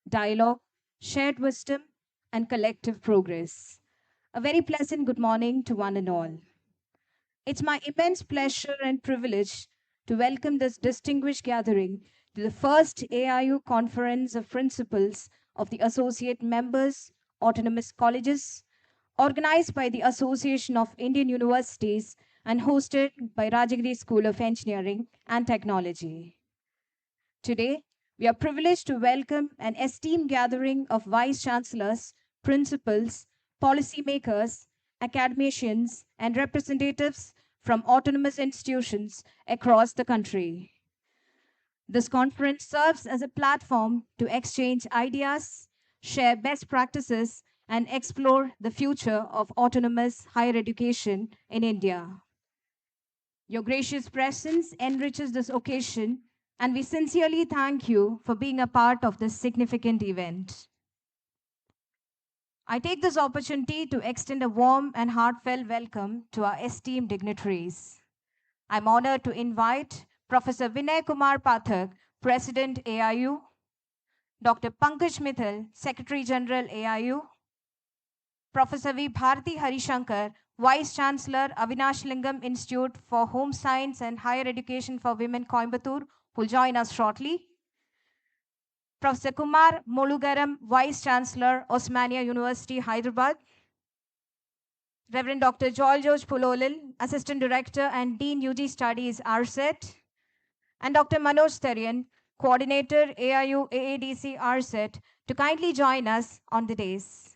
dialogue, shared wisdom, and collective progress. A very pleasant good morning to one and all. It's my immense pleasure and privilege to welcome this distinguished gathering to the first AIU Conference of Principals of the Associate Members, Autonomous Colleges, organized by the Association of Indian Universities and hosted by Rajagiri School of Engineering and Technology. Today, we are privileged to welcome an esteemed gathering of vice chancellors, principals, policymakers, academicians, and representatives from autonomous institutions across the country. This conference serves as a platform to exchange ideas, share best practices, and explore the future of autonomous higher education in India. Your gracious presence enriches this occasion, and we sincerely thank you for being a part of this significant event. I take this opportunity to extend a warm and heartfelt welcome to our esteemed dignitaries. I'm honored to invite Professor Vinay Kumar Pathak, President AIU, Dr. Pankaj Mithal, Secretary General AIU, Professor V. Bharati Harishankar, Vice Chancellor, Avinash Lingam Institute for Home Science and Higher Education for Women, Coimbatore, who will join us shortly. Professor Kumar Molugaram, Vice Chancellor, Osmania University, Hyderabad. Reverend Dr. Joel George Pulolil, Assistant Director and Dean UG Studies, RSET. And Dr. Manoj Therian, Coordinator, AIU AADC RSET, to kindly join us on the days.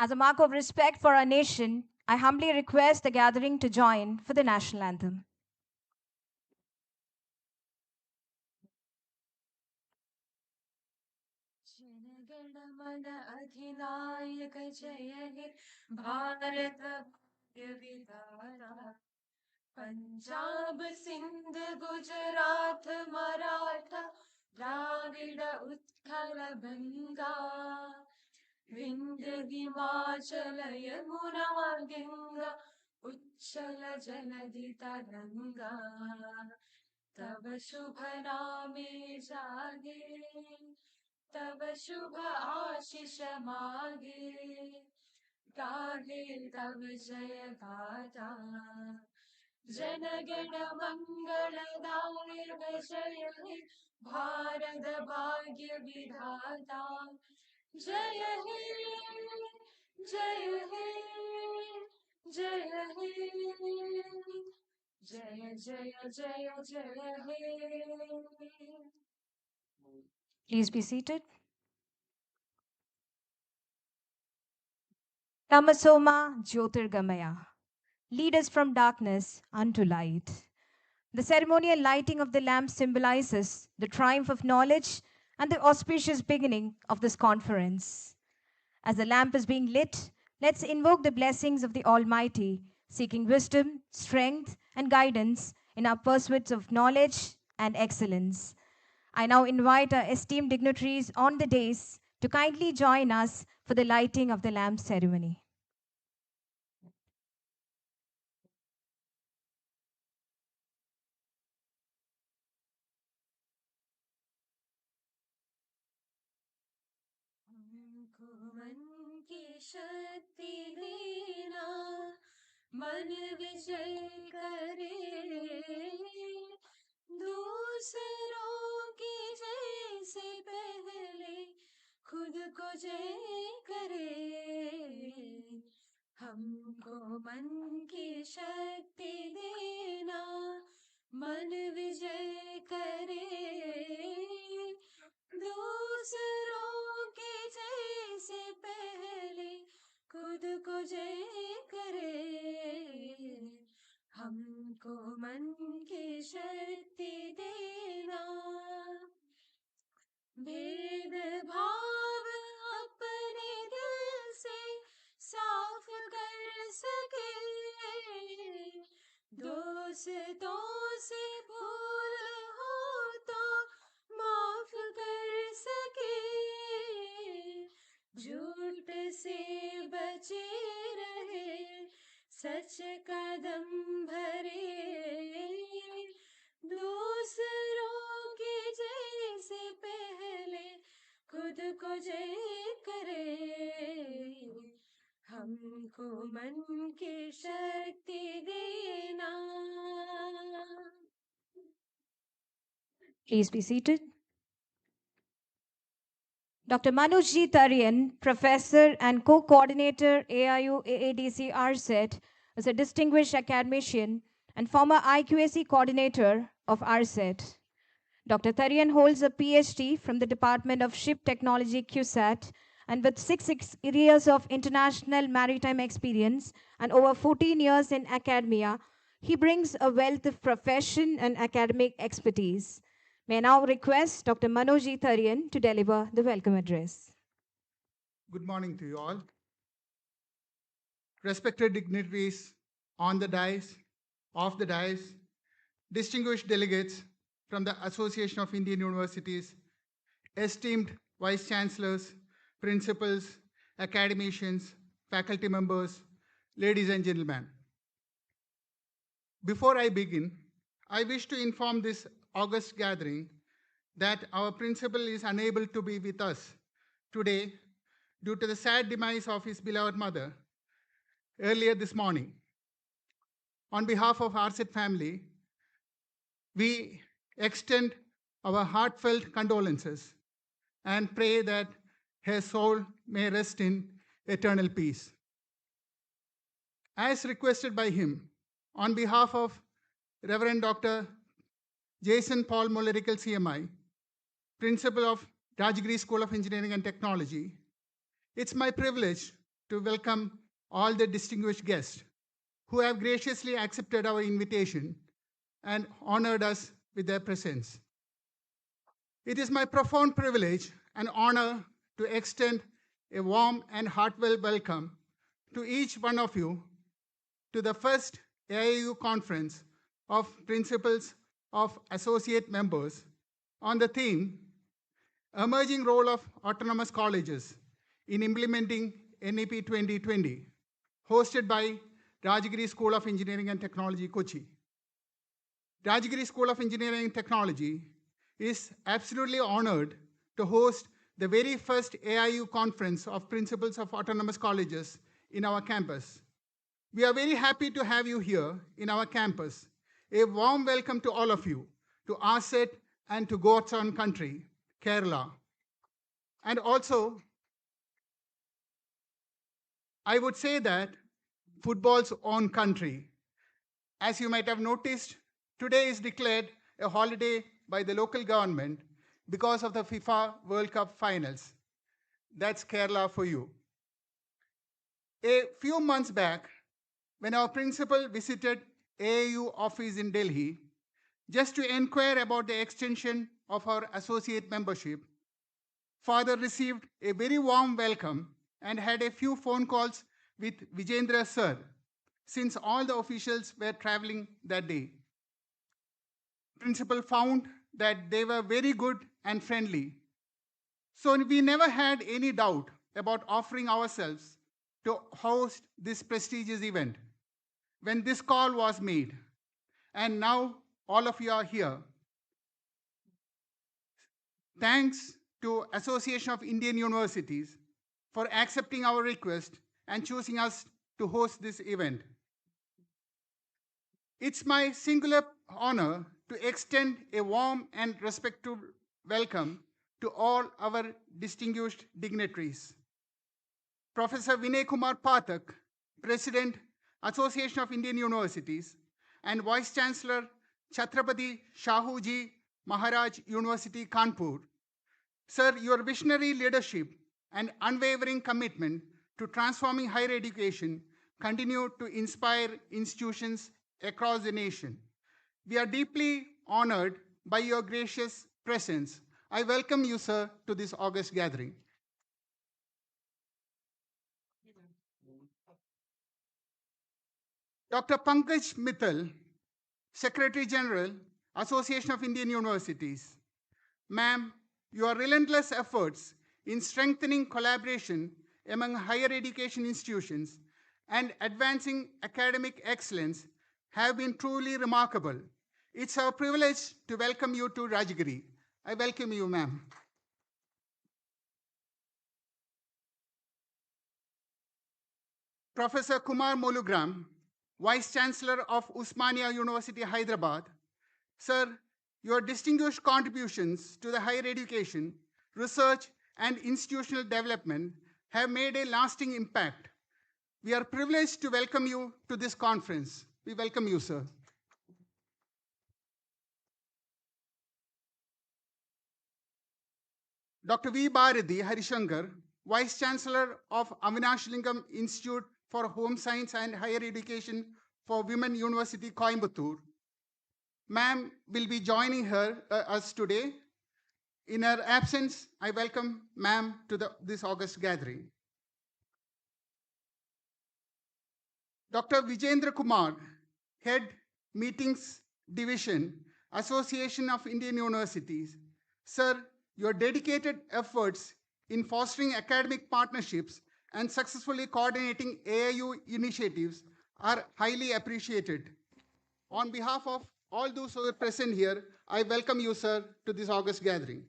As a mark of respect for our nation, I humbly request the gathering to join for the national anthem. जनगण मन अधिनायक जय हे भारत भाग्य विधाता पंजाब सिंध गुजरात मराठा द्राविड उत्कल गंगा विंध्य हिमाचल यमुना गंगा उच्चल जलधि तरंगा तब शुभ नामे जागे तब शुभ आशीष मागे गाहे तब जय गाथा जनगण मंगलदायक जय हे भारत भाग्य विधाता जय हे जय हे जय हे जय जय जय जय हे. Please be seated. Tamasoma Jyotirgamaya. Lead us from darkness unto light. The ceremonial lighting of the lamp symbolizes the triumph of knowledge and the auspicious beginning of this conference. As the lamp is being lit, let's invoke the blessings of the Almighty, seeking wisdom, strength, and guidance in our pursuits of knowledge and excellence. I now invite our esteemed dignitaries on the dais to kindly join us for the lighting of the lamp ceremony. हमको मन की शक्ति देना मन विजय करे दूसरों की जय से पहले खुद को जय करे हमको मन की शक्ति देना मन विजय करे दूसरों के जय से पहले खुद को जय करे हमको मन की शक्ति देना भेद भाव अपने दिल से साफ कर सके दोस्तों से भूल हो तो माफ कर सके झूठ से बचे रहे सच कदम भरे दूसरों के जैसे पहले खुद को जय करे हमको मन की शक्ति देना. Please be seated. Dr. Manoj G. Tarian, Professor and Co-Coordinator AIU AADC RSET, is a distinguished academician and former IQAC Coordinator of RSET. Dr. Tarian holds a PhD from the Department of Ship Technology QSAT and with 6 years of international maritime experience and over 14 years in academia, he brings a wealth of profession and academic expertise. May I now request Dr. Manoj G. Tarian to deliver the welcome address. Good morning to you all. Respected dignitaries on the dais, off the dais, distinguished delegates from the Association of Indian Universities, esteemed vice chancellors, principals, academicians, faculty members, ladies and gentlemen. Before I begin, I wish to inform this August gathering that our principal is unable to be with us today due to the sad demise of his beloved mother earlier this morning. On behalf of RSET family, we extend our heartfelt condolences and pray that her soul may rest in eternal peace. As requested by him, on behalf of Reverend Dr. Jason Paul Molerical CMI, Principal of Rajagiri School of Engineering and Technology, it's my privilege to welcome all the distinguished guests who have graciously accepted our invitation and honored us with their presence. It is my profound privilege and honor to extend a warm and heartfelt welcome to each one of you to the first AIU conference of principals of associate members on the theme Emerging Role of Autonomous Colleges in Implementing NEP 2020, hosted by Rajagiri School of Engineering and Technology, Kochi. Rajagiri School of Engineering and Technology is absolutely honored to host the very first AIU conference of principals of autonomous colleges in our campus. We are very happy to have you here in our campus. A warm welcome to all of you, to RSET and to God's own country, Kerala. And also, I would say that football's own country. As you might have noticed, today is declared a holiday by the local government because of the FIFA World Cup finals. That's Kerala for you. A few months back, when our principal visited AIU office in Delhi, just to inquire about the extension of our associate membership, Father received a very warm welcome and had a few phone calls with Vijendra sir, since all the officials were traveling that day. Principal found that they were very good and friendly. So we never had any doubt about offering ourselves to host this prestigious event when this call was made. And now all of you are here. Thanks to Association of Indian Universities for accepting our request and choosing us to host this event. It's my singular honor to extend a warm and respectful welcome to all our distinguished dignitaries. Professor Vinay Kumar Pathak, President, Association of Indian Universities, and Vice Chancellor Chhatrapati Shahuji Maharaj University, Kanpur. Sir, your visionary leadership and unwavering commitment to transforming higher education continue to inspire institutions across the nation. We are deeply honored by your gracious presence. I welcome you, sir, to this August gathering. Dr. Pankaj Mittal, Secretary General, Association of Indian Universities. Ma'am, your relentless efforts in strengthening collaboration among higher education institutions and advancing academic excellence have been truly remarkable. It's our privilege to welcome you to Rajagiri. I welcome you, ma'am. Professor Kumar Molugram, Vice Chancellor of Usmania University, Hyderabad. Sir, your distinguished contributions to the higher education, research, and institutional development have made a lasting impact. We are privileged to welcome you to this conference. We welcome you, sir. Dr. V. Bharati Harishankar, Vice Chancellor of Avinash Lingam Institute for Home Science and Higher Education for Women University, Coimbatore. Ma'am will be joining us today. In her absence, I welcome ma'am to this August gathering. Dr. Vijendra Kumar, Head Meetings Division, Association of Indian Universities. Sir, your dedicated efforts in fostering academic partnerships and successfully coordinating AIU initiatives are highly appreciated. On behalf of all those who are present here, I welcome you, sir, to this August gathering.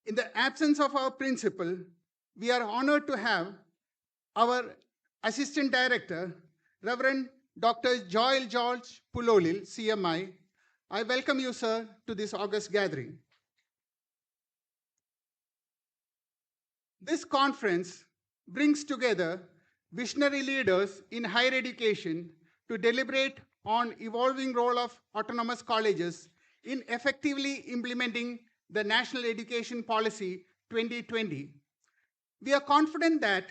In the absence of our principal, we are honored to have our Assistant Director, Reverend Dr. Joel George Pulolil, CMI. I welcome you, sir, to this August gathering. This conference brings together visionary leaders in higher education to deliberate on evolving role of autonomous colleges in effectively implementing the National Education Policy 2020. We are confident that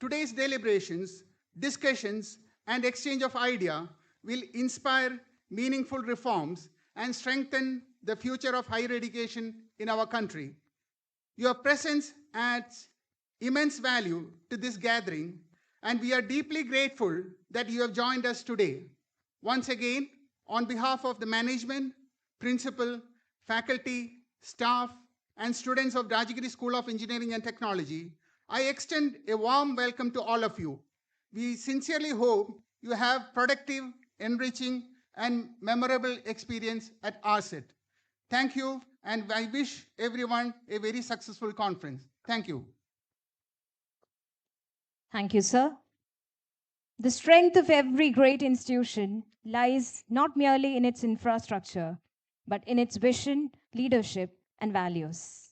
today's deliberations, discussions, and exchange of ideas will inspire meaningful reforms and strengthen the future of higher education in our country. Your presence adds immense value to this gathering, and we are deeply grateful that you have joined us today. Once again, on behalf of the management, principal, faculty, staff, and students of Rajagiri School of Engineering and Technology, I extend a warm welcome to all of you. We sincerely hope you have productive, enriching, and memorable experience at RSET. Thank you, and I wish everyone a very successful conference. Thank you. Thank you, sir. The strength of every great institution lies not merely in its infrastructure, but in its vision, leadership, and values.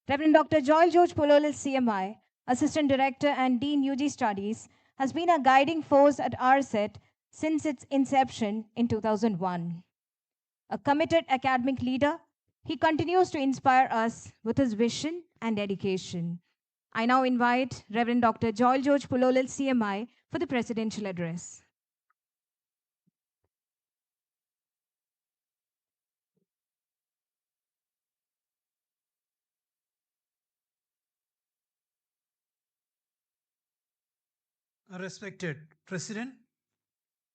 Reverend Dr. Joel George Pololil, CMI, Assistant Director and Dean UG Studies, has been a guiding force at RSET since its inception in 2001. A committed academic leader, he continues to inspire us with his vision and dedication. I now invite Reverend Dr. Joel George Pulolil, CMI, for the presidential address. Respected President,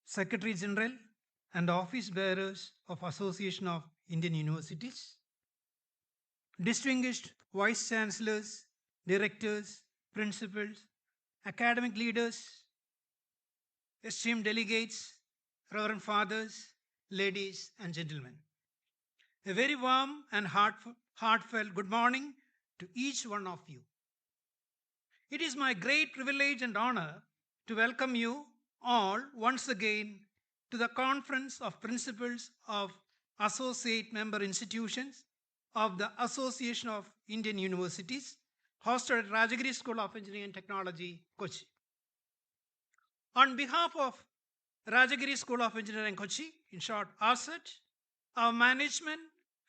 Secretary General, and Office Bearers of Association of Indian Universities, distinguished Vice Chancellors, Directors, Principals, academic leaders, esteemed delegates, Reverend Fathers, ladies and gentlemen. A very warm and heartfelt good morning to each one of you. It is my great privilege and honor to welcome you all once again to the Conference of Principals of Associate Member Institutions of the Association of Indian Universities, hosted at Rajagiri School of Engineering and Technology, Kochi. On behalf of Rajagiri School of Engineering, Kochi, in short, RSET, our management,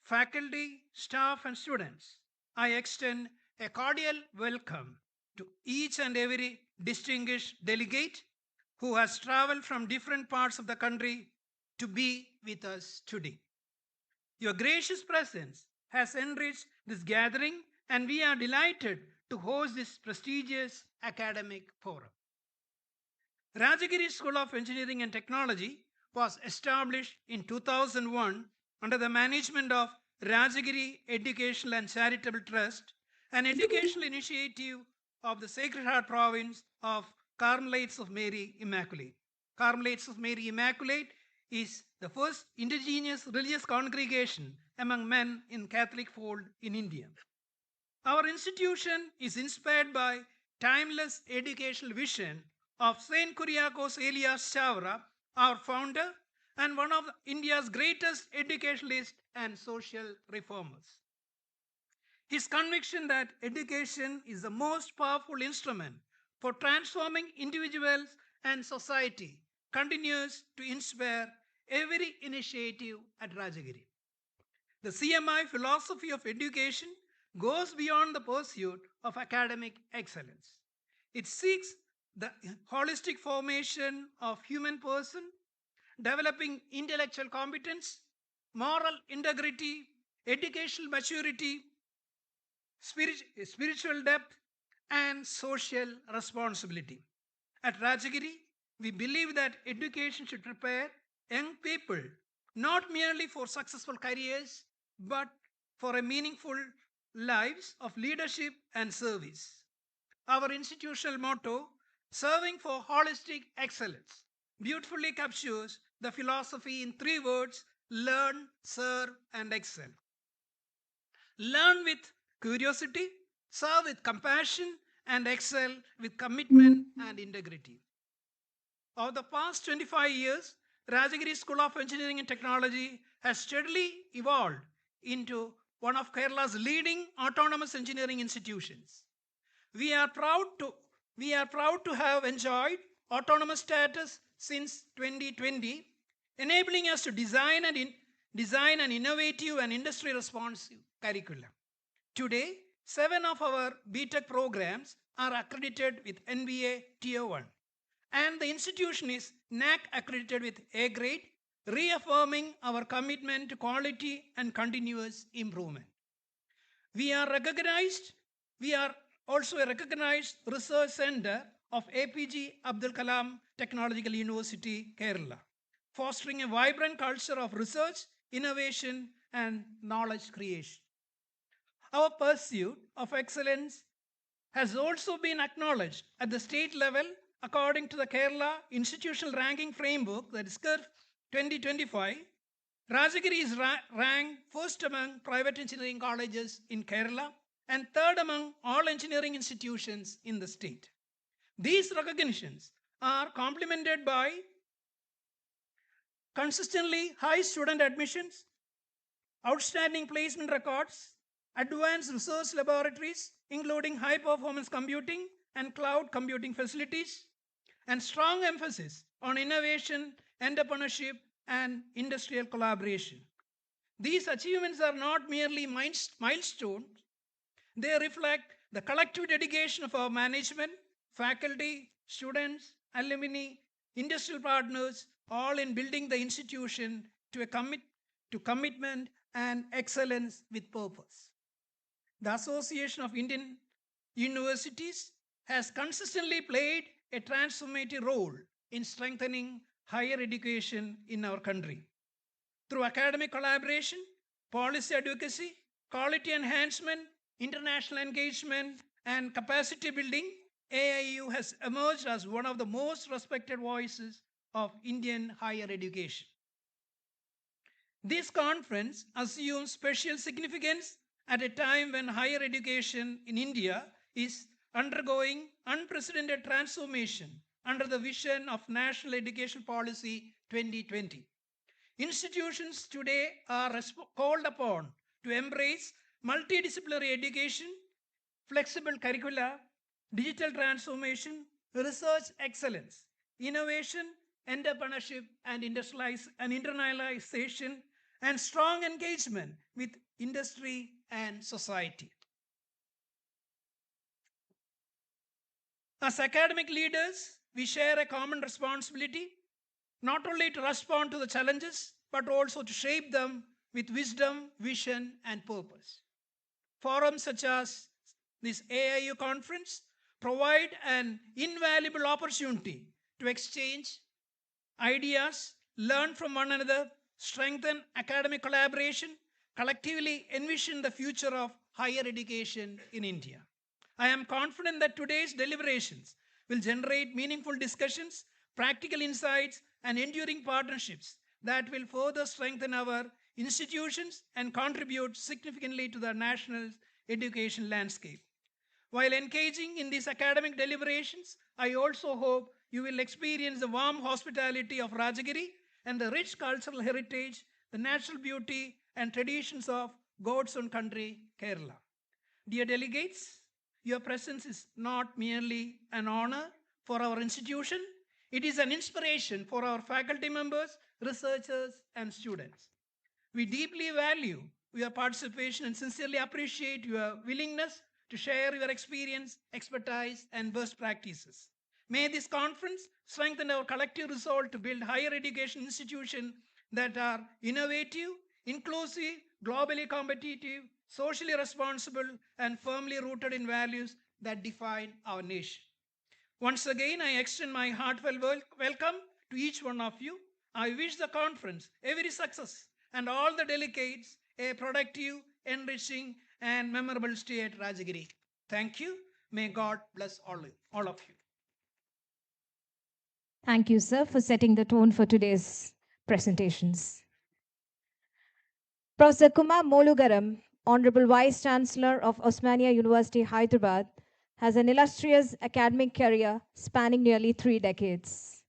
faculty, staff, and students, I extend a cordial welcome to each and every distinguished delegate who has traveled from different parts of the country to be with us today. Your gracious presence has enriched this gathering, and we are delighted to host this prestigious academic forum. Rajagiri School of Engineering and Technology was established in 2001 under the management of Rajagiri Educational and Charitable Trust, an educational initiative of the Sacred Heart province of Carmelites of Mary Immaculate. Carmelites of Mary Immaculate is the first indigenous religious congregation among men in Catholic fold in India. Our institution is inspired by timeless educational vision of Saint Kuriakos Elias Chavra, our founder and one of India's greatest educationalists and social reformers. His conviction that education is the most powerful instrument for transforming individuals and society continues to inspire every initiative at Rajagiri. The CMI philosophy of education goes beyond the pursuit of academic excellence. It seeks the holistic formation of human person, developing intellectual competence, moral integrity, educational maturity, spiritual depth, and social responsibility. At Rajagiri, we believe that education should prepare young people not merely for successful careers but for a meaningful lives of leadership and service. Our institutional motto, serving for holistic excellence, beautifully captures the philosophy in three words: learn, serve, and excel. Learn with curiosity, serve with compassion, and excel with commitment and integrity. Over the past 25 years, Rajagiri School of Engineering and Technology has steadily evolved into one of Kerala's leading autonomous engineering institutions. We are proud to have enjoyed autonomous status since 2020, enabling us to design an innovative and industry responsive curriculum. Today, 7 of our BTech programs are accredited with NBA Tier 1, and the institution is NAC accredited with A grade, reaffirming our commitment to quality and continuous improvement. We are also a recognized research center of APG Abdul Kalam Technological University, Kerala, fostering a vibrant culture of research, innovation, and knowledge creation. Our pursuit of excellence has also been acknowledged at the state level according to the Kerala Institutional Ranking Framework, that is KERF 2025. Rajagiri is ranked first among private engineering colleges in Kerala and third among all engineering institutions in the state. These recognitions are complemented by consistently high student admissions, outstanding placement records, advanced research laboratories, including high performance computing and cloud computing facilities, and strong emphasis on innovation, entrepreneurship, and industrial collaboration. These achievements are not merely milestones, they reflect the collective dedication of our management, faculty, students, alumni, industrial partners, all in building the institution to commitment and excellence with purpose. The Association of Indian Universities has consistently played a transformative role in strengthening higher education in our country. Through academic collaboration, policy advocacy, quality enhancement, international engagement, and capacity building, AIU has emerged as one of the most respected voices of Indian higher education. This conference assumes special significance at a time when higher education in India is undergoing unprecedented transformation under the vision of National Education Policy 2020. Institutions today are called upon to embrace multidisciplinary education, flexible curricula, digital transformation, research excellence, innovation, entrepreneurship, and internalization, and strong engagement with industry and society. As academic leaders, we share a common responsibility not only to respond to the challenges, but also to shape them with wisdom, vision, and purpose. Forums such as this AIU conference provide an invaluable opportunity to exchange ideas, learn from one another, strengthen academic collaboration, collectively envision the future of higher education in India. I am confident that today's deliberations will generate meaningful discussions, practical insights, and enduring partnerships that will further strengthen our institutions and contribute significantly to the national education landscape. While engaging in these academic deliberations, I also hope you will experience the warm hospitality of Rajagiri and the rich cultural heritage, the natural beauty, and traditions of God's own country, Kerala. Dear delegates, your presence is not merely an honor for our institution, it is an inspiration for our faculty members, researchers, and students. We deeply value your participation and sincerely appreciate your willingness to share your experience, expertise, and best practices. May this conference strengthen our collective resolve to build higher education institutions that are innovative, inclusive, globally competitive, socially responsible, and firmly rooted in values that define our nation. Once again, I extend my heartfelt welcome to each one of you. I wish the conference every success and all the delegates a productive, enriching, and memorable stay at Rajagiri. Thank you. May God bless all of you. Thank you, sir, for setting the tone for today's presentations. Professor Kumar Molugaram, Honorable Vice Chancellor of Osmania University, Hyderabad, has an illustrious academic career spanning nearly 3 decades.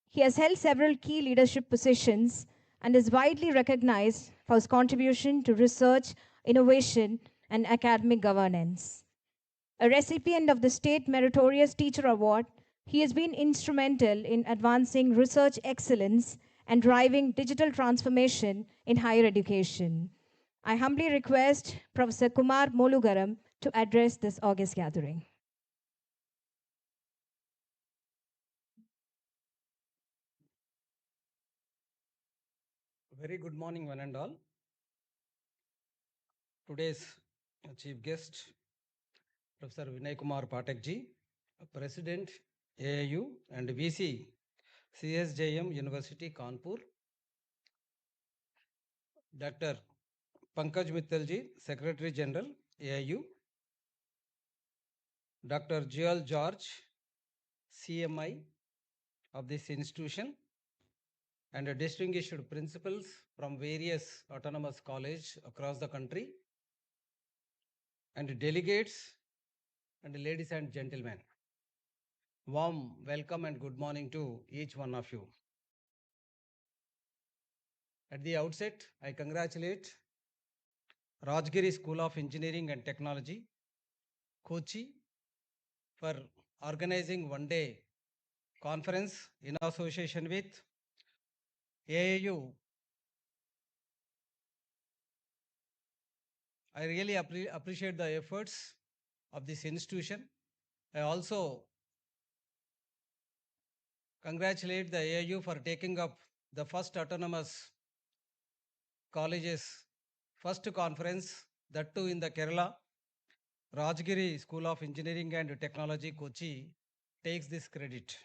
He has held several key leadership positions and is widely recognized for his contribution to research, innovation, and academic governance. A recipient of the State Meritorious Teacher Award, he has been instrumental in advancing research excellence and driving digital transformation in higher education. I humbly request Professor Kumar Molugaram to address this august gathering. Very good morning, one and all. Today's chief guest, Professor Vinay Kumar Pathak ji, President AIU and VC CSJM University Kanpur, Dr. Pankaj Mittal ji, Secretary General AIU, Dr. Joel George, CMI of this institution, and distinguished principals from various autonomous colleges across the country, and delegates, and ladies and gentlemen. Warm welcome and good morning to each one of you. At the outset, I congratulate Rajagiri School of Engineering and Technology, Kochi, for organizing one-day conference in association with AIU. I really appreciate the efforts of this institution. I also congratulate the AIU for taking up the first autonomous colleges first conference, that too in the Kerala. Rajagiri School of Engineering and Technology, Kochi, takes this credit.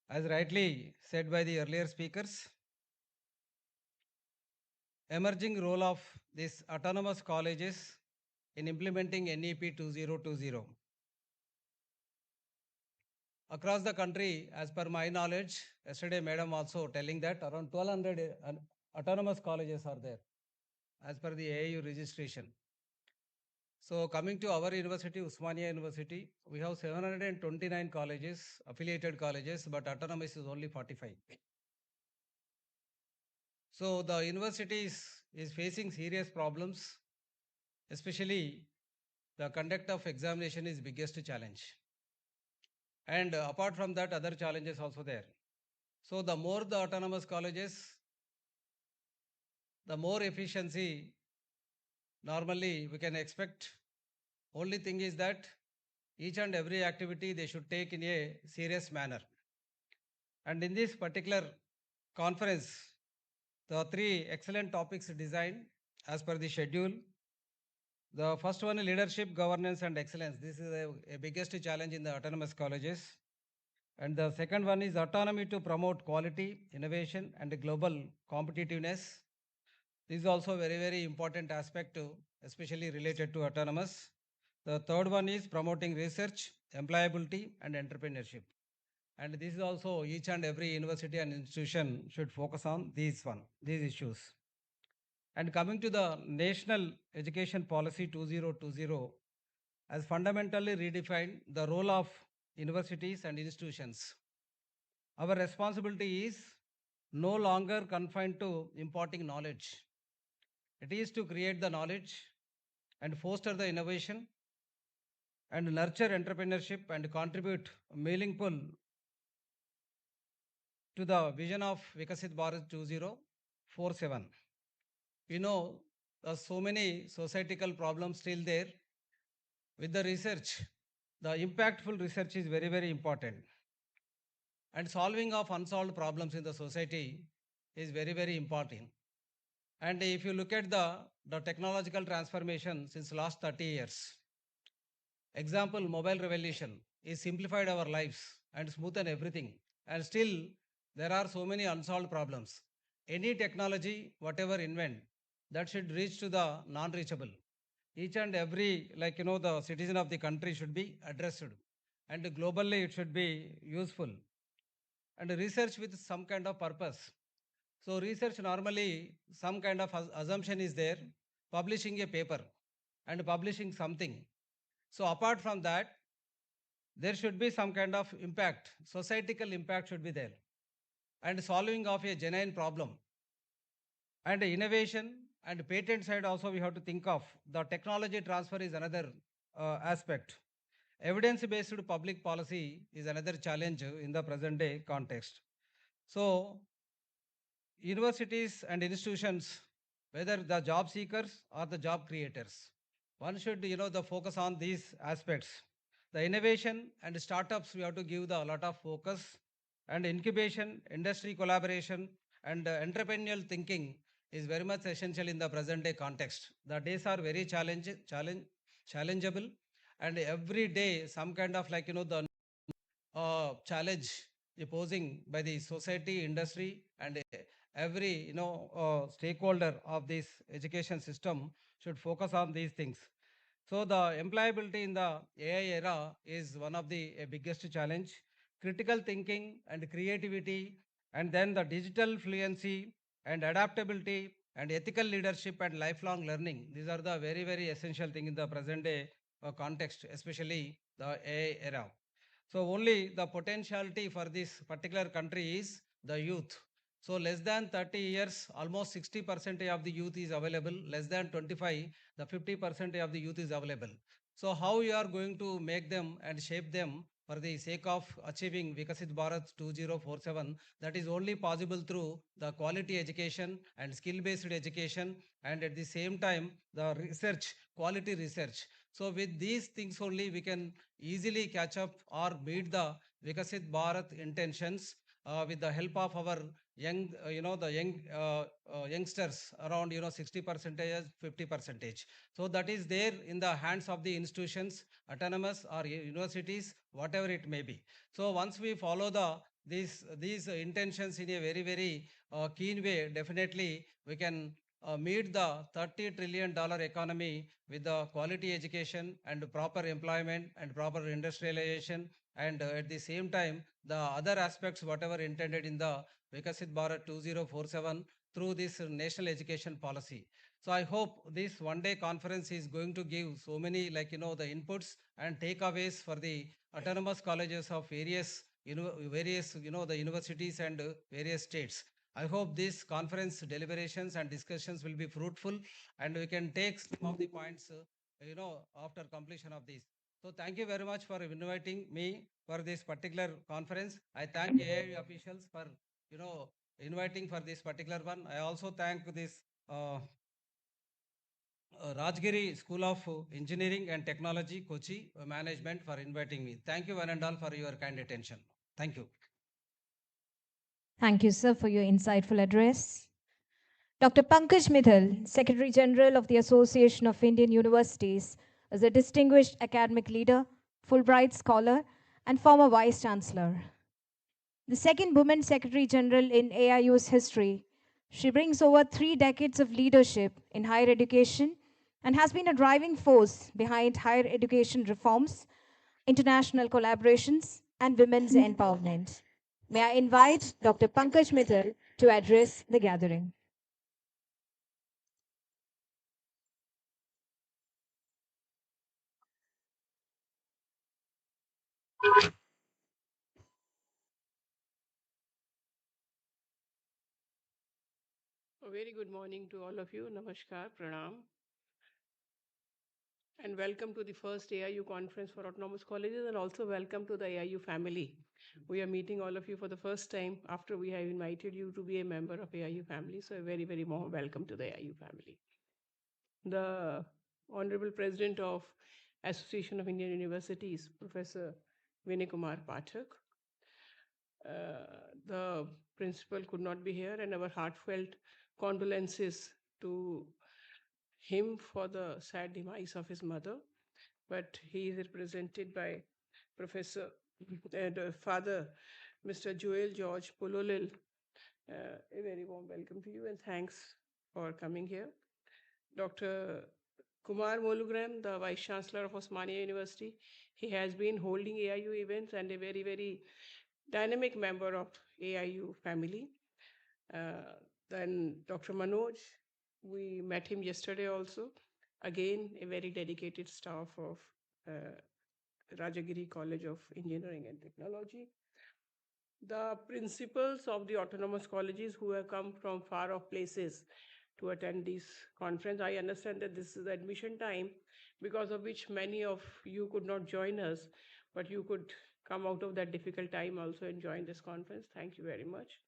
As rightly said by the earlier speakers, emerging role of these autonomous colleges in implementing NEP 2020. Across the country, as per my knowledge, yesterday madam also telling that around 1200 autonomous colleges are there as per the AIU registration. So coming to our university, Osmania University, we have 729 colleges, affiliated colleges, but autonomous is only 45. So the university is facing serious problems, especially the conduct of examination is biggest challenge. And apart from that, other challenges also there. So the more the autonomous colleges, the more efficiency normally we can expect. Only thing is that each and every activity they should take in a serious manner. And in this particular conference, the three excellent topics designed as per the schedule. The first one, leadership, governance, and excellence. This is a biggest challenge in the autonomous colleges. And the second one is autonomy to promote quality, innovation, and global competitiveness. This is also very, very important aspect, especially related to autonomous. The third one is promoting research, employability, and entrepreneurship. And this is also each and every university and institution should focus on these issues. And coming to the National Education Policy 2020 has fundamentally redefined the role of universities and institutions. Our responsibility is no longer confined to imparting knowledge. It is to create the knowledge and foster the innovation and nurture entrepreneurship and contribute meaningful to the vision of Vikasit Bharat 2047. We know so many societal problems still there. With the research, the impactful research is very, very important. And solving of unsolved problems in the society is very, very important. And if you look at the technological transformation since last 30 years, example, mobile revolution is simplified our lives and smoothen everything. And still, there are so many unsolved problems. Any technology, whatever invent, that should reach to the non-reachable. Each and every, the citizen of the country should be addressed. And globally, it should be useful. And research with some kind of purpose. So research normally, some kind of assumption is there, publishing a paper and publishing something. So apart from that, there should be some kind of impact, societal impact should be there, and solving of a genuine problem. And innovation and patent side also we have to think of. The technology transfer is another aspect. Evidence-based public policy is another challenge in the present day context. So universities and institutions, whether the job seekers or the job creators, one should the focus on these aspects. The innovation and startups, we have to give the a lot of focus, and incubation, industry collaboration, and entrepreneurial thinking is very much essential in the present day context. The days are very challengeable, and every day some kind of the challenge posing by the society, industry, and every stakeholder of this education system should focus on these things. So the employability in the AI era is one of the biggest challenge. Critical thinking and creativity, and then the digital fluency and adaptability and ethical leadership and lifelong learning. These are the very, very essential thing in the present day context, especially the AI era. So only the potentiality for this particular country is the youth. So less than 30 years, almost 60% of the youth is available. Less than 25, the 50% of the youth is available. So how you are going to make them and shape them for the sake of achieving Vikasit Bharat 2047? That is only possible through the quality education and skill-based education, and at the same time the research, quality research. So with these things only we can easily catch up or meet the Vikasit Bharat intentions with the help of our young, the youngsters around, 60 percentage, 50 percentage. So that is there in the hands of the institutions, autonomous or universities, whatever it may be. So once we follow these intentions in a very, very keen way, definitely we can meet the $30 trillion economy with the quality education and proper employment and proper industrialization, and at the same time the other aspects whatever intended in the Vikasit Bharat 2047 through this national education policy. So I hope this one day conference is going to give so many the inputs and takeaways for the autonomous colleges of various the universities and various states. I hope this conference deliberations and discussions will be fruitful, and we can take some of the points after completion of this. So thank you very much for inviting me for this particular conference. I thank AIU officials for inviting for this particular one. I also thank this Rajagiri School of Engineering and Technology, Kochi management for inviting me. Thank you one and all for your kind attention. Thank you. Thank you, sir, for your insightful address. Dr. Pankaj Mithal, Secretary General of the Association of Indian Universities, is a distinguished academic leader, Fulbright scholar, and former Vice Chancellor. The second woman Secretary General in AIU's history, she brings over 3 decades of leadership in higher education and has been a driving force behind higher education reforms, international collaborations, and women's empowerment. May I invite Dr. Pankaj Mittal to address the gathering. A very good morning to all of you. Namaskar, pranam, and welcome to the first AIU conference for autonomous colleges, and also welcome to the AIU family. We are meeting all of you for the first time after we have invited you to be a member of AIU family. So a very, very warm welcome to the AIU family. The Honorable President of Association of Indian Universities, Professor Vinay Kumar Pathak, the principal could not be here, and our heartfelt condolences to him for the sad demise of his mother. But he is represented by Professor and Father Mr. Joel George Pololil. A very warm welcome to you and thanks for coming here. Dr. Kumar Molugram, the Vice Chancellor of Osmania University, he has been holding AIU events and a very, very dynamic member of AIU family. Then Dr. Manoj, we met him yesterday also. Again, a very dedicated staff of uh, Rajagiri College of Engineering and Technology. The principals of the autonomous colleges who have come from far off places to attend this conference. I understand that this is admission time, because of which many of you could not join us, but you could come out of that difficult time also and join this conference. Thank you very much.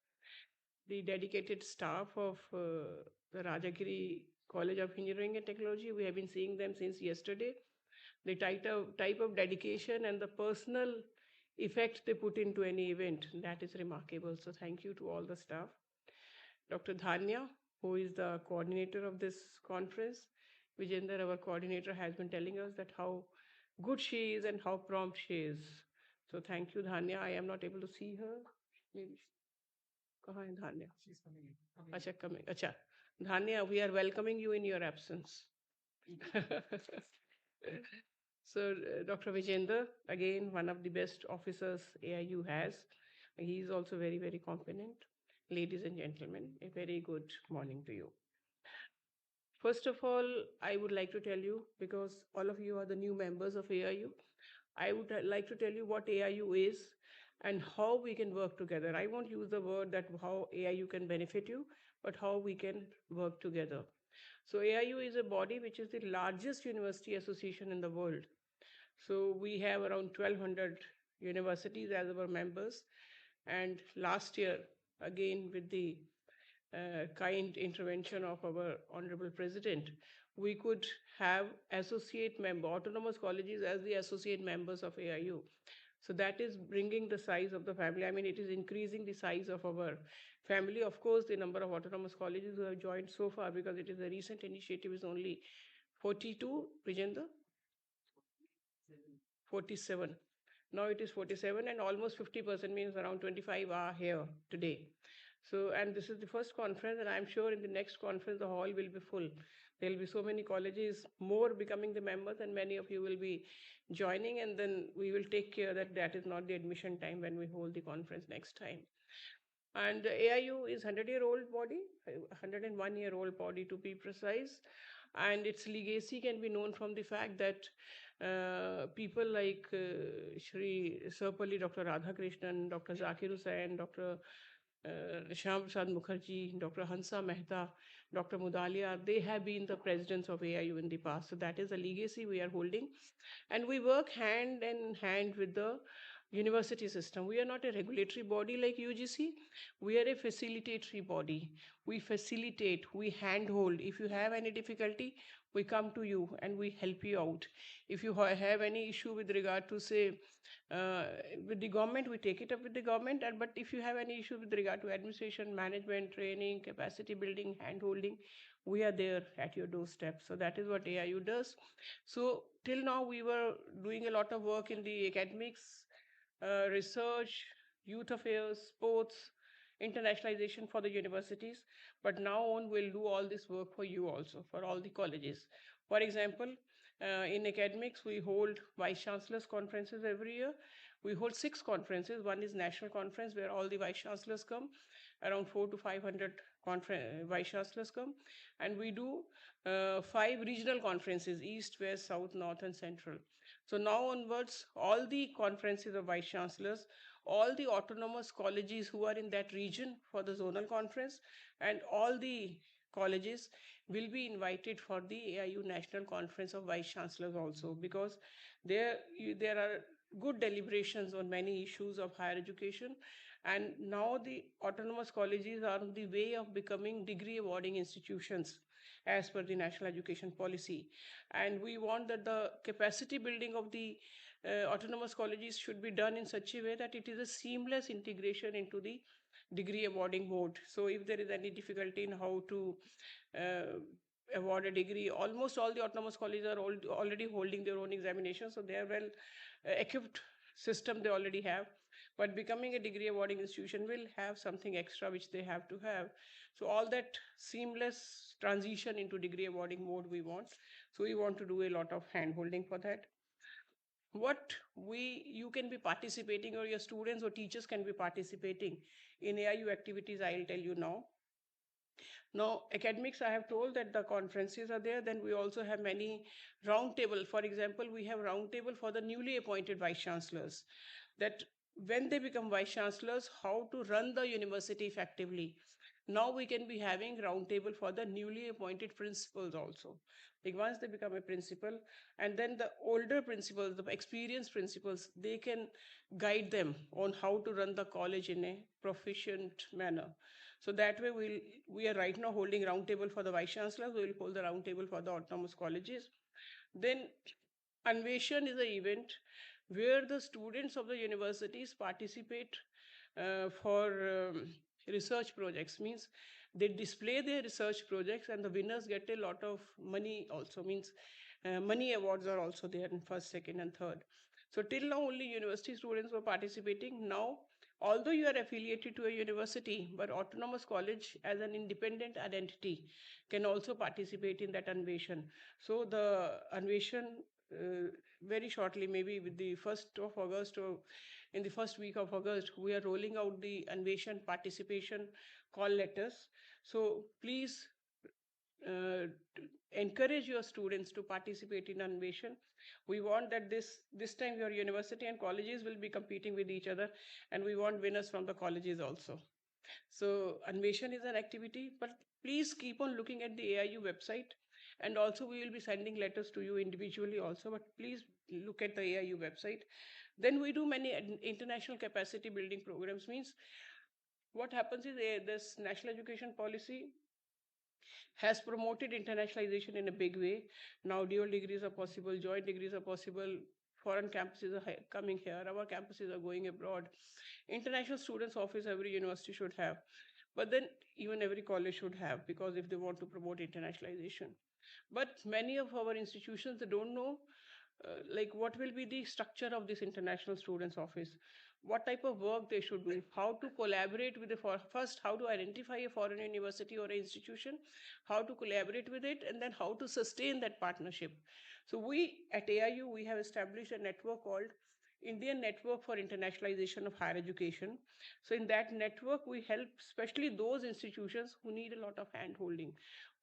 The dedicated staff of the Rajagiri College of Engineering and Technology, we have been seeing them since yesterday. The type of dedication and the personal effect they put into any event, that is remarkable. So thank you to all the staff. Dr. Dhanya, who is the coordinator of this conference, Vijender, our coordinator, has been telling us that how good she is and how prompt she is. So thank you, Dhanya. I am not able to see her. Maybe. कहाँ है Dhanya? She's coming in. अच्छा, coming. अच्छा. Dhanya, we are welcoming you in your absence. So, Dr. Vijender, again, one of the best officers AIU has. He is also very, very competent. Ladies and gentlemen, a very good morning to you. First of all, I would like to tell you, because all of you are the new members of AIU, I would like to tell you what AIU is and how we can work together. I won't use the word that how AIU can benefit you, but how we can work together. So AIU is a body which is the largest university association in the world. So we have around 1,200 universities as our members. And last year, again, with the kind intervention of our Honorable President, we could have associate member, autonomous colleges as the associate members of AIU. So that is bringing the size of the family. I mean, it is increasing the size of our family. Of course, the number of autonomous colleges who have joined so far, because it is a recent initiative, is only 42, Vijender? 47. Now it is 47, and almost 50%, means around 25 are here today. So, and this is the first conference, and I'm sure in the next conference, the hall will be full. There will be so many colleges more becoming the members, and many of you will be joining, and then we will take care that that is not the admission time when we hold the conference next time. And AIU is 100-year-old body, 101-year-old body to be precise. And its legacy can be known from the fact that people like Shri Sarpalli, Dr. Radhakrishnan, Dr. Zakir Hussain, Dr. Shyam Prasad Mukherjee, Dr. Hansa Mehta, Dr. Mudalia, they have been the presidents of AIU in the past. So that is a legacy we are holding. And we work hand in hand with the university system. We are not a regulatory body like UGC. We are a facilitatory body. We facilitate, we handhold. If you have any difficulty, we come to you and we help you out. If you have any issue with regard to, say, with the government, we take it up with the government. But if you have any issue with regard to administration, management, training, capacity building, handholding, we are there at your doorstep. So that is what AIU does. So till now, we were doing a lot of work in the academics, research, youth affairs, sports, internationalization for the universities. But now on, we'll do all this work for you also, for all the colleges. For example, in academics, we hold vice chancellors conferences every year. We hold 6 conferences. One is national conference where all the vice chancellors come, around 4 to 500 vice chancellors come, and we do 5 regional conferences: east, west, south, north, and central. So now onwards, all the conferences of vice chancellors, all the autonomous colleges who are in that region for the zonal conference, and all the colleges will be invited for the AIU National Conference of Vice Chancellors also, because there are good deliberations on many issues of higher education, and now the autonomous colleges are on the way of becoming degree awarding institutions as per the national education policy. And we want that the capacity building of the autonomous colleges should be done in such a way that it is a seamless integration into the degree awarding mode. So if there is any difficulty in how to uh, award a degree, almost all the autonomous colleges are already holding their own examinations, so they are well equipped system they already have. But becoming a degree awarding institution will have something extra which they have to have. So all that seamless transition into degree awarding mode we want. So we want to do a lot of hand holding for that. What you can be participating, or your students or teachers can be participating in AIU activities, I'll tell you now. Now, academics, I have told that the conferences are there. Then we also have many roundtable. For example, we have roundtable for the newly appointed vice chancellors, that when they become vice chancellors, how to run the university effectively. Now we can be having roundtable for the newly appointed principals also. Like once they become a principal, and then the older principals, the experienced principals, they can guide them on how to run the college in a proficient manner. So that way we are right now holding roundtable for the vice chancellors. We will hold the roundtable for the autonomous colleges. Then Anveshan is an event where the students of the universities participate for research projects. Means they display their research projects, and the winners get a lot of money also. Means money awards are also there in first, second, and third. So till now only university students were participating. Now, although you are affiliated to a university, but autonomous college as an independent identity can also participate in that Anveshan. So the Anveshan very shortly, maybe with the 1st of August or in the first week of August, we are rolling out the Anveshan participation call letters. So please uh, encourage your students to participate in Anveshan. We want that this time your university and colleges will be competing with each other, and we want winners from the colleges also. So Anveshan is an activity, but please keep on looking at the AIU website, and also we will be sending letters to you individually also, but please look at the AIU website. Then we do many international capacity building programs. Means what happens is this national education policy has promoted internationalization in a big way. Now dual degrees are possible, joint degrees are possible, foreign campuses are coming here, our campuses are going abroad. International students office every university should have, but then even every college should have, because if they want to promote internationalization. But many of our institutions, they don't know like what will be the structure of this international students office, what type of work they should do, how to collaborate with the first, how to identify a foreign university or institution, how to collaborate with it, and then how to sustain that partnership. So we at AIU, we have established a network called Indian Network for Internationalization of Higher Education. So in that network, we help especially those institutions who need a lot of hand holding,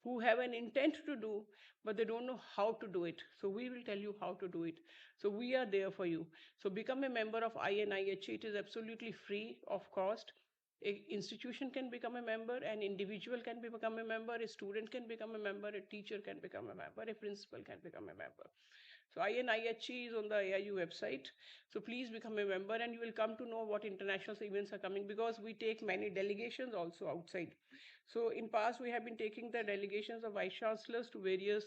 who have an intent to do, but they don't know how to do it. So we will tell you how to do it. So we are there for you. So become a member of INIH. It is absolutely free of cost. A institution can become a member, an individual can become a member, a student can become a member, a teacher can become a member, a principal can become a member. So INIHE is on the AIU website. So please become a member, and you will come to know what international events are coming, because we take many delegations also outside. So in past, we have been taking the delegations of vice chancellors to various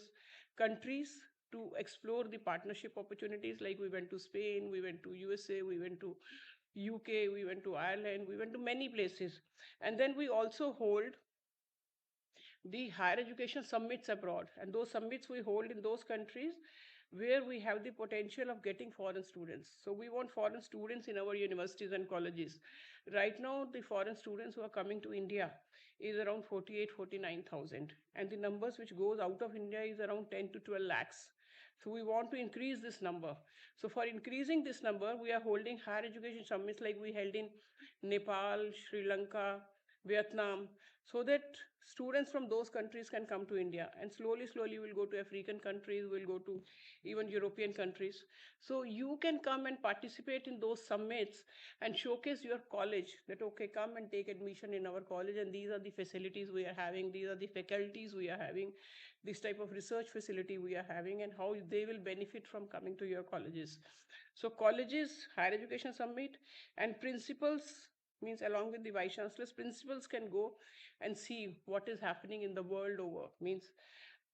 countries to explore the partnership opportunities. Like we went to Spain, we went to USA, we went to UK, we went to Ireland, we went to many places. And then we also hold the higher education summits abroad. And those summits we hold in those countries where we have the potential of getting foreign students. So we want foreign students in our universities and colleges. Right now, the foreign students who are coming to India is around 48, 49,000. And the numbers which goes out of India is around 10 to 12 lakhs. So we want to increase this number. So for increasing this number, we are holding higher education summits like we held in Nepal, Sri Lanka, Vietnam, so that students from those countries can come to India. And slowly, slowly, we'll go to African countries, we'll go to even European countries. So you can come and participate in those summits and showcase your college that, okay, come and take admission in our college, and these are the facilities we are having, these are the faculties we are having, this type of research facility we are having, and how they will benefit from coming to your colleges. So colleges, higher education summit, and principals, means along with the vice chancellors, principals can go and see what is happening in the world over, means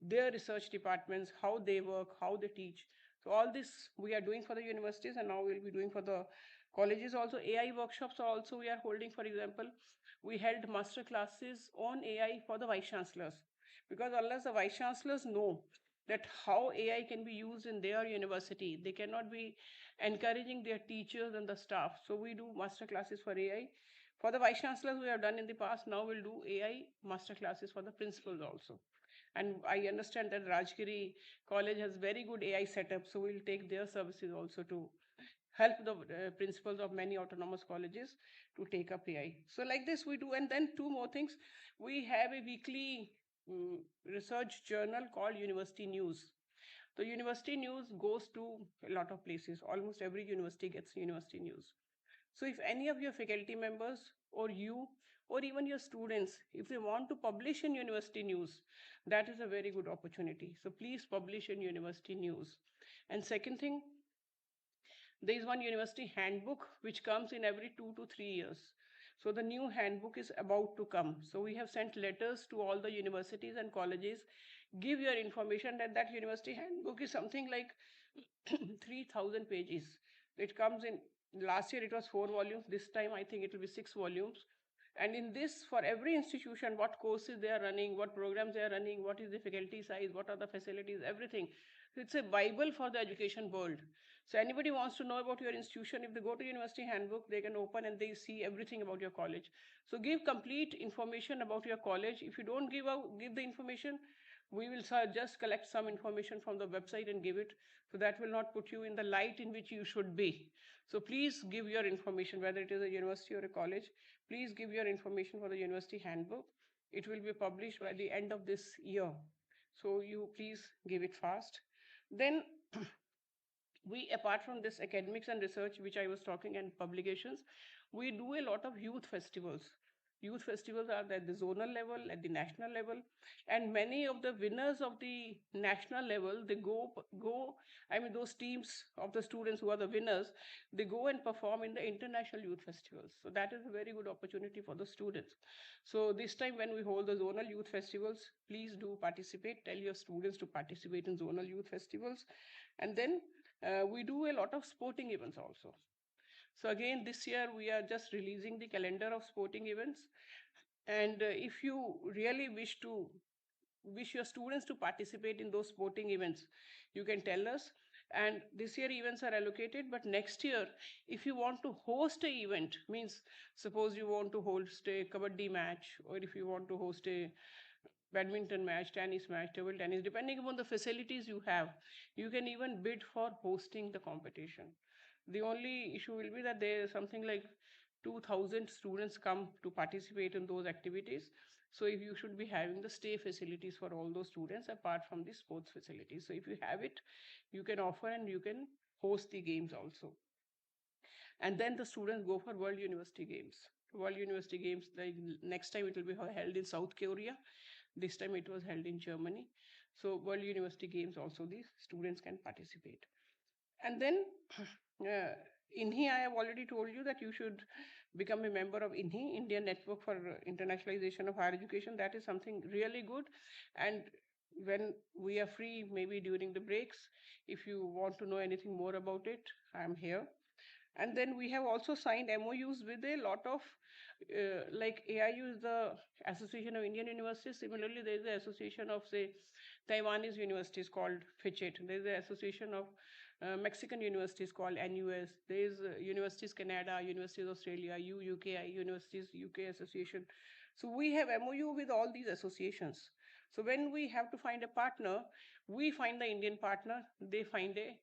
their research departments, how they work, how they teach. So all this we are doing for the universities, and now we'll be doing for the colleges also. AI workshops also we are holding. For example, we held master classes on AI for the vice chancellors, because unless the vice chancellors know that how AI can be used in their university, they cannot be encouraging their teachers and the staff. So we do master classes for AI. For the vice chancellors, we have done in the past. Now we'll do AI master classes for the principals also. And I understand that Rajagiri College has very good AI setup, so we'll take their services also to help the principals of many autonomous colleges to take up AI. So like this we do. And then two more things. We have a weekly research journal called University News. The university news goes to a lot of places. Almost every university gets university news. So if any of your faculty members or you or even your students, if they want to publish in university news, that is a very good opportunity. So please publish in university news. And second thing, there is one university handbook which comes in every 2 to 3 years. So the new handbook is about to come. So we have sent letters to all the universities and colleges. Give your information that that university handbook is something like 3,000 pages. It comes in, last year it was 4 volumes. This time I think it will be 6 volumes. And in this, for every institution, what courses they are running, what programs they are running, what is the faculty size, what are the facilities, everything. So it's a Bible for the education world. So anybody wants to know about your institution, if they go to University Handbook, they can open and they see everything about your college. So give complete information about your college. If you don't give the information, we will just collect some information from the website and give it. So that will not put you in the light in which you should be. So please give your information, whether it is a university or a college. Please give your information for the University Handbook. It will be published by the end of this year. So you please give it fast. Then we, apart from this academics and research which I was talking and publications, we do a lot of youth festivals. Youth festivals are at the zonal level, at the national level, and many of the winners of the national level, they go I mean those teams of the students who are the winners, they go and perform in the international youth festivals. So that is a very good opportunity for the students. So this time when we hold the zonal youth festivals, please do participate. Tell your students to participate in zonal youth festivals. And then we do a lot of sporting events also. So again, this year we are just releasing the calendar of sporting events. And if you really wish your students to participate in those sporting events, you can tell us. And this year events are allocated, but next year, if you want to host a event, means suppose you want to host a kabaddi match, or if you want to host a badminton match, tennis match, table tennis, depending upon the facilities you have, you can even bid for hosting the competition. The only issue will be that there is something like 2,000 students come to participate in those activities. So if you should be having the stay facilities for all those students apart from the sports facilities. So if you have it, you can offer and you can host the games also. And then the students go for World University Games. World University Games, like next time it will be held in South Korea. This time it was held in Germany. So World University Games also these students can participate. And then INHI, I have already told you that you should become a member of INHI, Indian Network for Internationalization of Higher Education. That is something really good. And when we are free, maybe during the breaks, if you want to know anything more about it, I am here. And then we have also signed MOUs with a lot of, like AIU is the Association of Indian Universities. Similarly, there is the Association of, say, Taiwanese universities called FICHIT. There's an association of Mexican universities called NUS. There's universities Canada, universities Australia, UKI, universities UK association. So we have MOU with all these associations. So when we have to find a partner, we find the Indian partner, they find a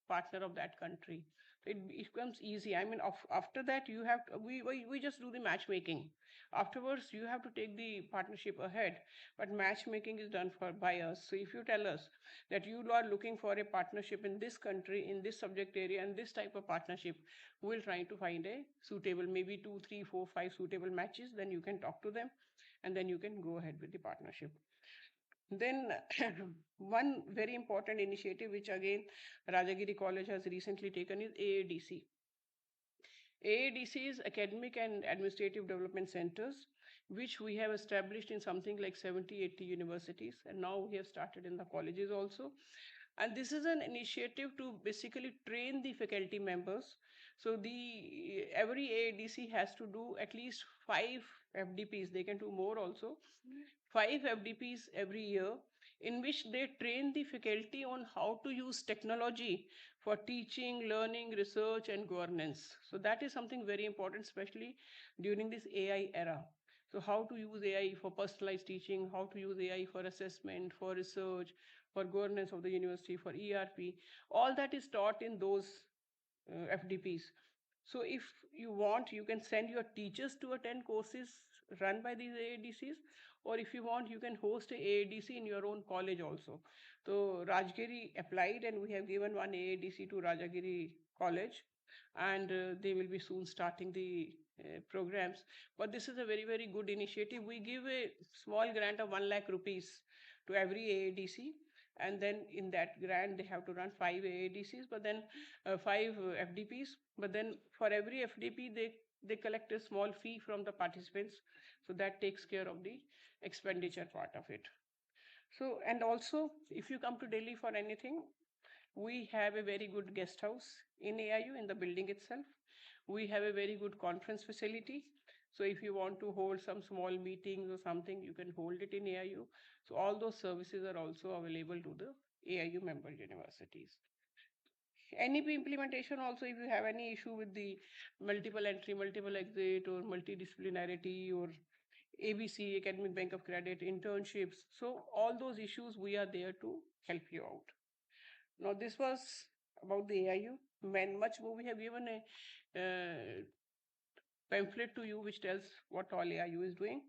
partner of that country. It becomes easy. I mean, after that, you have to, we just do the matchmaking. Afterwards, you have to take the partnership ahead, but matchmaking is done by us. So if you tell us that you are looking for a partnership in this country, in this subject area, and this type of partnership, we'll try to find a suitable, maybe 2, 3, 4, 5 suitable matches. Then you can talk to them, and then you can go ahead with the partnership. Then one very important initiative, which again Rajagiri College has recently taken, is AADC. AADC is Academic and Administrative Development Centers, which we have established in something like 70, 80 universities, and now we have started in the colleges also. And this is an initiative to basically train the faculty members. So every AADC has to do at least 5 FDPs. They can do more also. 5 FDPs every year, in which they train the faculty on how to use technology for teaching, learning, research, and governance. So that is something very important, especially during this AI era. So how to use AI for personalized teaching, how to use AI for assessment, for research, for governance of the university, for ERP. All that is taught in those FDPs. So if you want, you can send your teachers to attend courses run by these AADCs, or if you want, you can host a AADC in your own college also. So Rajagiri applied, and we have given one AADC to Rajagiri College, and they will be soon starting the programs. But this is a very, very good initiative. We give a small grant of 1 lakh rupees to every AADC, and then in that grant they have to run 5 AADCs, but then 5 FDPs. But then for every FDP, they collect a small fee from the participants, so that takes care of the expenditure part of it. So, and also, if you come to Delhi for anything, we have a very good guest house in AIU, in the building itself. We have a very good conference facility. So if you want to hold some small meetings or something, you can hold it in AIU. So all those services are also available to the AIU member universities. NEP implementation also, if you have any issue with the multiple entry, multiple exit, or multidisciplinarity, or ABC, Academic Bank of Credit, internships. So all those issues, we are there to help you out. Now this was about the AIU. Much more, we have given a pamphlet to you which tells what all AIU is doing.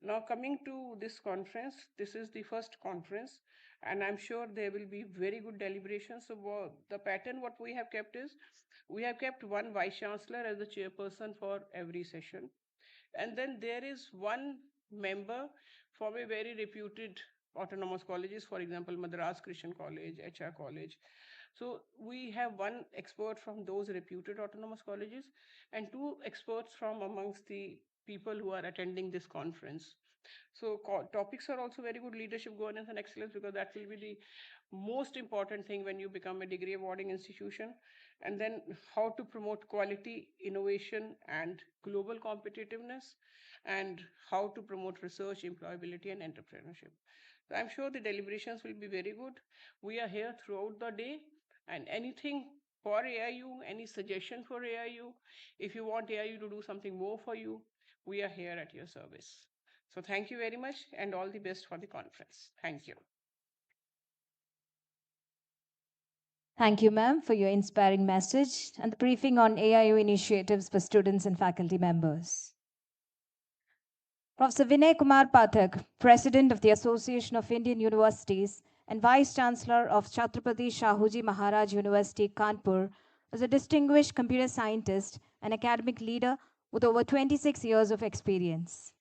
Now coming to this conference, this is the first conference, and I'm sure there will be very good deliberations. So the pattern what we have kept is, we have kept one vice chancellor as the chairperson for every session. And then there is one member from a very reputed autonomous colleges, for example, Madras Christian College, HR College. So we have one expert from those reputed autonomous colleges and 2 experts from amongst the people who are attending this conference. So topics are also very good: leadership, governance, and excellence, because that will be the most important thing when you become a degree awarding institution. And then how to promote quality, innovation, and global competitiveness, and how to promote research, employability, and entrepreneurship. So I'm sure the deliberations will be very good. We are here throughout the day, and anything for AIU, any suggestion for AIU, if you want AIU to do something more for you, we are here at your service. So thank you very much, and all the best for the conference. Thank you. Thank you, ma'am, for your inspiring message and the briefing on AIU initiatives for students and faculty members. Professor Vinay Kumar Pathak, President of the Association of Indian Universities and Vice Chancellor of Chhatrapati Shahuji Maharaj University, Kanpur, was a distinguished computer scientist and academic leader with over 26 years of experience.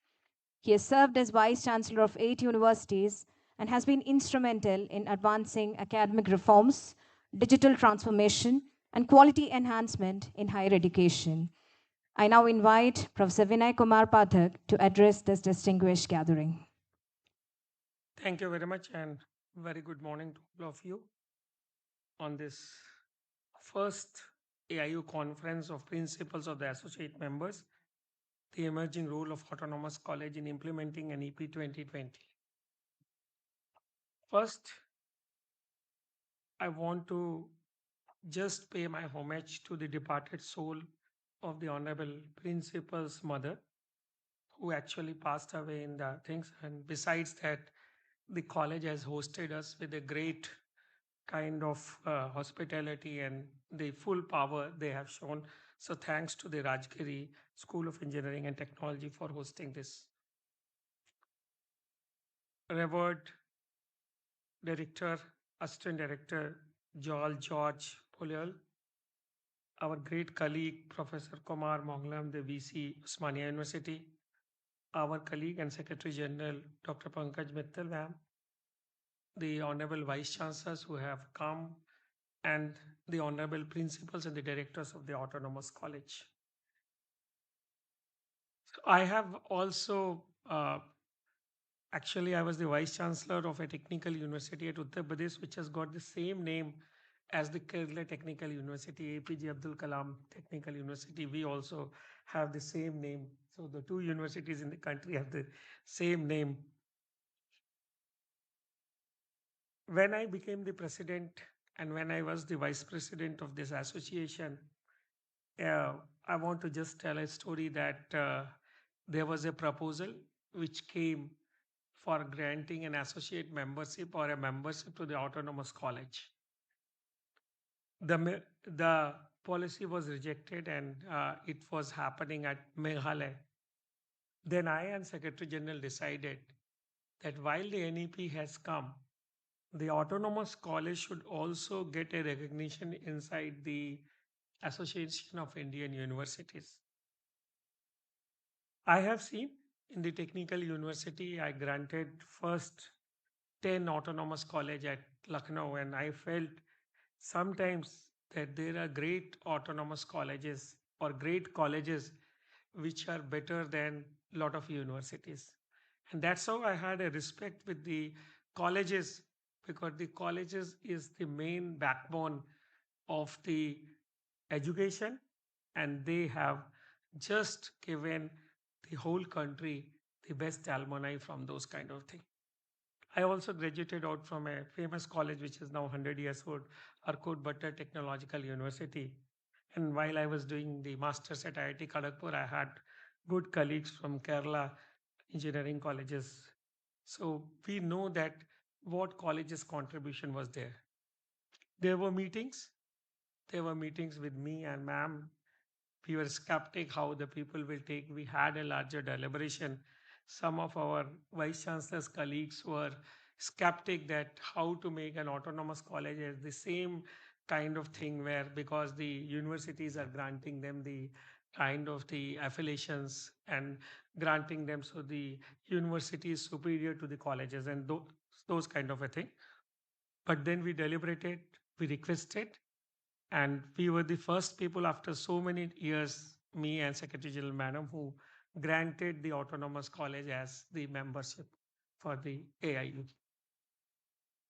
He has served as Vice Chancellor of 8 universities and has been instrumental in advancing academic reforms, digital transformation, and quality enhancement in higher education. I now invite Professor Vinay Kumar Pathak to address this distinguished gathering. Thank you very much, and very good morning to all of you on this first AIU conference of principals of the associate members, the emerging role of autonomous college in implementing NEP 2020. First, I want to just pay my homage to the departed soul of the Honorable Principal's mother, who actually passed away in the things. And besides that, the college has hosted us with a great kind of hospitality and the full power they have shown. So thanks to the Rajagiri School of Engineering and Technology for hosting this. Revered Director, Assistant Director Joel George Polial, our great colleague Professor Kumar Monglam, the VC, Osmania University, our colleague and Secretary General Dr. Pankaj Mittal, ma'am, the Honorable Vice Chancellors who have come, and the Honorable Principals and the Directors of the Autonomous College. So I have also, actually, I was the Vice Chancellor of a technical university at Uttar Pradesh, which has got the same name as the Kerala Technical University, APJ Abdul Kalam Technical University. We also have the same name. So the two universities in the country have the same name. When I became the president and when I was the vice president of this association, I want to just tell a story that there was a proposal which came for granting an associate membership or a membership to the autonomous college. The policy was rejected and it was happening at Meghalaya. Then I and Secretary General decided that while the NEP has come, the autonomous college should also get a recognition inside the Association of Indian Universities. I have seen in the technical university, I granted first 10 autonomous college at Lucknow, and I felt sometimes that there are great autonomous colleges or great colleges which are better than a lot of universities. And that's how I had a respect with the colleges, because the colleges is the main backbone of the education, and they have just given the whole country the best alumni from those kind of things. I also graduated out from a famous college which is now 100 years old, Arkut Bhatta Technological University. And while I was doing the masters at IIT Kharagpur, I had good colleagues from Kerala engineering colleges. So we know that what college's contribution was there. There were meetings. There were meetings with me and ma'am. We were skeptic how the people will take. We had a larger deliberation. Some of our vice chancellor's colleagues were skeptic that how to make an autonomous college as the same kind of thing, where because the universities are granting them the kind of the affiliations and granting them, so the university is superior to the colleges and those kind of a thing. But then we deliberated, we requested, and we were the first people after so many years, me and Secretary General Madam, who granted the autonomous college as the membership for the AIU.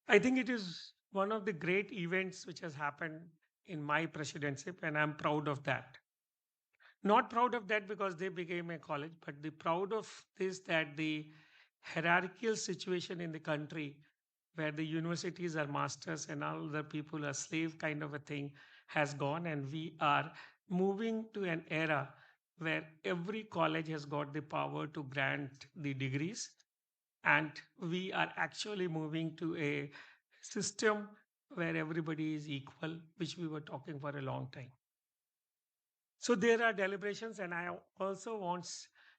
I think it is one of the great events which has happened in my presidency, and I'm proud of that. Not proud of that because they became a college, but the proud of this that the hierarchical situation in the country where the universities are masters and all the people are slave kind of a thing has gone, and we are moving to an era where every college has got the power to grant the degrees, and we are actually moving to a system where everybody is equal, which we were talking for a long time. So there are deliberations, and I also want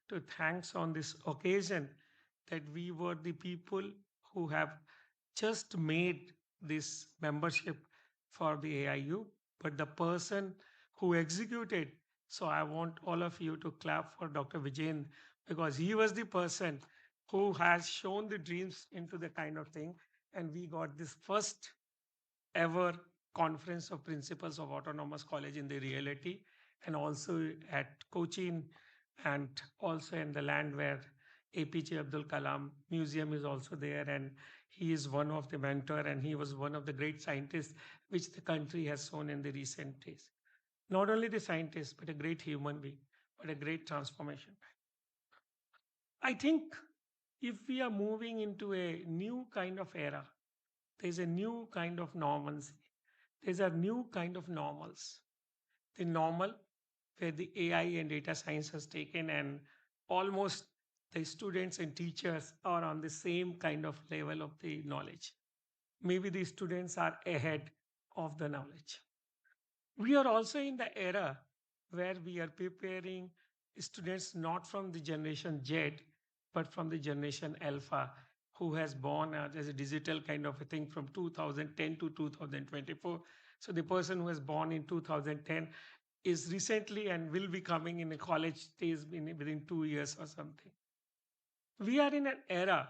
to thanks on this occasion that we were the people who have just made this membership for the AIU, but the person who executed. So I want all of you to clap for Dr. Vijayan, because he was the person who has shown the dreams into the kind of thing, and we got this first ever conference of principals of autonomous college in the reality, and also at Cochin, and also in the land where APJ Abdul Kalam Museum is also there, and he is one of the mentor, and he was one of the great scientists which the country has shown in the recent days. Not only the scientist, but a great human being, but a great transformation. I think if we are moving into a new kind of era, there's a new kind of normalcy. There's a new kind of normals. The normal where the AI and data science has taken, and almost the students and teachers are on the same kind of level of the knowledge. Maybe the students are ahead of the knowledge. We are also in the era where we are preparing students not from the generation Z, but from the generation Alpha, who has born as a digital kind of a thing from 2010 to 2024. So the person who was born in 2010 is recently and will be coming in a college stage within 2 years or something. We are in an era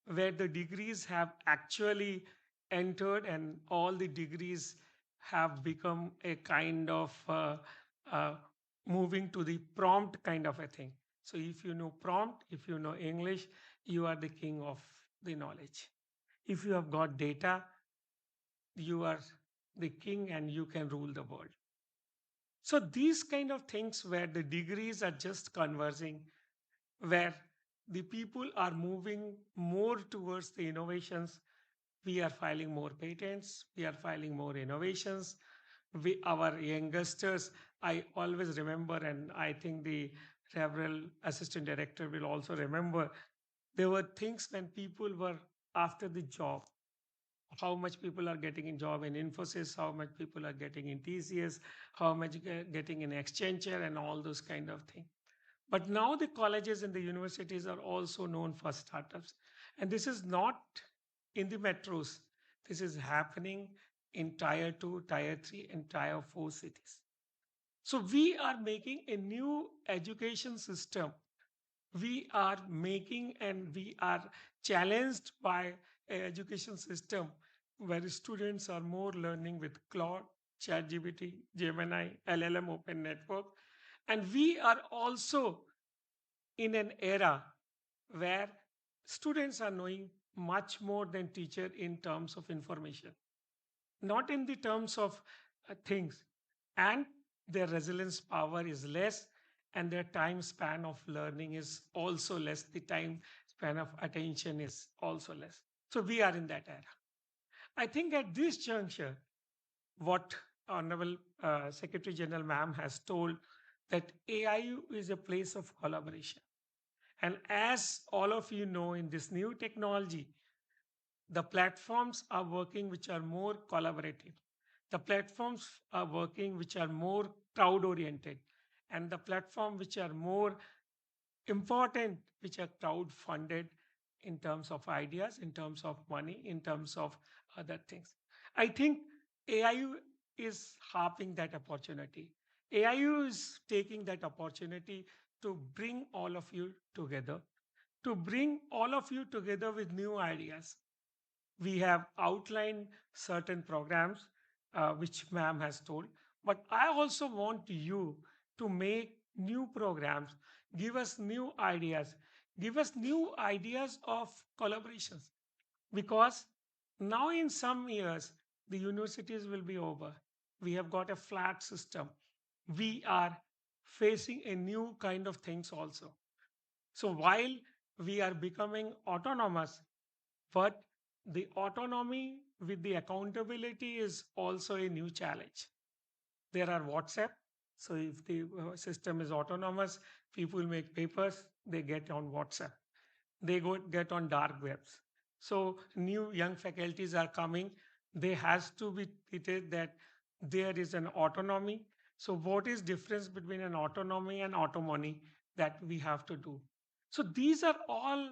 where the degrees have actually entered, and all the degrees have become a kind of uh, moving to the prompt kind of a thing. So if you know prompt, if you know English, you are the king of the knowledge. If you have got data, you are the king and you can rule the world. So these kind of things where the degrees are just conversing, where the people are moving more towards the innovations. We are filing more patents, we are filing more innovations. Our youngsters, I always remember, and I think the Reverend Assistant Director will also remember, there were things when people were after the job, how much people are getting in job in Infosys, how much people are getting in TCS, how much getting in Accenture, and all those kind of things. But now the colleges and the universities are also known for startups. And this is not in the metros. This is happening in tier 2, tier 3, and tier 4 cities. So we are making a new education system. We are making and we are challenged by an education system where students are more learning with Claude, ChatGPT, Gemini, LLM Open Network. And we are also in an era where students are knowing much more than teacher in terms of information, not in the terms of things, and their resilience power is less, and their time span of learning is also less. The time span of attention is also less. So we are in that era. I think at this juncture, what Honorable Secretary General Ma'am has told, that AIU is a place of collaboration. And as all of you know, in this new technology, the platforms are working which are more collaborative. The platforms are working which are more crowd oriented. And the platform which are more important, which are crowd funded in terms of ideas, in terms of money, in terms of other things. I think AIU is harping that opportunity. AIU is taking that opportunity to bring all of you together, to bring all of you together with new ideas. We have outlined certain programs which ma'am has told, but I also want you to make new programs, give us new ideas of collaborations, because now in some years the universities will be over. We have got a flat system. We are facing a new kind of things also. So while we are becoming autonomous, but the autonomy with the accountability is also a new challenge. There are WhatsApp. So if the system is autonomous, people make papers, they get on WhatsApp. They get on dark webs. So new young faculties are coming. They has to be treated that there is an autonomy. So what is difference between an autonomy and autonomy that we have to do? So these are all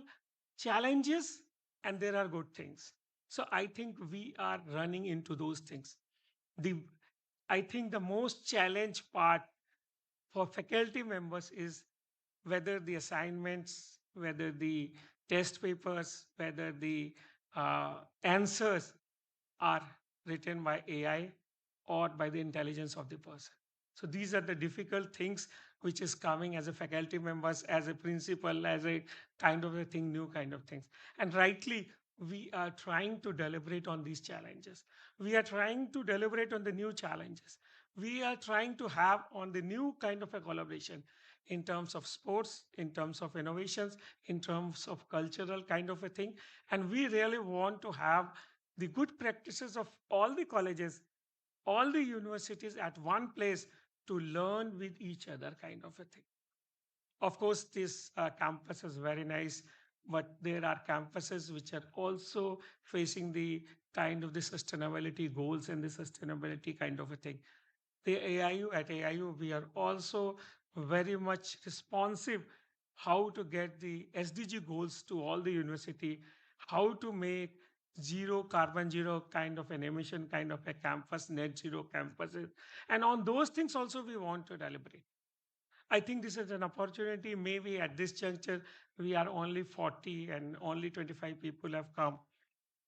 challenges, and there are good things. So I think we are running into those things. The I think the most challenge part for faculty members is whether the assignments, whether the test papers, whether the answers are written by AI or by the intelligence of the person. So these are the difficult things which is coming as a faculty members, as a principal, as a kind of a thing, new kind of things. And rightly, we are trying to deliberate on these challenges. We are trying to deliberate on the new challenges. We are trying to have on the new kind of a collaboration in terms of sports, in terms of innovations, in terms of cultural kind of a thing. And we really want to have the good practices of all the colleges, all the universities at one place to learn with each other, kind of a thing. Of course, this campus is very nice, but there are campuses which are also facing the kind of the sustainability goals and the sustainability kind of a thing. The AIU, at AIU, we are also very much responsive how to get the SDG goals to all the university, how to make zero carbon zero kind of an emission kind of a campus, net zero campuses. And on those things also we want to deliberate. I think this is an opportunity. Maybe at this juncture, we are only 40 and only 25 people have come.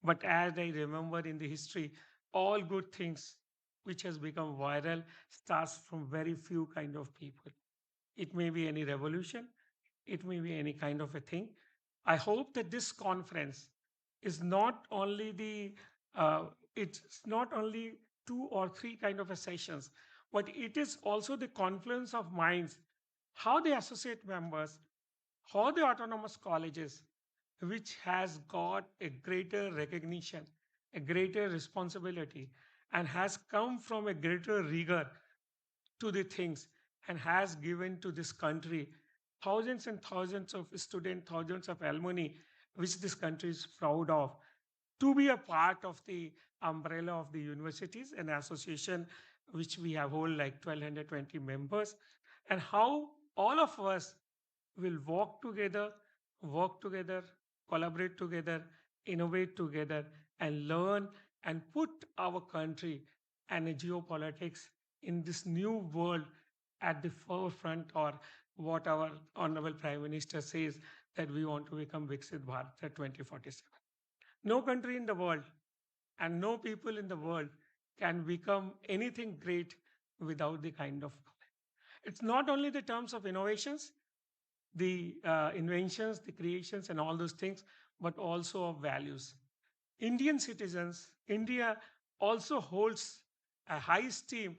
But as I remember in the history, all good things which has become viral starts from very few kind of people. It may be any revolution, it may be any kind of a thing. I hope that this conference is not only it's not only two or three kind of a sessions, but it is also the confluence of minds, how the associate members, how the autonomous colleges, which has got a greater recognition, a greater responsibility, and has come from a greater rigor to the things and has given to this country thousands and thousands of students, thousands of alumni, which this country is proud of, to be a part of the umbrella of the universities and association, which we have hold like 1220 members, and how all of us will work together, collaborate together, innovate together, and learn and put our country and geopolitics in this new world at the forefront, or what our Honorable Prime Minister says that we want to become Viksit Bharat at 2047. No country in the world and no people in the world can become anything great without the kind of knowledge. It's not only the terms of innovations, the inventions, the creations, and all those things, but also of values. Indian citizens, India also holds a high esteem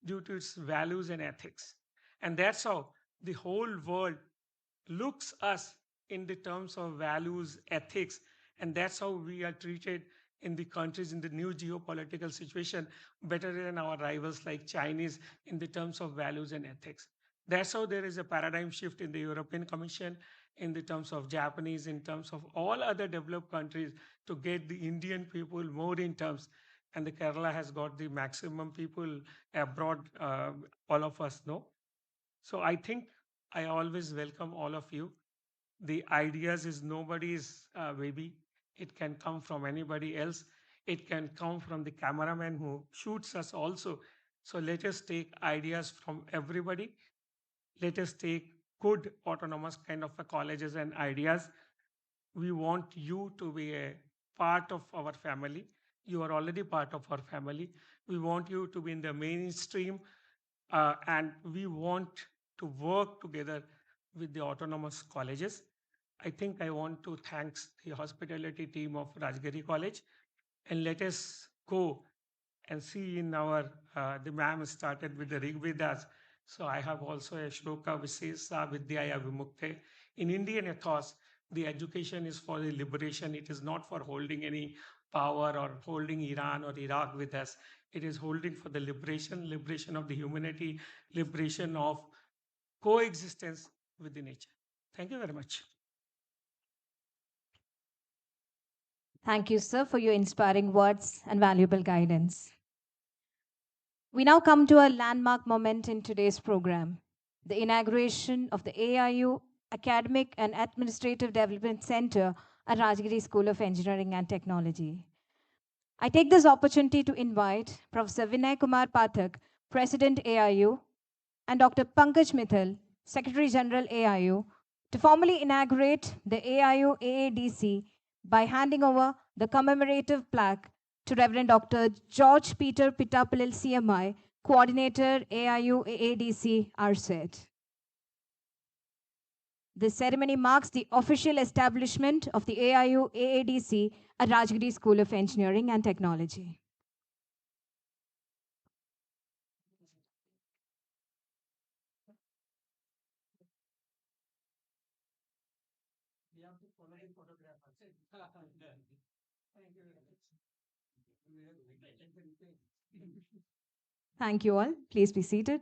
due to its values and ethics. And that's how the whole world looks us in the terms of values, ethics, and that's how we are treated in the countries in the new geopolitical situation better than our rivals like Chinese in the terms of values and ethics. That's how there is a paradigm shift in the European Commission, in the terms of Japanese, in terms of all other developed countries to get the Indian people more in terms. And the Kerala has got the maximum people abroad, all of us know. So I think I always welcome all of you. The ideas is nobody's baby. It can come from anybody else. It can come from the cameraman who shoots us also. So let us take ideas from everybody. Let us take good autonomous kind of a colleges and ideas. We want you to be a part of our family. You are already part of our family. We want you to be in the mainstream, and we want to work together with the autonomous colleges. I think I want to thank the hospitality team of Rajagiri College, and let us go and see in our, the ma'am started with the Rigvedas. So I have also a shloka which says, Sa Vidyaya Vimukte. In Indian ethos, the education is for the liberation. It is not for holding any power or holding Iran or Iraq with us. It is holding for the liberation, liberation of the humanity, liberation of coexistence with the nature. Thank you very much. Thank you, sir, for your inspiring words and valuable guidance. We now come to a landmark moment in today's program, the inauguration of the AIU Academic and Administrative Development Center at Rajagiri School of Engineering and Technology. I take this opportunity to invite Professor Vinay Kumar Pathak, President AIU, and Dr. Pankaj Mithal, Secretary General AIU, to formally inaugurate the AIU AADC by handing over the commemorative plaque to Reverend Dr. George Peter Pitapalil CMI, Coordinator AIU AADC RSET. This ceremony marks the official establishment of the AIU AADC at Rajagiri School of Engineering and Technology. We have to follow the photograph. Thank you very much. Thank you all. Please be seated.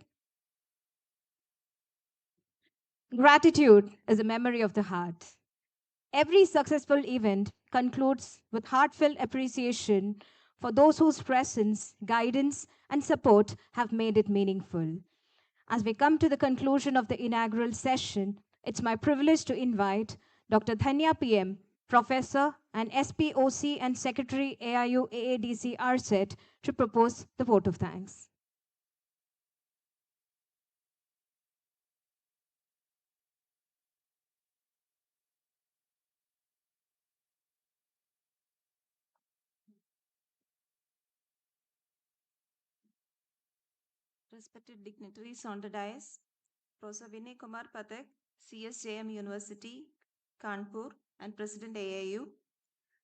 Gratitude is a memory of the heart. Every successful event concludes with heartfelt appreciation for those whose presence, guidance, and support have made it meaningful. As we come to the conclusion of the inaugural session, it's my privilege to invite Dr. Dhanya PM, Professor and SPOC and Secretary AIU AADC RSET, to propose the vote of thanks. Respected dignitaries on the dais, Professor Vinay Kumar Pathak, CSJM University, Kanpur, and President AIU,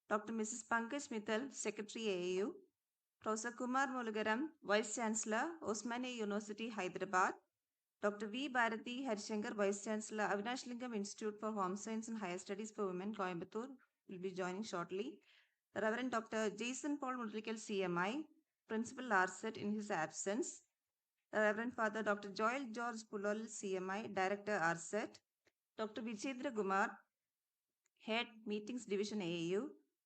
Dr. Mrs. Pankaj Mittal, Secretary AIU, Professor Kumar Mulagaram, Vice Chancellor, Osmania University, Hyderabad, Dr. V. Bharati Harishankar, Vice Chancellor, Avinash Lingam Institute for Home Science and Higher Studies for Women, Coimbatore, will be joining shortly. The Reverend Dr. Jason Paul Mudrikal, CMI, Principal RSET in his absence. The Reverend Father Dr. Joel George Pulol, CMI, Director RSET. Dr. Vijendra Kumar, Head Meetings Division AAU,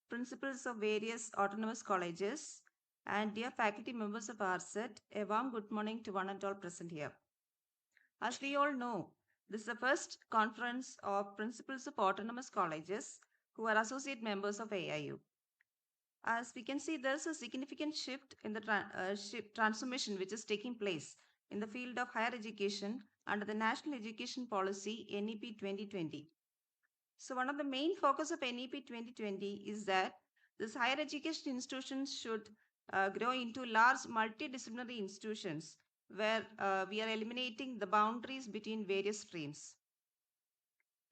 Principals of various autonomous colleges, and dear faculty members of RSET, a warm good morning to one and all present here. As we all know, this is the first conference of principals of autonomous colleges who are associate members of AIU. As we can see, there's a significant shift in the transformation which is taking place in the field of higher education under the National Education Policy NEP 2020. So one of the main focus of NEP 2020 is that this higher education institutions should grow into large multidisciplinary institutions where we are eliminating the boundaries between various streams.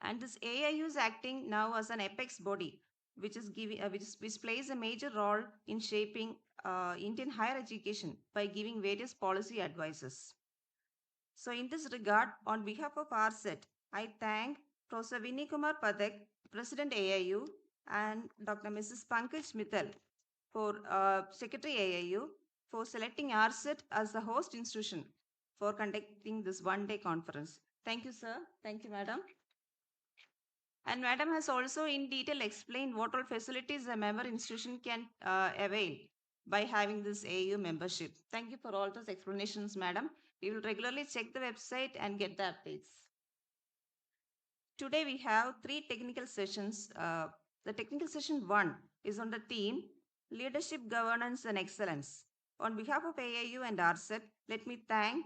And this AIU is acting now as an apex body, which is giving, which plays a major role in shaping Indian higher education by giving various policy advices. So, in this regard, on behalf of RSET, I thank Professor Vinay Kumar Pathak, President AIU, and Dr. Mrs. Pankaj Mittal, for Secretary AIU, for selecting RSET as the host institution for conducting this one-day conference. Thank you, sir. Thank you, madam. And madam has also in detail explained what all facilities a member institution can avail by having this AU membership. Thank you for all those explanations, madam. We will regularly check the website and get the updates. Today we have three technical sessions. The technical session 1 is on the theme Leadership, Governance and Excellence. On behalf of AIU and RSET, let me thank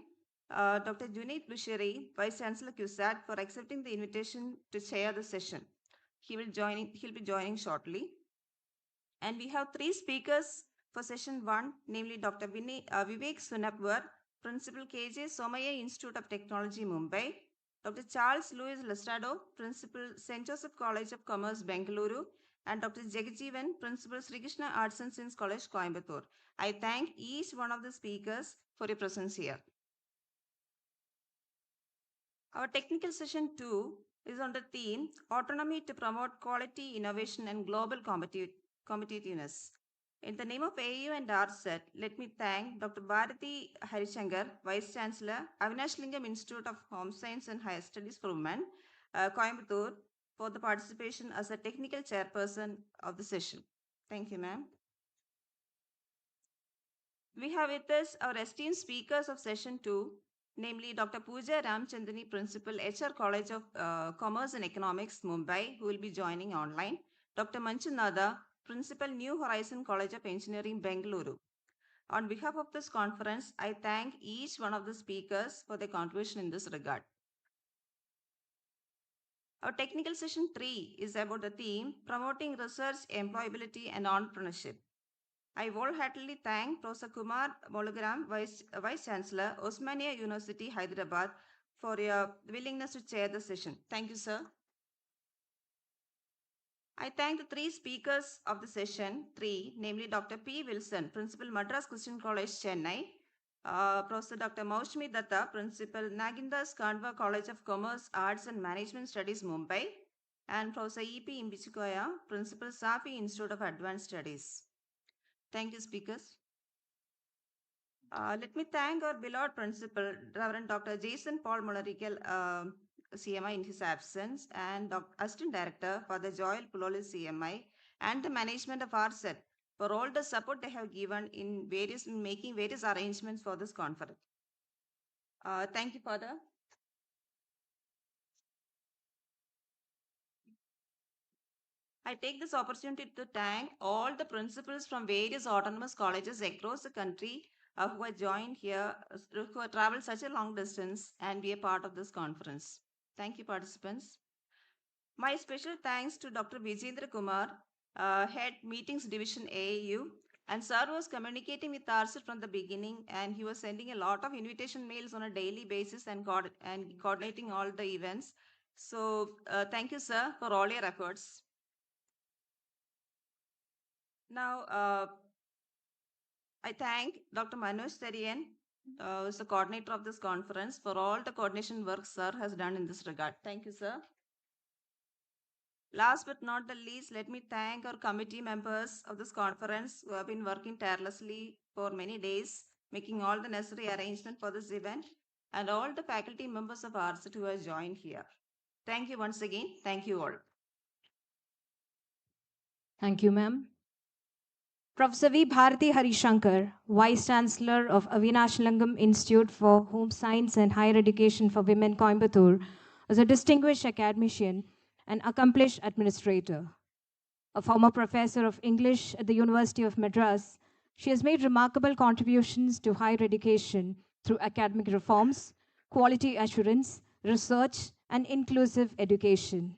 Dr. Junaid Bushiri, Vice Chancellor CUSAT, for accepting the invitation to chair the session. He'll be joining shortly. And we have three speakers for session 1, namely Dr. Vivek Sunapwar, Principal KJ Somaya Institute of Technology, Mumbai, Dr. Charles Louis Lestrado, Principal St. Joseph College of Commerce, Bengaluru, and Dr. Jagajeevan, Principal Sri Krishna Arts and Science College, Coimbatore. I thank each one of the speakers for your presence here. Our technical session 2 is on the theme Autonomy to Promote Quality, Innovation and Global Competitiveness. In the name of AU and RSET, let me thank Dr. Bharati Harishankar, Vice Chancellor, Avinash Lingam Institute of Home Science and Higher Studies for Women, Coimbatore, for the participation as a technical chairperson of the session. Thank you, ma'am. We have with us our esteemed speakers of session 2, namely Dr. Pooja Ramchandani, Principal, HR College of Commerce and Economics, Mumbai, who will be joining online. Dr. Manchu Nada, Principal, New Horizon College of Engineering, Bengaluru. On behalf of this conference, I thank each one of the speakers for their contribution in this regard. Our technical session 3 is about the theme Promoting Research, Employability and Entrepreneurship. I wholeheartedly thank Professor Kumar Molugaram, Vice Chancellor, Osmania University, Hyderabad, for your willingness to chair the session. Thank you, sir. I thank the three speakers of the session 3, namely Dr. P. Wilson, Principal, Madras Christian College, Chennai, Professor Dr. Maushmi Datta, Principal, Nagindas Kandva College of Commerce, Arts and Management Studies, Mumbai, and Professor E.P. Imbichikoya, Principal, Safi Institute of Advanced Studies. Thank you, speakers. Let me thank our beloved principal, Reverend Dr. Jason Paul Mullerickel, CMI in his absence, and Assistant Director for the Joel Puloli CMI, and the management of RSET for all the support they have given in making various arrangements for this conference. Thank you, Father. I take this opportunity to thank all the principals from various autonomous colleges across the country who have joined here, who have traveled such a long distance and be a part of this conference. Thank you, participants. My special thanks to Dr. Vijendra Kumar, Head Meetings Division AIU, and Sir was communicating with RSET from the beginning, and he was sending a lot of invitation mails on a daily basis and coordinating all the events. So thank you, sir, for all your efforts. Now, I thank Dr. Manoj Therian, who is the coordinator of this conference, for all the coordination work sir has done in this regard. Thank you, sir. Last but not the least, let me thank our committee members of this conference who have been working tirelessly for many days, making all the necessary arrangements for this event, and all the faculty members of RSET who have joined here. Thank you once again. Thank you all. Thank you, ma'am. Professor V. Bharati Harishankar, Vice Chancellor of Avinashalangam Institute for Home Science and Higher Education for Women, Coimbatore, is a distinguished academician and accomplished administrator. A former professor of English at the University of Madras, she has made remarkable contributions to higher education through academic reforms, quality assurance, research, and inclusive education.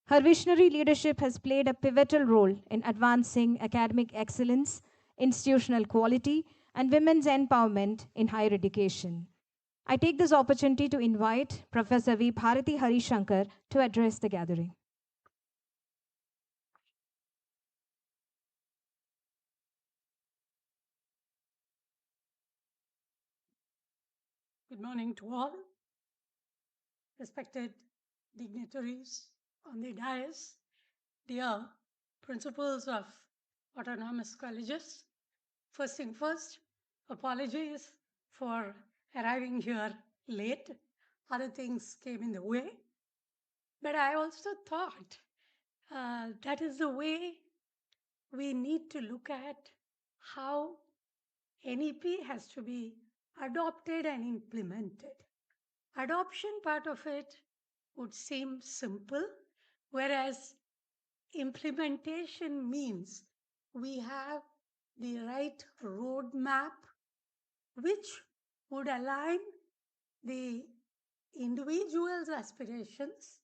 Her visionary leadership has played a pivotal role in advancing academic excellence, institutional quality, and women's empowerment in higher education. I take this opportunity to invite Professor V. Bharati Harishankar to address the gathering. Good morning to all. Respected dignitaries on the dais, dear principals of autonomous colleges. First thing first, apologies for arriving here late. Other things came in the way. But I also thought that is the way we need to look at how NEP has to be adopted and implemented. Adoption part of it would seem simple, whereas implementation means we have the right roadmap which would align the individual's aspirations,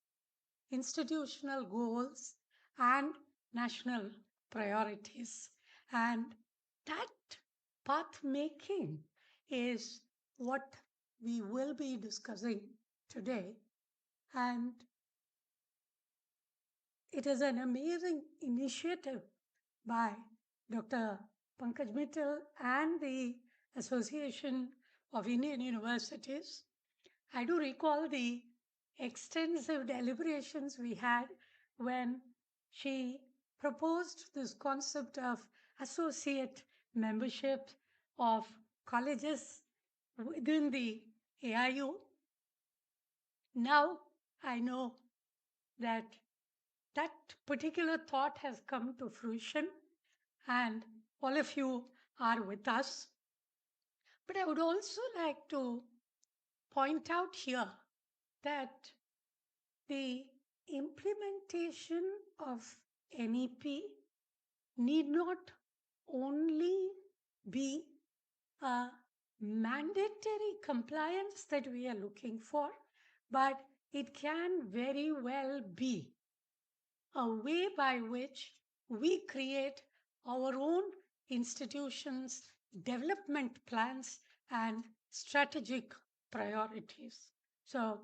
institutional goals, and national priorities. And that path making is what we will be discussing today. And it is an amazing initiative by Dr. Pankaj Mittal and the Association of Indian Universities. I do recall the extensive deliberations we had when she proposed this concept of associate membership of colleges within the AIU. Now I know that that particular thought has come to fruition and all of you are with us. But I would also like to point out here that the implementation of NEP need not only be a mandatory compliance that we are looking for, but it can very well be a way by which we create our own institutions, development plans, and strategic priorities. So,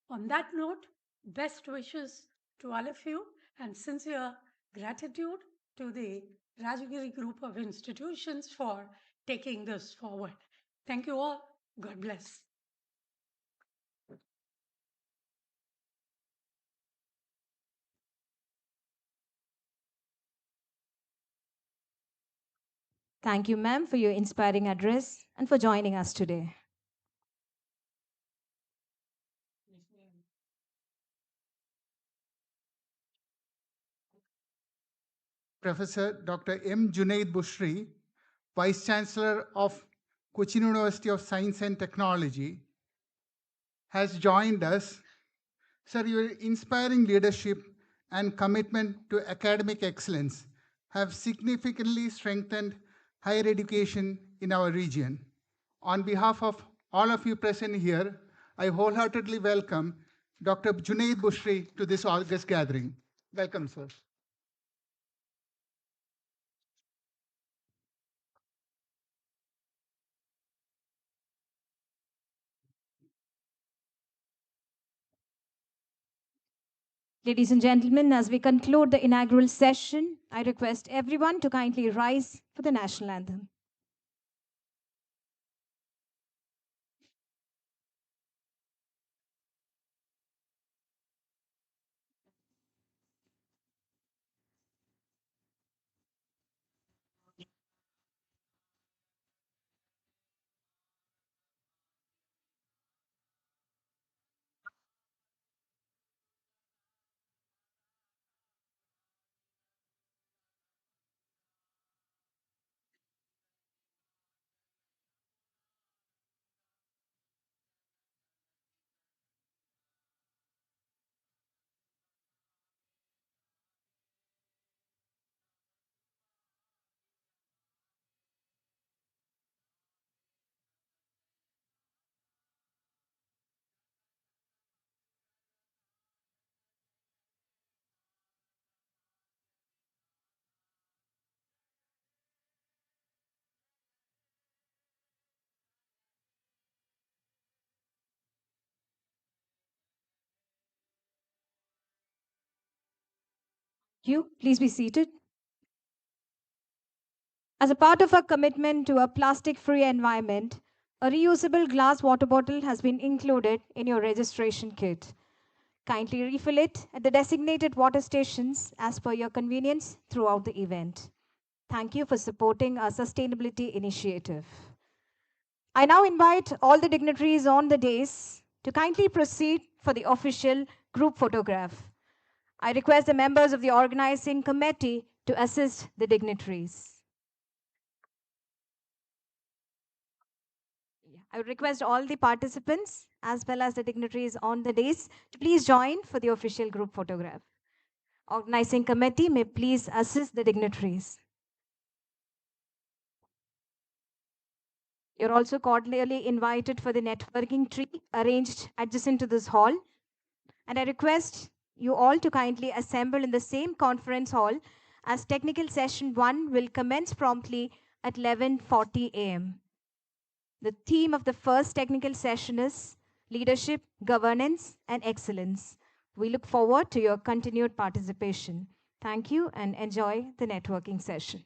on that note, best wishes to all of you and sincere gratitude to the Rajagiri group of institutions for taking this forward. Thank you all. God bless. Thank you, ma'am, for your inspiring address and for joining us today. Professor Dr. M. Junaid Bushri, Vice Chancellor of Cochin University of Science and Technology, has joined us. Sir, your inspiring leadership and commitment to academic excellence have significantly strengthened higher education in our region. On behalf of all of you present here, I wholeheartedly welcome Dr. Junaid Bushri to this August gathering. Welcome, sir. Ladies and gentlemen, as we conclude the inaugural session, I request everyone to kindly rise for the national anthem. You, please be seated. As a part of our commitment to a plastic free environment, a reusable glass water bottle has been included in your registration kit. Kindly refill it at the designated water stations as per your convenience throughout the event. Thank you for supporting our sustainability initiative. I now invite all the dignitaries on the dais to kindly proceed for the official group photograph. I request the members of the organizing committee to assist the dignitaries. I would request all the participants as well as the dignitaries on the dais to please join for the official group photograph. Organizing committee may please assist the dignitaries. You're also cordially invited for the networking tree arranged adjacent to this hall. And I request you all to kindly assemble in the same conference hall as technical session 1 will commence promptly at 11:40 a.m. The theme of the first technical session is Leadership, Governance, and Excellence. We look forward to your continued participation. Thank you and enjoy the networking session.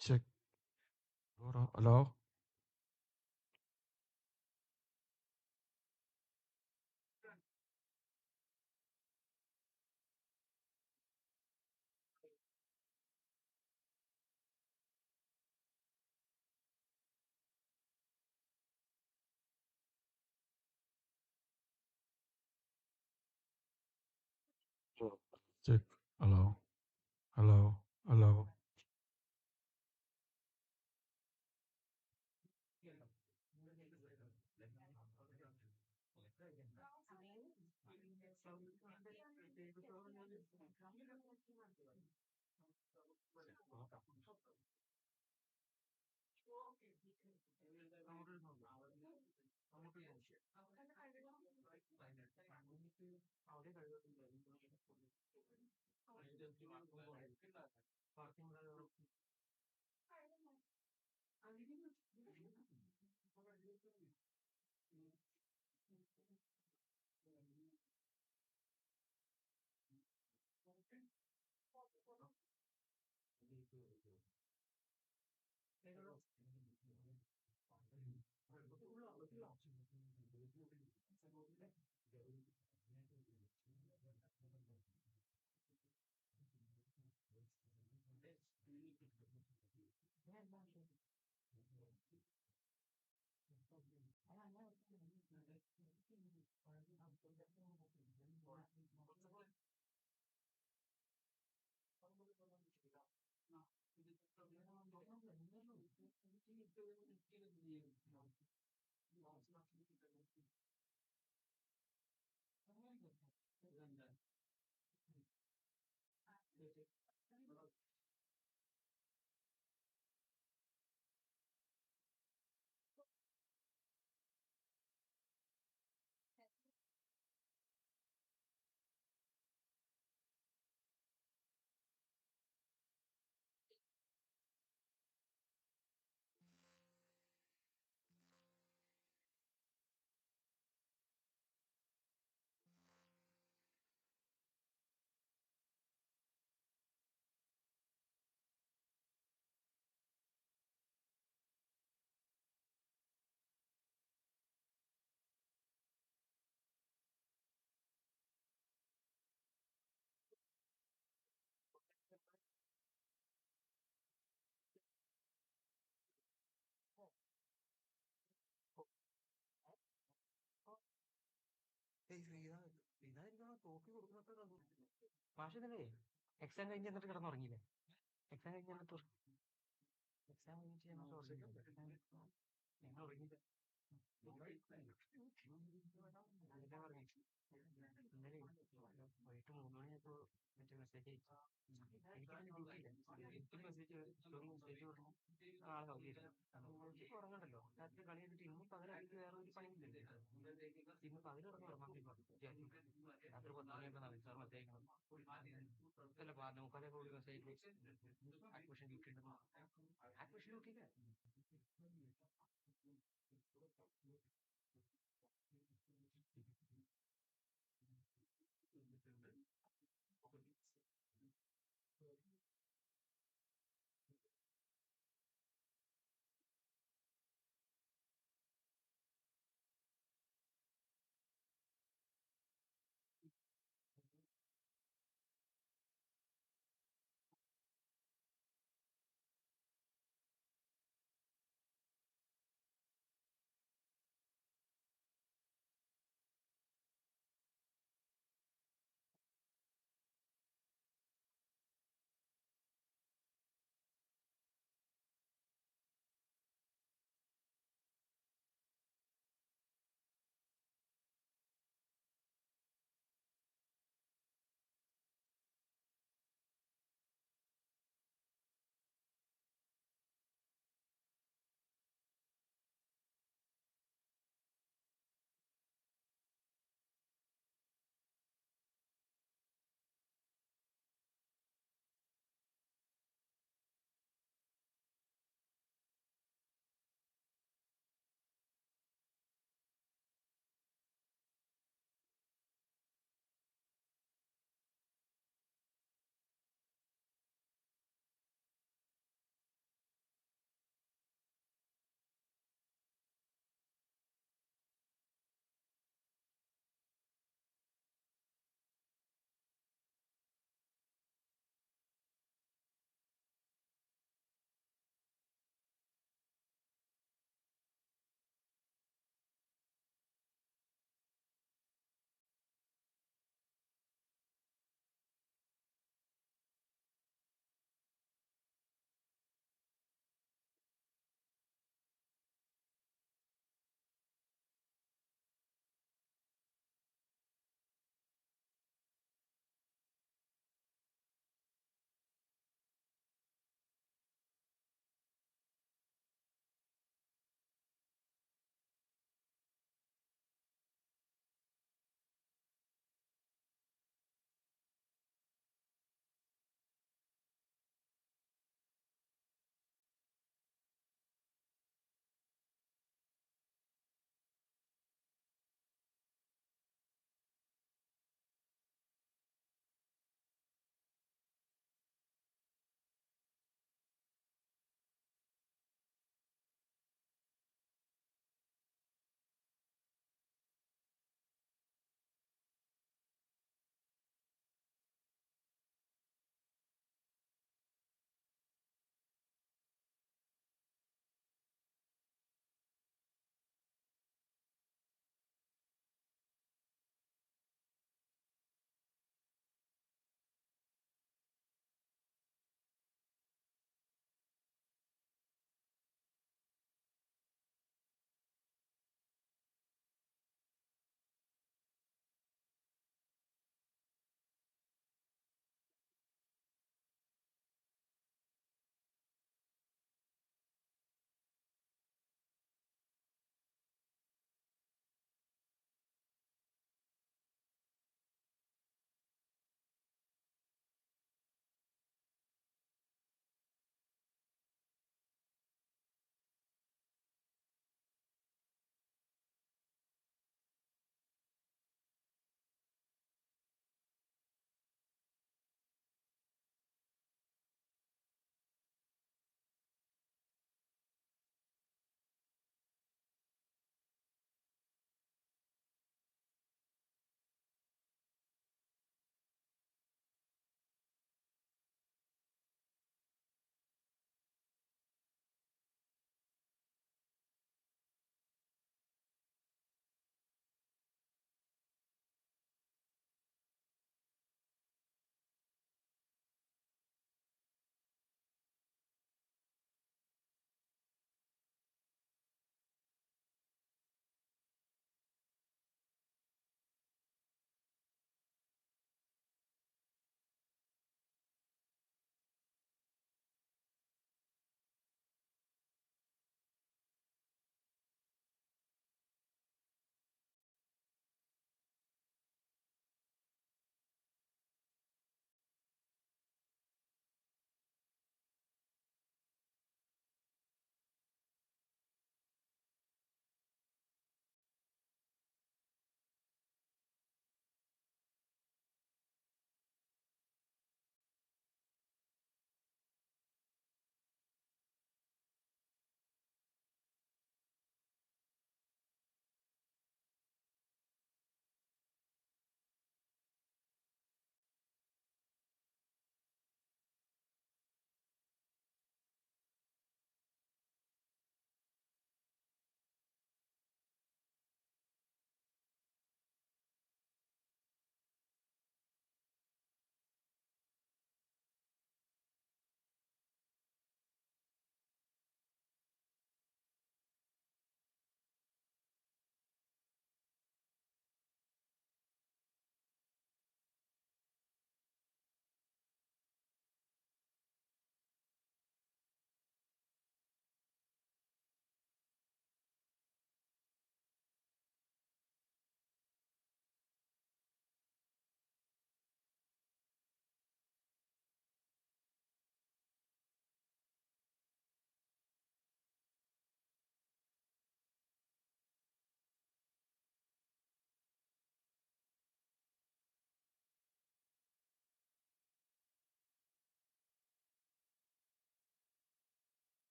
Check. Hello? Check. Hello? Hello? Hello? മാഷ് ഇതല്ലേ exam കഴിഞ്ഞ് എന്നിട്ട് കിടന്നുറങ്ങിയില്ലേ? Exam കഴിഞ്ഞ് എന്നിട്ട് exam കഴിഞ്ഞിട്ട് ഞങ്ങൾ ഉറങ്ങിയില്ല. അങ്ങനെ പറഞ്ഞു. ഇന്നലെ വൈകിട്ട് 3 മണിയായപ്പോ മറ്റേ മെസ്സേജ് അയച്ചു. എനിക്കതിന് ഡ്യൂട്ടിയില്ല. എനിക്ക് മെസ്സേജ് പറഞ്ഞു ആളെ അവധിയില്ല. ഉച്ചയ്ക്ക് ഉറങ്ങണ്ടല്ലോ, രാത്രി കളി കഴിഞ്ഞിട്ട് ഇന്ന് പകരം വേറെ ഒരു പണിയില്ലല്ലോ. ഇന്ന് പകൽ കിടന്ന് ഉറങ്ങാൻ വേണ്ടി പറഞ്ഞു. രാത്രി 10 മണിയൊക്കെ സാർ മെസ്സേജ് അയക്കണം. അല്ല 4:45 കൂടി മെസ്സേജ് അഡ്മിഷൻ ഡ്യൂട്ടി ഉണ്ടെന്ന്. Admission ഡ്യൂട്ടിയില്ല.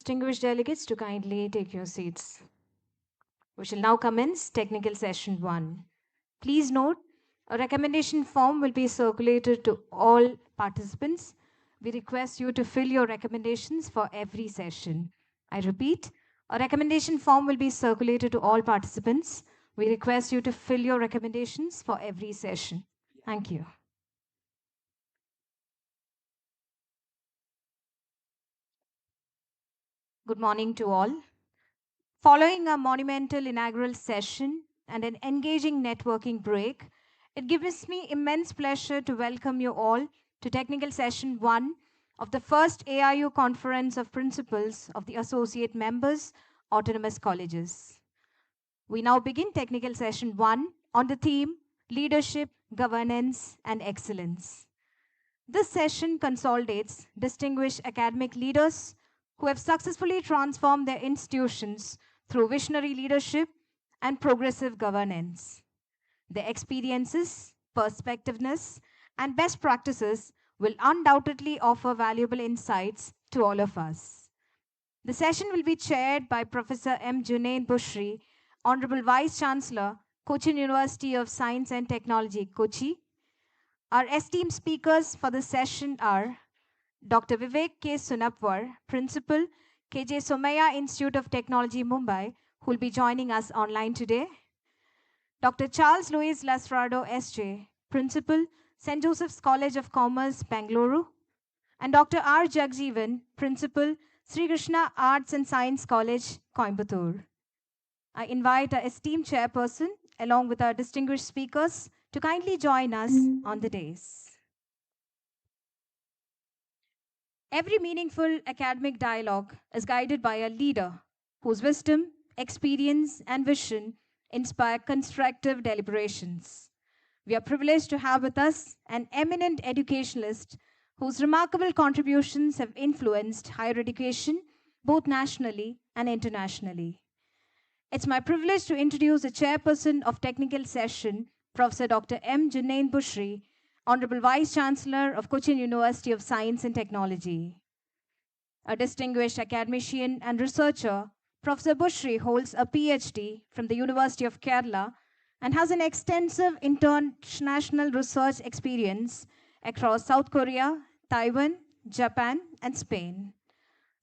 distinguished delegates to kindly take your seats. We shall now commence technical session 1. Please note, a recommendation form will be circulated to all participants. We request you to fill your recommendations for every session. I repeat, a recommendation form will be circulated to all participants. We request you to fill your recommendations for every session. Thank you. Good morning to all. Following a monumental inaugural session and an engaging networking break, it gives me immense pleasure to welcome you all to Technical Session 1 of the first AIU Conference of Principals of the Associate Members, Autonomous Colleges. We now begin Technical Session 1 on the theme Leadership, Governance, and Excellence. This session consolidates distinguished academic leaders who have successfully transformed their institutions through visionary leadership and progressive governance. Their experiences, perspectiveness, and best practices will undoubtedly offer valuable insights to all of us. The session will be chaired by Professor M. Junaid Bushri, Honorable Vice Chancellor, Cochin University of Science and Technology, Kochi. Our esteemed speakers for the session are Dr. Vivek K. Sunapwar, Principal, KJ Somaya Institute of Technology, Mumbai, who will be joining us online today. Dr. Charles Louis Lasrado, SJ, Principal, St. Joseph's College of Commerce, Bangalore. And Dr. R. Jagjeevan, Principal, Sri Krishna Arts and Science College, Coimbatore. I invite our esteemed chairperson, along with our distinguished speakers, to kindly join us on the dais. Every meaningful academic dialogue is guided by a leader whose wisdom, experience, and vision inspire constructive deliberations. We are privileged to have with us an eminent educationalist whose remarkable contributions have influenced higher education both nationally and internationally. It's my privilege to introduce the chairperson of technical session, Professor Dr. M. Junaid Bushri, Honorable Vice Chancellor of Cochin University of Science and Technology. A distinguished academician and researcher, Professor Bushri holds a PhD from the University of Kerala and has an extensive international research experience across South Korea, Taiwan, Japan, and Spain.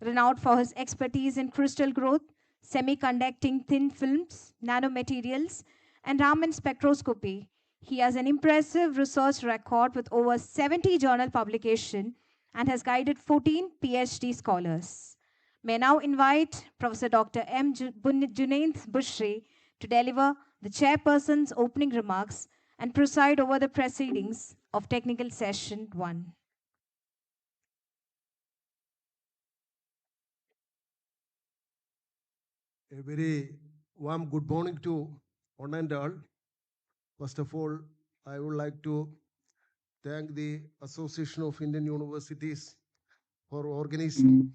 Renowned for his expertise in crystal growth, semiconducting thin films, nanomaterials, and Raman spectroscopy, he has an impressive research record with over 70 journal publications and has guided 14 PhD scholars. May I now invite Professor Dr. M. Junaid Bushri to deliver the chairperson's opening remarks and preside over the proceedings of Technical Session 1. A very warm good morning to one and all. First of all, I would like to thank the Association of Indian Universities for organizing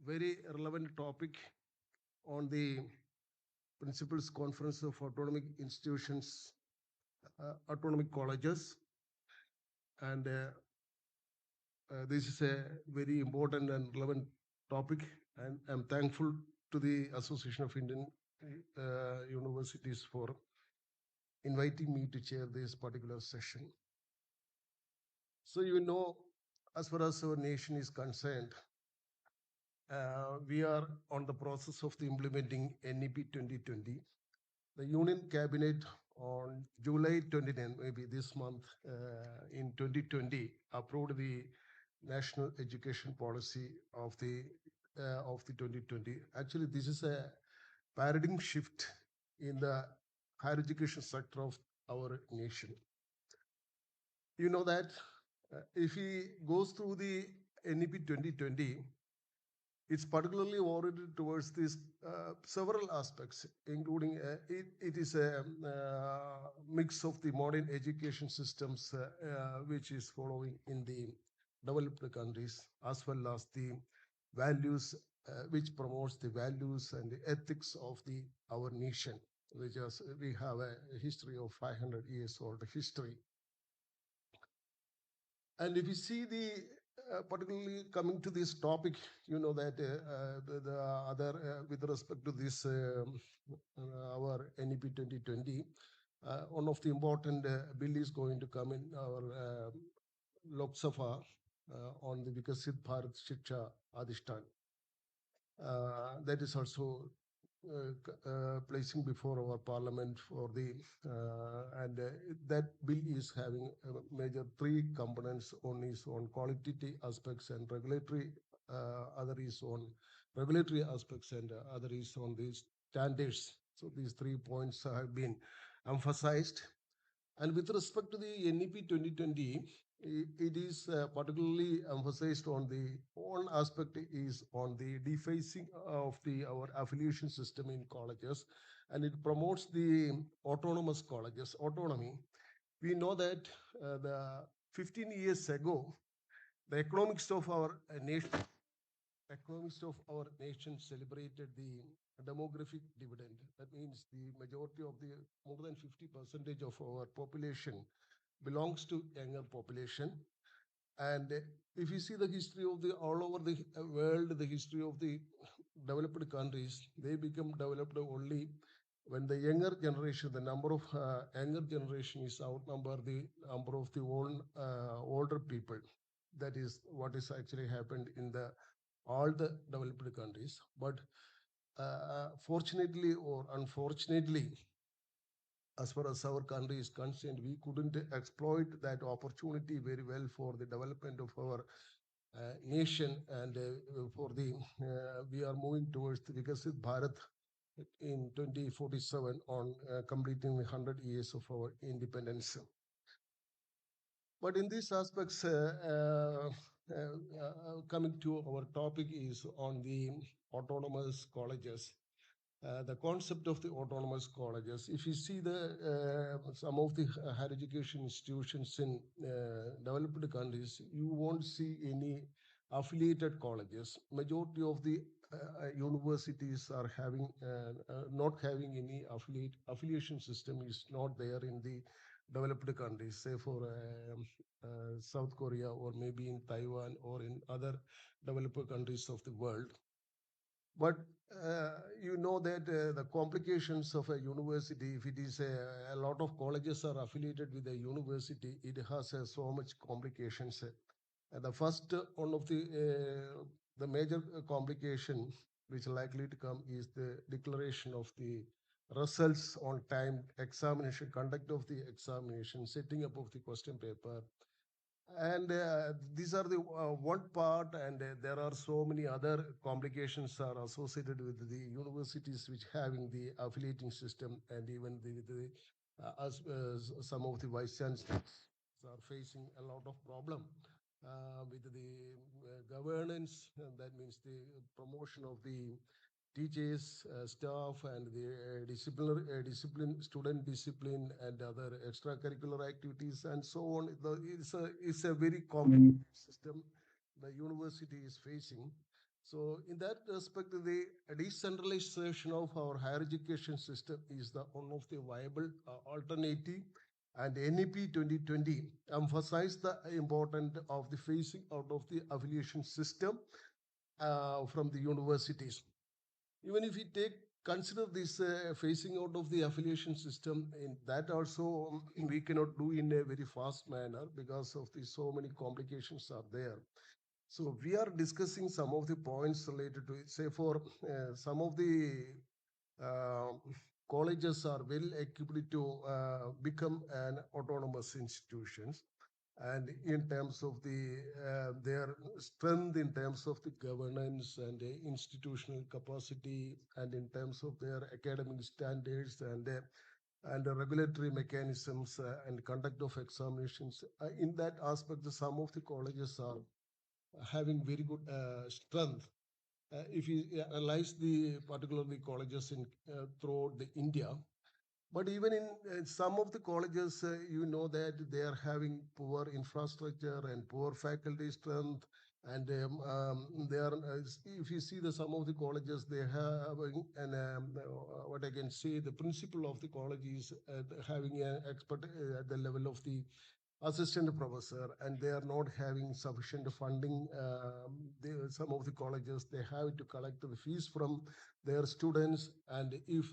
very relevant topic on the Principals Conference of Autonomic Institutions, Autonomic Colleges. And this is a very important and relevant topic, and I'm thankful to the Association of Indian Universities for inviting me to chair this particular session. So, as far as our nation is concerned, we are on the process of implementing NEP 2020. The Union Cabinet on July 29, maybe this month, in 2020, approved the National Education Policy of the 2020. Actually, this is a paradigm shift in the higher education sector of our nation. You know that if he goes through the NEP 2020, it's particularly oriented towards these several aspects, including it is a mix of the modern education systems which is following in the developed countries, as well as the values which promotes the values and the ethics of our nation, which is we have a history of 500 years old history. And if you see the particularly coming to this topic, you know that the other, with respect to this, our NEP 2020, one of the important bill is going to come in our Lok Sabha on the Vikasit Bharat Shiksha Adhishtan. That is also placing before our parliament for the and that bill is having major three components. One is on qualitative aspects and regulatory, other is on regulatory aspects, and other is on the standards. So these 3 points have been emphasized. And with respect to the NEP 2020, it is particularly emphasized on the one aspect is on the defacing of the our affiliation system in colleges, and it promotes the autonomous colleges autonomy. We know that the 15 years ago, the economics of our nation celebrated the demographic dividend. That means the majority of the more than 50% of our population belongs to younger population. And if you see the history of the all over the world, the history of the developed countries, they become developed only when the younger generation, the number of younger generation is outnumber the number of the older people. That is what is actually happened in the all the developed countries. But fortunately or unfortunately, as far as our country is concerned, we couldn't exploit that opportunity very well for the development of our nation, and for the we are moving towards the Vikasit Bharat in 2047 on completing the 100 years of our independence. But in these aspects, coming to our topic is on the autonomous colleges. The concept of the autonomous colleges. If you see the some of the higher education institutions in developed countries, you won't see any affiliated colleges. Majority of the universities are having not having any affiliation system is not there in the developed countries, say for South Korea or maybe in Taiwan or in other developed countries of the world. But you know that the complications of a university, if it is a lot of colleges are affiliated with a university, it has so much complications. The first one of the major complication which likely to come is the declaration of the results on time, examination, conduct of the examination, setting up of the question paper, and these are the one part, and there are so many other complications are associated with the universities which having the affiliating system, and even as some of the vice chancellors are facing a lot of problem with the governance, and that means the promotion of the teachers, staff, and the discipline, student discipline, and other extracurricular activities, and so on. It's a very complex system the university is facing. So, in that respect, the decentralization of our higher education system is the one of the viable alternative. And NEP 2020 emphasized the importance of the phasing out of the affiliation system from the universities. Even if we consider this phasing out of the affiliation system, in that also we cannot do in a very fast manner because of the so many complications are there. So we are discussing some of the points related to it. Say for some of the uh, colleges are well equipped to become an autonomous institutions, and in terms of their strength, in terms of the governance and institutional capacity, and in terms of their academic standards and the regulatory mechanisms and conduct of examinations. In that aspect, some of the colleges are having very good strength. If you analyze the particularly colleges in throughout the India, but even in some of the colleges, you know that they are having poor infrastructure and poor faculty strength. And they are, if you see the some of the colleges, they have an what I can say, the principal of the college is having an expert at the level of the assistant professor, and they are not having sufficient funding. Some of the colleges, they have to collect the fees from their students, and if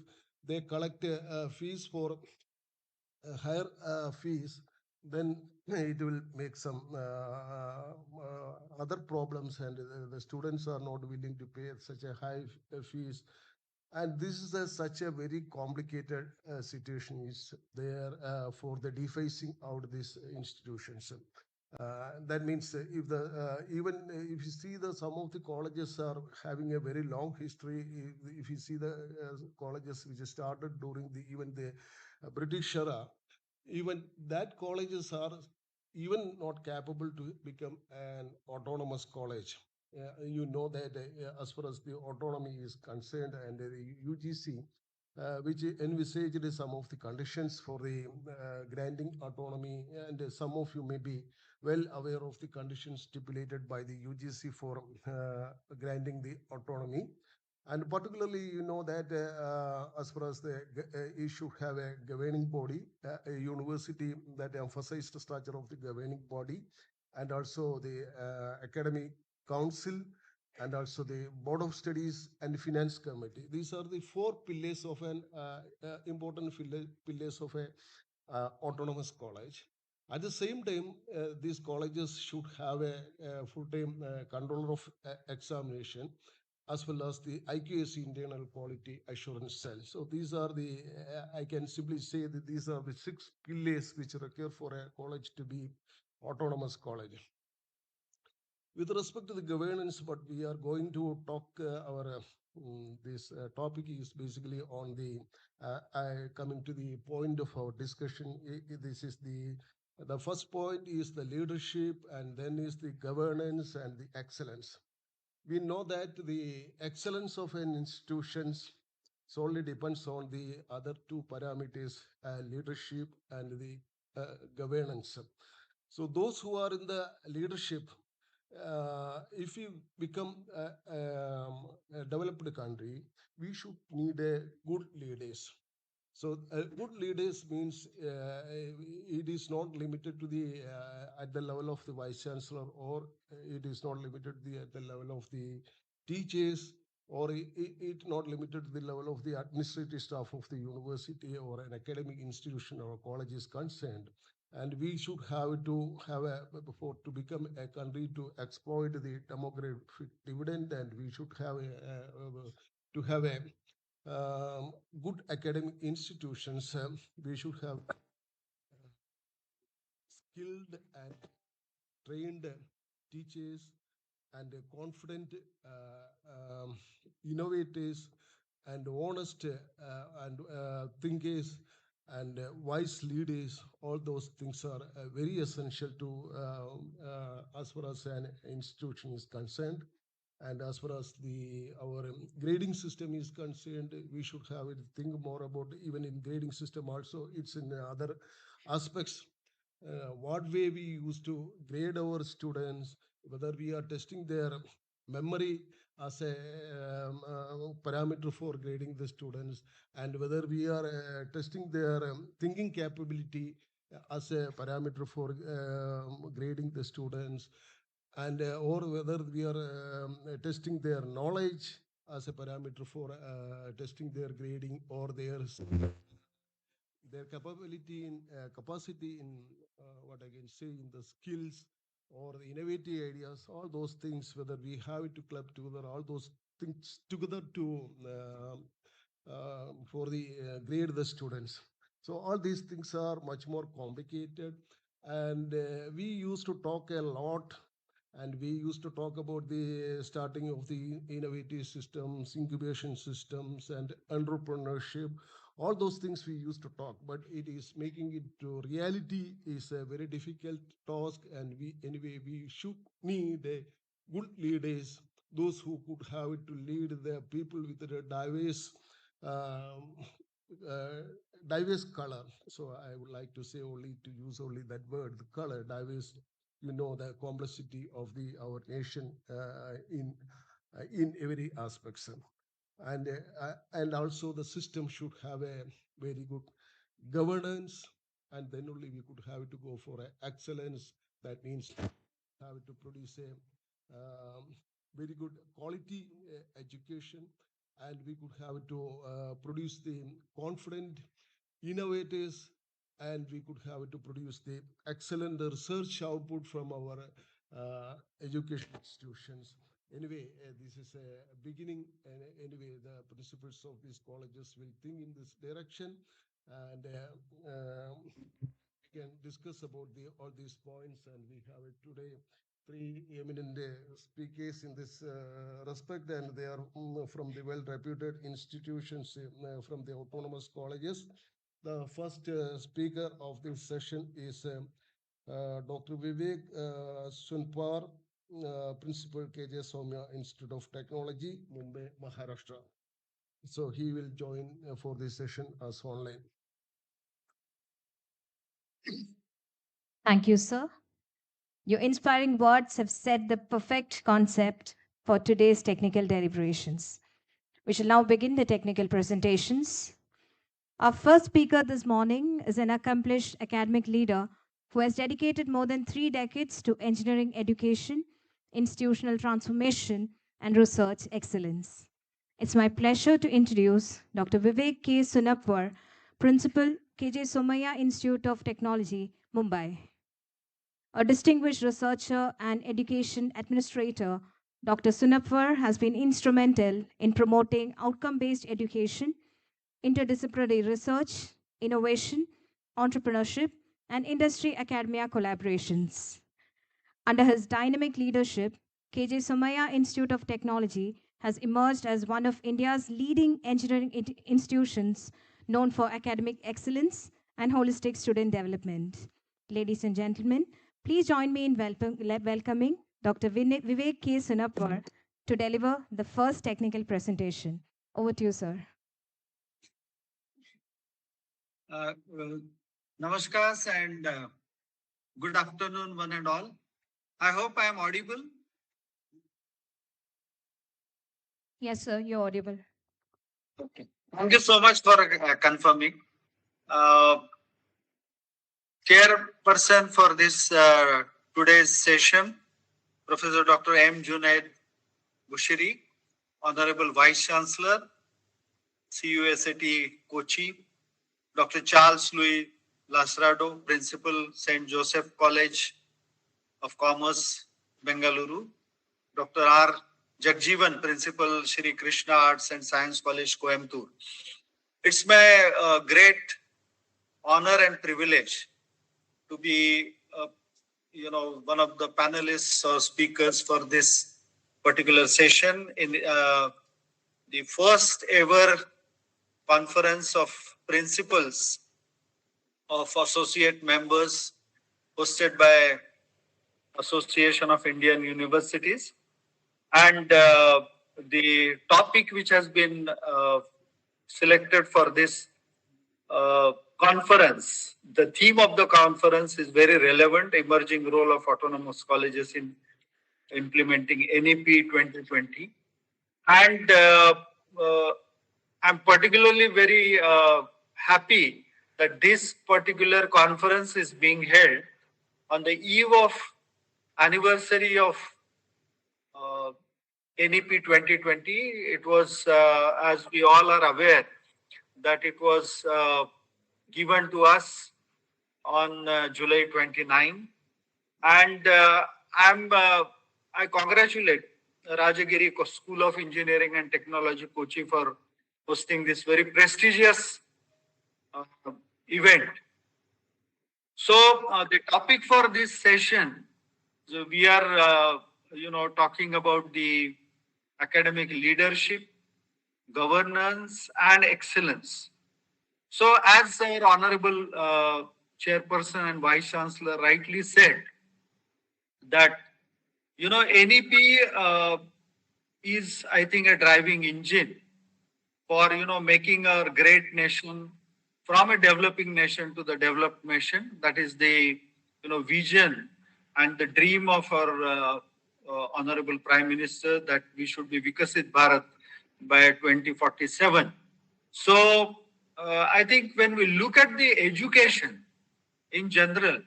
they collect a fees for higher fees, then it will make some other problems, and the students are not willing to pay such a high fees. And this is such a very complicated situation is there for the defacing out these institutions. That means if the even if you see the some of the colleges are having a very long history. If you see the colleges which started during the even the British era, even that colleges are even not capable to become an autonomous college. You know that as far as the autonomy is concerned, and the UGC, which envisaged some of the conditions for the granting autonomy, and some of you may be well aware of the conditions stipulated by the UGC for granting the autonomy. And particularly, you know that as far as the you should have a governing body, a university that emphasized the structure of the governing body, and also the academic council, and also the board of studies and finance committee. These are the four pillars of an important pillars of a autonomous college. At the same time, these colleges should have a full-time controller of examination, as well as the IQAC internal quality assurance cell. So these are the, I can simply say that these are the 6 pillars which require for a college to be autonomous college. With respect to the governance, what we are going to talk this topic is basically on the coming to the point of our discussion. This is the first point is the leadership, and then is the governance and the excellence. We know that the excellence of an institutions solely depends on the other two parameters, leadership and the governance. So those who are in the leadership, if you become a developed country, we should need a good leaders. So good leaders means it is not limited to the at the level of the vice chancellor, or it is not limited to the at the level of the teachers, or it not limited to the level of the administrative staff of the university or an academic institution or college is concerned. And we should have to have a before to become a country to exploit the demographic dividend, and we should have to have a good academic institutions. We should have skilled and trained teachers, and confident innovators, and honest and thinkers, and wise leaders. All those things are very essential to as far as an institution is concerned. And as far as the our grading system is concerned, we should have it think more about even in grading system also. It's in other aspects. What way we used to grade our students, whether we are testing their memory as a parameter for grading the students, and whether we are testing their thinking capability as a parameter for grading the students, and or whether we are testing their knowledge as a parameter for testing their grading, or their capability in capacity in what I can say in the skills or the innovative ideas, all those things, whether we have it to club together, all those things together to for the grade the students. So all these things are much more complicated, and we used to talk a lot, and we used to talk about the starting of the innovative systems, incubation systems, and entrepreneurship. All those things we used to talk, but it is making it to reality is a very difficult task, and we should need a good leaders, those who could have it to lead the people with the um, uh, diverse color. So I would like to say only to use only that word, the color, diverse. You know the complexity of the our nation in every aspects, and also the system should have a very good governance, and then only we could have to go for excellence. That means have to produce a very good quality education, and we could have to produce the confident innovators, and we could have to produce the excellent research output from our education institutions. Anyway, this is a beginning. Anyway, the principals of these colleges will think in this direction, and we can discuss about all these points. And we have today three eminent speakers in this respect, and they are from the well-reputed institutions from the autonomous colleges. The first speaker of this session is Dr. Vivek Sunpar, Principal KJ Soumya Institute of Technology, Mumbai, Maharashtra. So he will join for this session as online. Thank you, sir. Your inspiring words have set the perfect concept for today's technical deliberations. We shall now begin the technical presentations. Our first speaker this morning is an accomplished academic leader who has dedicated more than 3 decades to engineering education, institutional transformation, and research excellence. It's my pleasure to introduce Dr. Vivek K. Sunapwar, Principal, KJ Somaiya Institute of Technology, Mumbai. A distinguished researcher and education administrator, Dr. Sunapwar has been instrumental in promoting outcome-based education, interdisciplinary research, innovation, entrepreneurship, and industry academia collaborations. Under his dynamic leadership, KJ Somaiya Institute of Technology has emerged as one of India's leading engineering institutions known for academic excellence and holistic student development. Ladies and gentlemen, please join me in welcoming Dr. Vivek K. Sunapwar to deliver the first technical presentation. Over to you, sir. Namaskar and good afternoon, one and all. I hope I am audible. Yes, sir, you're audible. Okay. Thank you so much for confirming. Chairperson for this today's session, Professor Dr. M. Junaid Bushiri, Honorable Vice Chancellor, CUSAT Kochi, Dr. Charles Louis Lasrado, Principal, St. Joseph College of Commerce, Bengaluru, Dr. R. Jagjivan, Principal, Shri Krishna Arts and Science College, Coimbatore. It's my great honor and privilege to be, one of the panelists or speakers for this particular session in the first ever conference of principals of associate members hosted by Association of Indian Universities. And the topic which has been selected for this conference, the theme of the conference is very relevant, emerging role of autonomous colleges in implementing NEP 2020. And I'm particularly very happy that this particular conference is being held on the eve of anniversary of NEP 2020. It was, as we all are aware, that it was given to us on July 29. And I congratulate Rajagiri School of Engineering and Technology, Kochi, for hosting this very prestigious event. So the topic for this session, so we are, talking about the academic leadership, governance, and excellence. So as our Honorable Chairperson and Vice Chancellor rightly said, that, NEP is, I think, a driving engine for, making our great nation from a developing nation to the developed nation. That is the, vision and the dream of our Honorable Prime Minister, that we should be Vikasit Bharat by 2047. So I think when we look at the education, in general.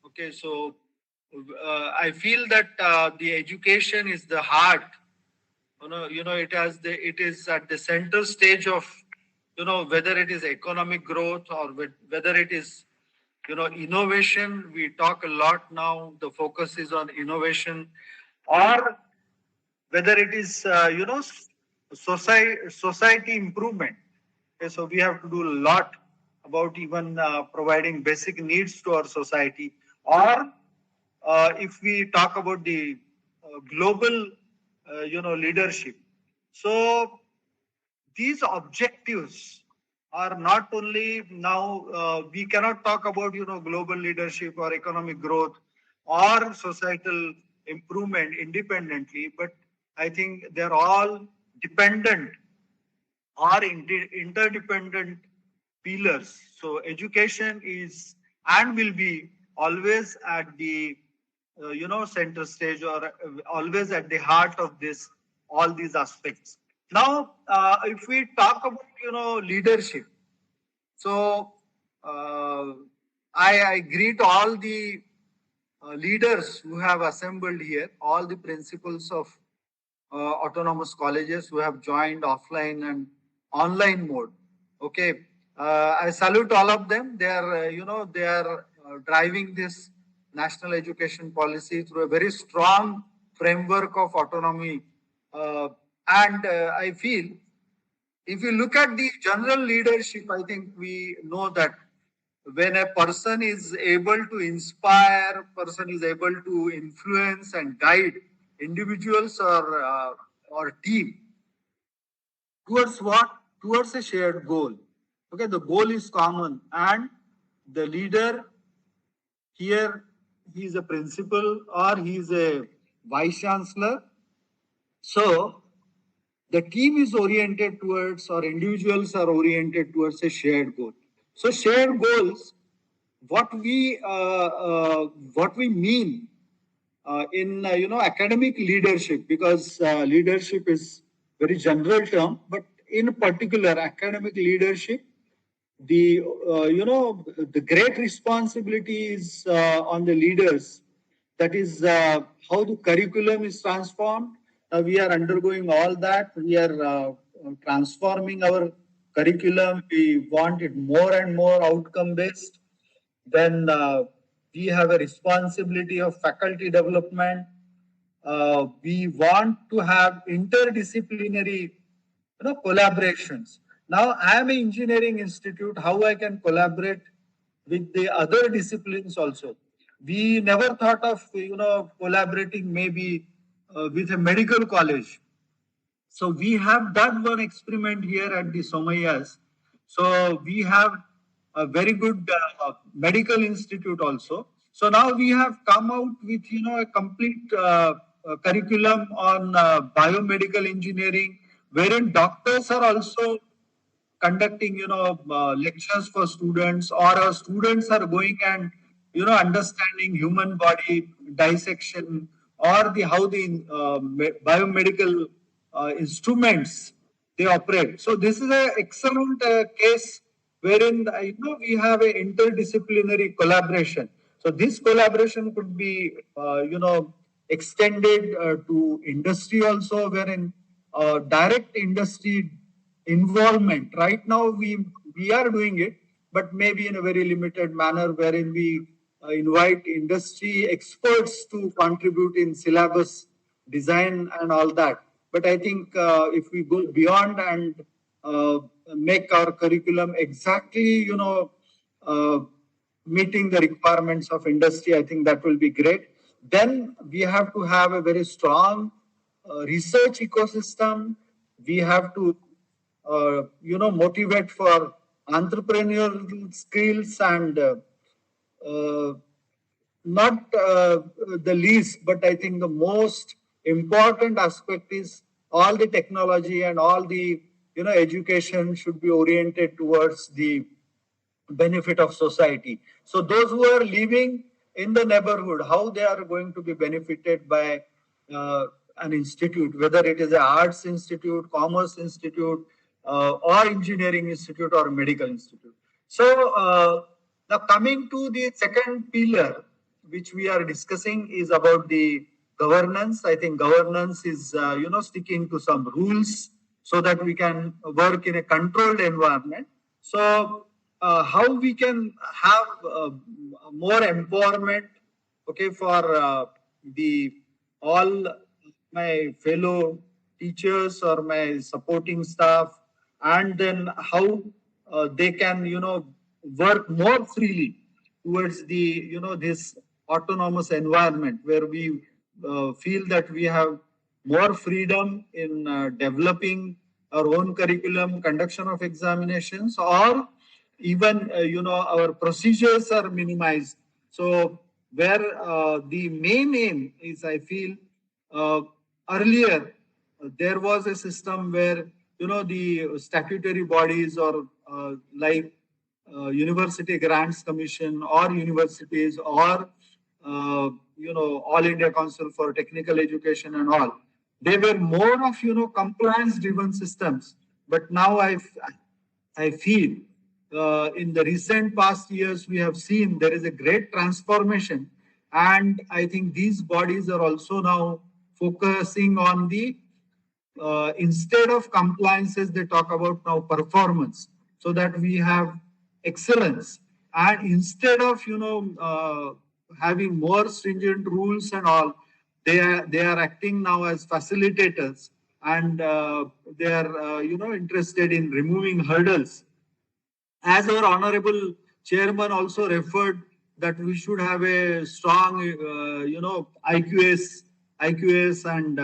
Okay, so I feel that the education is the heart. It is at the center stage of, whether it is economic growth or whether it is, innovation. We talk a lot now. The focus is on innovation, or whether it is, society improvement. Okay, so we have to do a lot about even providing basic needs to our society, or if we talk about the global, leadership. So these objectives are not only now, we cannot talk about, global leadership or economic growth or societal improvement independently, but I think they're all dependent or interdependent pillars. So education is and will be always at the center stage, or always at the heart of this all these aspects. Now, if we talk about leadership, so I greet all the leaders who have assembled here, all the principals of autonomous colleges who have joined offline and online mode. Okay, I salute all of them. They are driving this national education policy through a very strong framework of autonomy, and I feel if you look at the general leadership, I think we know that when a person is able to inspire, person is able to influence and guide individuals or team towards what? Towards a shared goal. Okay, the goal is common, and the leader here, he is a principal or he is a vice chancellor. So the team is oriented towards, or individuals are oriented towards a shared goal. So shared goals, what we mean in academic leadership, because leadership is very general term, but in particular academic leadership, the the great responsibility is on the leaders. That is how the curriculum is transformed. We are undergoing all that. We are transforming our curriculum. We want it more and more outcome based. Then we have a responsibility of faculty development. We want to have interdisciplinary collaborations. Now I am an engineering institute. How I can collaborate with the other disciplines also? We never thought of collaborating maybe with a medical college. So we have done one experiment here at the Somayas. So we have a very good medical institute also. So now we have come out with a complete curriculum on biomedical engineering, wherein doctors are also conducting lectures for students, or our students are going and understanding human body dissection, or the how the biomedical instruments they operate. So this is an excellent case wherein we have an interdisciplinary collaboration. So this collaboration could be extended to industry also, wherein direct industry involvement. Right now, we are doing it, but maybe in a very limited manner, wherein we invite industry experts to contribute in syllabus design and all that. But I think if we go beyond and uh, make our curriculum exactly, uh, meeting the requirements of industry, I think that will be great. Then we have to have a very strong research ecosystem. We have to motivate for entrepreneurial skills, and uh, not the least, but I think the most important aspect is all the technology and all the education should be oriented towards the benefit of society. So those who are living in the neighborhood, how they are going to be benefited by an institute, whether it is an arts institute, commerce institute, or engineering institute or medical institute. So Now, coming to the second pillar, which we are discussing, is about the governance. I think governance is, sticking to some rules so that we can work in a controlled environment. So, how we can have more empowerment, okay, for the all my fellow teachers or my supporting staff, and then how they can, work more freely towards the, this autonomous environment where we feel that we have more freedom in developing our own curriculum, conduction of examinations, or even, our procedures are minimized. So where the main aim is, I feel, uh, earlier there was a system where, the statutory bodies or like University Grants Commission or universities or All India Council for Technical Education and all. They were more of compliance driven systems. But now I feel in the recent past years we have seen there is a great transformation, and I think these bodies are also now focusing on the instead of compliances, they talk about now performance, so that we have excellence. And instead of having more stringent rules and all, they are acting now as facilitators, and they are interested in removing hurdles. As our honorable chairman also referred, that we should have a strong, IQS, and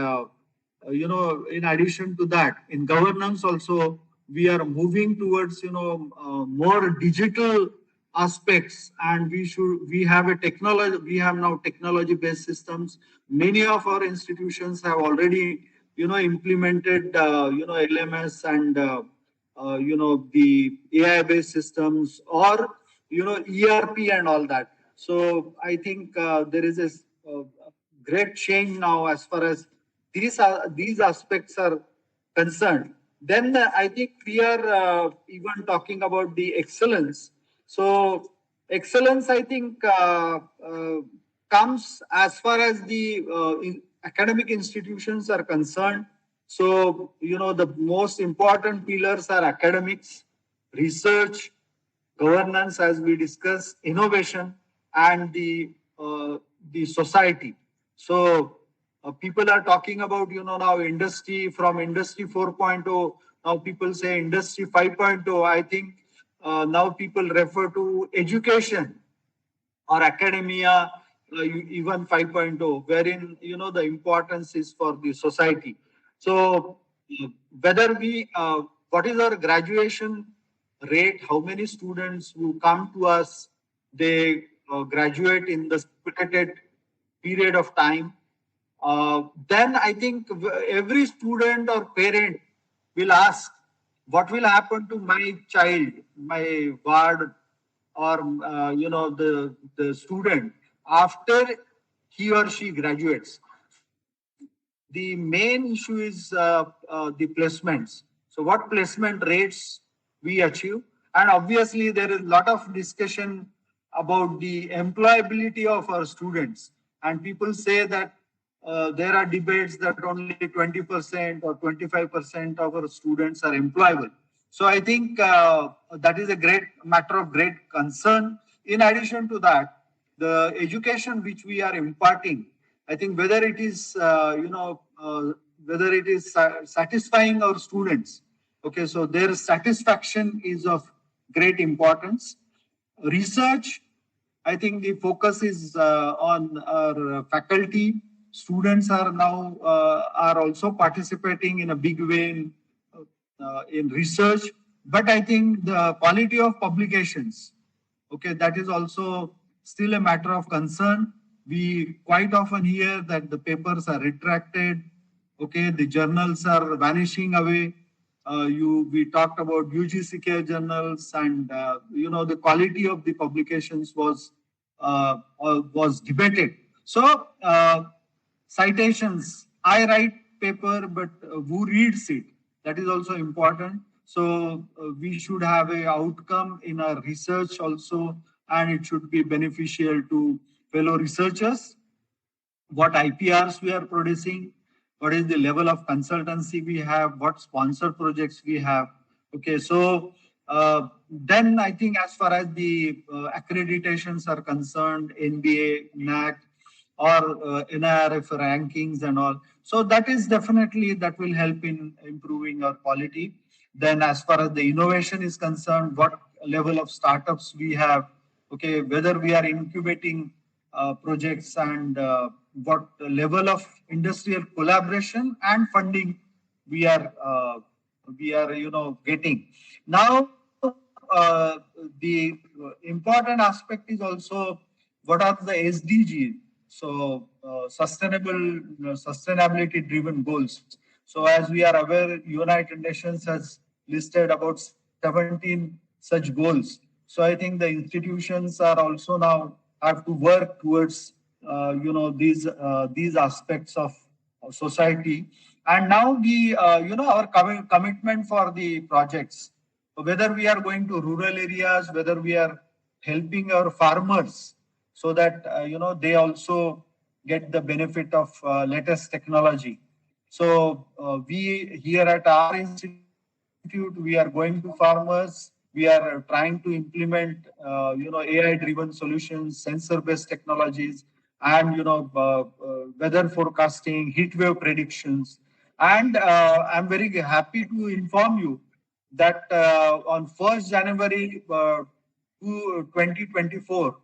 in addition to that, in governance also, we are moving towards more digital aspects, and we have a technology. We have now technology-based systems. Many of our institutions have already implemented LMS and the AI based systems, or ERP and all that. So I think there is a great change now as far as these aspects are concerned. Then I think we are even talking about the excellence. So excellence, I think, comes as far as the academic institutions are concerned. So, the most important pillars are academics, research, governance, as we discussed, innovation, and the society. So, people are talking about, now industry, from industry 4.0. Now people say industry 5.0. I think now people refer to education or academia, even 5.0, wherein the importance is for the society. So whether we what is our graduation rate, how many students who come to us, they graduate in the stipulated period of time, then I think every student or parent will ask, what will happen to my child, my ward, or the student after he or she graduates. The main issue is the placements. So what placement rates we achieve? And obviously there is a lot of discussion about the employability of our students. And people say that there are debates that only 20% or 25% of our students are employable. So I think that is a great matter of great concern. In addition to that, the education which we are imparting, I think whether it is satisfying our students. Okay, so their satisfaction is of great importance. Research, I think the focus is on our faculty. Students are now are also participating in a big way in research. But I think the quality of publications, okay, that is also still a matter of concern. We quite often hear that the papers are retracted, okay, the journals are vanishing away. We talked about UGCK journals, and the quality of the publications was debated. So citations, I write paper, but who reads it? That is also important. So we should have a outcome in our research also, and it should be beneficial to fellow researchers. What IPRs we are producing, what is the level of consultancy we have, what sponsored projects we have. Okay, so then I think as far as the accreditations are concerned, NBA, NAC, or NIRF rankings and all. So that is definitely that will help in improving our quality. Then as far as the innovation is concerned, what level of startups we have, okay, whether we are incubating projects and what level of industrial collaboration and funding we are getting. Now the important aspect is also what are the SDGs, so sustainability driven goals. So as we are aware, United Nations has listed about 17 such goals. So I think the institutions are also now have to work towards these aspects of society. And now the our commitment for the projects, whether we are going to rural areas, whether we are helping our farmers so that they also get the benefit of latest technology. So we here at our institute, we are going to farmers. We are trying to implement AI-driven solutions, sensor-based technologies, and weather forecasting, heat wave predictions. And I'm very happy to inform you that on 1st January 2024,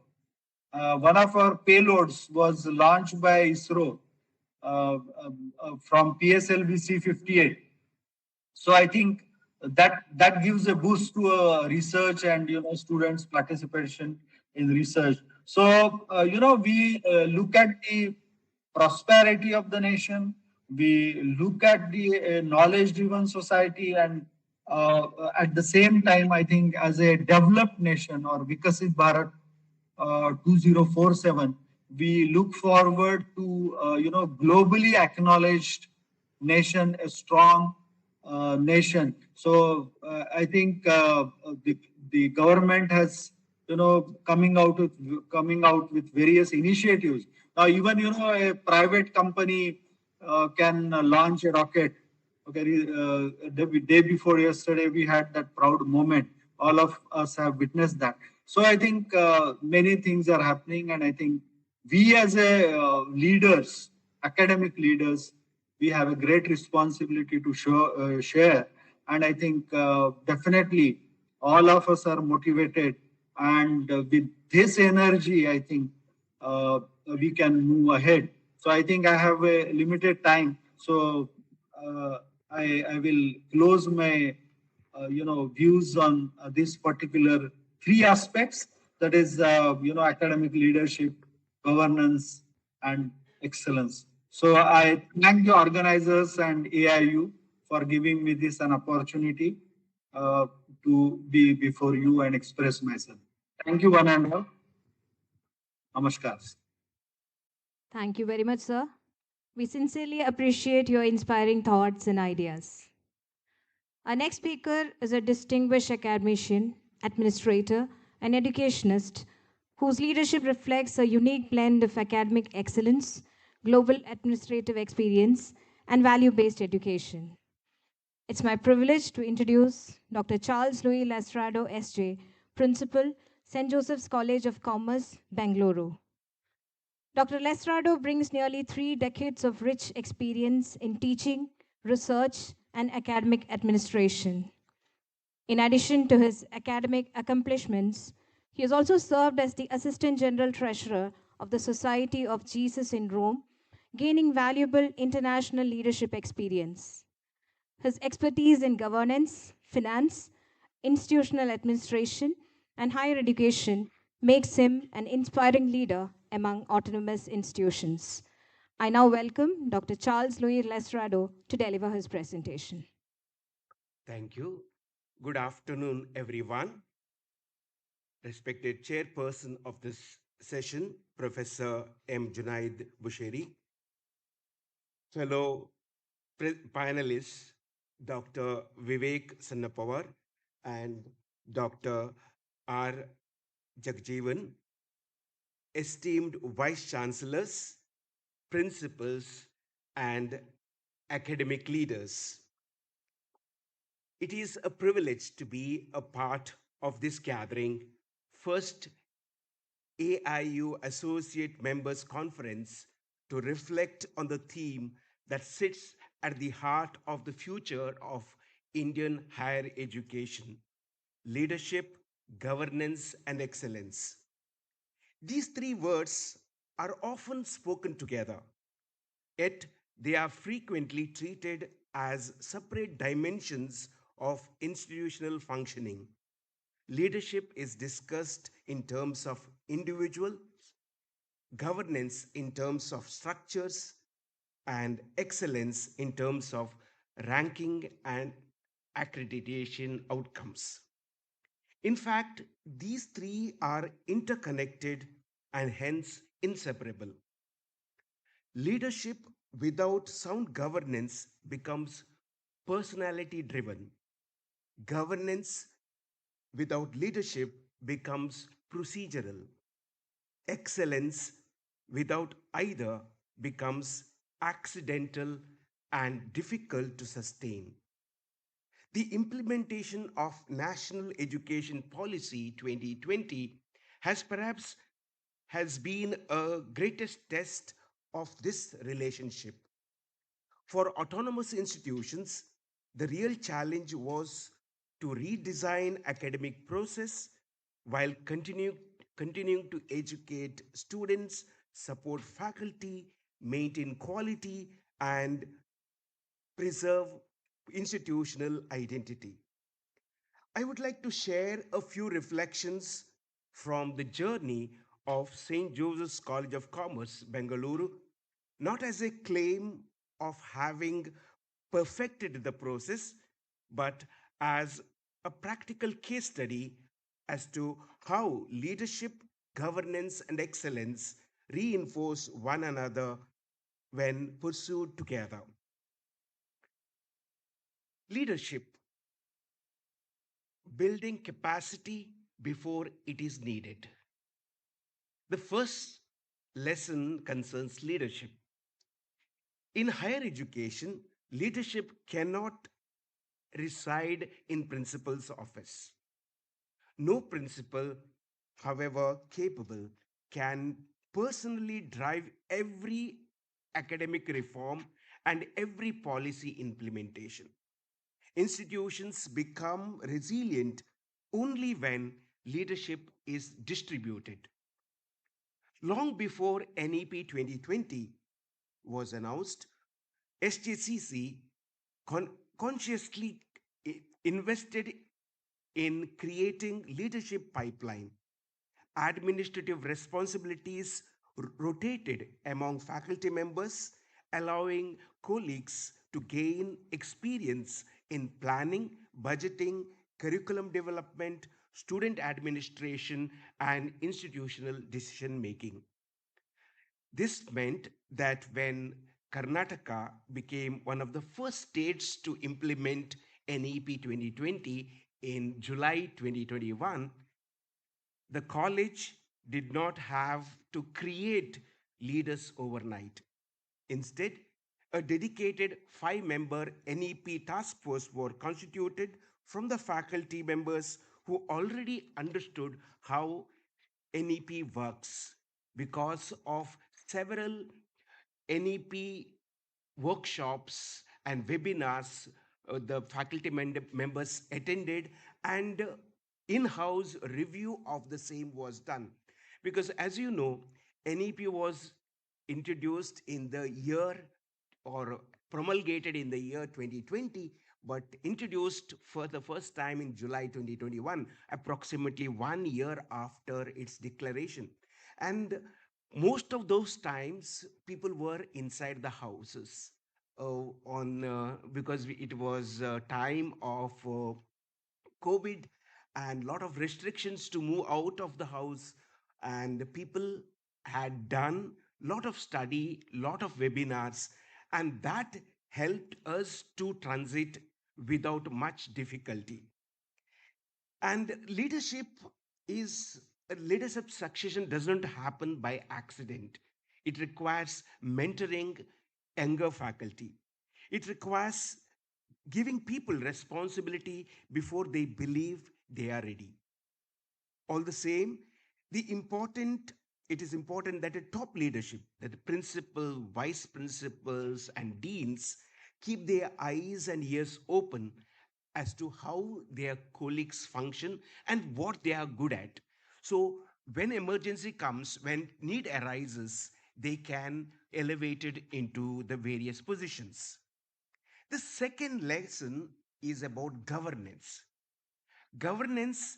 one of our payloads was launched by ISRO from PSLV 58. So I think that gives a boost to research and students' participation in research. So we look at the prosperity of the nation. We look at the knowledge-driven society, and at the same time, I think as a developed nation or Vikasit Bharat 2047, we look forward to globally acknowledged nation, a strong nation. So I think the government has coming out with various initiatives. Now even a private company can launch a rocket. Okay, the day before yesterday we had that proud moment. All of us have witnessed that. So I think many things are happening, and I think we as a leaders, academic leaders, we have a great responsibility to share. And I think definitely all of us are motivated, and with this energy, I think we can move ahead. So I think I have a limited time, so I will close my views on this particular three aspects, that is academic leadership, governance, and excellence. So I thank the organizers and AIU for giving me this an opportunity uh, to be before you and express myself. Thank you, one and all. Namaskar. Thank you very much, sir. We sincerely appreciate your inspiring thoughts and ideas. Our next speaker is a distinguished academician, administrator, and educationist whose leadership reflects a unique blend of academic excellence, global administrative experience, and value based education. It's my privilege to introduce Dr. Charles Louis Lastrado, SJ, Principal, St. Joseph's College of Commerce, Bangalore. Dr. Lastrado brings nearly 3 decades of rich experience in teaching, research, and academic administration. In addition to his academic accomplishments, he has also served as the Assistant General Treasurer of the Society of Jesus in Rome, gaining valuable international leadership experience. His expertise in governance, finance, institutional administration, and higher education makes him an inspiring leader among autonomous institutions. I now welcome Dr. Charles Louis Lestrado to deliver his presentation. Thank you. Good afternoon, everyone. Respected chairperson of this session, Professor M. Junaid Bushiri, fellow panelists, Dr. Vivek Sannapawar and Dr. R. Jagjeevan, esteemed vice chancellors, principals, and academic leaders. It is a privilege to be a part of this gathering, first AIU Associate Members Conference, to reflect on the theme that sits at the heart of the future of Indian higher education: leadership, governance, and excellence. These three words are often spoken together, yet they are frequently treated as separate dimensions of institutional functioning. Leadership is discussed in terms of individual, governance in terms of structures, and excellence in terms of ranking and accreditation outcomes. In fact, these three are interconnected and hence inseparable. Leadership without sound governance becomes personality driven. Governance without leadership becomes procedural. Excellence without either becomes accidental and difficult to sustain. The implementation of National Education Policy 2020 has been a greatest test of this relationship. For autonomous institutions, the real challenge was to redesign academic process while continuing to educate students, support faculty, maintain quality, and preserve institutional identity. I would like to share a few reflections from the journey of St. Joseph's College of Commerce, Bengaluru, not as a claim of having perfected the process, but as a practical case study as to how leadership, governance, and excellence reinforce one another when pursued together. Leadership, building capacity before it is needed. The first lesson concerns leadership. In higher education, leadership cannot reside in principal's office. No principal, however capable, can personally drive every academic reform and every policy implementation. Institutions become resilient only when leadership is distributed. Long before NEP 2020 was announced, SJCC consciously invested in creating leadership pipeline. Administrative responsibilities rotated among faculty members, allowing colleagues to gain experience in planning, budgeting, curriculum development, student administration, and institutional decision making. This meant that when Karnataka became one of the first states to implement NEP 2020 in July 2021, the college did not have to create leaders overnight. Instead, a dedicated 5-member NEP task force was constituted from the faculty members who already understood how NEP works because of several NEP workshops and webinars the faculty members attended, and in-house review of the same was done. Because as you know, NEP was introduced in the year or promulgated in the year 2020, but introduced for the first time in July 2021, approximately 1 year after its declaration. And most of those times, people were inside the houses because it was a time of COVID and lot of restrictions to move out of the house, and the people had done lot of study, lot of webinars, and that helped us to transit without much difficulty. And leadership is leadership succession doesn't happen by accident. It requires mentoring younger faculty. It requires giving people responsibility before they believe they are ready. All the same, it is important that a top leadership, that the principal, vice principals, and deans keep their eyes and ears open as to how their colleagues function and what they are good at. So when emergency comes, when need arises, they can elevate it into the various positions. The second lesson is about governance. Governance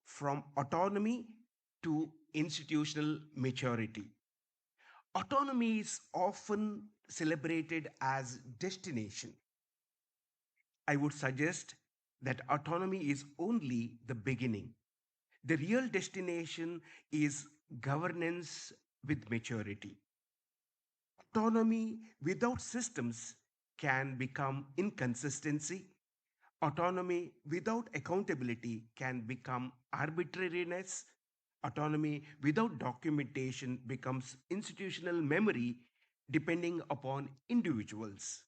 from autonomy to institutional maturity. Autonomy is often celebrated as destination. I would suggest that autonomy is only the beginning. The real destination is governance with maturity. Autonomy without systems can become inconsistency. Autonomy without accountability can become arbitrariness. Autonomy without documentation becomes institutional memory depending upon individuals.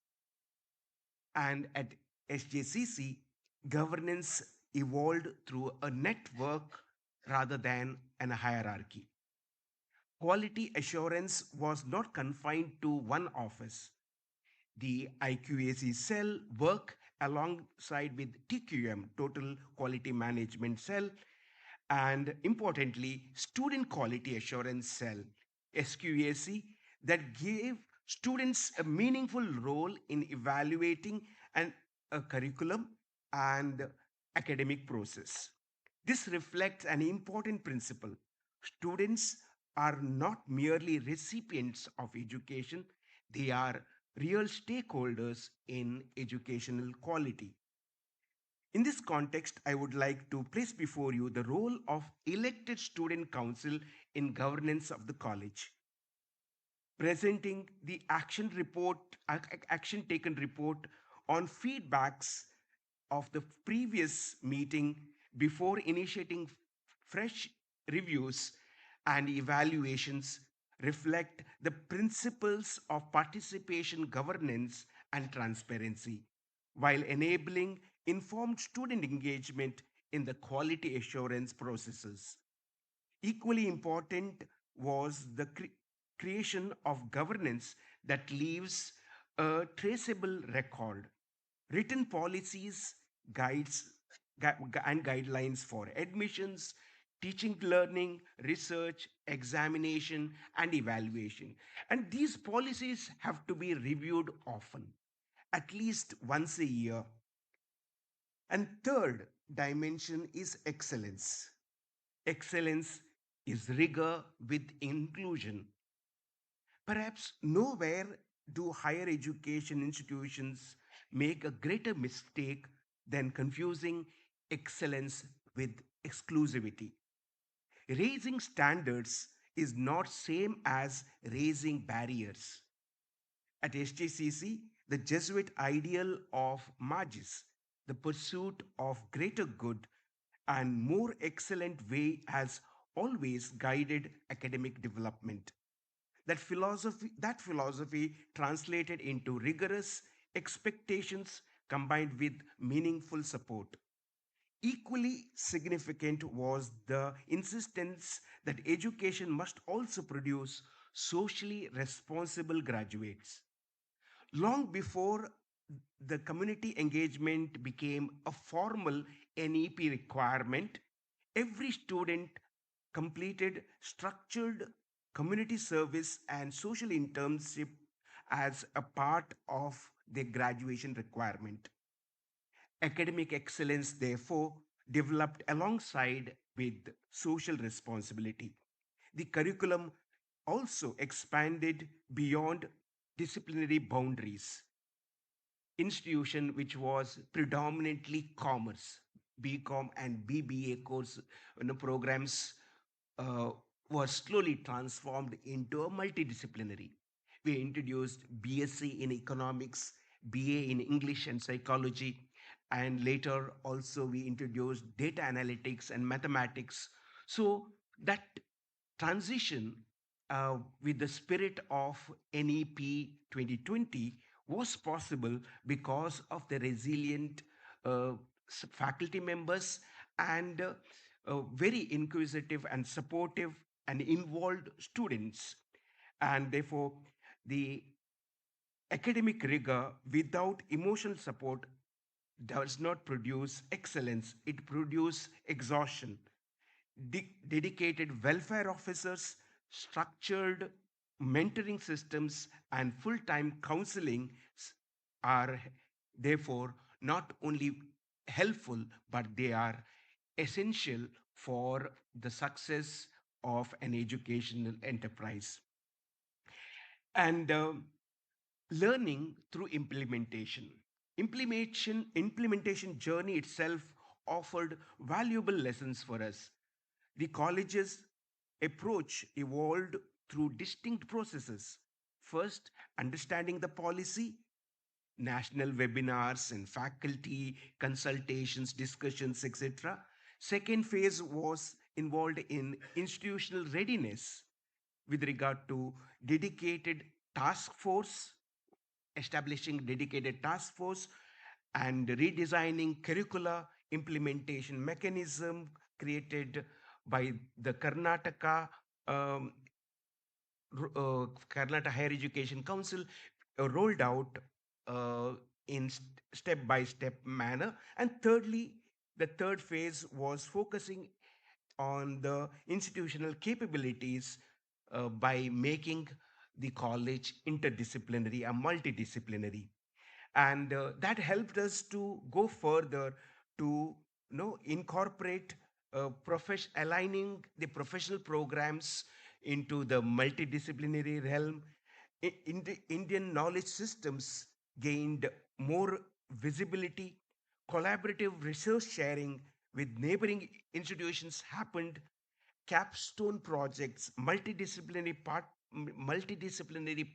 And at SJCC, governance evolved through a network rather than a hierarchy. Quality assurance was not confined to one office. The IQAC cell work alongside with TQM, Total Quality Management Cell, and importantly, Student Quality Assurance Cell, SQAC, that gave students a meaningful role in evaluating a curriculum and academic process. This reflects an important principle. Students are not merely recipients of education, they are real stakeholders in educational quality. In this context, I would like to place before you the role of elected student council in governance of the college. Presenting the action taken report on feedbacks of the previous meeting before initiating fresh reviews and evaluations reflect the principles of participation, governance, and transparency, while enabling informed student engagement in the quality assurance processes. Equally important was the creation of governance that leaves a traceable record, written policies, guides, and guidelines for admissions, teaching, learning, research, examination, and evaluation. And these policies have to be reviewed often, at least once a year. And third dimension is excellence. Excellence is rigor with inclusion. Perhaps nowhere do higher education institutions make a greater mistake than confusing excellence with exclusivity. Raising standards is not same as raising barriers. At HTCC, the Jesuit ideal of magis, the pursuit of greater good and more excellent way, has always guided academic development. That philosophy translated into rigorous expectations combined with meaningful support. Equally significant was the insistence that education must also produce socially responsible graduates. Long before the community engagement became a formal NEP requirement, every student completed structured community service and social internship as a part of their graduation requirement. Academic excellence, therefore, developed alongside with social responsibility. The curriculum also expanded beyond disciplinary boundaries. Institution which was predominantly commerce, BCom and BBA course programs uh, were slowly transformed into a multidisciplinary. We introduced BSc in economics, BA in English and psychology, and later also we introduced data analytics and mathematics. So That transition with the spirit of NEP 2020 was possible because of the resilient faculty members and very inquisitive and supportive and involved students. And therefore, the academic rigor without emotional support does not produce excellence, it produces exhaustion. Dedicated welfare officers, structured mentoring systems, and full time counseling are therefore not only helpful, but they are essential for the success of an educational enterprise. And learning through implementation journey itself offered valuable lessons for us. The college's approach evolved through distinct processes. First, understanding the policy, national webinars and faculty consultations, discussions, etc. Second phase was involved in institutional readiness with regard to dedicated task force, establishing dedicated task force and redesigning curricula implementation mechanism created by the um, Karnataka Higher Education Council, rolled out in step by step manner. And thirdly, the third phase was focusing on the institutional capabilities by making the college interdisciplinary and multidisciplinary. And that helped us to go further to incorporate aligning the professional programs into the multidisciplinary realm. In the Indian knowledge systems gained more visibility. Collaborative research sharing with neighboring institutions happened. Capstone projects, multidisciplinary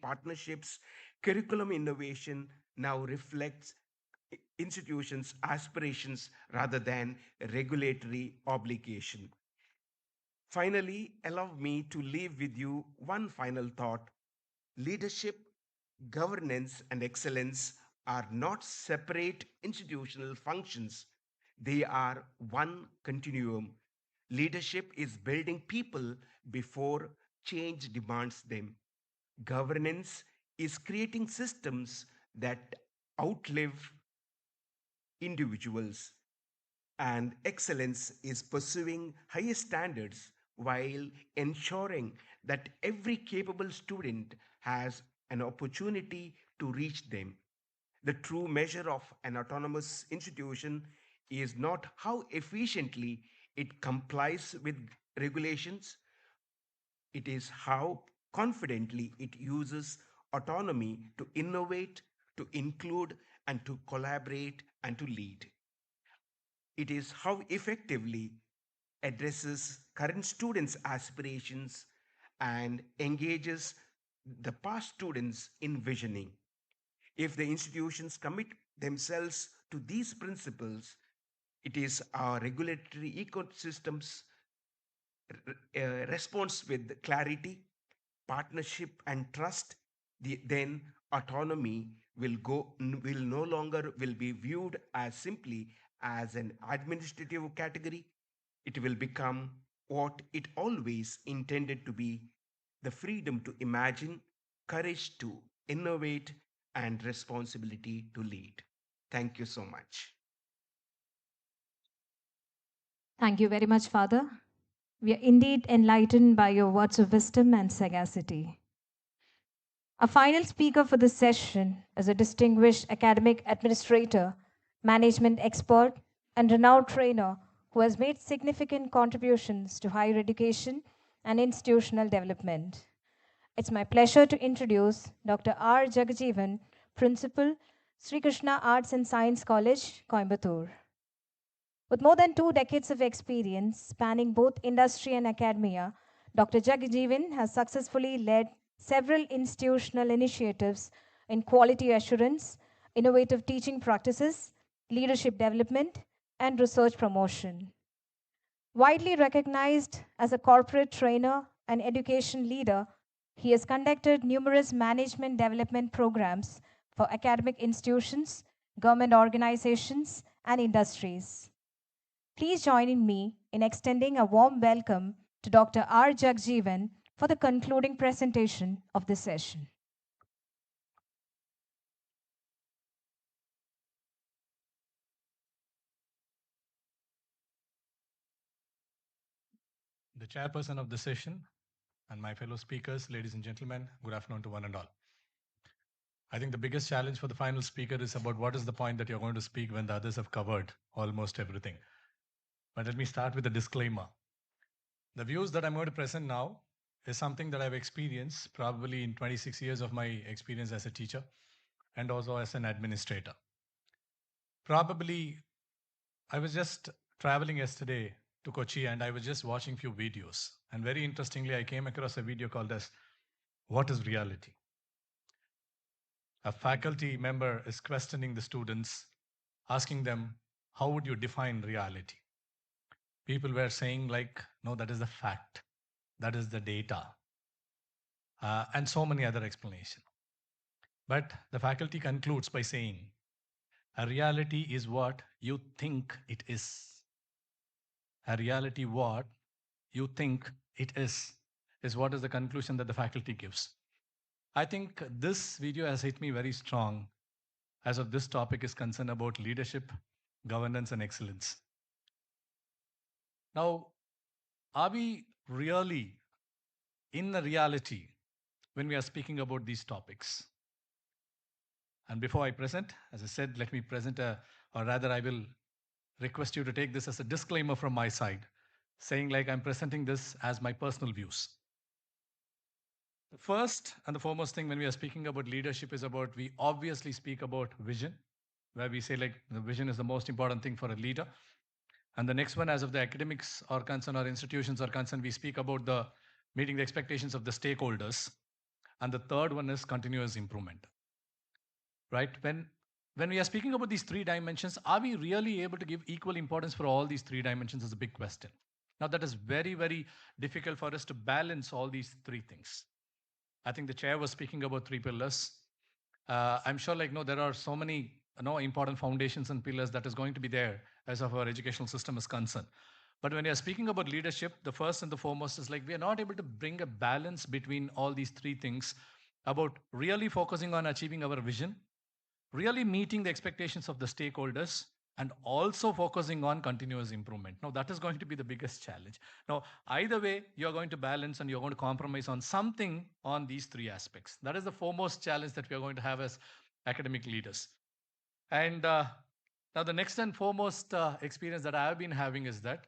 partnerships, curriculum innovation now reflects institutions' aspirations rather than regulatory obligation. Finally, allow me to leave with you one final thought. Leadership, governance, and excellence are not separate institutional functions, they are one continuum. Leadership is building people before change demands them. Governance is creating systems that outlive individuals, and excellence is pursuing higher standards while ensuring that every capable student has an opportunity to reach them. The true measure of an autonomous institution is not how efficiently it complies with regulations, it is how confidently it uses autonomy to innovate, to include, and to collaborate and to lead. It is how effectively addresses current students' aspirations and engages the past students in visioning. If the institutions commit themselves to these principles, it is our regulatory ecosystems responds with clarity, partnership, and trust. Then autonomy will no longer will be viewed as simply as an administrative category. It will become what it always intended to be: the freedom to imagine, courage to innovate, and responsibility to lead. Thank you so much. Thank you very much, Father. We are indeed enlightened by your words of wisdom and sagacity. Our final speaker for this session is a distinguished academic administrator, management expert, and renowned trainer who has made significant contributions to higher education and institutional development. It's my pleasure to introduce Dr. R. Jagajeevan, Principal, Sri Krishna Arts and Science College, Coimbatore. With more than 2 decades of experience spanning both industry and academia, Dr. Jagajeevan has successfully led several institutional initiatives in quality assurance, innovative teaching practices, leadership development, and research promotion. Widely recognized as a corporate trainer and education leader, he has conducted numerous management development programs for academic institutions, government organizations, and industries. Please join in me in extending a warm welcome to Dr. R. Jagjeevan for the concluding presentation of this session. The chairperson of the session and my fellow speakers, ladies and gentlemen, good afternoon to one and all. I think the biggest challenge for the final speaker is about what is the point that you're going to speak when the others have covered almost everything. But let me start with a disclaimer. The views that I'm going to present now is something that I've experienced probably in 26 years of my experience as a teacher and also as an administrator. Probably, I was just traveling yesterday to Kochi and I was just watching few videos. And very interestingly, I came across a video called as What is Reality? A faculty member is questioning the students, asking them, how would you define reality? People were saying like, no, that is the fact. That is the data. And so many other explanations. But the faculty concludes by saying, a reality is what you think it is. A reality what you think it is what is the conclusion that the faculty gives. I think this video has hit me very strong as of this topic is concerned about leadership, governance, and excellence. Now, are we really in the reality when we are speaking about these topics? And before I present, as I said, let me present or rather I will request you to take this as a disclaimer from my side, saying like I'm presenting this as my personal views. The first and the foremost thing when we are speaking about leadership is about, we obviously speak about vision, where we say like the vision is the most important thing for a leader. And the next one, as of the academics are concerned or institutions are concerned, we speak about the meeting the expectations of the stakeholders. And the third one is continuous improvement, right? When we are speaking about these three dimensions, are we really able to give equal importance for all these three dimensions is a big question. Now that is very, very difficult for us to balance all these three things. I think the chair was speaking about three pillars. I'm sure like, no, there are so many important foundations and pillars that is going to be there as of our educational system is concerned. But when you're speaking about leadership, the first and the foremost is like, we are not able to bring a balance between all these three things about really focusing on achieving our vision, really meeting the expectations of the stakeholders, and also focusing on continuous improvement. Now, that is going to be the biggest challenge. Now, either way, you're going to balance and you're going to compromise on something on these three aspects. That is the foremost challenge that we are going to have as academic leaders. And now the next and foremost experience that I have been having is that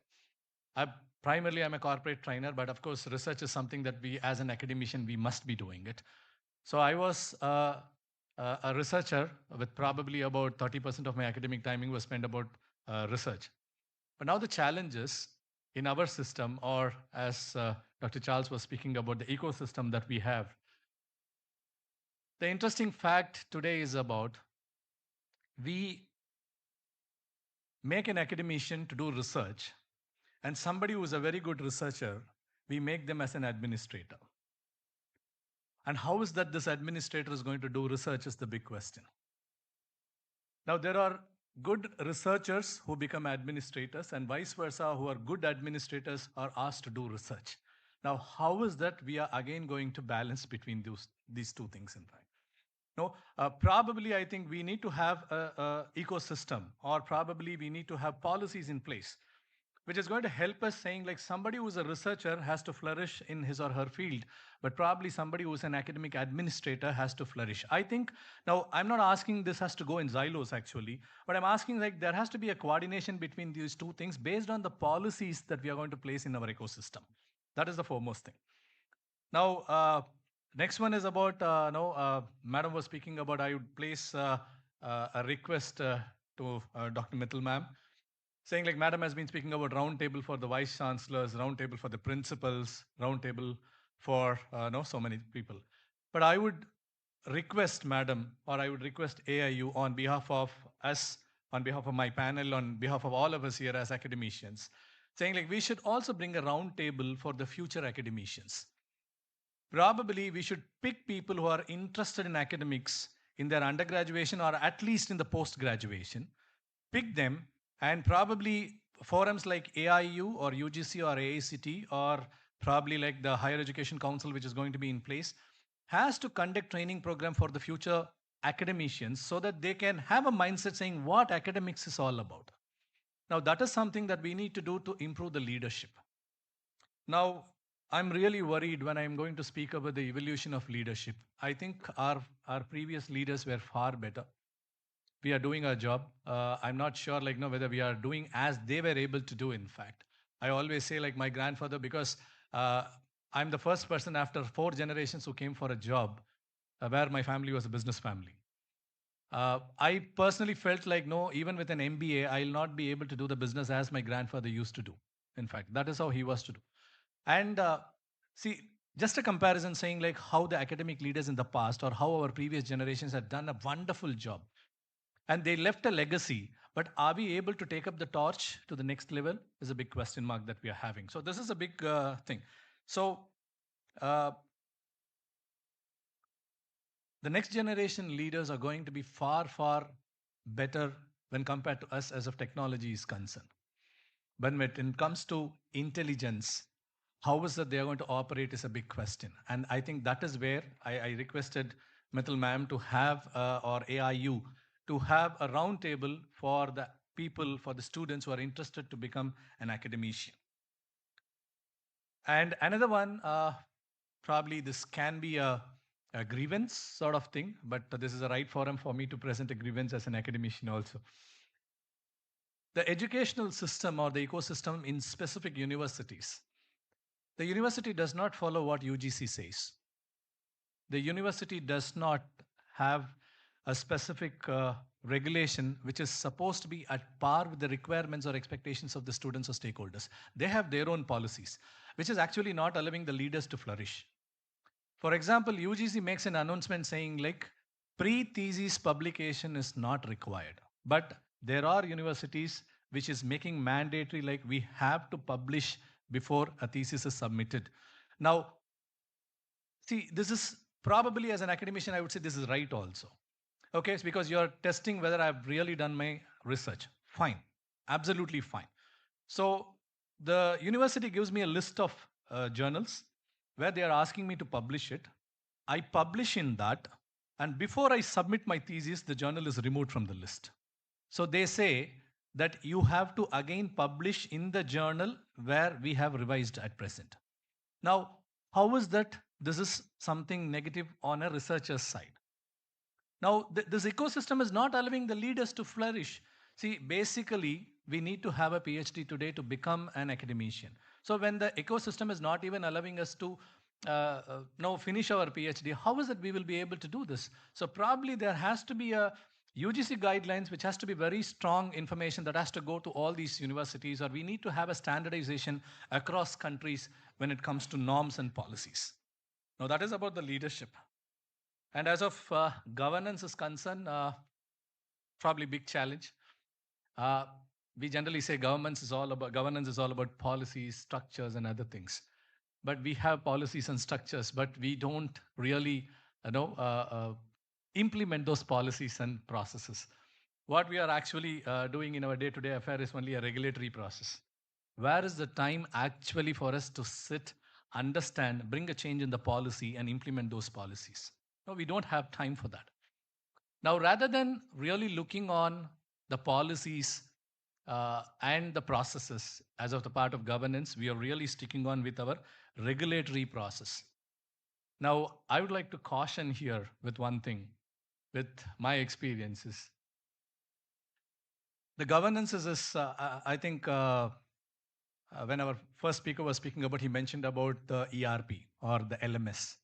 primarily I'm a corporate trainer, but of course, research is something that we, as an academician, we must be doing it. So I was a researcher with probably about 30% of my academic timing was spent about research. But now the challenge is in our system, or as Dr. Charles was speaking about the ecosystem that we have. The interesting fact today is about we make an academician to do research, and somebody who is a very good researcher, we make them as an administrator. And how is that this administrator is going to do research is the big question. Now, there are good researchers who become administrators, and vice versa, who are good administrators are asked to do research. Now, how is that we are again going to balance between these two things, in fact? No, probably I think we need to have a ecosystem, or probably we need to have policies in place, which is going to help us saying like somebody who's a researcher has to flourish in his or her field, but probably somebody who's an academic administrator has to flourish. I think, now I'm not asking this has to go in silos actually, but I'm asking like there has to be a coordination between these two things based on the policies that we are going to place in our ecosystem. That is the foremost thing. Now, next one is about, Madam was speaking about, I would place a request to Dr. Mittal ma'am, saying like Madam has been speaking about roundtable for the vice chancellors, roundtable for the principals, roundtable for so many people. But I would request Madam, or I would request AIU on behalf of us, on behalf of my panel, on behalf of all of us here as academicians, saying like we should also bring a round table for the future academicians. Probably we should pick people who are interested in academics in their undergraduation or at least in the post graduation, pick them, and probably forums like AIU or UGC or AICT or probably like the Higher Education Council, which is going to be in place, has to conduct training program for the future academicians so that they can have a mindset saying what academics is all about. Now, that is something that we need to do to improve the leadership. Now, I'm really worried when I'm going to speak about the evolution of leadership. I think our previous leaders were far better. We are doing our job. I'm not sure like whether we are doing as they were able to do. In fact, I always say like my grandfather, because I'm the first person after 4 generations who came for a job where my family was a business family. I personally felt like no, even with an MBA, I'll not be able to do the business as my grandfather used to do. In fact, that is how he was to do. And see, just a comparison saying like how the academic leaders in the past or how our previous generations had done a wonderful job. And they left a legacy, but are we able to take up the torch to the next level is a big question mark that we are having. So this is a big thing. So the next generation leaders are going to be far, far better when compared to us as of technology is concerned. But when it comes to intelligence, how is that they are going to operate is a big question. And I think that is where I requested Mithil ma'am to have, or AIU, to have a round table for the people, for the students who are interested to become an academician. And another one, probably this can be a grievance sort of thing, but this is a right forum for me to present a grievance as an academician also. The educational system or the ecosystem in specific universities, the university does not follow what UGC says. The university does not have a specific regulation which is supposed to be at par with the requirements or expectations of the students or stakeholders. They have their own policies, which is actually not allowing the leaders to flourish. For example, UGC makes an announcement saying like pre-thesis publication is not required. But there are universities which is making mandatory like we have to publish before a thesis is submitted. Now, see, this is probably as an academician, I would say this is right also. Okay, it's because you're testing whether I've really done my research. Fine, absolutely fine. So the university gives me a list of journals where they are asking me to publish it. I publish in that, and before I submit my thesis, the journal is removed from the list. So they say that you have to again publish in the journal where we have revised at present. Now, how is that this is something negative on a researcher's side? Now, this ecosystem is not allowing the leaders to flourish. See, basically, we need to have a PhD today to become an academician. So when the ecosystem is not even allowing us to now finish our PhD, how is it we will be able to do this? So probably there has to be a UGC guidelines, which has to be very strong information that has to go to all these universities, or we need to have a standardization across countries when it comes to norms and policies. Now that is about the leadership. And as of governance is concerned, probably big challenge. We generally say governance is all about policies, structures, and other things. But we have policies and structures, but we don't really, implement those policies and processes. What we are actually doing in our day-to-day affair is only a regulatory process. Where is the time actually for us to sit, understand, bring a change in the policy, and implement those policies? No, we don't have time for that. Now, rather than really looking on the policies and the processes as of the part of governance, we are really sticking on with our regulatory process. Now, I would like to caution here with one thing, with my experiences. The governance is, I think, when our first speaker was speaking about, he mentioned about the ERP or the LMS.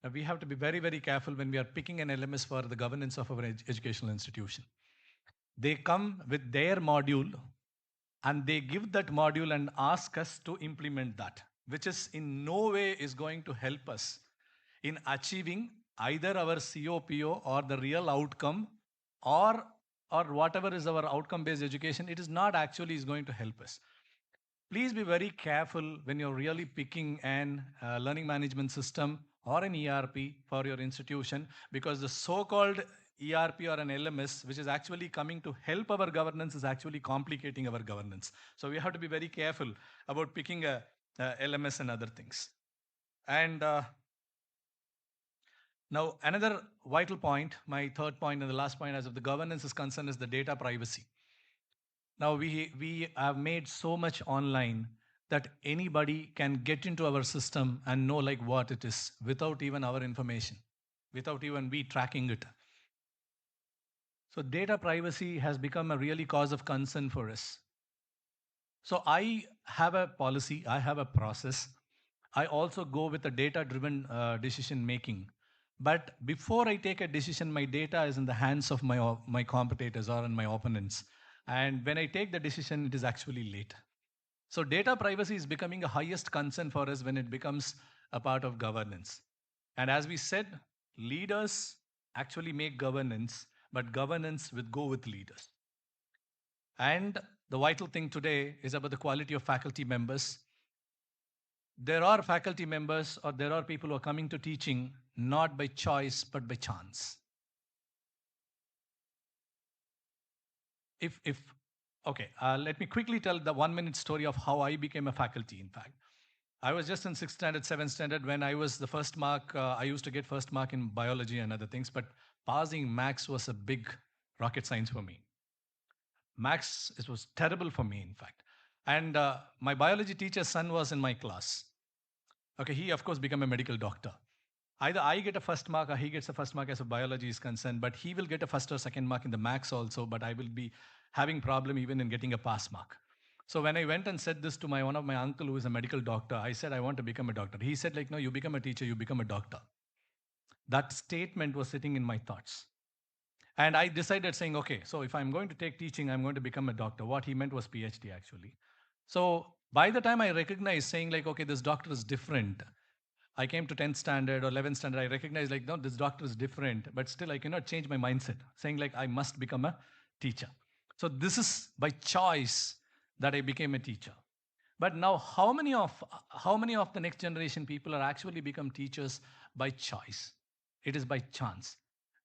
Now, we have to be very, very careful when we are picking an LMS for the governance of our educational institution. They come with their module and they give that module and ask us to implement that, which is in no way is going to help us in achieving either our COPO or the real outcome, or whatever is our outcome-based education. It is not actually is going to help us. please be very careful when you're really picking an learning management system or an ERP for your institution, because the so-called ERP or an LMS, which is actually coming to help our governance, is actually complicating our governance. So we have to be very careful about picking a LMS and other things. And now another vital point, my third point and the last point as of the governance is concerned, is the data privacy. Now we have made so much online that anybody can get into our system and know like what it is without even our information, without even we tracking it. So data privacy has become a really cause of concern for us. So I have a policy, I have a process. I also go with a data-driven decision making. But before I take a decision, my data is in the hands of my competitors or in my opponents. And when I take the decision, it is actually late. So data privacy is becoming a highest concern for us when it becomes a part of governance. And as we said, leaders actually make governance, but governance will go with leaders. And the vital thing today is about the quality of faculty members. There are faculty members or there are people who are coming to teaching not by choice but by chance. Let me quickly tell the 1 minute story of how I became a faculty. In fact, I was just in 6th standard, 7th standard when I was the first mark. I used to get first mark in biology and other things, but passing maths was a big rocket science for me. Maths, it was terrible for me, in fact. And my biology teacher's son was in my class. Okay, he of course became a medical doctor. Either I get a first mark or he gets a first mark as far as biology is concerned, but he will get a first or second mark in the maths also, but I will be having problem even in getting a pass mark. So when I went and said this to one of my uncle who is a medical doctor, I said, I want to become a doctor. He said like, no, you become a teacher, you become a doctor. That statement was sitting in my thoughts. And I decided saying, okay, so if I'm going to take teaching, I'm going to become a doctor. What he meant was PhD actually. So by the time I recognized saying like, okay, this doctor is different, I came to 10th standard or 11th standard, I recognized like, no, this doctor is different, but still I cannot change my mindset, saying like, I must become a teacher. So this is by choice that I became a teacher. But now how many of the next generation people are actually become teachers by choice? It is by chance.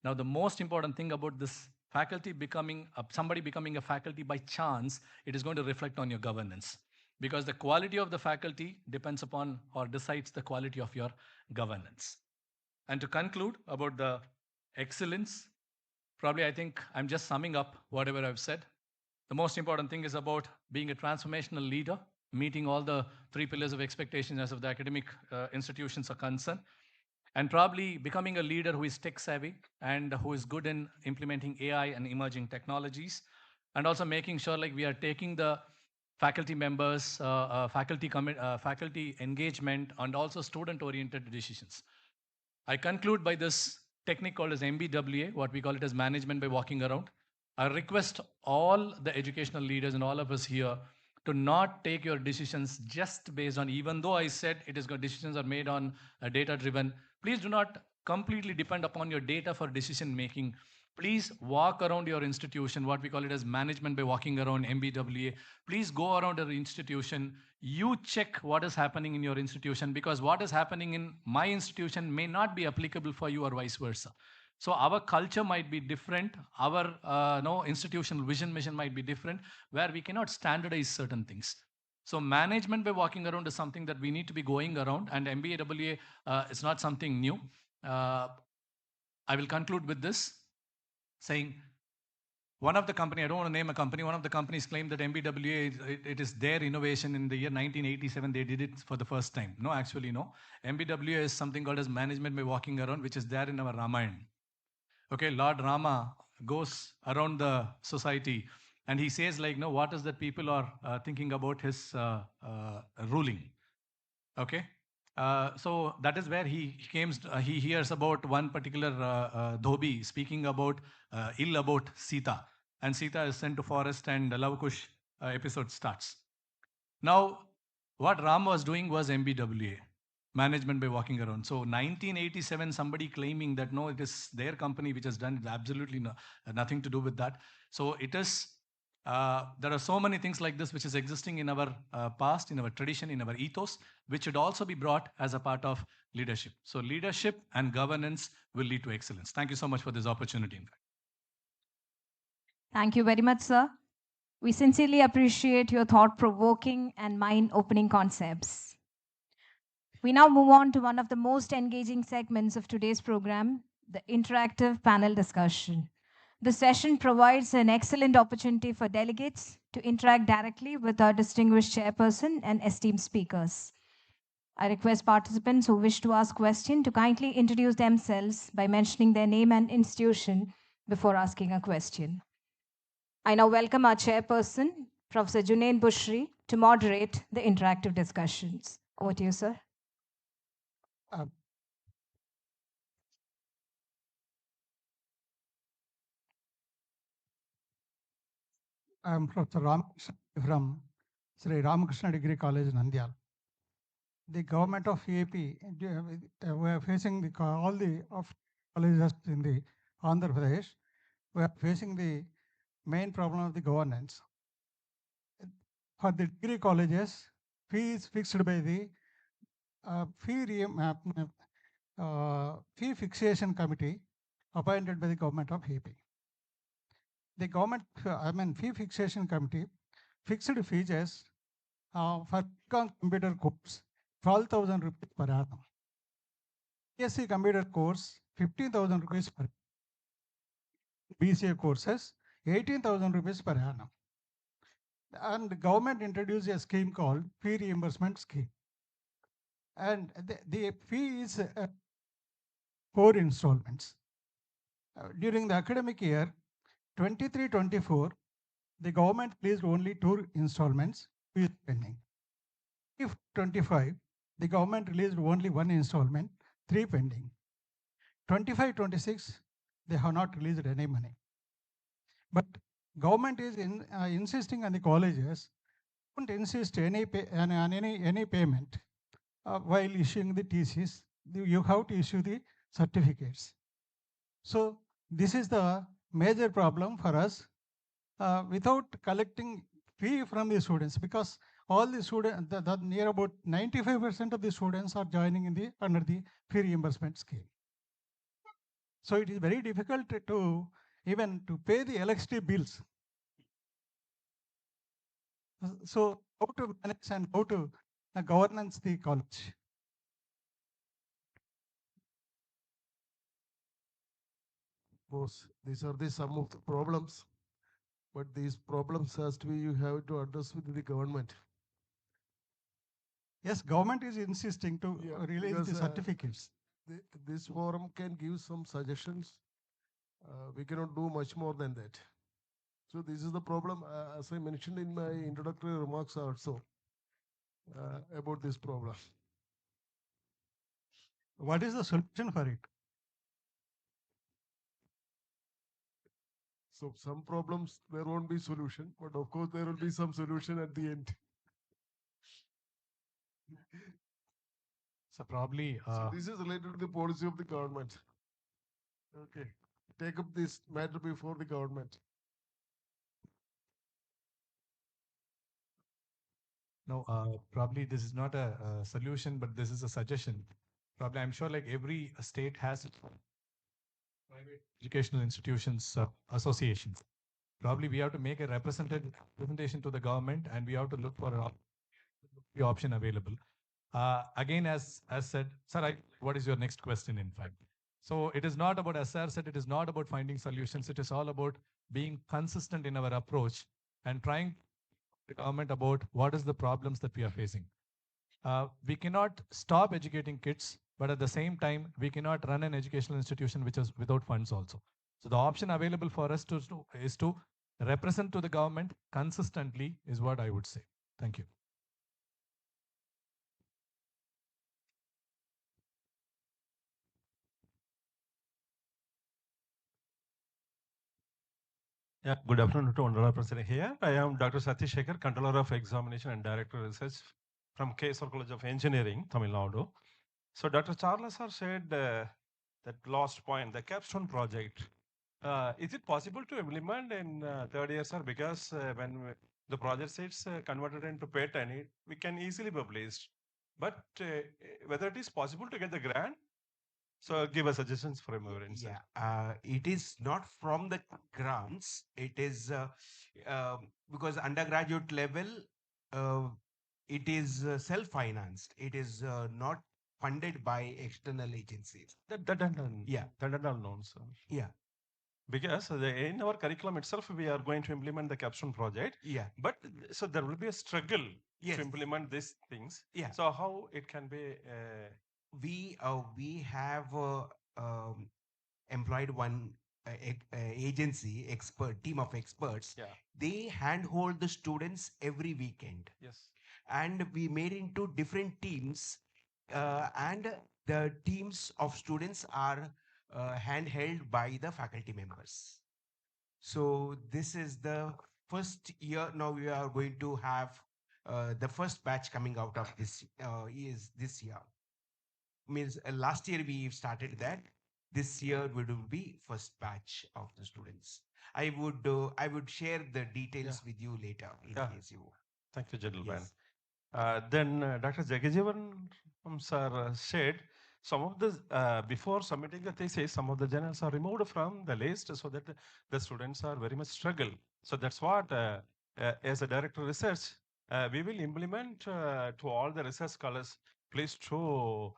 Now the most important thing about this faculty becoming, somebody becoming a faculty by chance, it is going to reflect on your governance. Because the quality of the faculty depends upon or decides the quality of your governance. And to conclude about the excellence, probably I think I'm just summing up whatever I've said. The most important thing is about being a transformational leader, meeting all the 3 pillars of expectation as of the academic institutions are concerned, and probably becoming a leader who is tech savvy and who is good in implementing AI and emerging technologies, and also making sure like we are taking the faculty members, faculty engagement, and also student-oriented decisions. I conclude by this technique called as MBWA, what we call it as management by walking around. I request all the educational leaders and all of us here to not take your decisions just based on, even though I said it is good, decisions are made on data driven, please do not completely depend upon your data for decision making. Please walk around your institution, what we call it as management by walking around, MBWA. Please go around your institution. You check what is happening in your institution, because what is happening in my institution may not be applicable for you or vice versa. So our culture might be different. Our institutional vision mission might be different, where we cannot standardize certain things. So management by walking around is something that we need to be going around, and MBAWA is not something new. I will conclude with this, saying one of the company, I don't want to name a company, one of the companies claimed that MBWA, it is their innovation in the year 1987. They did it for the first time. No, actually, no. MBWA is something called as management by walking around, which is there in our Ramayana. Okay, Lord Rama goes around the society and he says like, no, what is that people are thinking about his ruling. Okay, so that is where he hears about one particular dhobi speaking about ill about Sita, and Sita is sent to forest and the Lavakush episode starts. Now, what Ram was doing was MBWA, management by walking around. So 1987, somebody claiming that no, it is their company which has done it, absolutely nothing to do with that. So it is There are so many things like this which is existing in our past, in our tradition, in our ethos, which should also be brought as a part of leadership. So leadership and governance will lead to excellence. Thank you so much for this opportunity. In fact. Thank you very much, sir. We sincerely appreciate your thought-provoking and mind-opening concepts. We now move on to one of the most engaging segments of today's program, the interactive panel discussion. The session provides an excellent opportunity for delegates to interact directly with our distinguished chairperson and esteemed speakers. I request participants who wish to ask questions to kindly introduce themselves by mentioning their name and institution before asking a question. I now welcome our chairperson, Professor Junaid Bushri, to moderate the interactive discussions. Over to you, sir. I am Professor Ramakrishna from Sri Ramakrishna Degree College, Nandyal. The government of AP, we are facing all the colleges in the Andhra Pradesh. We are facing the main problem of the governance. For the degree colleges, fee is fixed by the fee fixation committee appointed by the government of AP. The government, fee fixation committee fixed fees for computer course 12,000 rupees per annum. BSc computer course 15,000 rupees per BCA courses 18,000 rupees per annum. And the government introduced a scheme called fee reimbursement scheme. And the fee is 4 installments. During the academic year 23-24, the government released only 2 installments, fee pending. If 25, the government released only 1 installment, 3 pending. 25-26, they have not released any money. But government is insisting on the colleges, don't insist on any payment while issuing the TCs. You have to issue the certificates. So this is the major problem for us without collecting fee from the students, because all the students, near about 95% of the students are joining in the under the fee reimbursement scheme. So it is very difficult to even to pay the electricity bills. So how to manage and how to governance the college? Boss, these are the some of the problems, but these problems has to be you have to address with the government. Yes, government is insisting to release because, the certificates. This forum can give some suggestions. We cannot do much more than that. So this is the problem, as I mentioned in my introductory remarks also, about this problem. What is the solution for it? So some problems, there won't be solution, but of course there will be some solution at the end. So probably... so this is related to the policy of the government. Okay, take up this matter before the government. No, probably this is not a solution, but this is a suggestion. Probably, I'm sure like every state has private educational institutions association. Probably we have to make a representation to the government, and we have to look for the option available. Again, as said, sir, what is your next question, in fact? So it is not about, as sir said, it is not about finding solutions. It is all about being consistent in our approach and trying the government about what is the problems that we are facing. We cannot stop educating kids, but at the same time, we cannot run an educational institution which is without funds also. So the option available for us is to represent to the government consistently is what I would say. Thank you. Yeah, good afternoon to Honorable President here. I am Dr. Satish Shekhar, Controller of Examination and Director of Research from KSR College of Engineering, Tamil Nadu. So Dr. Charles sir said that last point, the capstone project, Is it possible to implement in third year, sir? Because the project sets converted into patent, we can easily publish. But whether it is possible to get the grant, so give us suggestions from your end, sir. Yeah, it is not from the grants. It is because undergraduate level, uh, it is self-financed. It is not funded by external agencies. Yeah. That unknown, sir. Yeah. Because in our curriculum itself, we are going to implement the capstone project. Yeah. But so there will be a struggle Yes. to implement these things. Yeah. So how it can be? We have employed one agency expert team of experts. Yeah. They handhold the students every weekend. Yes. And we made into different teams, and the teams of students are handheld by the faculty members. So this is the first year. Now we are going to have the first batch coming out of this is this year. Means last year we started that. This year we will be first batch of the students. I would share the details with you later in case you. Thank you, gentlemen. Yes. Then Dr. Jagajeevan sir said some of the before submitting the thesis, some of the journals are removed from the list so that the students are very much struggle. So that's what as a director of research, we will implement to all the research scholars, please to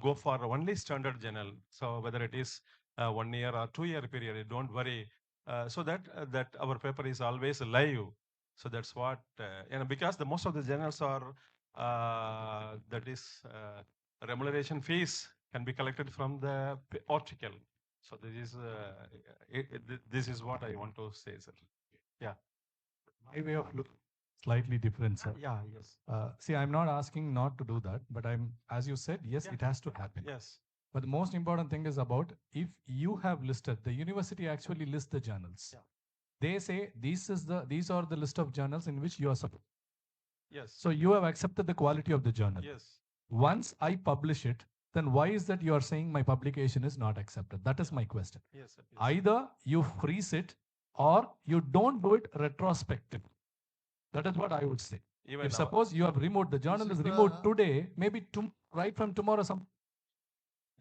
go for only standard journal. So whether it is 1 year or 2 year period, don't worry. So that that our paper is always live. So that's what because the most of the journals are that is remuneration fees can be collected from the article. So this is what I want to say, sir. Yeah. My way of looking slightly different, sir. Yeah. Yes. See, I'm not asking not to do that, but as you said, yes, it has to happen. Yes. But the most important thing is about if you have listed, the university actually lists the journals. Yeah. They say these are the list of journals in which you are supposed. Yes. So you have accepted the quality of the journal. Yes. Once I publish it, then why is that you are saying my publication is not accepted? That is my question. Yes, sir. Yes. Either you freeze it or you don't do it retrospective. That is what I would say. Even if now- suppose you have removed, the journal is removed today, maybe right from tomorrow,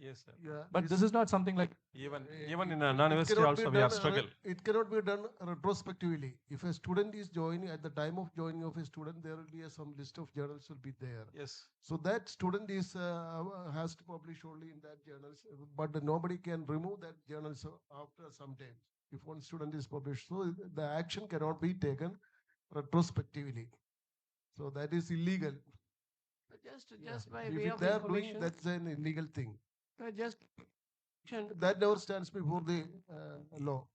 Yes, sir. Yeah, but this is not something like Even it- in a it non-university cannot also be we have done, struggle. It cannot be done retrospectively. If a student is joining, at the time of joining of a student, there will be some list of journals will be there. Yes. So that student is has to publish only in that journals, but nobody can remove that journals after some time. If one student is published, so the action cannot be taken retrospectively. So that is illegal. Just by If way of they are doing, information, that's an illegal thing. just That never stands before the law.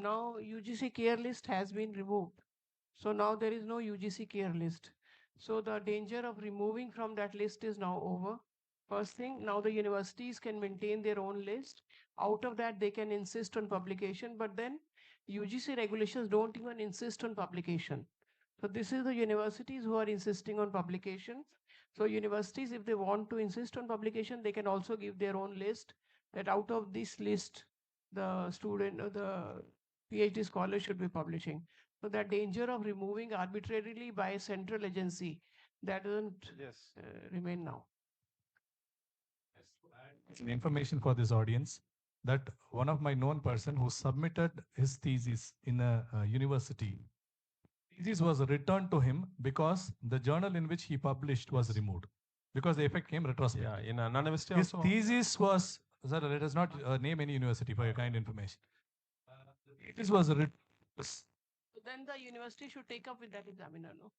now UGC care list has been removed. So now there is no UGC care list. So the danger of removing from that list is now over. First thing, now the universities can maintain their own list. Out of that, they can insist on publication, but then UGC regulations don't even insist on publication. So this is the universities who are insisting on publication. So universities, if they want to insist on publication, they can also give their own list, that out of this list, the student or the PhD scholar should be publishing. So that danger of removing arbitrarily by a central agency, that doesn't Yes. remain now. information for this audience that one of my known person who submitted his thesis in a university, thesis was returned to him because the journal in which he published was removed because the effect came retrospectively. Yeah. In a non-university His also. thesis was, sir, let us not name any university for your kind information. Thesis was So then the university should take up with that examiner, no?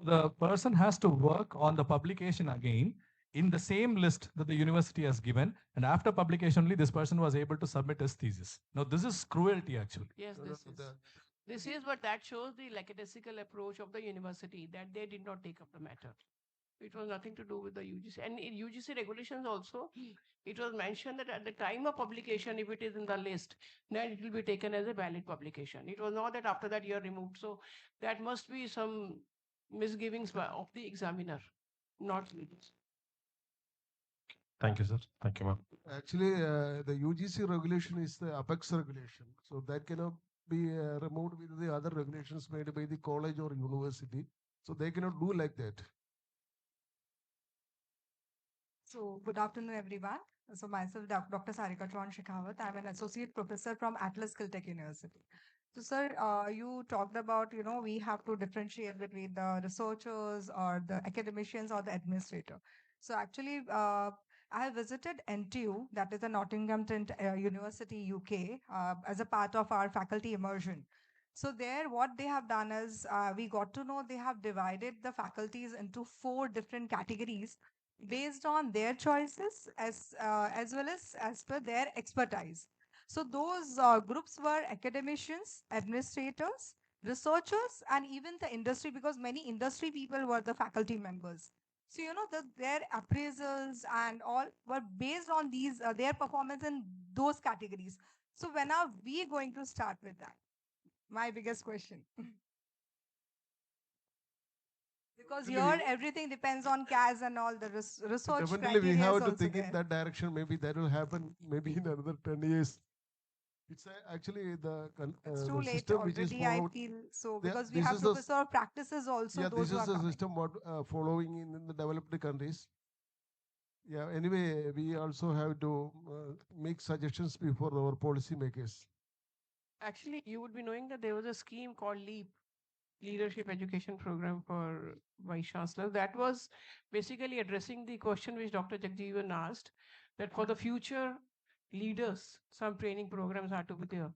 the person has to work on the publication again in the same list that the university has given, and after publication only this person was able to submit his thesis. Now this is cruelty actually. Yes, No, this no, is. the- This is, but that shows the lackadaisical approach of the university, that they did not take up the matter. It was nothing to do with the UGC. And in UGC regulations also, it was mentioned that at the time of publication, if it is in the list, then it will be taken as a valid publication. It was not that after that you are removed. So that must be some misgivings of the examiner, not UGC. Thank you, sir. Thank you, ma'am. Actually, the UGC regulation is the apex regulation, so that cannot be removed with the other regulations made by the college or university. So they cannot do like that. So, good afternoon, everyone. So, myself, Dr. Sarika Chauhan Shekhawat. I'm an associate professor from Atlas Skilltech University. So, sir, you talked about, we have to differentiate between the researchers or the academicians or the administrator. So, actually, I have visited NTU, that is the Nottinghamton University, UK, as a part of our faculty immersion. So there, what they have done is we got to know they have divided the faculties into 4 different categories based on their choices as well as per their expertise. So those groups were academicians, administrators, researchers, and even the industry, because many industry people were the faculty members. So their appraisals and all were based on these their performance in those categories. So when are we going to start with that? My biggest question. Because here everything depends on CAS and all the research Definitely, we criteria is have to also think in there. that direction. Maybe that will happen. Maybe in another 10 years. It's actually It's too the late system which is already, I followed. feel so, Yeah, because we this have is to the preserve practices also, yeah, those this who is are the coming. system what following in the developed countries. Yeah. Anyway, we also have to make suggestions before our policy makers. Actually, you would be knowing that there was a scheme called LEAP, Leadership Education Program for Vice Chancellor. That was basically addressing the question which Dr. Jagjeevan asked, that for the future leaders, some training programs are to be there.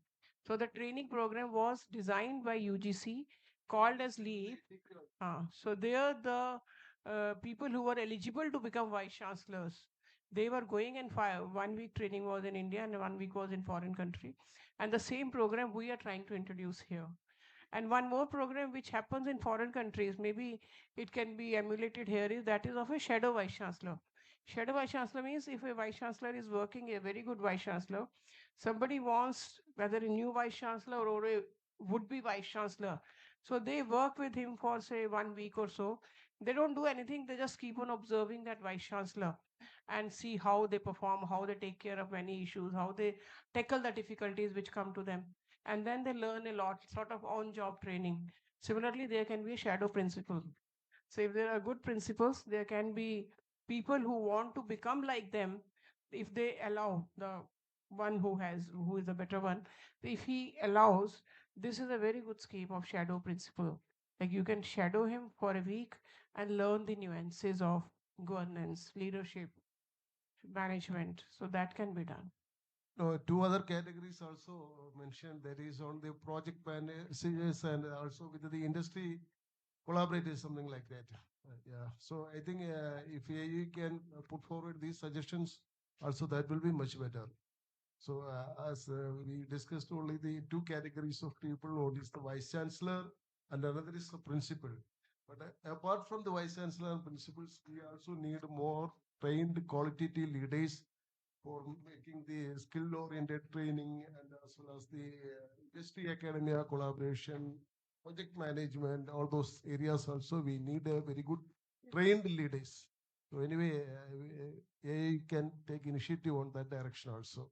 So the training program was designed by UGC, called as LEAP. So there the people who were eligible to become vice chancellors, they were going, and 1 week training was in India and 1 week was in foreign country. And the same program we are trying to introduce here. And one more program which happens in foreign countries, maybe it can be emulated here, is that is of a shadow vice chancellor. Shadow vice chancellor means if a vice chancellor is working, a very good vice chancellor, somebody wants whether a new vice chancellor or a would be vice chancellor. So they work with him for say 1 week or so. They don't do anything, they just keep on observing that vice chancellor and see how they perform, how they take care of any issues, how they tackle the difficulties which come to them. And then they learn a lot, sort of on job training. Similarly, there can be a shadow principal. So if there are good principals, there can be people who want to become like them if they allow the one who is a better one. If he allows, this is a very good scheme of shadow principal. Like you can shadow him for a week and learn the nuances of governance, leadership, management. So that can be done. No, 2 other categories also mentioned. That is on the project managers and also with the industry collaborators, something like that. Yeah. So I think if AIU can put forward these suggestions, also that will be much better. So as we discussed, only the 2 categories of people. One is the vice chancellor, and another is the principal. But apart from the vice chancellor and principals, we also need more trained qualitative leaders for making the skill-oriented training and as well as the industry academia collaboration, project management, all those areas also we need a very good trained leaders. So anyway, AI can take initiative on that direction also.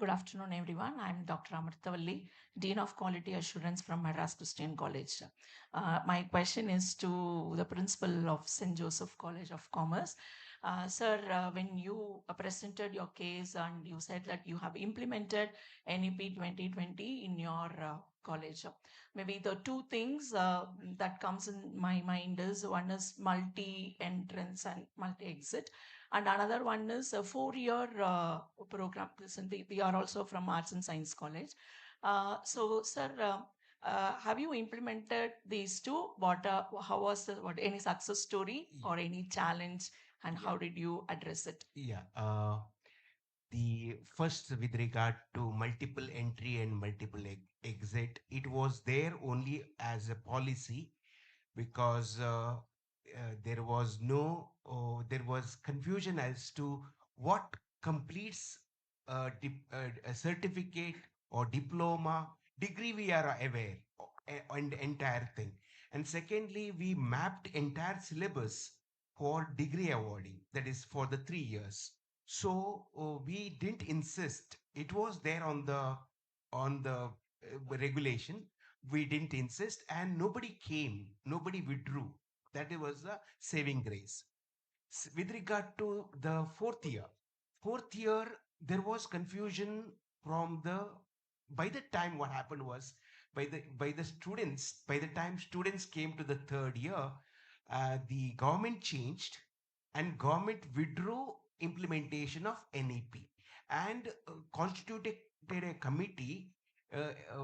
Good afternoon, everyone. I'm Dr. Amritavalli, Dean of Quality Assurance from Madras Christian College. My question is to the principal of St. Joseph College of Commerce. Sir, when you presented your case and you said that you have implemented NEP 2020 in your college, maybe the 2 things that comes in my mind is one is multi-entrance and multi-exit, and another one is a 4-year program. Listen, we are also from Arts and Science College. So, sir, have you implemented these two? How was any success story or any challenge, and how did you address it? Yeah. The first with regard to multiple entry and multiple exit, it was there only as a policy because there was no, there was confusion as to what completes a certificate or diploma, degree we are aware and entire thing. And secondly, we mapped entire syllabus for degree awarding, that is for the 3 years. So we didn't insist. It was there on the regulation. We didn't insist, and nobody came, nobody withdrew. That was the saving grace. With regard to the fourth year, there was confusion from the. By the time what happened was, by the students, by the time students came to the third year, the government changed, and government withdrew implementation of NEP and constituted a committee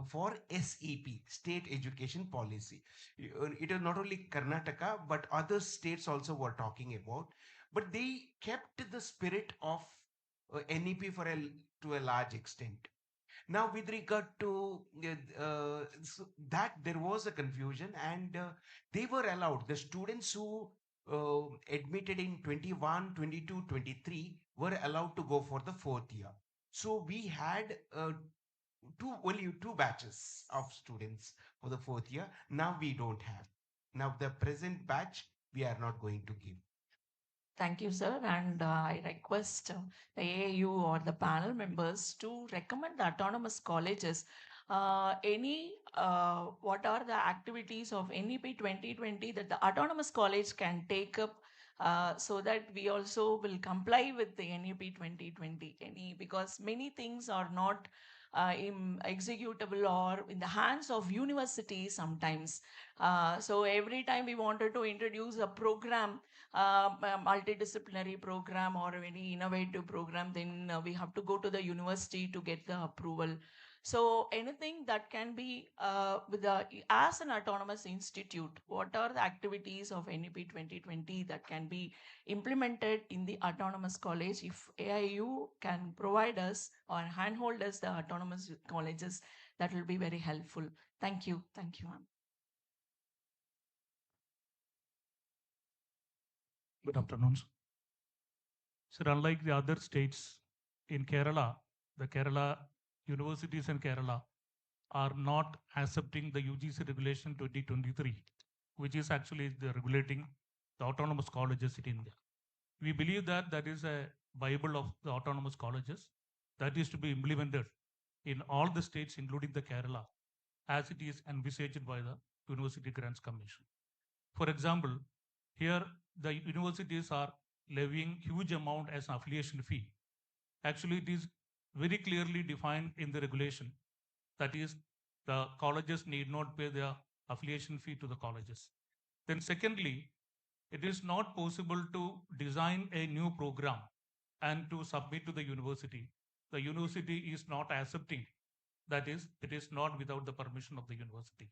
for SEP, State Education Policy. It is not only Karnataka, but other states also were talking about. But they kept the spirit of NEP to a large extent. Now, with regard to that, there was a confusion, and they were allowed. The students who admitted in 21, 22, 23 were allowed to go for the fourth year. So we had only two batches of students for the fourth year. Now we don't have. Now the present batch we are not going to give. Thank you, sir. And I request the AAU or the panel members to recommend the autonomous colleges what are the activities of NEP 2020 that the autonomous college can take up so that we also will comply with the NEP 2020 because many things are not executable or in the hands of universities sometimes. So every time we wanted to introduce a program, a multidisciplinary program or any innovative program, then we have to go to the university to get the approval. So anything that can be as an autonomous institute, what are the activities of NEP 2020 that can be implemented in the autonomous college? If AIU can provide us or handhold us the autonomous colleges, that will be very helpful. Thank you. Thank you, ma'am. Good afternoon. Sir, unlike the other states in Kerala, the Kerala universities in Kerala are not accepting the UGC regulation 2023, which is actually the regulating the autonomous colleges in India. We believe that that is a Bible of the autonomous colleges that is to be implemented in all the states, including the Kerala, as it is envisaged by the University Grants Commission. For example, here the universities are levying huge amount as an affiliation fee. Actually, it is very clearly defined in the regulation. That is, the colleges need not pay their affiliation fee to the colleges. Then secondly, it is not possible to design a new program and to submit to the university. The university is not accepting. That is, it is not without the permission of the university.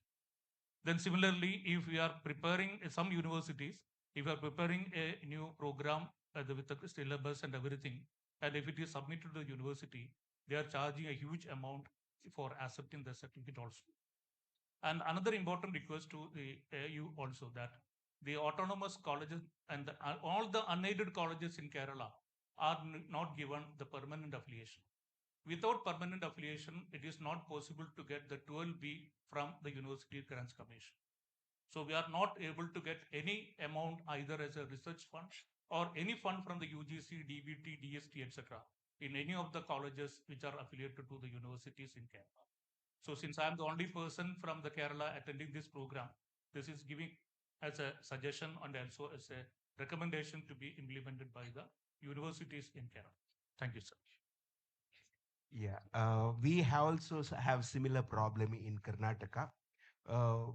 Then similarly, if we are preparing some universities, if we are preparing a new program with the syllabus and everything, and if it is submitted to the university, they are charging a huge amount for accepting the certificate also. And another important request to the AIU also that the autonomous colleges and all the unaided colleges in Kerala are not given the permanent affiliation. Without permanent affiliation, it is not possible to get the 12B from the University Grants Commission. So we are not able to get any amount either as a research fund or any fund from the UGC, DBT, DST, etc. in any of the colleges which are affiliated to the universities in Kerala. So since I am the only person from the Kerala attending this program, this is giving as a suggestion and also as a recommendation to be implemented by the universities in Kerala. Thank you, sir. Yeah, we also have similar problem in Karnataka.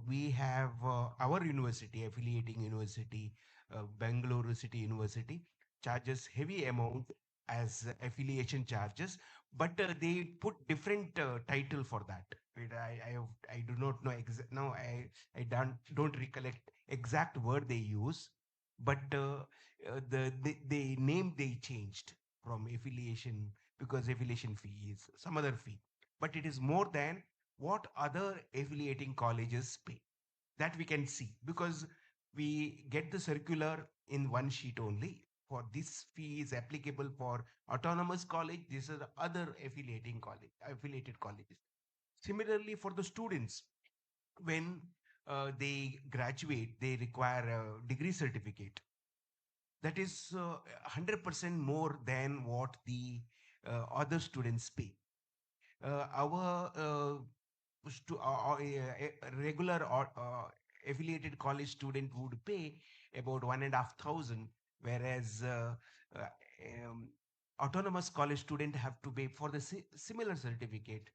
We have our university, affiliating university, Bangalore City University, charges heavy amount as affiliation charges, but they put different title for that. I do not know no, I don't recollect exact word they use, but the name they changed from affiliation because affiliation fee is some other fee, but it is more than what other affiliating colleges pay. That we can see because we get the circular in one sheet only. For this fee is applicable for autonomous college. These are the other affiliated colleges. Similarly, for the students, when they graduate, they require a degree certificate. that is 100% more than what the other students pay. Our regular or affiliated college student would pay about 1,500, whereas autonomous college student have to pay for the similar certificate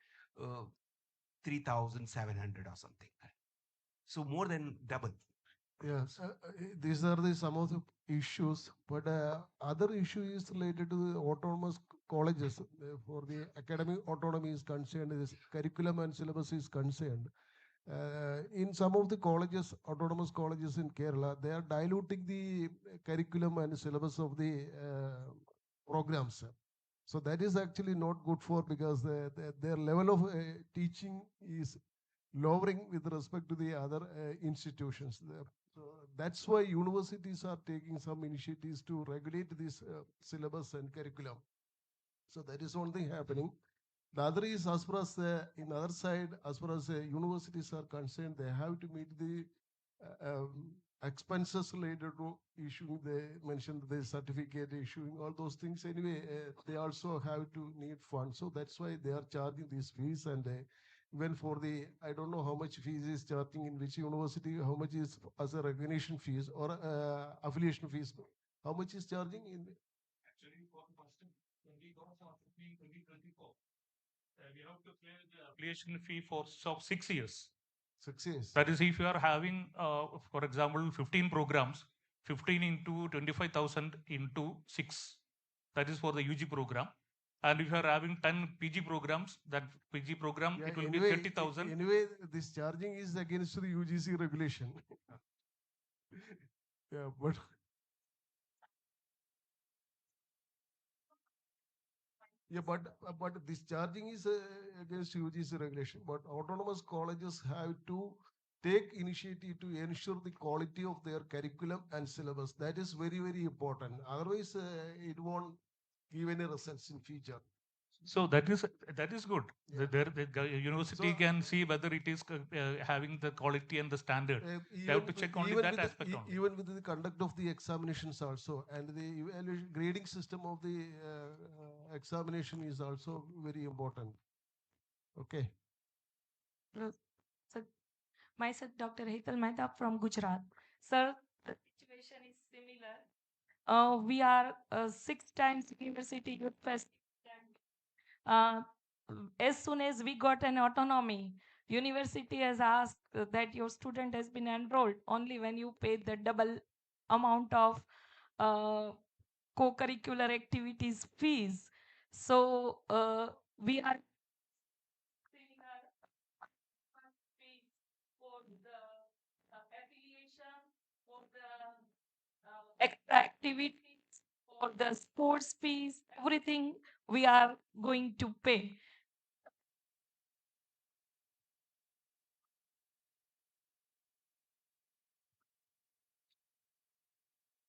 3,700 or something. So more than double. Yes, these are the some of the issues, but other issue is related to the autonomous colleges. For the academic autonomy is concerned, this curriculum and syllabus is concerned. In some of the colleges, autonomous colleges in Kerala, they are diluting the curriculum and syllabus of the programs. So that is actually not good for, because their level of teaching is lowering with respect to the other institutions. So that's why universities are taking some initiatives to regulate this syllabus and curriculum. So that is one thing happening. The other is, as far as in other side, as far as universities are concerned, they have to meet the expenses related to issuing. They mentioned the certificate issuing, all those things. Anyway, they also have to need funds, so that's why they are charging these fees. And even for the, I don't know how much fees is charging in which university, how much is as a recognition fees or affiliation fees, how much is charging in. Actually, for the first 2024, we have to pay the affiliation fee for 6 years. 6 years. That is, if you are having, for example, 15 programs, 15 into 25,000 into 6. That is for the UG program. And if you are having 10 PG programs, that PG program, Yeah, it will anyway, be 30,000. Anyway, this charging is against the UGC regulation. Yeah, but yeah, but this charging is against UGC regulation. But autonomous colleges have to take initiative to ensure the quality of their curriculum and syllabus. That is very, very important. Otherwise, it won't give any results in future. So that is good. Yeah. The university can see whether it is having the quality and the standard. They have to check only that aspect only. Even with the conduct of the examinations also, and the evaluation grading system of the examination is also very important. Okay. So, myself, Dr. Hital Mehta from Gujarat. Sir, the situation is similar. We are 6 times University Youth Festival. As soon as we got an autonomy, university has asked that your student has been enrolled only when you pay the double amount of co-curricular activities fees. So we are for the affiliation, for the extra activities, for the sports fees, everything we are going to pay.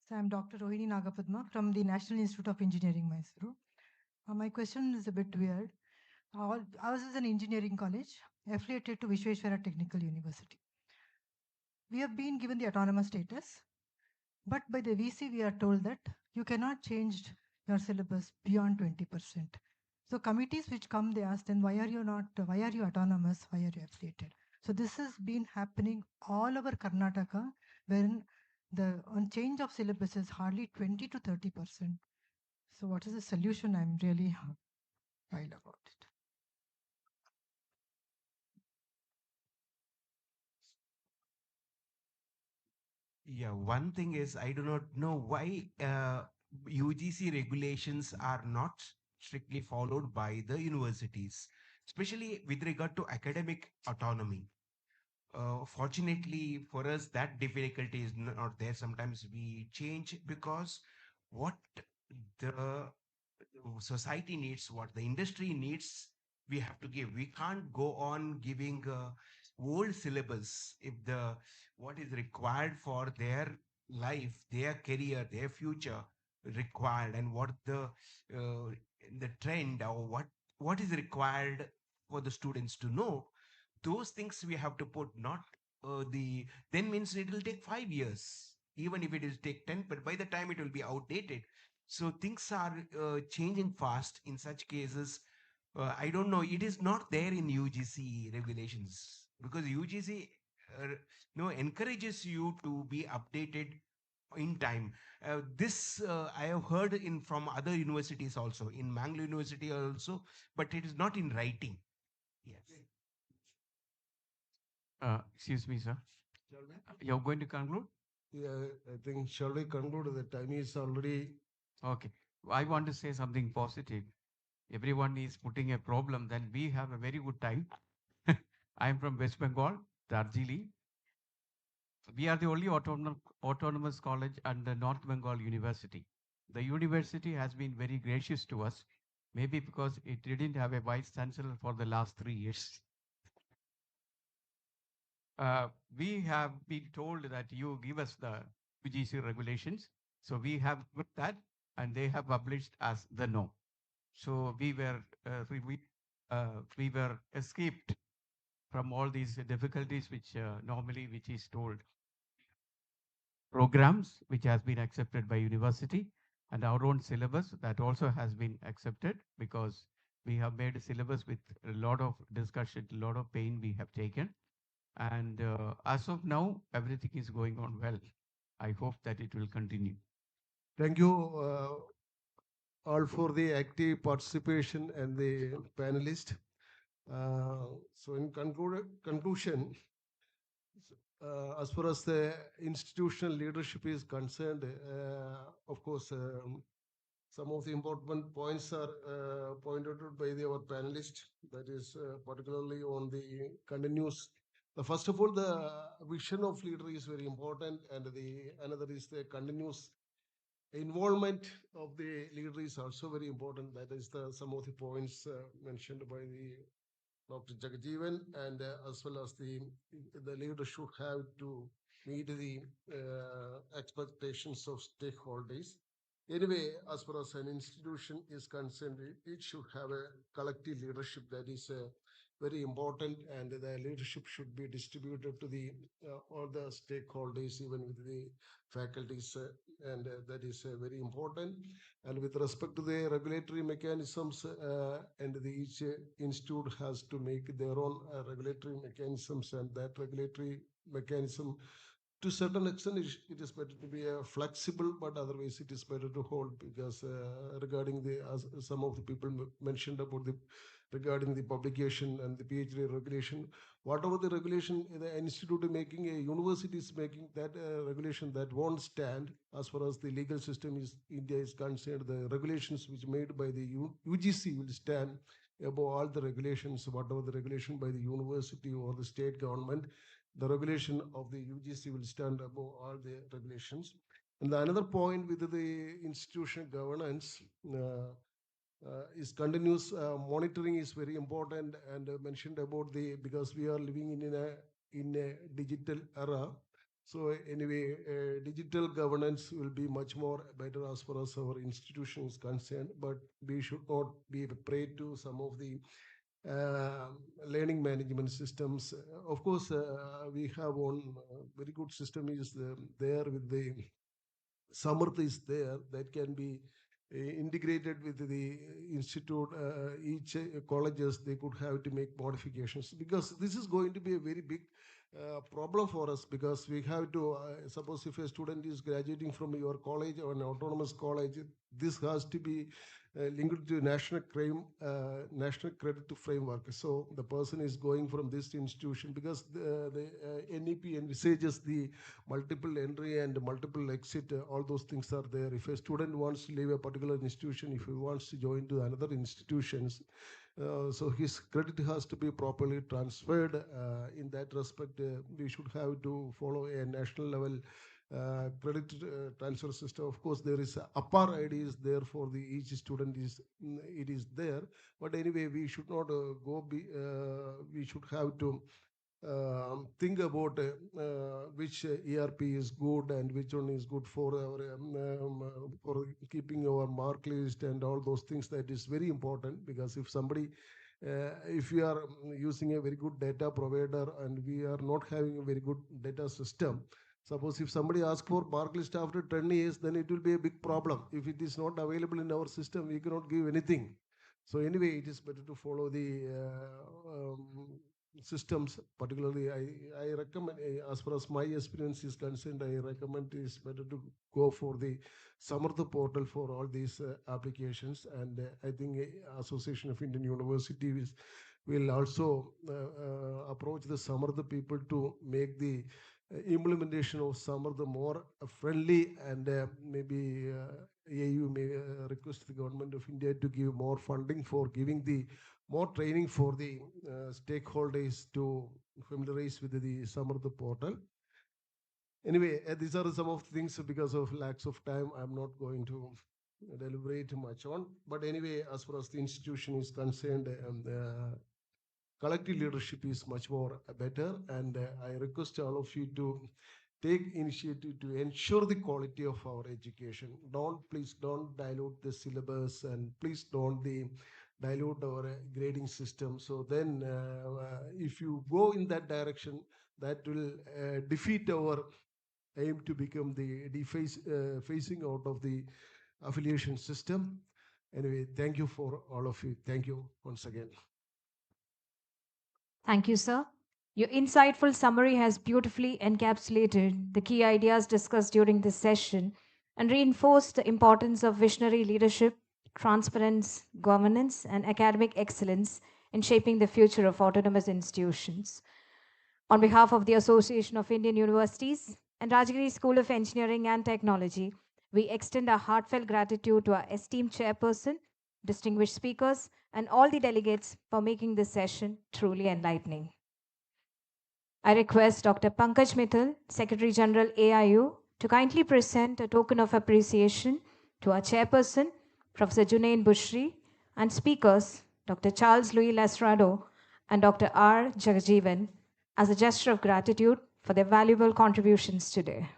So I'm Dr. Rohini Nagapadma from the National Institute of Engineering, Mysuru. My question is a bit weird. Ours is an engineering college affiliated to Vishweshwara Technical University. We have been given the autonomous status, but by the VC we are told that you cannot change your syllabus beyond 20%. So committees which come, they ask, then why are you autonomous, why are you affiliated? So this has been happening all over Karnataka, wherein the on change of syllabus is hardly 20 to 30%. So what is the solution? I'm really wild about it. Yeah, one thing is I do not know why UGC regulations are not strictly followed by the universities, especially with regard to academic autonomy. Fortunately for us, that difficulty is not there. Sometimes we change because what the society needs, what the industry needs, we have to give. We can't go on giving old syllabus if the what is required for their life, their career, their future required, and what the trend or what is required for the students to know. Those things we have to put, not then means it will take 5 years. even if it is take 10, but by the time it will be outdated. So things are changing fast in such cases. I don't know, it is not there in UGC regulations because UGC encourages you to be updated in time. This I have heard in from other universities also, in Mangalore University also, but it is not in writing. Yes. Excuse me, sir. Shall we? You're going to conclude? Yeah, I think shall we conclude? The time is already. Okay. I want to say something positive. Everyone is putting a problem, then we have a very good time. I'm from West Bengal, Darjeeling. We are the only autonomous college under North Bengal University. The university has been very gracious to us, maybe because it didn't have a vice chancellor for the last 3 years. We have been told that you give us the UGC regulations. So we have put that and they have published as the no. So we were escaped from all these difficulties which which is told. Programs which has been accepted by university and our own syllabus that also has been accepted because we have made a syllabus with a lot of discussion, a lot of pain we have taken. And as of now, everything is going on well. I hope that it will continue. Thank you all for the active participation and the panelist. So in conclusion, as far as the institutional leadership is concerned, of course, some of the important points are pointed out by our panelists. That is particularly on the continuous. First of all, the vision of leader is very important, and the another is the continuous involvement of the leader is also very important. That is some of the points mentioned by the Dr. Jagajeevan, and as well as the leader should have to meet the expectations of stakeholders. Anyway, as far as an institution is concerned, it should have a collective leadership that is very important, and the leadership should be distributed to the all the stakeholders, even with the faculties, and that is very important. And with respect to the regulatory mechanisms, and each institute has to make their own regulatory mechanisms, and that regulatory mechanism to a certain extent it is better to be flexible, but otherwise it is better to hold, because regarding the as some of the people mentioned about the regarding the publication and the PhD regulation, whatever the regulation the institute making, a university is making, that regulation that won't stand as far as the legal system is India is concerned. The regulations which made by the UGC will stand above all the regulations, whatever the regulation by the university or the state government. The regulation of the UGC will stand above all the regulations. And the another point with the institutional governance is continuous monitoring is very important, and mentioned about the, because we are living in a digital era. So anyway, digital governance will be much more better as far as our institution is concerned, but we should not be a prey to some of the uh, learning management systems. Of course, we have one very good system is there with the Samarth is there that can be integrated with the institute. Each colleges, they could have to make modifications, because this is going to be a very big problem for us, because we have to suppose if a student is graduating from your college or an autonomous college, this has to be linked to national credit framework. So the person is going from this institution, because the NEP envisages the multiple entry and multiple exit. All those things are there. If a student wants to leave a particular institution, if he wants to join to another institutions, so his credit has to be properly transferred. In that respect, we should have to follow a national level credit transfer system. Of course, there is upper ID is there for the each student is it is there, but anyway, we should not we should have to think about which ERP is good and which one is good for our for keeping our mark list and all those things. That is very important, because if somebody if we are using a very good data provider and we are not having a very good data system, Suppose if somebody asks for mark list after 10 years, then it will be a big problem. If it is not available in our system, we cannot give anything. So anyway, it is better to follow the systems. Particularly, I recommend, as far as my experience is concerned, I recommend it is better to go for the Samartha portal for all these applications. And I think Association of Indian Universities will also approach the Samartha people to make the implementation of some of the more friendly, and maybe AIU may request the government of India to give more funding for giving the more training for the stakeholders to familiarize with the Samartha portal. Anyway, these are some of the things. Because of lacks of time, I'm not going to deliberate much on. But anyway, as far as the institution is concerned, collective leadership is much more better, and I request all of you to take initiative to ensure the quality of our education. Please don't dilute the syllabus, and please don't dilute our grading system. So then if you go in that direction, that will defeat our aim to become the phasing out of the affiliation system. Anyway, thank you for all of you. Thank you once again. Thank you, sir. Your insightful summary has beautifully encapsulated the key ideas discussed during this session and reinforced the importance of visionary leadership, transparency, governance, and academic excellence in shaping the future of autonomous institutions. On behalf of the Association of Indian Universities and Rajagiri School of Engineering and Technology, we extend our heartfelt gratitude to our esteemed chairperson, distinguished speakers, and all the delegates for making this session truly enlightening. I request Dr. Pankaj Mittal, Secretary General AIU, to kindly present a token of appreciation to our chairperson, Professor Junaid Bushri, and speakers, Dr. Charles Louis Lasrado and Dr. R. Jagajeevan, as a gesture of gratitude for their valuable contributions today.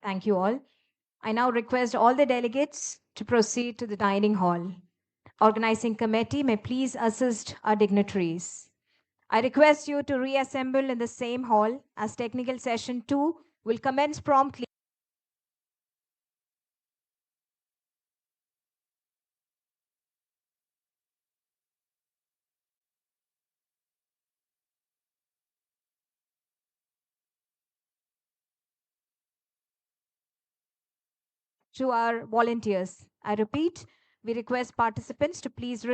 Thank you all. I now request all the delegates to proceed to the dining hall. Organizing committee may please assist our dignitaries. I request you to reassemble in the same hall as technical session 2 will commence promptly. To our volunteers. I repeat, we request participants to please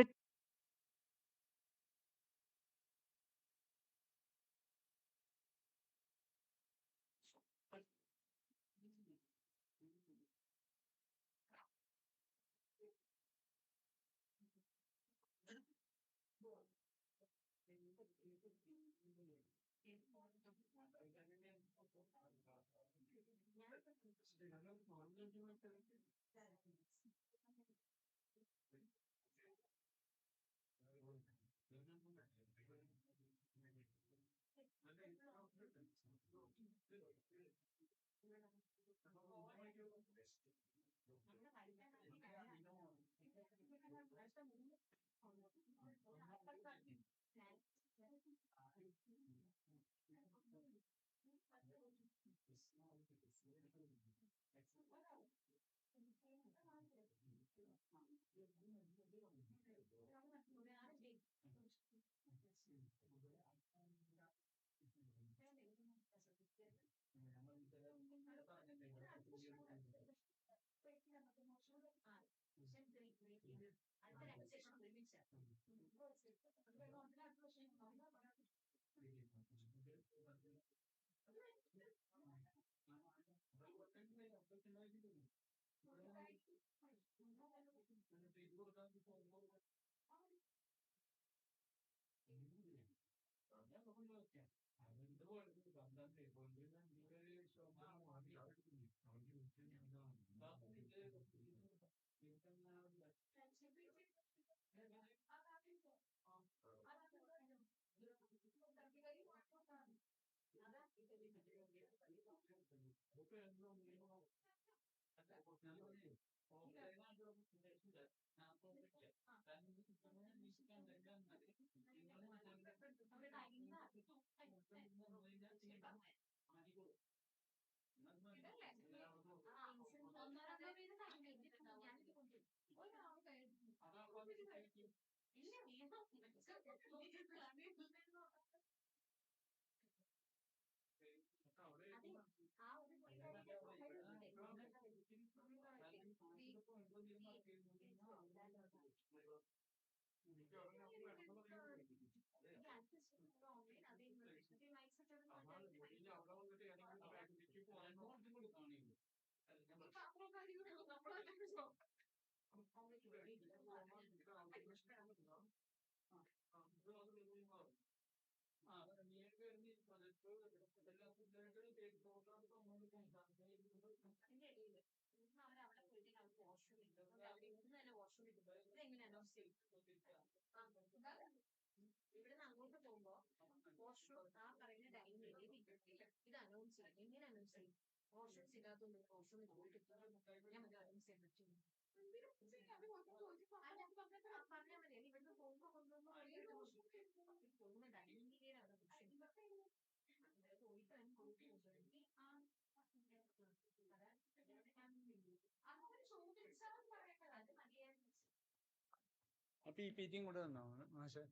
അപ്പൊ ഈ പീറ്റിംഗ് കൂടെ തന്നോ മാഷെ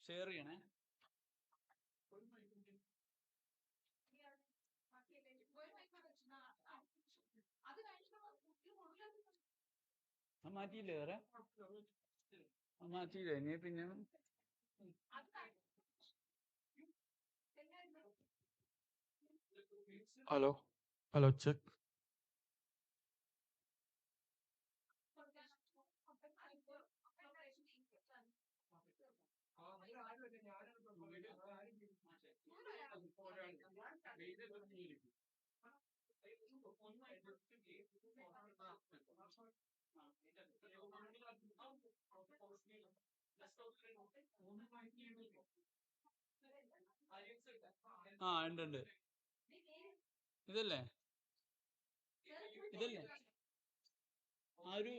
share ചെയ്യണേ. മാറ്റിയില്ലേ വേറെ മാറ്റിയില്ലേ ഇനി പിന്നെ Hello. Hello, check. ആ ഉണ്ട് ഉണ്ട്. ഇതല്ലേ ഇതല്ലേ ആ ഒരു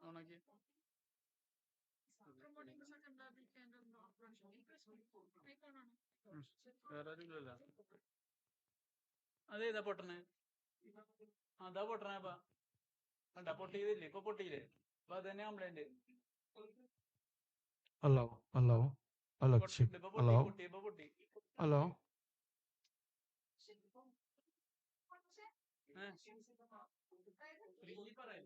ഓണാക്കി വേറെ ആരുമില്ലല്ലോ. അതേതാ പൊട്ടണേ? അതാ പൊട്ടണേ. അപ്പാ കണ്ടാ പൊട്ടിയതില്ലേ? ഇപ്പൊ പൊട്ടിയില്ലേ? അപ്പൊ അത് തന്നെ complaint. Hello. Hello. Hello, check. ഇപ്പൊ പൊട്ടി Hello. പൊട്ടി ഇപ്പൊ പൊട്ടി. Hello. ഫ്രീ പറയാം.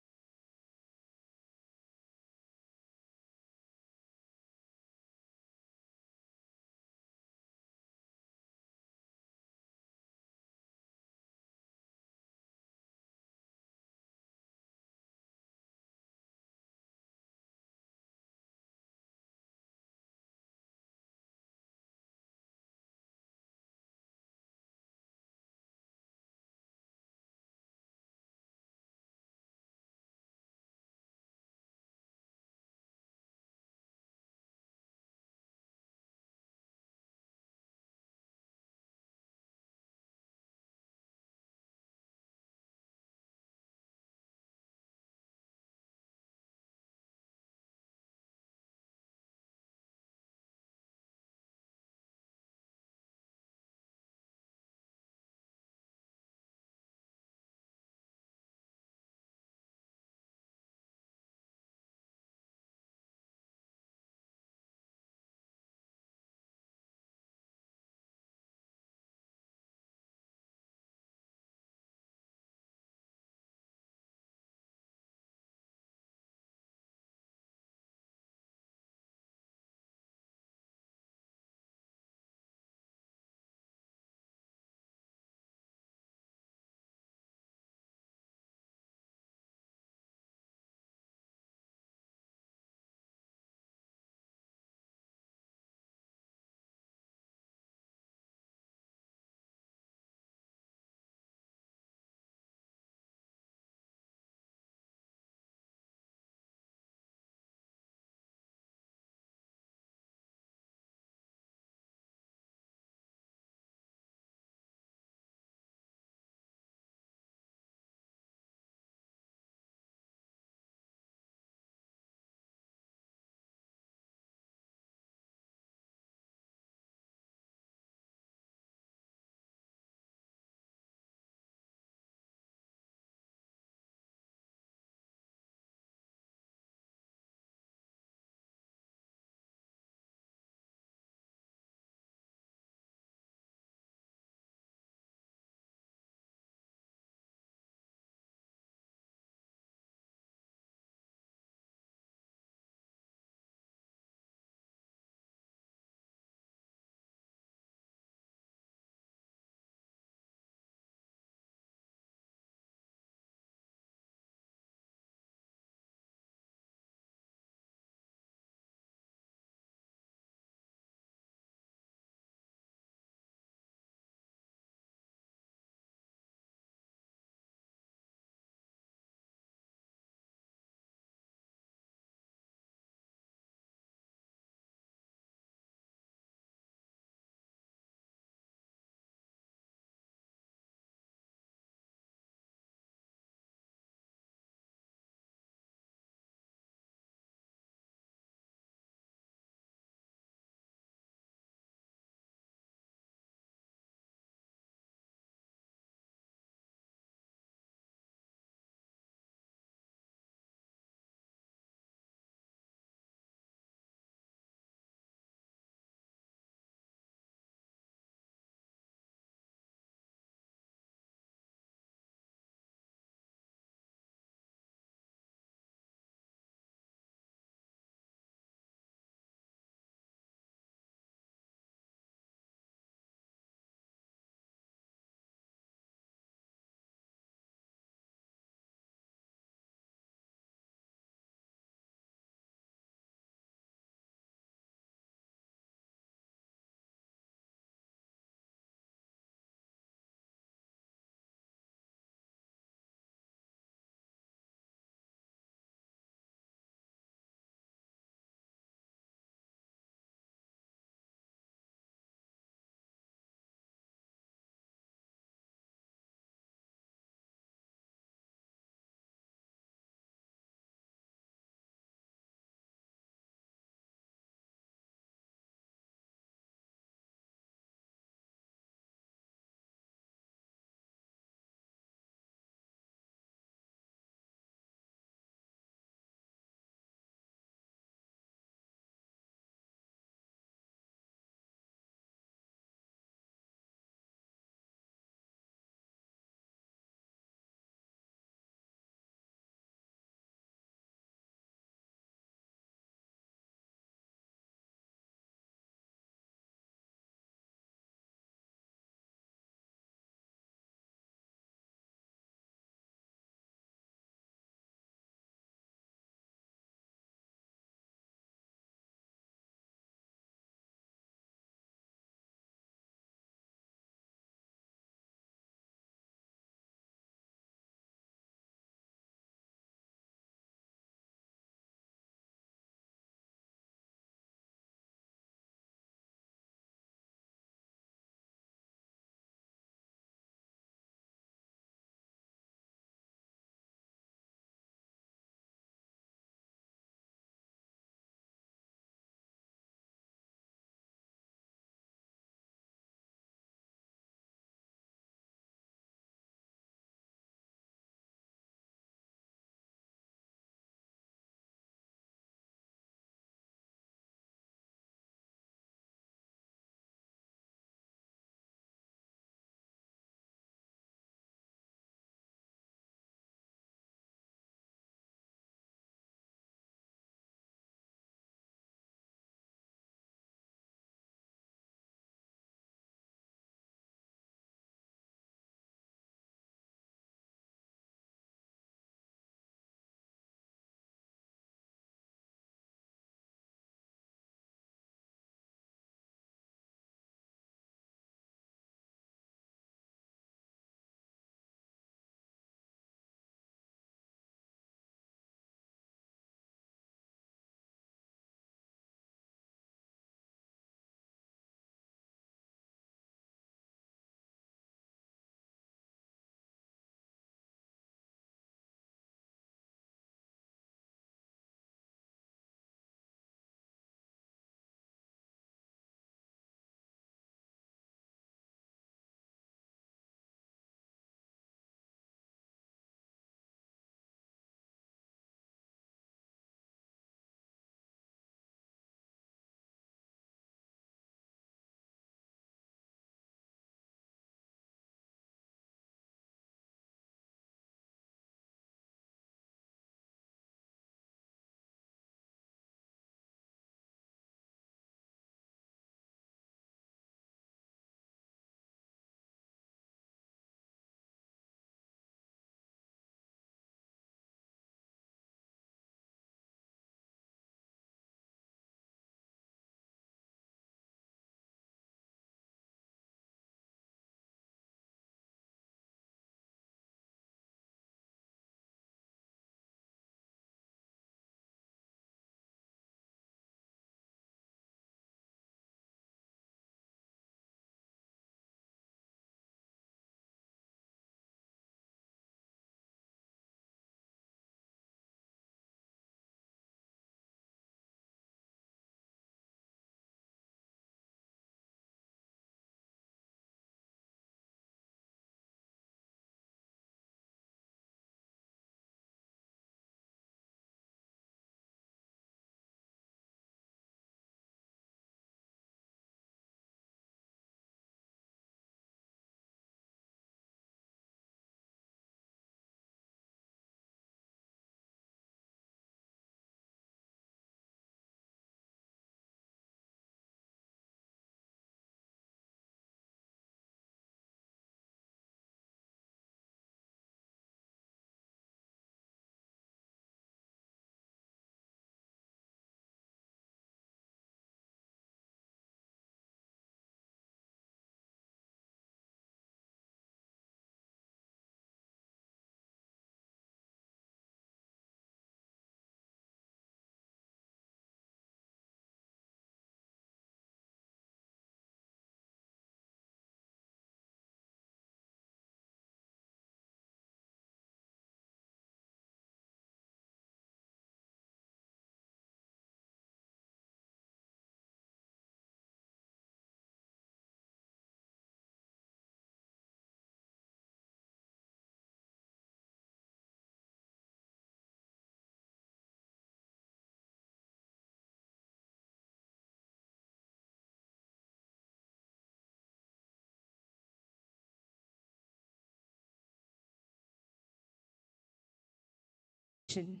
session.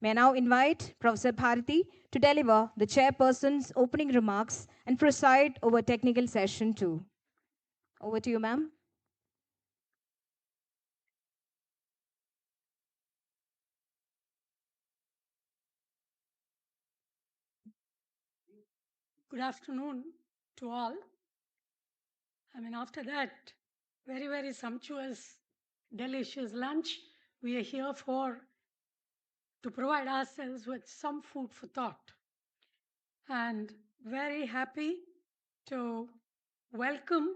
May I now invite Professor Bharati to deliver the chairperson's opening remarks and preside over technical session 2. Over to you, ma'am. Good afternoon to all. After that very, very sumptuous, delicious lunch, we are here to provide ourselves with some food for thought. And very happy to welcome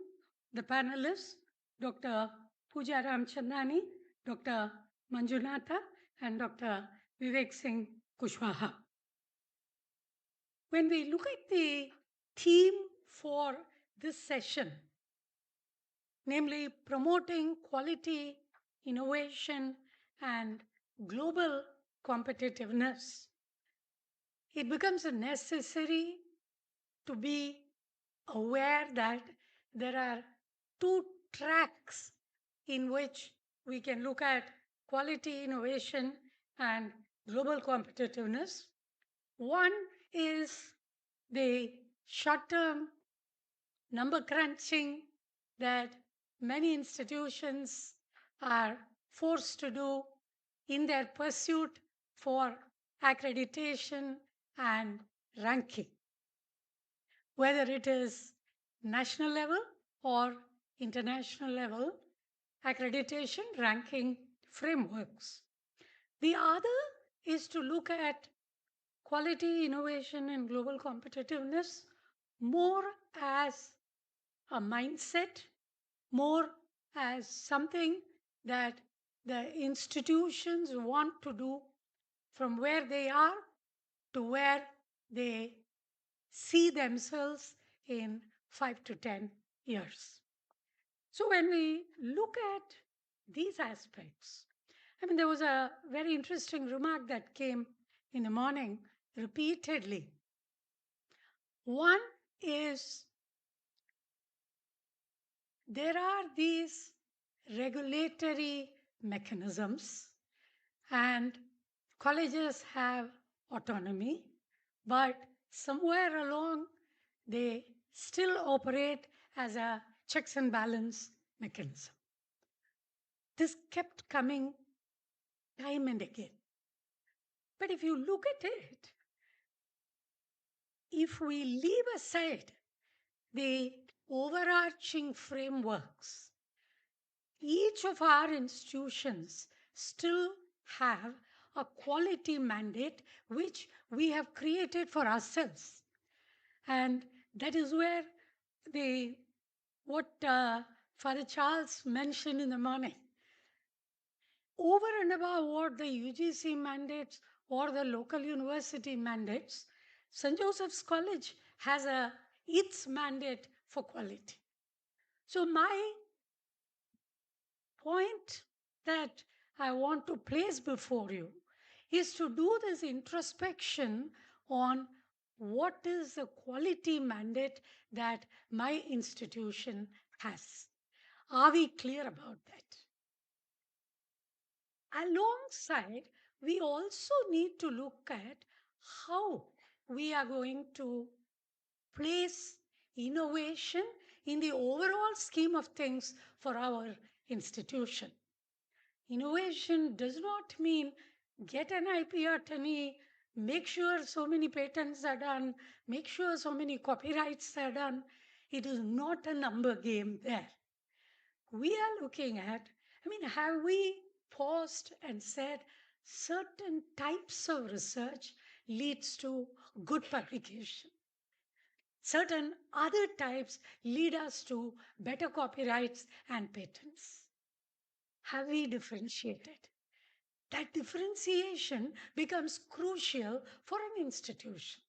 the panelists, Dr. Pooja Ramchandani, Dr. Manjunatha, and Dr. Vivek Singh Kushwaha. When we look at the theme for this session, namely promoting quality, innovation, and global competitiveness, it becomes necessary to be aware that there are two tracks in which we can look at quality, innovation, and global competitiveness. One is the short-term number crunching that many institutions are forced to do in their pursuit for accreditation and ranking, whether it is national level or international level accreditation ranking frameworks. The other is to look at quality, innovation, and global competitiveness more as a mindset, more as something that the institutions want to do from where they are to where they see themselves in 5 to 10 years. So when we look at these aspects, there was a very interesting remark that came in the morning repeatedly. One is there are these regulatory mechanisms and colleges have autonomy, but somewhere along they still operate as a checks and balance mechanism. This kept coming time and again. But if you look at it, if we leave aside the overarching frameworks, each of our institutions still have a quality mandate which we have created for ourselves. And that is where what Father Charles mentioned in the morning. Over and above what the UGC mandates or the local university mandates, St. Joseph's College has its mandate for quality. So my point that I want to place before you is to do this introspection on what is the quality mandate that my institution has. Are we clear about that? Alongside, we also need to look at how we are going to place innovation in the overall scheme of things for our institution. Innovation does not mean get an IP attorney, make sure so many patents are done, make sure so many copyrights are done. It is not a number game there. We are looking at, have we paused and said certain types of research leads to good publication? Certain other types lead us to better copyrights and patents. Have we differentiated? That differentiation becomes crucial for an institution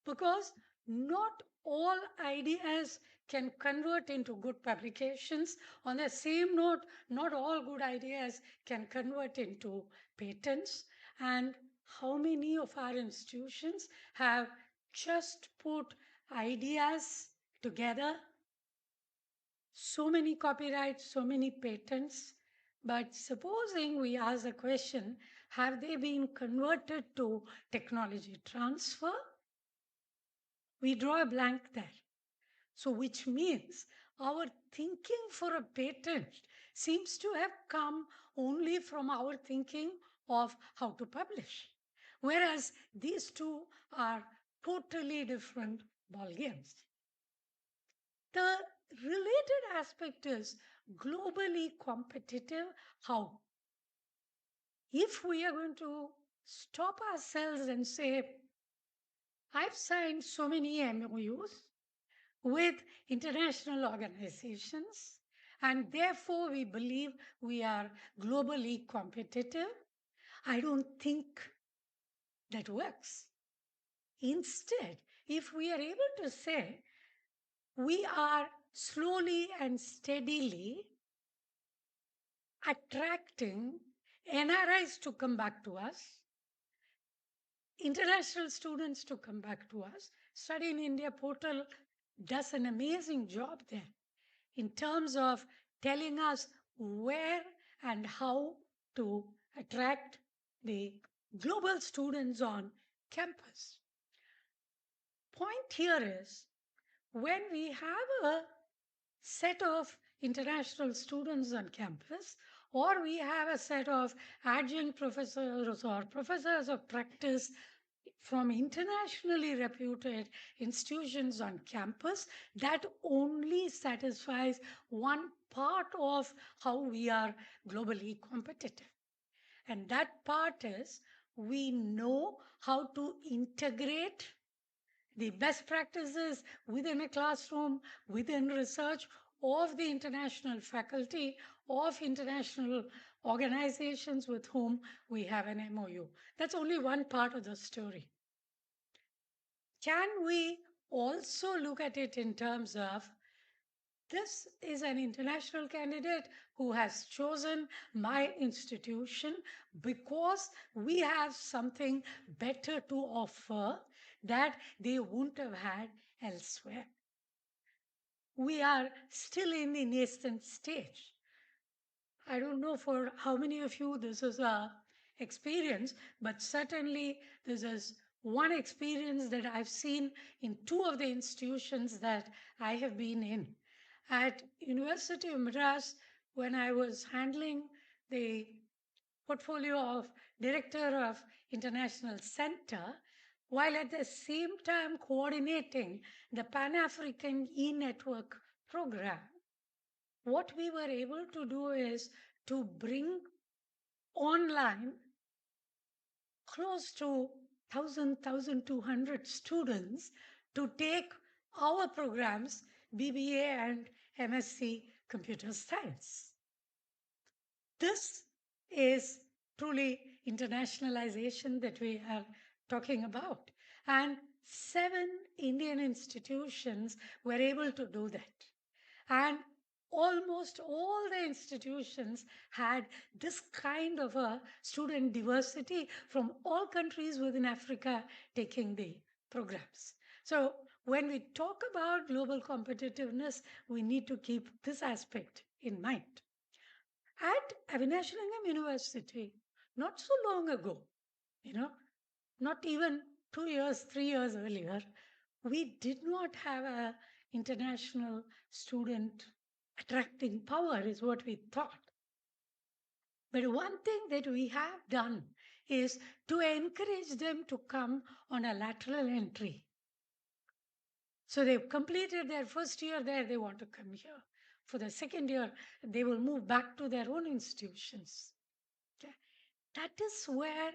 because not all ideas can convert into good publications. On the same note, not all good ideas can convert into patents. And how many of our institutions have just put ideas together? So many copyrights, so many patents. But supposing we ask the question, have they been converted to technology transfer? We draw a blank there. So, which means our thinking for a patent seems to have come only from our thinking of how to publish. Whereas these two are totally different ballgames. The related aspect is globally competitive. How? If we are going to stop ourselves and say, I've signed so many MOUs with international organizations, and therefore we believe we are globally competitive, I don't think that works. Instead, if we are able to say we are slowly and steadily attracting NRIs to come back to us, international students to come back to us, Study in India portal does an amazing job there in terms of telling us where and how to attract the global students on campus. Point here is when we have a set of international students on campus, or we have a set of adjunct professors or professors of practice from internationally reputed institutions on campus, that only satisfies one part of how we are globally competitive. And that part is we know how to integrate the best practices within a classroom, within research of the international faculty, of international organizations with whom we have an MOU. That's only one part of the story. Can we also look at it in terms of this is an international candidate who has chosen my institution because we have something better to offer that they wouldn't have had elsewhere. We are still in the nascent stage. I don't know for how many of you this is a experience, but certainly this is one experience that I've seen in two of the institutions that I have been in. At University of Madras, when I was handling the portfolio of Director of International Center, while at the same time coordinating the Pan-African e-network program, what we were able to do is to bring online close to 1,200 students to take our programs, BBA and MSc Computer Science. This is truly internationalization that we are talking about. And 7 Indian institutions were able to do that. And almost all the institutions had this kind of a student diversity from all countries within Africa taking the programs. So when we talk about global competitiveness, we need to keep this aspect in mind. At Avinashalingam University, not so long ago, not even 2 years, 3 years earlier, we did not have an international student attracting power is what we thought. But one thing that we have done is to encourage them to come on a lateral entry. So they've completed their first year there, they want to come here. For the second year, they will move back to their own institutions. Okay? That is where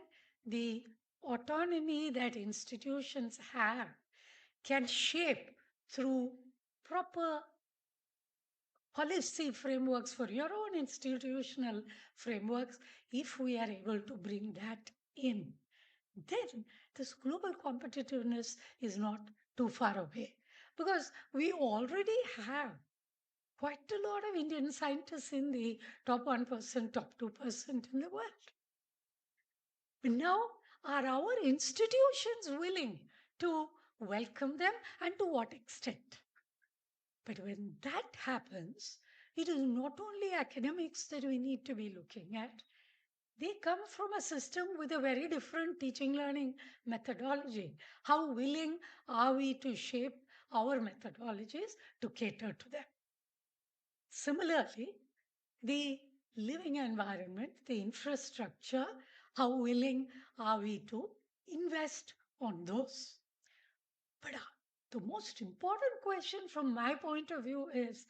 the autonomy that institutions have can shape through proper policy frameworks for your own institutional frameworks. If we are able to bring that in, then this global competitiveness is not too far away, because we already have quite a lot of Indian scientists in the top 1%, top 2% in the world. But now, are our institutions willing to welcome them, and to what extent? But when that happens, it is not only academics that we need to be looking at. they come from a system with a very different teaching learning methodology. How willing are we to shape our methodologies to cater to them? Similarly, the living environment, the infrastructure, how willing are we to invest on those? But the most important question from my point of view is,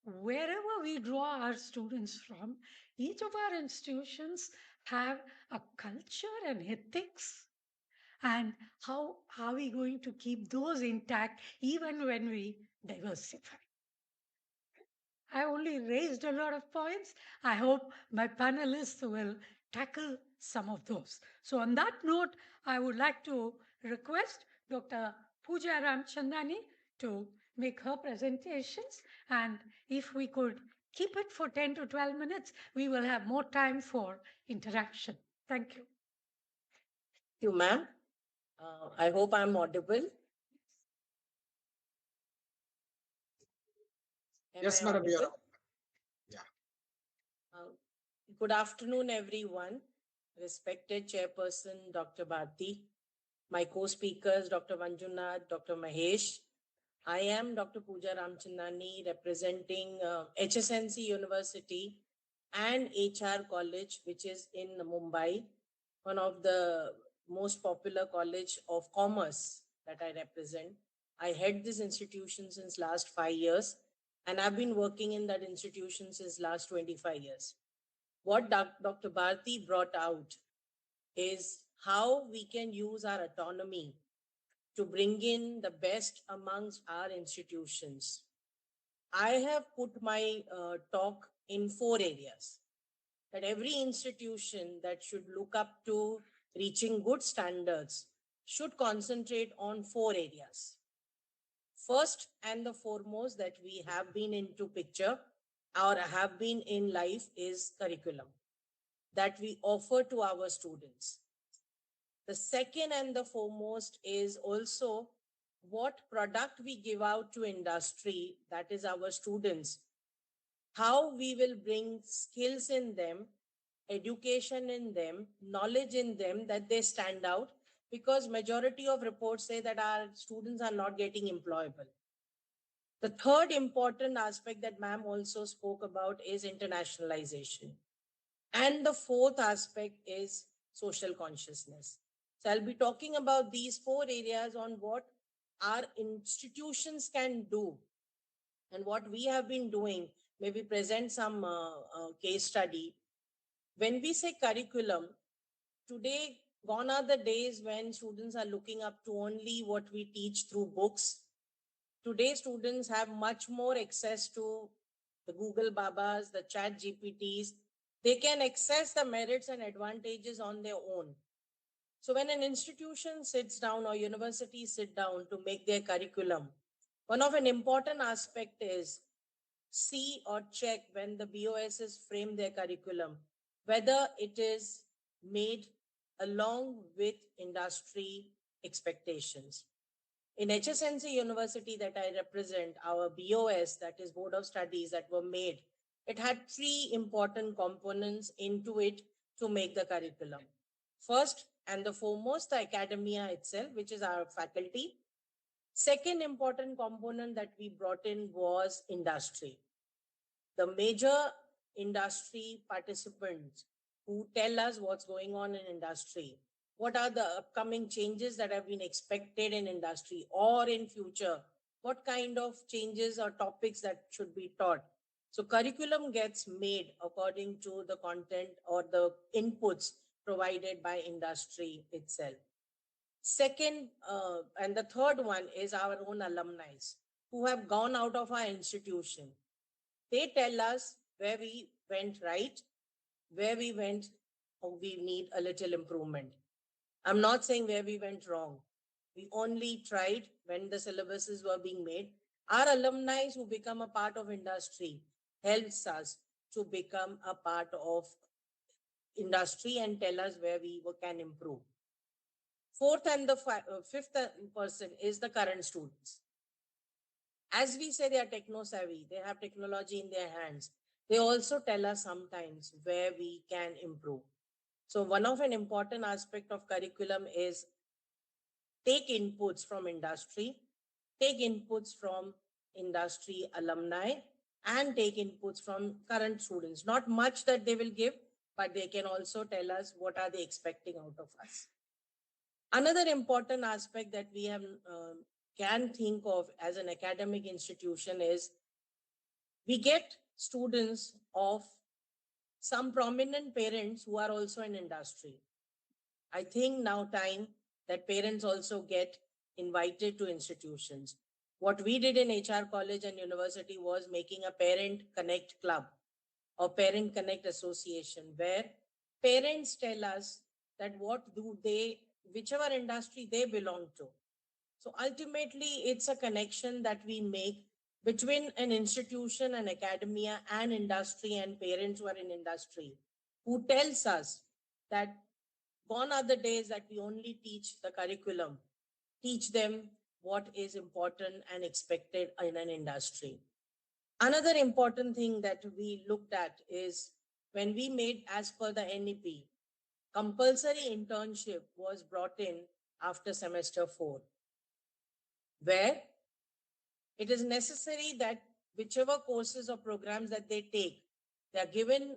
wherever we draw our students from, each of our institutions have a culture and ethics. And how are we going to keep those intact even when we diversify? I only raised a lot of points. I hope my panelists will tackle some of those. So on that note, I would like to request Dr. Pooja Ramchandani to make her presentations. And if we could keep it for 10 to 12 minutes, we will have more time for interaction. Thank you. Thank you, ma'am. I hope I'm audible. Yes, madam, you are. Good afternoon, everyone. Respected Chairperson, Dr. Bharti, my co-speakers, Dr. Manjunath, Dr. Mahesh. I am Dr. Pooja Ramchandani, representing HSNC University and HR College, which is in Mumbai, one of the most popular college of commerce that I represent. I head this institution since last 5 years, and I've been working in that institution since last 25 years. What Dr. Bharti brought out is how we can use our autonomy to bring in the best amongst our institutions. I have put my talk in 4 areas. That every institution that should look up to reaching good standards should concentrate on 4 areas. First and the foremost that we have been into picture or have been in life is curriculum that we offer to our students. The second and the foremost is also what product we give out to industry, that is our students, how we will bring skills in them, education in them, knowledge in them, that they stand out, because majority of reports say that our students are not getting employable. The third important aspect that ma'am also spoke about is internationalization. And the fourth aspect is social consciousness. So I'll be talking about these 4 areas on what our institutions can do and what we have been doing. Maybe present some case study. When we say curriculum, today gone are the days when students are looking up to only what we teach through books. Today students have much more access to the Google Babas, the Chat GPTs. They can access the merits and advantages on their own. So when an institution sits down or universities sit down to make their curriculum, one of an important aspect is see or check when the BOSs frame their curriculum, whether it is made along with industry expectations. In HSNC University that I represent, our BOS, that is Board of Studies, that were made, it had 3 important components into it to make the curriculum. First and the foremost, the academia itself, which is our faculty. Second important component that we brought in was industry. The major industry participants who tell us what's going on in industry, what are the upcoming changes that have been expected in industry or in future, what kind of changes or topics that should be taught. So curriculum gets made according to the content or the inputs provided by industry itself. Second, and the third one is our own alumni who have gone out of our institution. They tell us where we went right, where we went, we need a little improvement. I'm not saying where we went wrong. We only tried when the syllabuses were being made. Our alumni who become a part of industry helps us to become a part of industry and tell us where we can improve. Fourth and the fifth person is the current students. As we say, they are techno savvy, they have technology in their hands. They also tell us sometimes where we can improve. So one of an important aspect of curriculum is take inputs from industry, take inputs from industry alumni, and take inputs from current students. Not much that they will give, but they can also tell us what are they expecting out of us. Another important aspect that we have can think of as an academic institution is we get students of some prominent parents who are also in industry. I think now time that parents also get invited to institutions. What we did in HR college and university was making a parent connect club or parent connect association where parents tell us that what do they, whichever industry they belong to. So ultimately it's a connection that we make between an institution and academia and industry and parents who are in industry who tells us that gone are the days that we only teach the curriculum, teach them what is important and expected in an industry. Another important thing that we looked at is when we made, as per the NEP, compulsory internship was brought in after semester 4, where it is necessary that whichever courses or programs that they take, they are given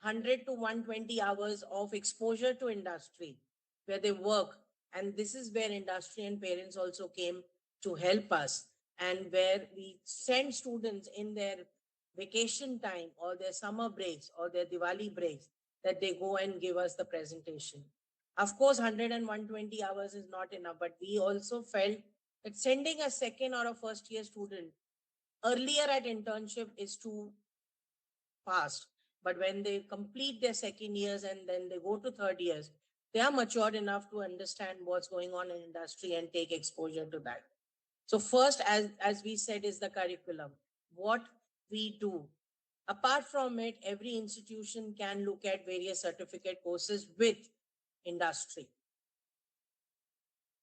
100 to 120 hours of exposure to industry where they work. And this is where industry and parents also came to help us, and where we send students in their vacation time or their summer breaks or their Diwali breaks that they go and give us the presentation. Of course, 100 and 120 hours is not enough, but we also felt that sending a second or a first year student earlier at internship is too fast. But when they complete their second years and then they go to third years, they are matured enough to understand what's going on in industry and take exposure to that. So first, as we said, is the curriculum, what we do. Apart from it, every institution can look at various certificate courses with industry.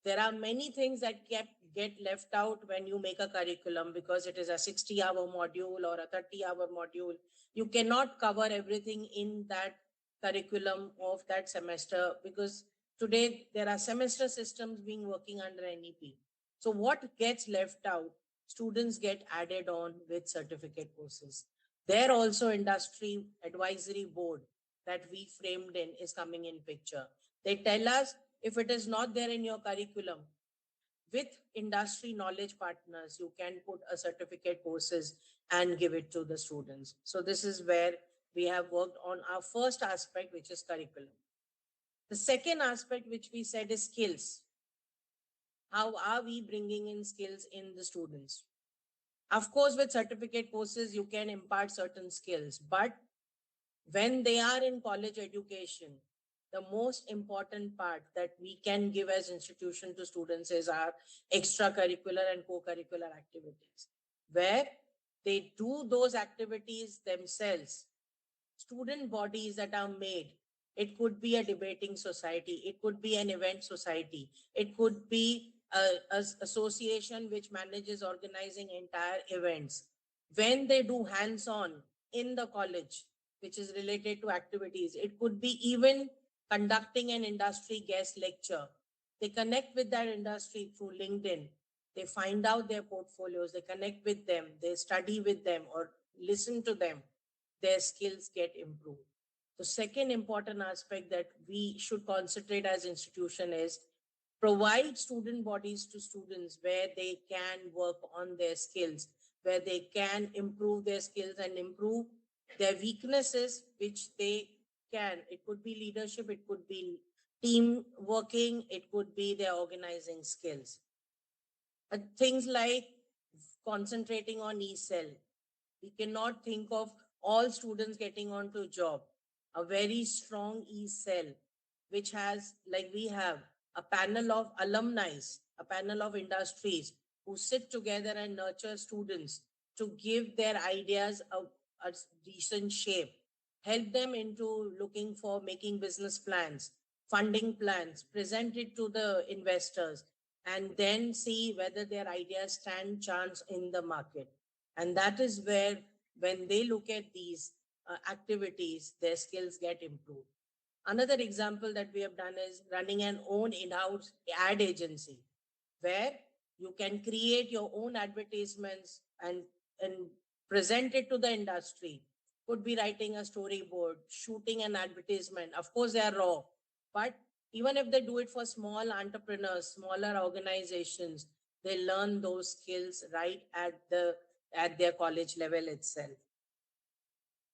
There are many things that get left out when you make a curriculum because it is a 60-hour module or a 30-hour module. You cannot cover everything in that curriculum of that semester because today there are semester systems being working under NEP. So what gets left out, students get added on with certificate courses. There also industry advisory board that we framed in is coming in picture. They tell us if it is not there in your curriculum, with industry knowledge partners, you can put a certificate courses and give it to the students. So this is where we have worked on our first aspect, which is curriculum. The second aspect, which we said, is skills. How are we bringing in skills in the students? Of course, with certificate courses, you can impart certain skills, but when they are in college education, the most important part that we can give as institution to students is our extracurricular and co-curricular activities, where they do those activities themselves. Student bodies that are made. It could be a debating society. It could be an event society. It could be a association which manages organizing entire events. When they do hands-on in the college, which is related to activities, it could be even conducting an industry guest lecture. They connect with that industry through LinkedIn. They find out their portfolios. They connect with them. They study with them or listen to them. Their skills get improved. The second important aspect that we should concentrate as institution is provide student bodies to students where they can work on their skills, where they can improve their skills and improve their weaknesses, which they can. It could be leadership, it could be team working, it could be their organizing skills. Things like concentrating on e-cell. We cannot think of all students getting onto a job. A very strong e-cell, which has, like we have, a panel of alumni, a panel of industries who sit together and nurture students to give their ideas a decent shape, help them into looking for making business plans, funding plans, present it to the investors, and then see whether their ideas stand chance in the market. And that is where, when they look at these activities, their skills get improved. Another example that we have done is running an own in-house ad agency, where you can create your own advertisements and present it to the industry. Could be writing a storyboard, shooting an advertisement. Of course, they are raw, but even if they do it for small entrepreneurs, smaller organizations, they learn those skills right at their college level itself.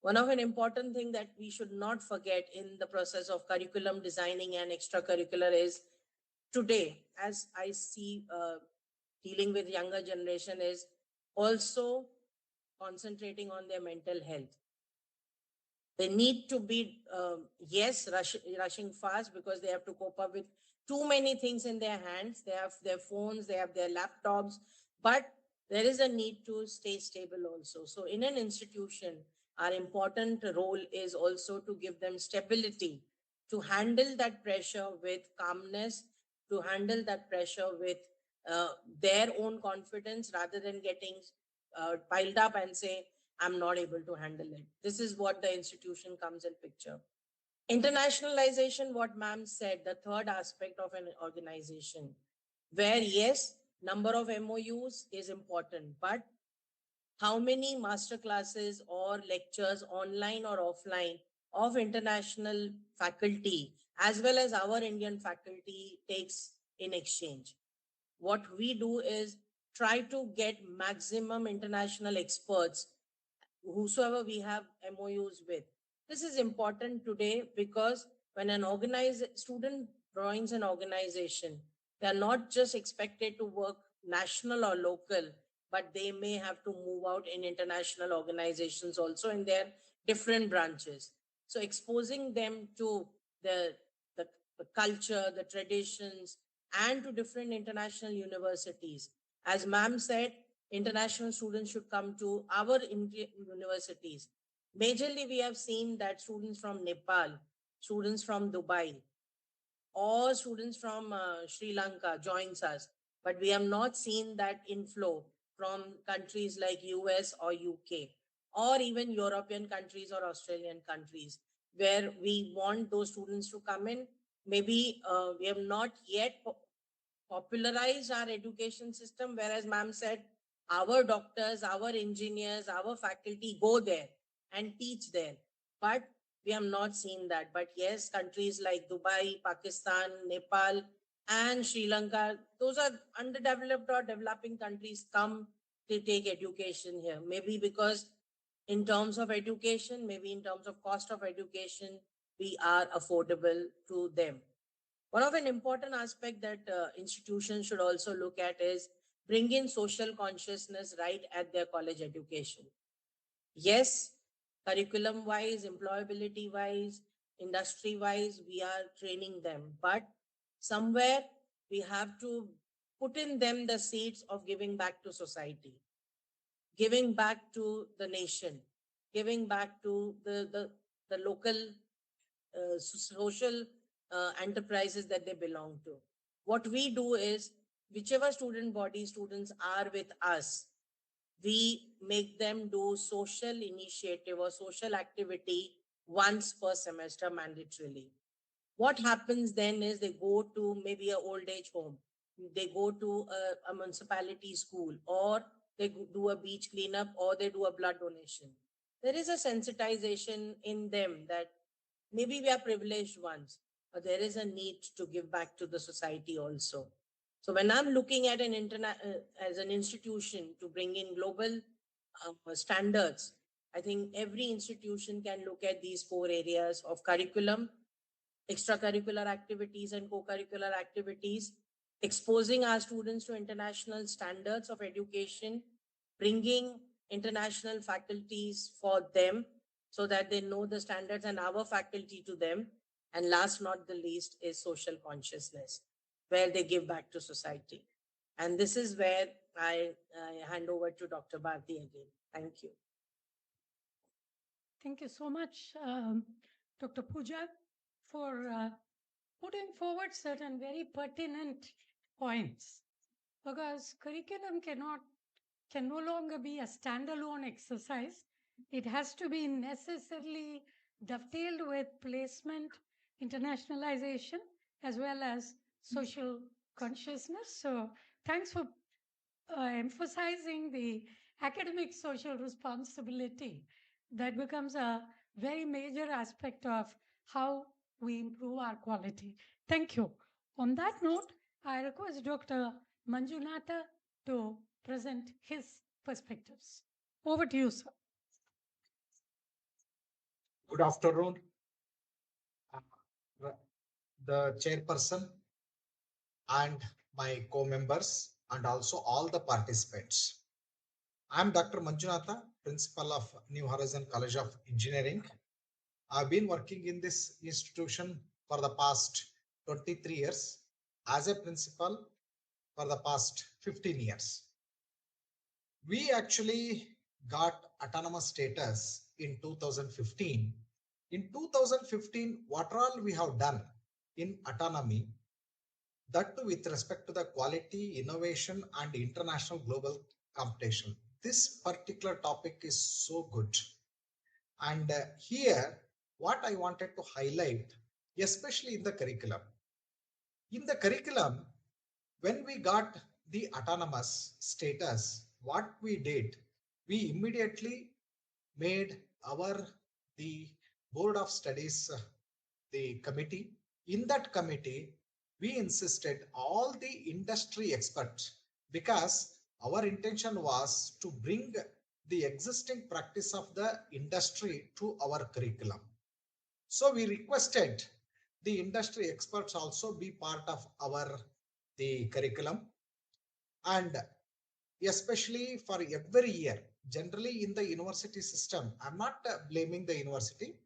One of an important thing that we should not forget in the process of curriculum designing and extracurricular is today, as I see dealing with younger generation, is also concentrating on their mental health. They need to be, yes, rushing fast because they have to cope up with too many things in their hands. They have their phones, they have their laptops, but there is a need to stay stable also. So in an institution, our important role is also to give them stability, to handle that pressure with calmness, to handle that pressure with their own confidence rather than getting piled up and say, I'm not able to handle it. This is what the institution comes in picture. Internationalization, what ma'am said, the third aspect of an organization, where yes, number of MOUs is important, but how many master classes or lectures, online or offline, of international faculty, as well as our Indian faculty, takes in exchange? What we do is try to get maximum international experts, whosoever we have MOUs with. This is important today because when an student joins an organization, they are not just expected to work national or local, but they may have to move out in international organizations also in their different branches. So exposing them to the culture, the traditions, and to different international universities. As ma'am said, international students should come to our universities. Majorly, we have seen that students from Nepal, students from Dubai, or students from Sri Lanka joins us, but we have not seen that inflow from countries like US or UK, or even European countries or Australian countries, where we want those students to come in. Maybe we have not yet popularized our education system, whereas ma'am said our doctors, our engineers, our faculty go there and teach there. But we have not seen that. But yes, countries like Dubai, Pakistan, Nepal, and Sri Lanka, those are underdeveloped or developing countries, come to take education here. Maybe because in terms of education, maybe in terms of cost of education, we are affordable to them. One of an important aspect that institutions should also look at is bring in social consciousness right at their college education. Yes, curriculum wise, employability wise, industry wise, we are training them, but somewhere we have to put in them the seeds of giving back to society, giving back to the nation, giving back to the local social enterprises that they belong to. What we do is, whichever student body students are with us, we make them do social initiative or social activity once per semester mandatorily. What happens then is they go to maybe an old age home, they go to a municipality school, or they do a beach cleanup, or they do a blood donation. There is a sensitization in them that maybe we are privileged ones, but there is a need to give back to the society also. So when I'm looking at as an institution to bring in global standards, I think every institution can look at these 4 areas of curriculum, extracurricular activities and co-curricular activities, exposing our students to international standards of education, bringing international faculties for them so that they know the standards, and our faculty to them. And last not the least is social consciousness, where they give back to society. And this is where I hand over to Dr. Bharti again. Thank you. Thank you so much, Dr. Pooja, for putting forward certain very pertinent points, because curriculum can no longer be a standalone exercise. It has to be necessarily dovetailed with placement internationalization as well as social consciousness. So thanks for emphasizing the academic social responsibility. That becomes a very major aspect of how we improve our quality. Thank you. On that note, I request Dr. Manjunatha to present his perspectives. Over to you, sir. Good afternoon, the chairperson and my co-members and also all the participants. I'm Dr. Manjunatha, principal of New Horizon College of Engineering. I've been working in this institution for the past 23 years as a principal for the past 15 years. We actually got autonomous status in 2015. In 2015, what all we have done in autonomy, that too with respect to the quality, innovation, and international global competition. This particular topic is so good. And here, what I wanted to highlight, especially in the curriculum. In the curriculum, when we got the autonomous status, what we did, we immediately made the board of studies, the committee. In that committee, we insisted all the industry experts, because our intention was to bring the existing practice of the industry to our curriculum. So we requested the industry experts also be part of the curriculum, and especially for every year. Generally in the university system, I'm not blaming the university.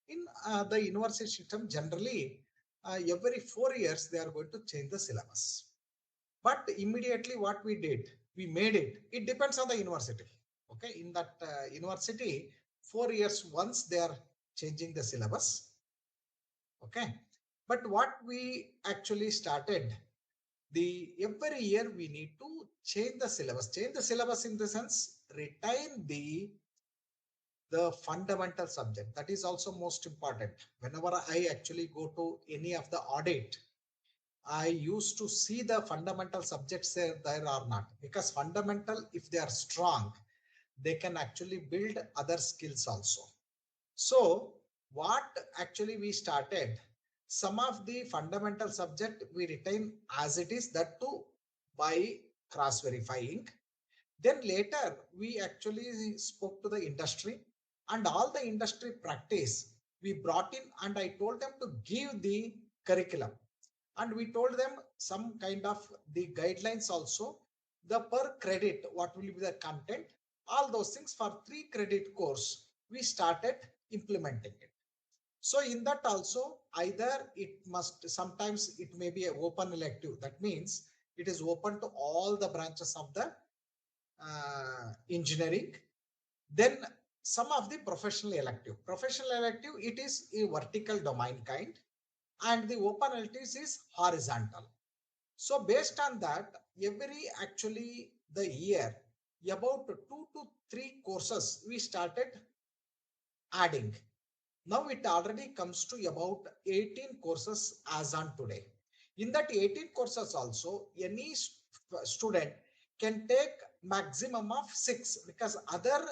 In the university system, generally every 4 years they are going to change the syllabus. But immediately what we did, we made it. It depends on the university. Okay, in that university, 4 years once they are changing the syllabus. Okay, but what we actually started, every year we need to change the syllabus. Change the syllabus in the sense, retain the fundamental subject. That is also most important. Whenever I actually go to any of the audit, I used to see the fundamental subjects there or not, because fundamental, if they are strong, they can actually build other skills also. So what actually we started, some of the fundamental subject we retain as it is, that too by cross verifying. Then later we actually spoke to the industry, and all the industry practice we brought in, and I told them to give the curriculum, and we told them some kind of the guidelines also, the per credit, what will be the content, all those things for 3 credit course, we started implementing it. So in that also, either sometimes it may be an open elective. That means it is open to all the branches of the engineering. Then some of the professional elective, it is a vertical domain kind, and the open electives is horizontal. So based on that, actually the year, about 2 to 3 courses we started adding. Now it already comes to about 18 courses as on today. In that 18 courses also, any student can take maximum of 6, because other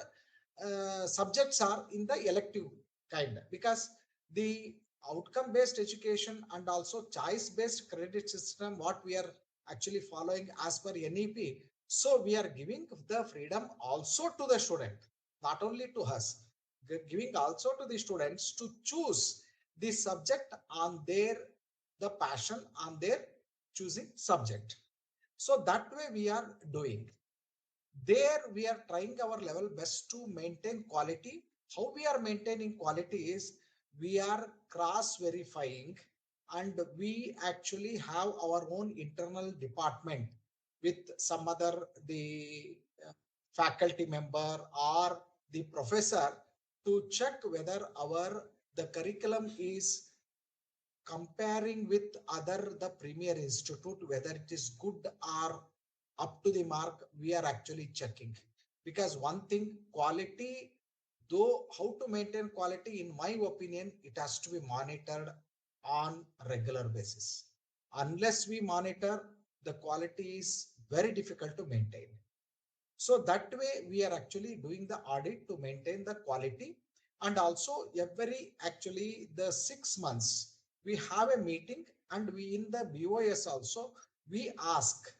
subjects are in the elective kind, because the outcome based education and also choice based credit system, what we are actually following as per NEP. So we are giving the freedom also to the student, not only to us, giving also to the students to choose the subject on the passion on their choosing subject. So that way we are doing. There we are trying our level best to maintain quality. How we are maintaining quality is, we are cross verifying, and we actually have our own internal department with some other faculty member or the professor to check whether the curriculum is comparing with the premier institute, whether it is good or up to the mark. We are actually checking, because one thing, quality, though how to maintain quality, in my opinion, it has to be monitored on regular basis. Unless we monitor, the quality is very difficult to maintain. So that way we are actually doing the audit to maintain the quality, and also every actually the 6 months we have a meeting, and we in the BOS also we ask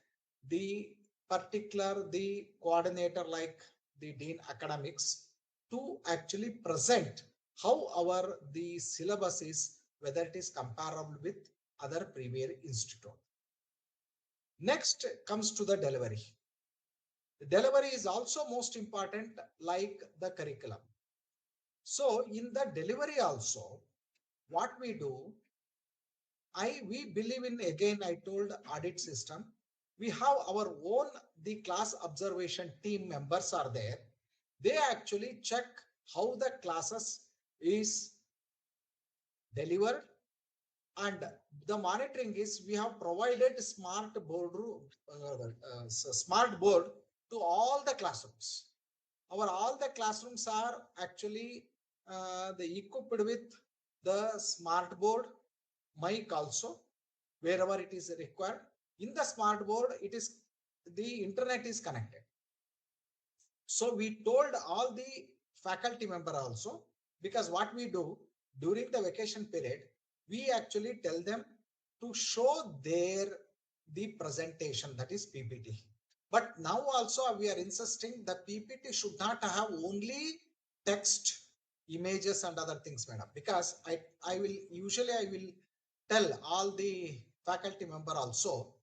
the the coordinator like the Dean Academics to actually present how our the syllabus is, whether it is comparable with other premier institute. Next comes to the delivery. The delivery is also most important like the curriculum. So in the delivery also, what we do, we believe in, again I told, audit system. We have our own the class observation team members are there. They actually check how the classes is delivered, and the monitoring is we have provided smart board to all the classrooms. All the classrooms are actually equipped with the smart board, mic also wherever it is required. In the smart board, it is the internet is connected. So we told all the faculty member also, because what we do during the vacation period, we actually tell them to show the presentation, that is PPT. But now also we are insisting the PPT should not have only text, images and other things, madam, because I will tell all the faculty member also,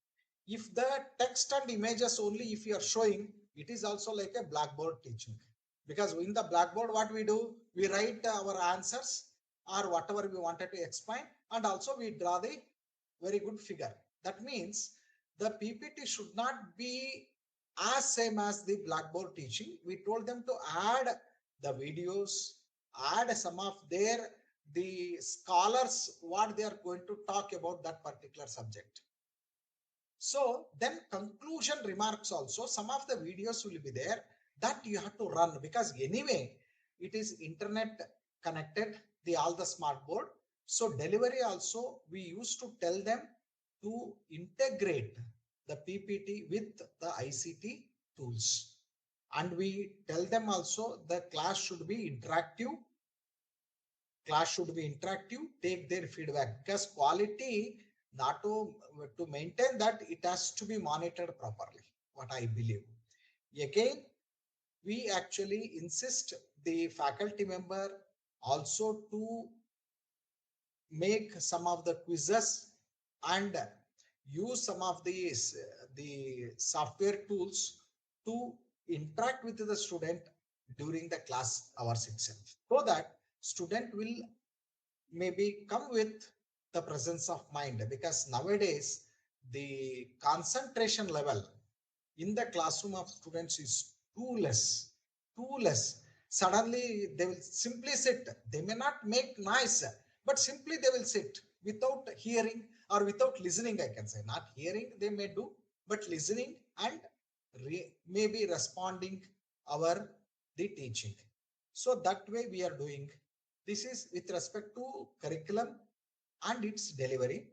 if the text and images only if you are showing, it is also like a blackboard teaching. Because in the blackboard, what we do, we write our answers or whatever we wanted to explain, and also we draw the very good figure. That means the PPT should not be as same as the blackboard teaching. We told them to add the videos, add some of the scholars, what they are going to talk about that particular subject. So then conclusion remarks also, some of the videos will be there that you have to run, because anyway it is internet connected, all the smart board. So delivery also we used to tell them to integrate the PPT with the ICT tools, and we tell them also the class should be interactive. Take their feedback, because quality, not to maintain that, it has to be monitored properly, what I believe. Again, we actually insist the faculty member also to make some of the quizzes and use some of these the software tools to interact with the student during the class hours itself, so that student will maybe come with the presence of mind, because nowadays the concentration level in the classroom of students is too less. Suddenly they will simply sit. They may not make noise, but simply they will sit without hearing or without listening, I can say. Not hearing they may do, but listening and maybe responding the teaching. So that way we are doing. This is with respect to curriculum and its delivery.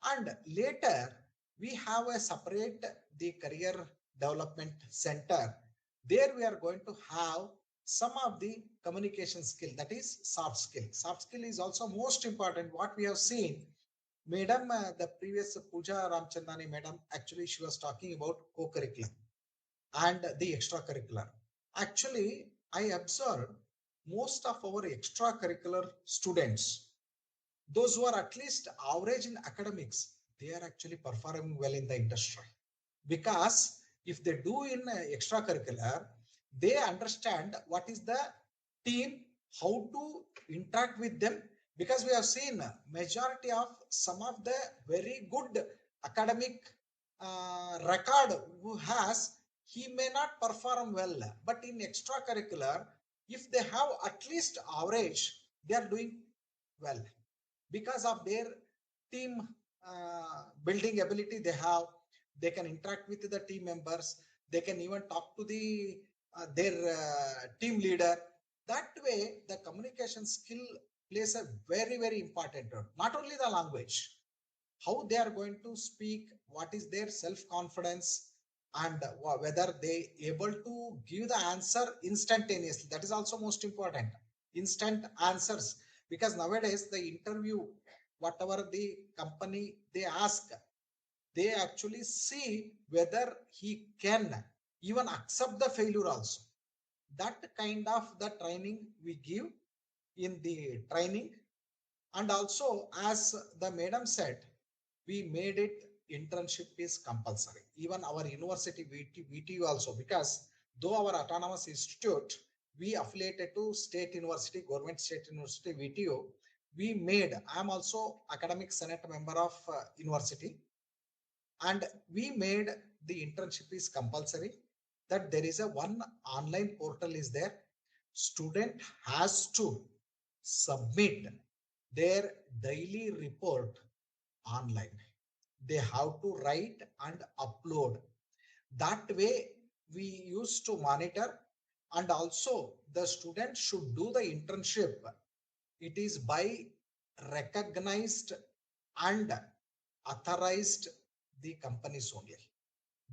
And later we have a separate the career development center. There we are going to have some of the communication skill, that is soft skill. Soft skill is also most important. What we have seen, madam, the previous Pooja Ramchandani madam, actually she was talking about co-curriculum and the extracurricular. Actually, I observed most of our extracurricular students, those who are at least average in academics, they are actually performing well in the industry. Because if they do in extracurricular, they understand what is the team, how to interact with them. Because we have seen majority of some of the very good academic record who has, he may not perform well, but in extracurricular, if they have at least average, they are doing well because of their team building ability they have. They can interact with the team members. They can even talk to their team leader. That way, the communication skill plays a very, very important role. Not only the language, how they are going to speak, what is their self-confidence, and whether they able to give the answer instantaneously. That is also most important. Instant answers, because nowadays the interview, whatever the company they ask, they actually see whether he can even accept the failure also. That kind of the training we give in the training. And also, as the madam said, we made it internship is compulsory. Even our university VTU also, because though our autonomous institute, we affiliated to state university, government state university VTU, we made, I am also academic senate member of university, and we made the internship is compulsory, that there is a one online portal is there. Student has to submit their daily report online. They have to write and upload. That way we used to monitor. And also the student should do the internship. It is by recognized and authorized the companies only.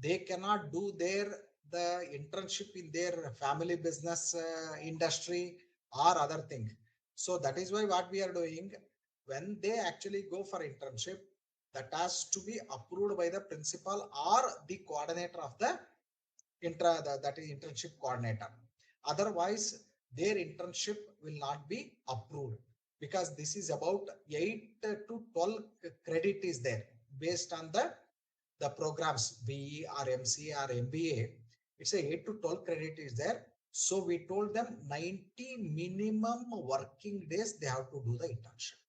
They cannot do the internship in their family business industry or other thing. So that is why what we are doing, when they actually go for internship, that has to be approved by the principal or the coordinator of the that is internship coordinator. Otherwise their internship will not be approved, because this is about 8 to 12 credit is there based on the programs, BE or MC or MBA. It's a 8 to 12 credit is there. So we told them 90 minimum working days they have to do the internship,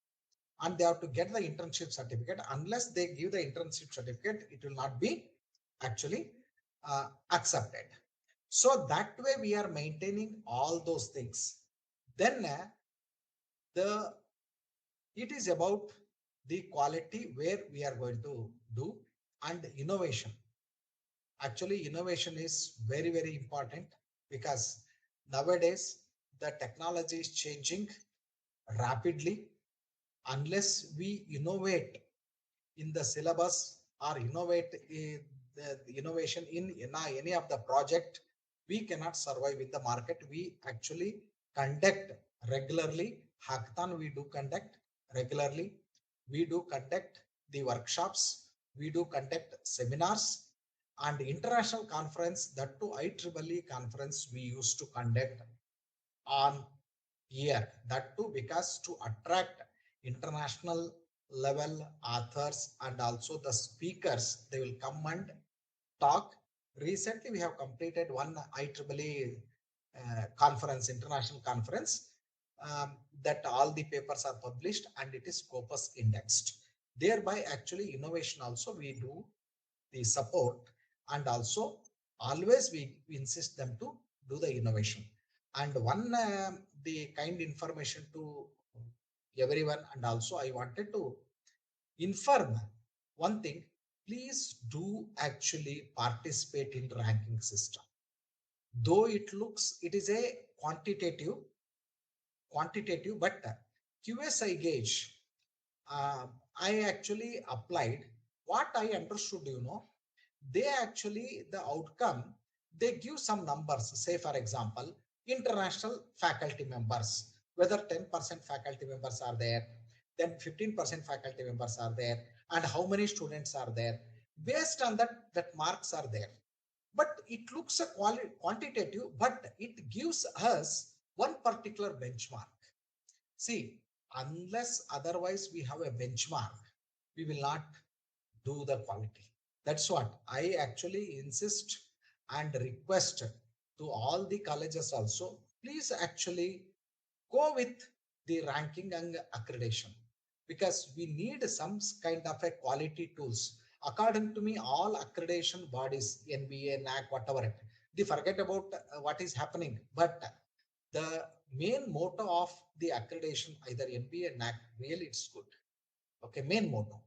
and they have to get the internship certificate. Unless they give the internship certificate, it will not be actually accepted. So that way we are maintaining all those things. Then it is about the quality where we are going to do, and innovation. Actually, innovation is very, very important, because nowadays the technology is changing rapidly. Unless we innovate in the syllabus or innovate in the innovation in any of the project, we cannot survive in the market. We actually conduct regularly hackathon. We do conduct regularly. We do conduct the workshops. We do conduct seminars and international conference. That too IEEE conference we used to conduct on year. That too because to attract international level authors and also the speakers, they will come and talk. Recently we have completed one IEEE conference, international conference, that all the papers are published and it is Scopus indexed. Thereby actually innovation also we do the support, and also always we insist them to do the innovation. And one the kind information to everyone, and also I wanted to inform one thing: please do actually participate in ranking system. Though it looks, it is a quantitative, but QSI gauge, I actually applied. What I understood, they actually, the outcome, they give some numbers. Say for example, international faculty members, whether 10% faculty members are there, then 15% faculty members are there, and how many students are there. Based on that marks are there. But it looks a quantitative, but it gives us one particular benchmark. See, unless otherwise we have a benchmark, we will not do the quality. That's what I actually insist and request to all the colleges also. Please actually go with the ranking and accreditation, because we need some kind of a quality tools. According to me, all accreditation bodies, NBA, NAC, whatever, they forget about what is happening. But the main motto of the accreditation, either NBA, NAC, really it's good. Okay, main motto.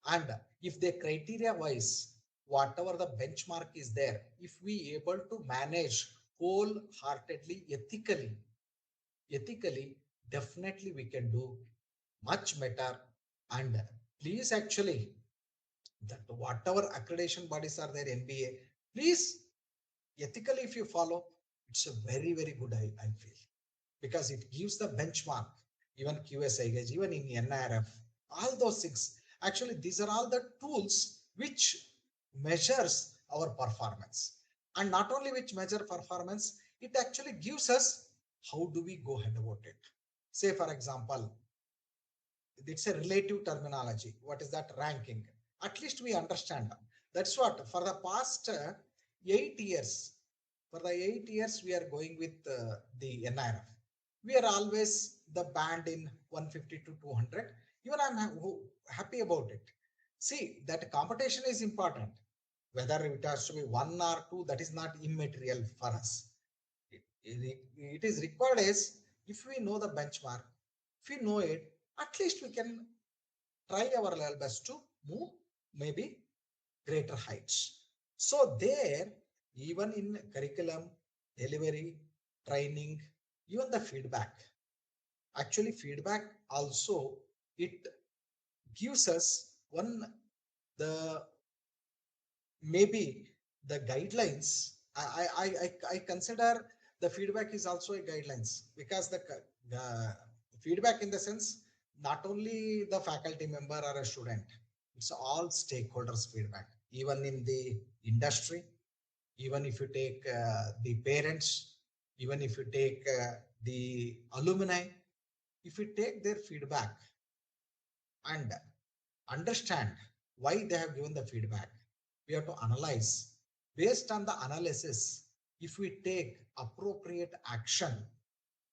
And if the criteria wise, whatever the benchmark is there, if we able to manage wholeheartedly, ethically, definitely we can do much better. And please actually, that whatever accreditation bodies are there, NBA, please ethically if you follow, it's a very, very good, I feel, because it gives the benchmark, even QSI, even in NIRF, all those things. Actually, these are all the tools which measures our performance. And not only which measure performance, it actually gives us how do we go ahead about it. Say, for example, it's a relative terminology. What is that? Ranking. At least we understand. That's what for the past 8 years. For the 8 years, we are going with the NIRF. We are always the band in 150 to 200. Even I'm happy about it. See, that competition is important. Whether it has to be 1 or 2, that is not immaterial for us. It is required as if we know the benchmark, if we know it, at least we can try our level best to move maybe greater heights. So there, even in curriculum, delivery, training, even the feedback, actually feedback also, it gives us the maybe the guidelines. I consider the feedback is also a guidelines, because the feedback in the sense, not only the faculty member or a student, it's all stakeholders feedback, even in the industry, even if you take the parents, even if you take the alumni, if you take their feedback and understand why they have given the feedback, we have to analyze. Based on the analysis, if we take appropriate action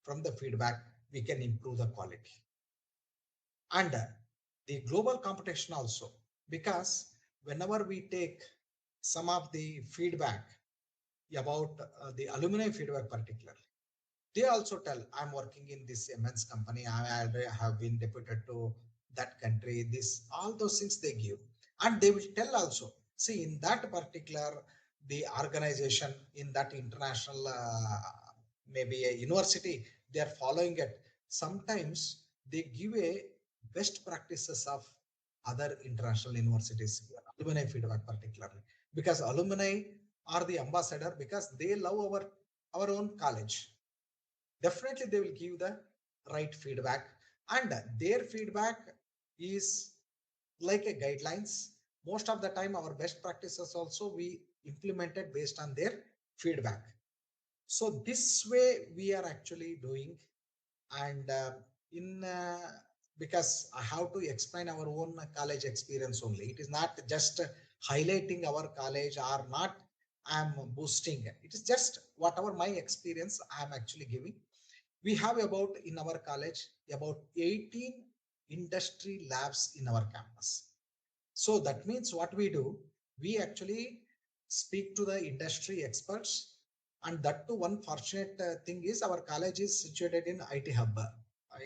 from the feedback, we can improve the quality. And the global competition also, because whenever we take some of the feedback about the alumni feedback particularly, they also tell, I'm working in this immense company, I have been deputed to that country, this, all those things they give. And they will tell also, see, in that particular, the organization, in that international, maybe a university, they are following it. Sometimes they give a best practices of other international universities, alumni feedback particularly, because alumni are the ambassador, because they love our own college. Definitely they will give the right feedback, and their feedback is like a guidelines. Most of the time our best practices also we implemented based on their feedback. So this way we are actually doing. And in because I have to explain our own college experience only, it is not just highlighting our college or not, I'm boosting it, it is just whatever my experience I'm actually giving. We have about in our college about 18 industry labs in our campus. So that means what we do, we actually speak to the industry experts. And that too, one fortunate thing is our college is situated in IT hub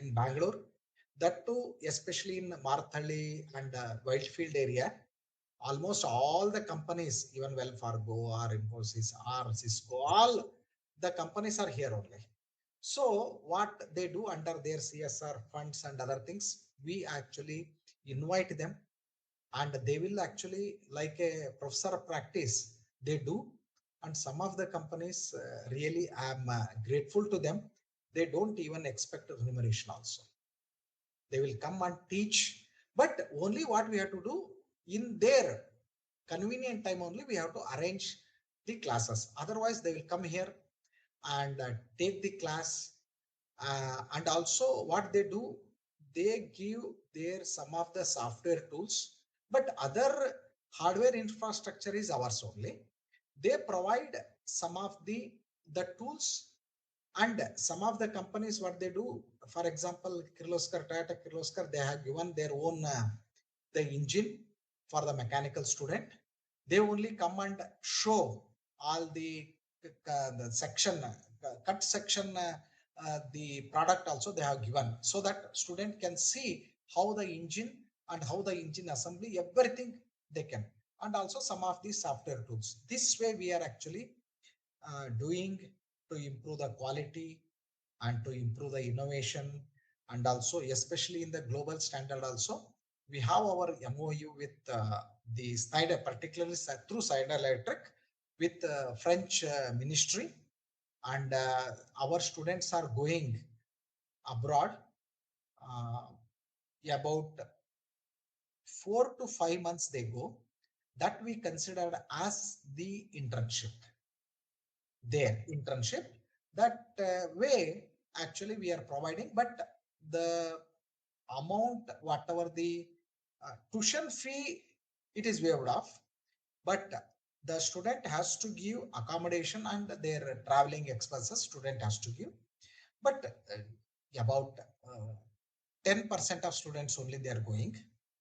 in Bangalore. That too, especially in Marthalli and Whitefield area, almost all the companies, even Well Fargo or Infosys or Cisco, all the companies are here only. So what they do under their CSR funds and other things, we actually invite them, and they will actually, like a professor of practice, they do. And some of the companies, really, I'm grateful to them. They don't even expect remuneration also. They will come and teach, but only what we have to do in their convenient time only, we have to arrange the classes. Otherwise, they will come here and take the class. And also what they do, they give their some of the software tools, but other hardware infrastructure is ours only. They provide some of the tools. And some of the companies, what they do, for example, Kirloskar, Tata Kirloskar, they have given their own the engine for the mechanical student. They only come and show all the section, cut section, the product also they have given, so that student can see how the engine and how the engine assembly, everything they can. And also some of the software tools. This way we are actually doing to improve the quality and to improve the innovation and also especially in the global standard also. We have our MOU with the Schneider, particularly through Schneider Electric, with French ministry, and our students are going abroad about 4 to 5 months they go. That we considered as the internship, their internship. That way actually we are providing, but the amount, whatever the tuition fee, it is waived off, but the student has to give accommodation and their traveling expenses student has to give. But about 10% of students only they are going,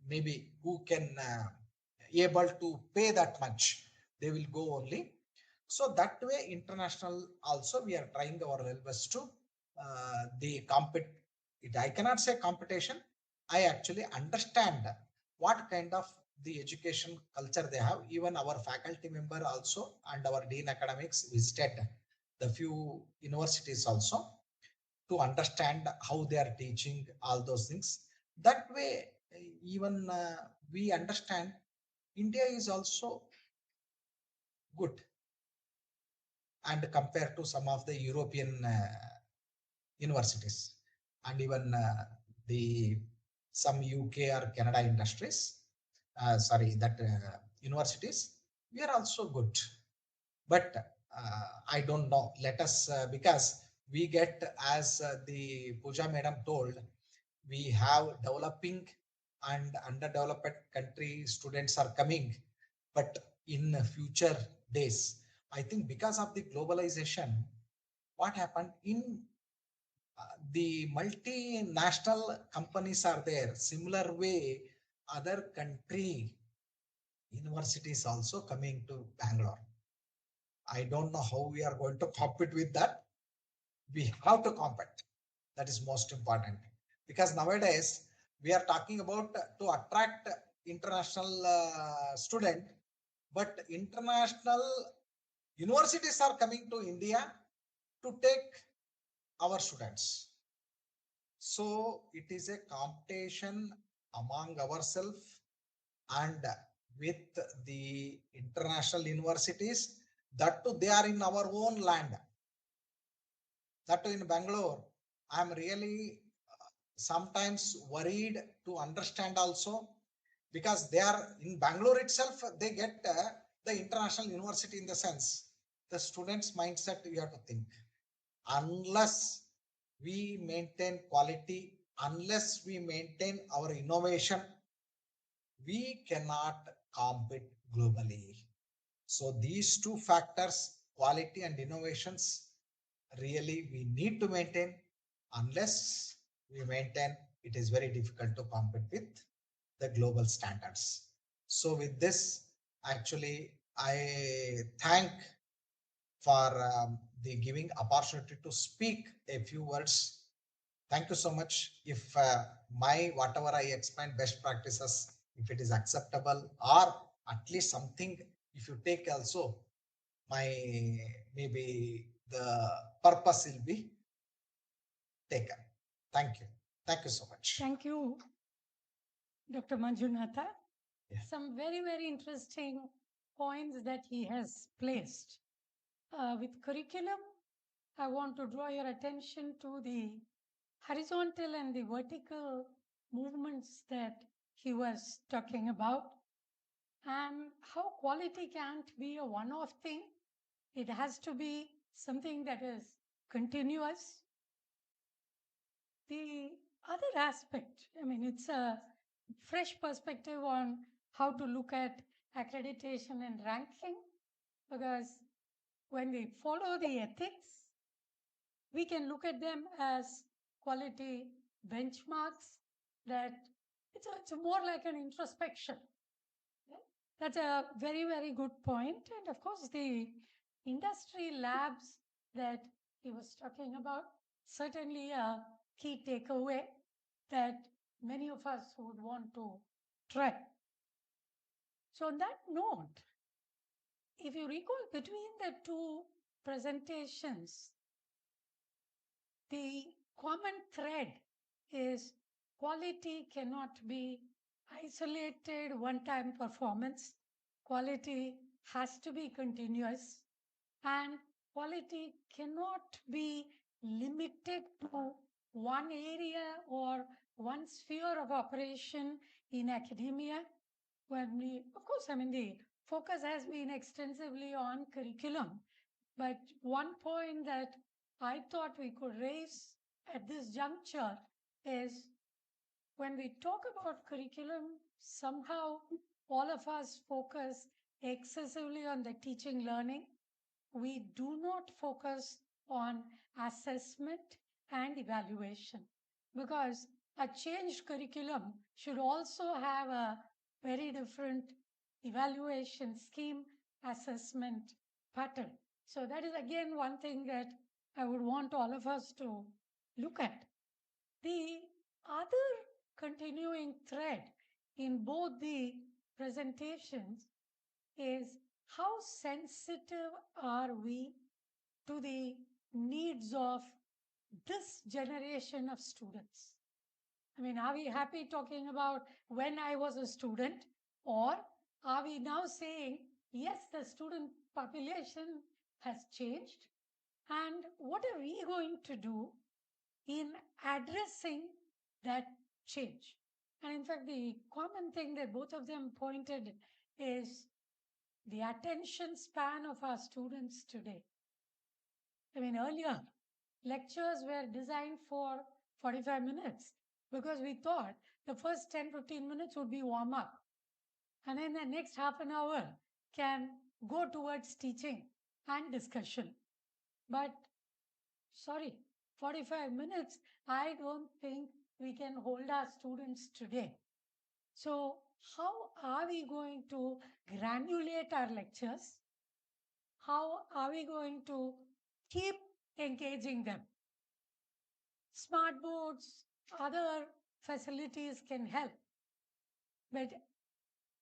maybe who can able to pay that much, they will go only. So that way international also we are trying our level best to the I cannot say competition. I actually understand what kind of the education culture they have. Even our faculty member also and our dean academics visited the few universities also to understand how they are teaching all those things. That way, even we understand India is also good, and compared to some of the European universities and even the some UK or Canada industries, universities, we are also good. But I don't know. Let us because we get, as the Pooja madam told, we have developing and underdeveloped country students are coming, but in future days, I think because of the globalization, what happened in the multinational companies are there. Similar way, other country universities also coming to Bangalore. I don't know how we are going to compete with that. We have to compete. That is most important, because nowadays we are talking about to attract international student, but international universities are coming to India to take our students. So it is a competition among ourselves and with the international universities. That too, they are in our own land. That too in Bangalore. I'm really sometimes worried to understand also, because they are in Bangalore itself, they get the international university. In the sense, the students mindset, we have to think, unless we maintain quality, unless we maintain our innovation, we cannot compete globally. So these two factors, quality and innovations, really we need to maintain. Unless we maintain, it is very difficult to compete with the global standards. So with this, actually, I thank for the giving opportunity to speak a few words. Thank you so much. If my whatever I explained best practices, if it is acceptable, or at least something, if you take also, my maybe the purpose will be taken. Thank you. Thank you so much. Thank you, Dr. Manjunatha. Some very, very interesting points that he has placed. With curriculum, I want to draw your attention to the horizontal and the vertical movements that he was talking about, and how quality can't be a one-off thing. It has to be something that is continuous. The other aspect, I mean, it's a fresh perspective on how to look at accreditation and ranking, because when we follow the ethics, we can look at them as quality benchmarks, that it's more like an introspection. That's a very, very good point. And of course, the industry labs that he was talking about, certainly a key takeaway that many of us would want to try. So on that note, if you recall between the two presentations, the common thread is quality cannot be isolated one-time performance. Quality has to be continuous, and quality cannot be limited to one area or one sphere of operation in academia. When we, of course, the focus has been extensively on curriculum, but one point that I thought we could raise at this juncture is when we talk about curriculum, somehow all of us focus excessively on the teaching learning. We do not focus on assessment and evaluation, because a changed curriculum should also have a very different evaluation scheme, assessment pattern. So that is again one thing that I would want all of us to look at. The other continuing thread in both the presentations is how sensitive are we to the needs of this generation of students? Are we happy talking about when I was a student, or are we now saying, yes, the student population has changed, and what are we going to do in addressing that change? And in fact, the common thing that both of them pointed is the attention span of our students today. Earlier, lectures were designed for 45 minutes because we thought the first 10-15 minutes would be warm up. And then the next half an hour can go towards teaching and discussion. But sorry, 45 minutes, I don't think we can hold our students today. So how are we going to granulate our lectures? How are we going to keep engaging them? Smart boards, other facilities can help. But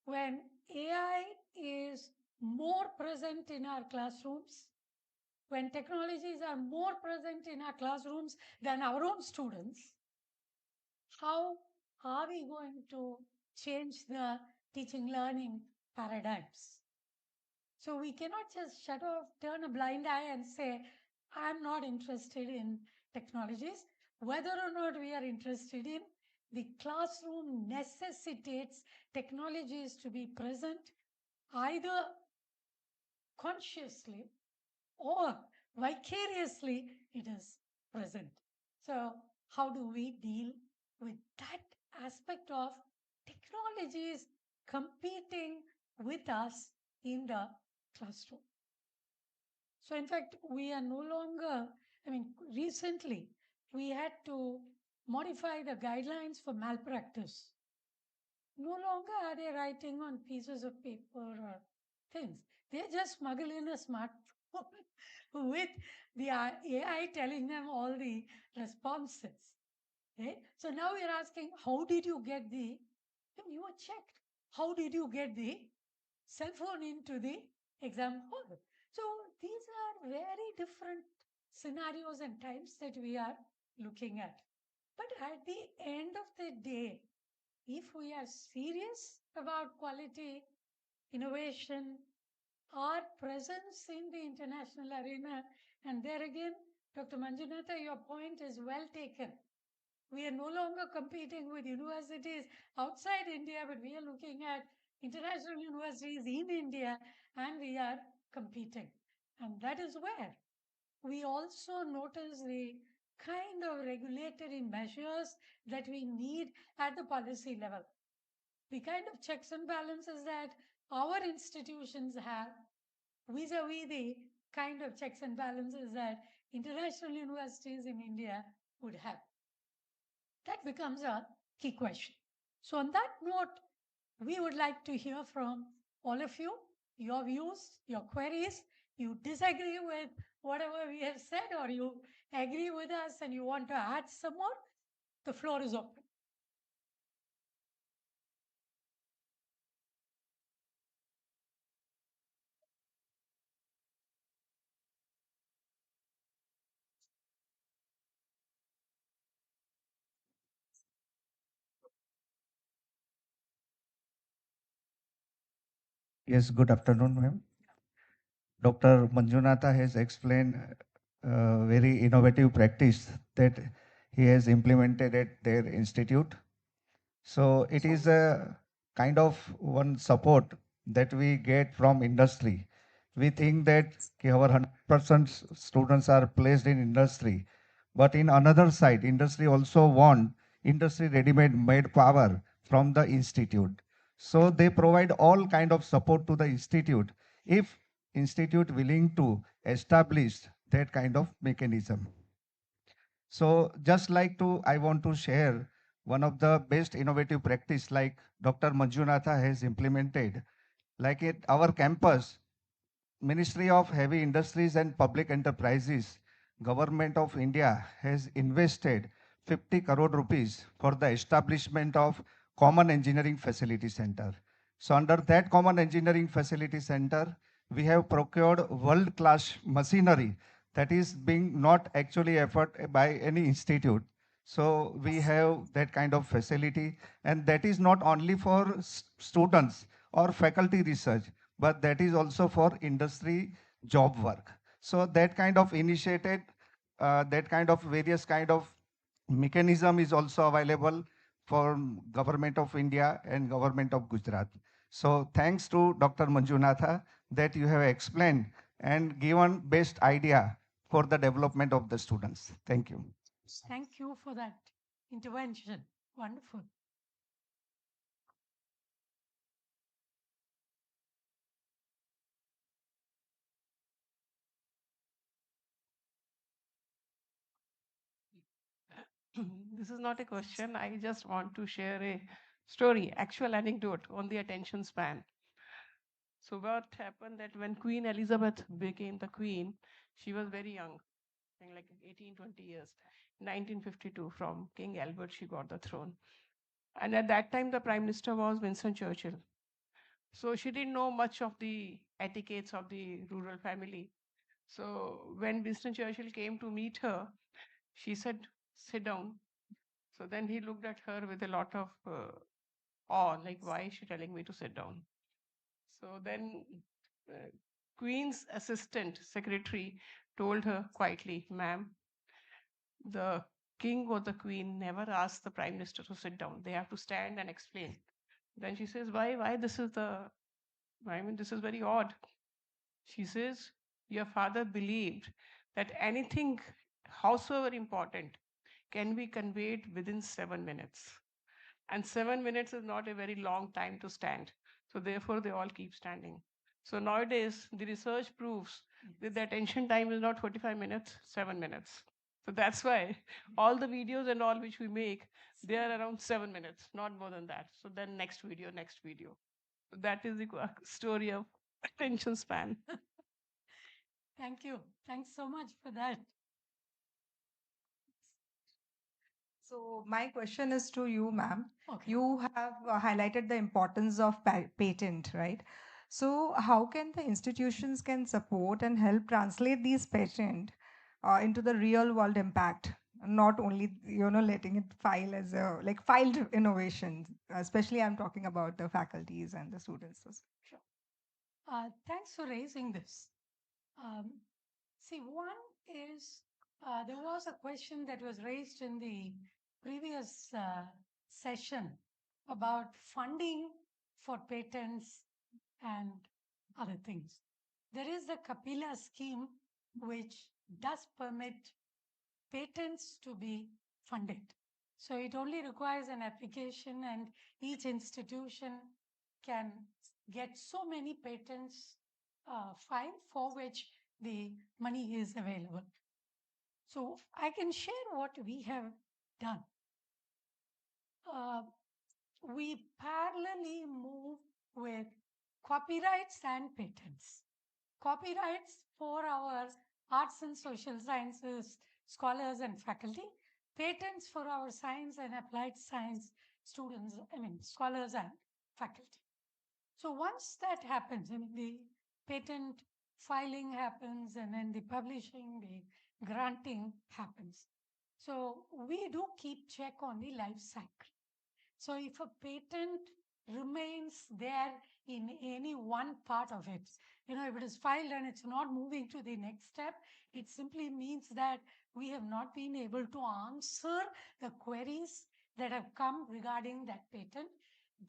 when AI is more present in our classrooms, when technologies are more present in our classrooms than our own students, how are we going to change the teaching learning paradigms? So we cannot just shut off, turn a blind eye and say, I'm not interested in technologies. Whether or not we are interested in, the classroom necessitates technologies to be present either consciously or vicariously it is present. So how do we deal with that aspect of technologies competing with us in the classroom? So in fact, we are no longer, recently we had to modify the guidelines for malpractice. No longer are they writing on pieces of paper or things. They just smuggle in a smartphone with the AI telling them all the responses. Right? So now we are asking, how did you get you were checked. How did you get the cell phone into the exam hall? So these are very different scenarios and times that we are looking at. But at the end of the day, if we are serious about quality, innovation, our presence in the international arena, and there again, Dr. Manjunatha, your point is well taken. We are no longer competing with universities outside India, but we are looking at international universities in India, and we are competing. And that is where we also notice the kind of regulatory measures that we need at the policy level. The kind of checks and balances that our institutions have vis-a-vis the kind of checks and balances that international universities in India would have. That becomes a key question. So on that note, we would like to hear from all of you, your views, your queries. You disagree with whatever we have said, or you agree with us and you want to add some more, the floor is open. Yes, good afternoon, ma'am. Dr. Manjunatha has explained very innovative practice that he has implemented at their institute. So it is a kind of one support that we get from industry. We think that our 100% students are placed in industry, but in another side, industry also want industry ready-made made power from the institute. So they provide all kind of support to the institute if institute willing to establish that kind of mechanism. So just like to, I want to share one of the best innovative practice like Dr. Manjunatha has implemented. Like at our campus, Ministry of Heavy Industries and Public Enterprises, Government of India has invested 50 crore rupees for the establishment of Common Engineering Facility Center. So under that Common Engineering Facility Center, we have procured world-class machinery that is being not actually offered by any institute. So we have that kind of facility, and that is not only for students or faculty research, but that is also for industry job work. So that kind of initiated, that kind of various kind of mechanism is also available for Government of India and Government of Gujarat. So thanks to Dr. Manjunatha that you have explained and given best idea for the development of the students. Thank you. Thank you for that intervention. Wonderful. This is not a question. I just want to share a story, actual anecdote on the attention span. So what happened that when Queen Elizabeth became the queen, she was very young, I think like 18, 20 years. 1952, from King Albert, she got the throne. And at that time, the Prime Minister was Winston Churchill. So she didn't know much of the etiquettes of the rural family. So when Winston Churchill came to meet her, she said, "Sit down." So then he looked at her with a lot of awe, like, why is she telling me to sit down? So then Queen's assistant secretary told her quietly, "Ma'am, the king or the queen never asked the prime minister to sit down. They have to stand and explain." Then she says, "Why this is the, I mean, this is very odd." She says, "Your father believed that anything, howsoever important, can be conveyed within 7 minutes. And 7 minutes is not a very long time to stand. So therefore, they all keep standing. So nowadays, the research proves that the attention time is not 45 minutes, 7 minutes. So that's why all the videos and all which we make, they are around 7 minutes, not more than that. So then next video, next video. So that is the story of attention span. Thank you. Thanks so much for that. So my question is to you, ma'am. Okay. You have highlighted the importance of patent, right? So how can the institutions can support and help translate these patent into the real world impact, not only letting it file as a like filed innovation. Especially, I'm talking about the faculties and the students. Sure. Thanks for raising this. See, one is there was a question that was raised in the previous session about funding for patents and other things. There is the Kapila scheme, which does permit patents to be funded. So it only requires an application, and each institution can get so many patents filed for which the money is available. So I can share what we have done. We parallelly move with copyrights and patents. Copyrights for our arts and social sciences scholars and faculty, patents for our science and applied science students, scholars and faculty. So once that happens, the patent filing happens, and then the publishing, the granting happens. So we do keep check on the life cycle. So if a patent remains there in any one part of it. If it is filed and it's not moving to the next step, it simply means that we have not been able to answer the queries that have come regarding that patent.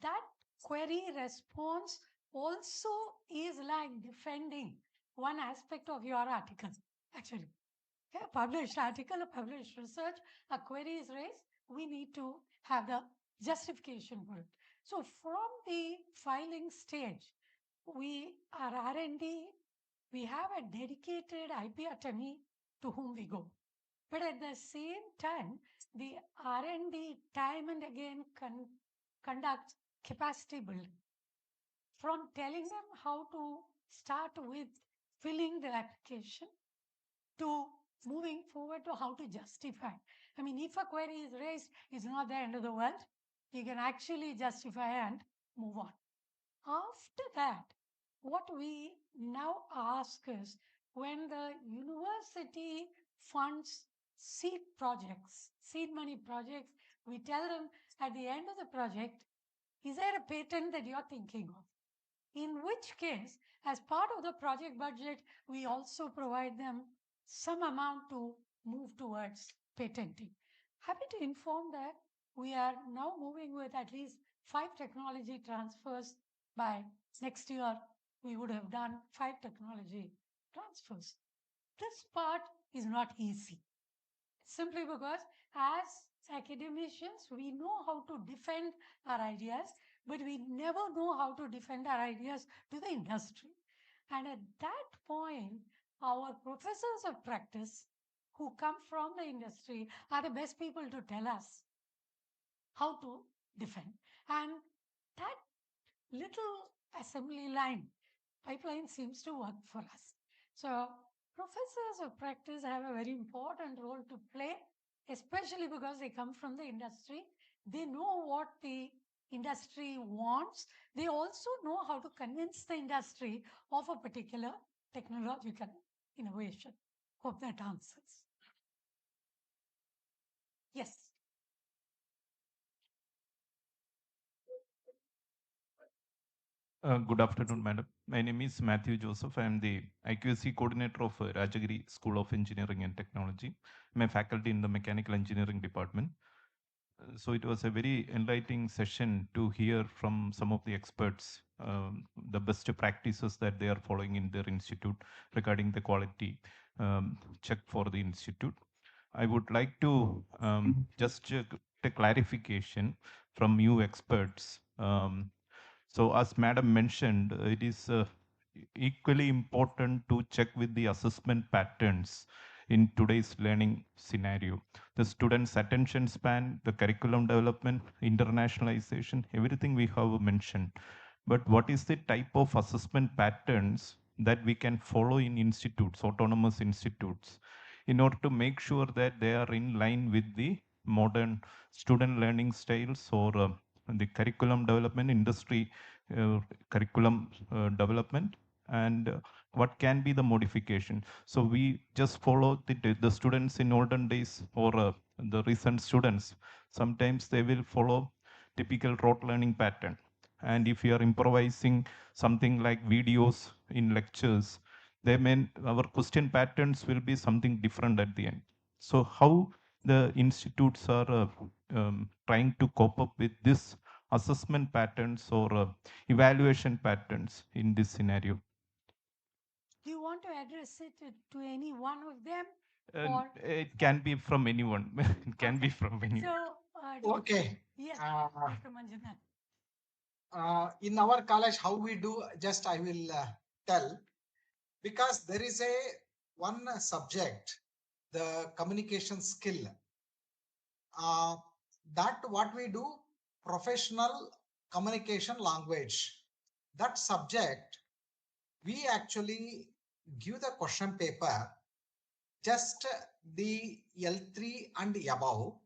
That query response also is like defending one aspect of your article, actually. A published article, a published research, a query is raised, we need to have the justification for it. So from the filing stage, we are R&D, we have a dedicated IP attorney to whom we go. But at the same time, the R&D time and again conducts capacity building. From telling them how to start with filling the application to moving forward to how to justify. I mean, if a query is raised, it's not the end of the world. You can actually justify and move on. After that, what we now ask is when the university funds seed projects, seed money projects, we tell them at the end of the project, is there a patent that you're thinking of? In which case, as part of the project budget, we also provide them some amount to move towards patenting. Happy to inform that we are now moving with at least 5 technology transfers. By next year, we would have done 5 technology transfers. This part is not easy, simply because as academicians, we know how to defend our ideas, but we never know how to defend our ideas to the industry. And at that point, our professors of practice who come from the industry are the best people to tell us how to defend. And that little assembly line pipeline seems to work for us. So professors of practice have a very important role to play, especially because they come from the industry. They know what the industry wants. They also know how to convince the industry of a particular technological innovation. Hope that answers. Yes. Good afternoon, madam. My name is Matthew Joseph. I am the IQSC coordinator of Rajagiri School of Engineering and Technology. I'm a faculty in the Mechanical Engineering Department. So it was a very enlightening session to hear from some of the experts the best practices that they are following in their institute regarding the quality check for the institute. I would like to just get a clarification from you experts. So as Madam mentioned, it is equally important to check with the assessment patterns in today's learning scenario. The students' attention span, the curriculum development, internationalization, everything we have mentioned. But what is the type of assessment patterns that we can follow in institutes, autonomous institutes, in order to make sure that they are in line with the modern student learning styles or the curriculum development, industry curriculum development, and what can be the modification. So we just follow the students in olden days or the recent students. Sometimes they will follow typical rote learning pattern. And if you are improvising something like videos in lectures, our question patterns will be something different at the end. So how the institutes are trying to cope up with this assessment patterns or evaluation patterns in this scenario? Do you want to address it to any one of them? It can be from anyone. It can be from anyone. So, Okay. yes, Uh, Dr. Manjunath. In our college, how we do, just I will tell, because there is a one subject, the communication skill. That what we do, professional communication language. That subject, we actually give the question paper, just the L3 and above,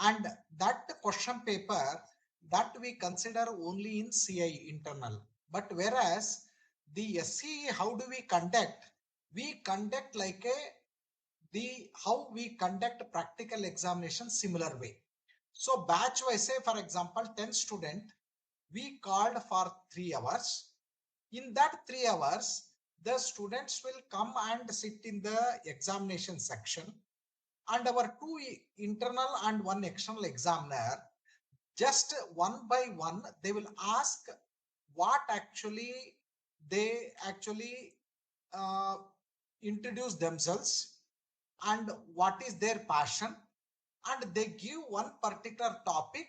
and that question paper that we consider only in CI internal. But whereas the SCE, how do we conduct? We conduct like how we conduct practical examination similar way. So batch wise, say for example 10 student, we called for 3 hours. In that 3 hours, the students will come and sit in the examination section, and our 2 internal and 1 external examiner, just one by one, they will ask what actually they actually introduce themselves and what is their passion, and they give one particular topic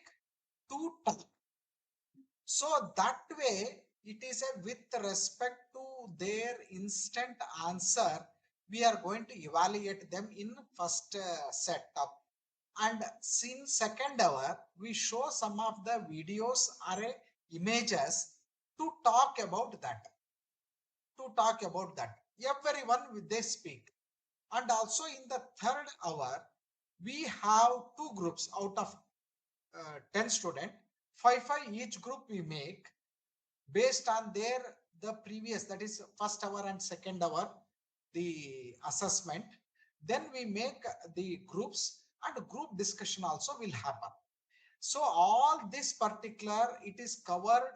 to talk. So that way, it is a with respect to their instant answer, we are going to evaluate them in first setup. And in second hour, we show some of the videos or images to talk about that. Everyone they speak. And also in the third hour, we have 2 groups out of 10 students, 5 each group we make based on the previous, that is first hour and second hour, the assessment. Then we make the groups, and group discussion also will happen. So all this particular, it is cover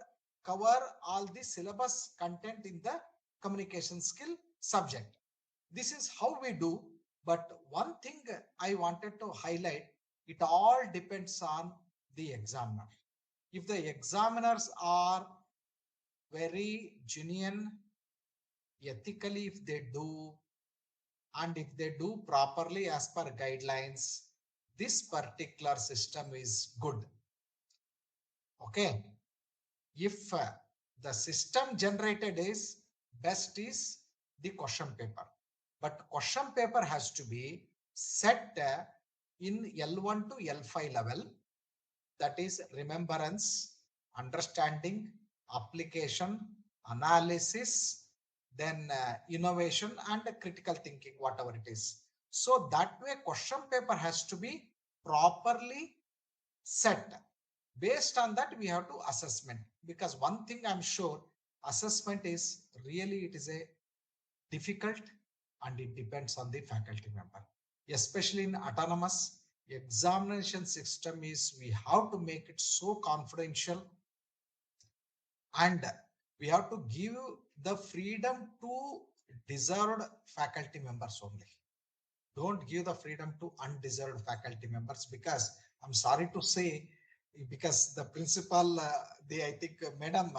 all the syllabus content in the communication skill subject. This is how we do. But one thing I wanted to highlight, it all depends on the examiner. If the examiners are very genuine, ethically, if they do, and if they do properly as per guidelines, this particular system is good. Okay. If the system generated is best is the question paper, but question paper has to be set in L1 to L5 level, that is remembrance, understanding, application, analysis, then innovation and critical thinking, whatever it is. So that way question paper has to be properly set. Based on that, we have to assessment, because one thing I'm sure, assessment is really, it is a difficult, and it depends on the faculty member, especially in autonomous examination system is, we have to make it so confidential, and we have to give the freedom to deserved faculty members only. Don't give the freedom to undeserved faculty members, because I'm sorry to say, because the principal, I think madam,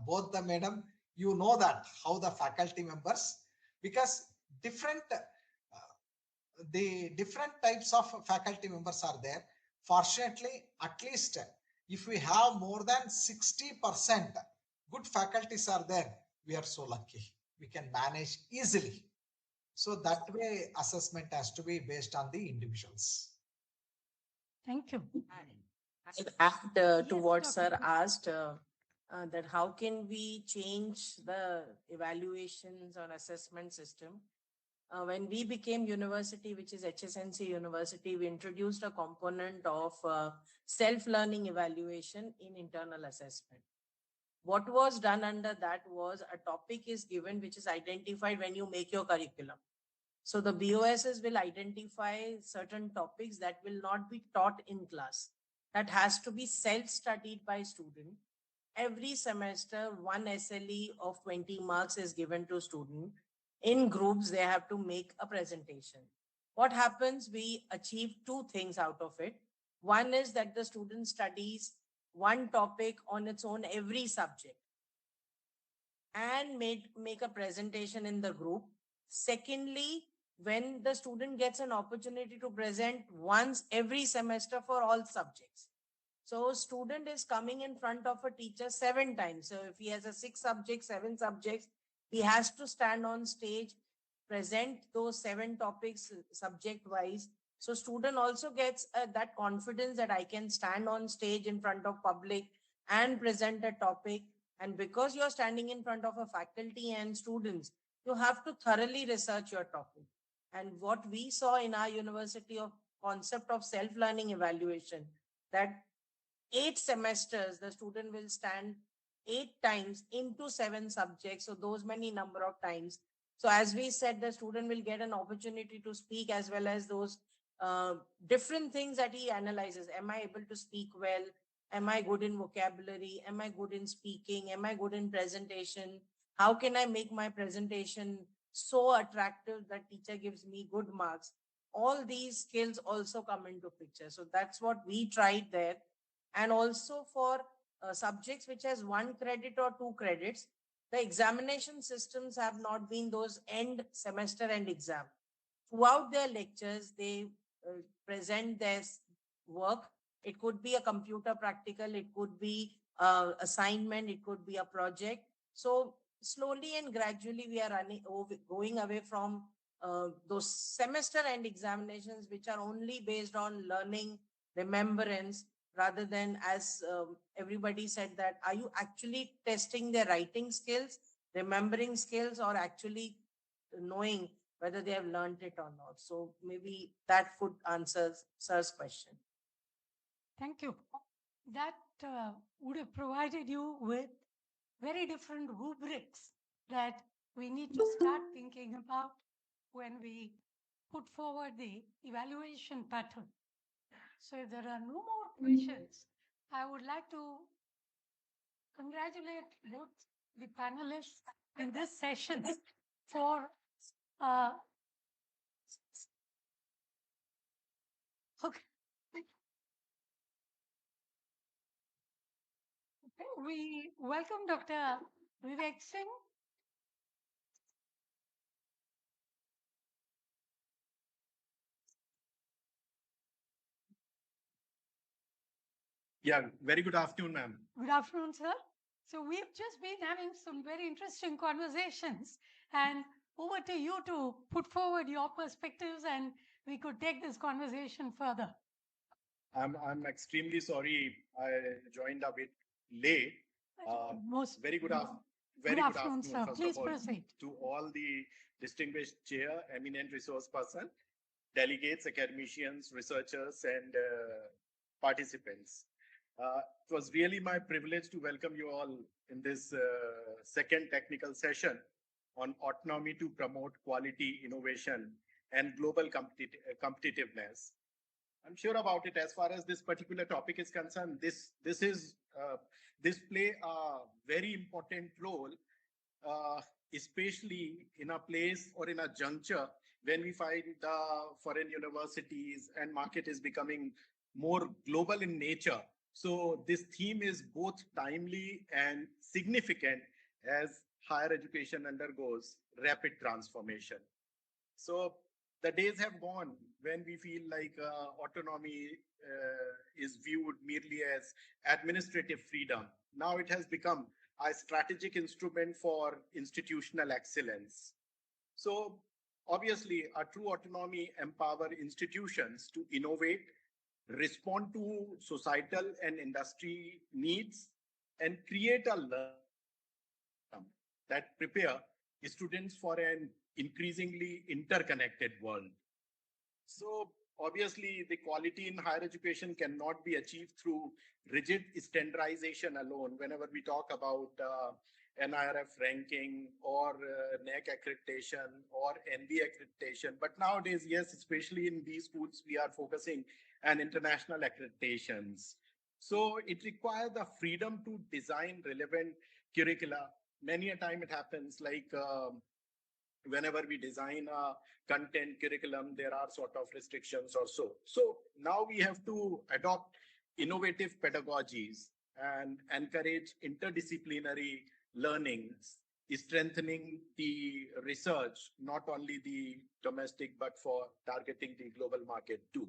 both the madam, you know that how the faculty members, because different the different types of faculty members are there. Fortunately, at least if we have more than 60% good faculties are there, we are so lucky, we can manage easily. So that way assessment has to be based on the individuals. Thank you. I'll add to what Sir asked, that how can we change the evaluations or assessment system? When we became university, which is HSNC University, we introduced a component of self-learning evaluation in internal assessment. What was done under that was a topic is given, which is identified when you make your curriculum. So the BOSs will identify certain topics that will not be taught in class. That has to be self-studied by student. Every semester, one SLE of 20 marks is given to student. In groups, they have to make a presentation. What happens? We achieve 2 things out of it. One is that the student studies one topic on its own, every subject, and make a presentation in the group. Secondly, when the student gets an opportunity to present once every semester for all subjects. So student is coming in front of a teacher 7 times. So if he has a 6 subjects, 7 subjects, he has to stand on stage, present those 7 topics subject wise. So student also gets that confidence that I can stand on stage in front of public and present a topic. And because you're standing in front of a faculty and students, you have to thoroughly research your topic. And what we saw in our university of concept of self-learning evaluation, that 8 semesters, the student will stand 8 times into 7 subjects. So those many number of times. So as we said, the student will get an opportunity to speak, as well as those different things that he analyzes. Am I able to speak well? Am I good in vocabulary? Am I good in speaking? Am I good in presentation? How can I make my presentation so attractive that teacher gives me good marks? All these skills also come into picture. So that's what we tried there. And also for subjects which has 1 credit or 2 credits, the examination systems have not been those end semester end exam. Throughout their lectures, they present their work. It could be a computer practical, it could be assignment, it could be a project. So slowly and gradually we are going away from those semester end examinations, which are only based on learning, remembrance, rather than, as everybody said, that are you actually testing their writing skills, remembering skills, or actually knowing whether they have learned it or not. So maybe that would answer Sir's question. Thank you. That would have provided you with very different rubrics that we need to start thinking about when we put forward the evaluation pattern. So if there are no more questions, I would like to congratulate both the panelists in this session for okay. We welcome Dr. Vivek Singh. Yeah, very good afternoon, ma'am. Good afternoon, sir. So we've just been having some very interesting conversations, and over to you to put forward your perspectives, and we could take this conversation further. I'm extremely sorry I joined a bit late. Very good afternoon, sir. first Please of all, proceed. to all the distinguished chair, eminent resource person, delegates, academicians, researchers, and participants. It was really my privilege to welcome you all in this second technical session on autonomy to promote quality, innovation, and global competitiveness. I'm sure about it. As far as this particular topic is concerned, this play a very important role, especially in a place or in a juncture when we find the foreign universities and market is becoming more global in nature. So this theme is both timely and significant as higher education undergoes rapid transformation. So the days have gone when we feel like autonomy is viewed merely as administrative freedom. Now it has become a strategic instrument for institutional excellence. So obviously, a true autonomy empowers institutions to innovate, respond to societal and industry needs, and create a learning that prepare students for an increasingly interconnected world. So obviously, the quality in higher education cannot be achieved through rigid standardization alone. Whenever we talk about NIRF ranking or NAC accreditation or NB accreditation, but nowadays, yes, especially in these schools, we are focusing on international accreditations. So it requires the freedom to design relevant curricula. Many a time it happens like whenever we design a content curriculum, there are sort of restrictions or so. So now we have to adopt innovative pedagogies and encourage interdisciplinary learnings, strengthening the research, not only the domestic, but for targeting the global market too,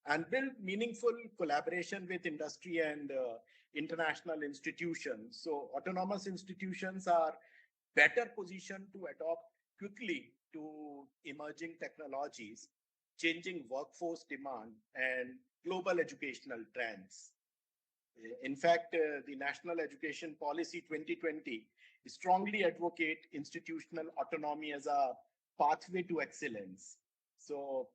and build meaningful collaboration with industry and international institutions. So autonomous institutions are better positioned to adopt quickly to emerging technologies, changing workforce demand, and global educational trends. In fact, the National Education Policy 2020 strongly advocate institutional autonomy as a pathway to excellence. So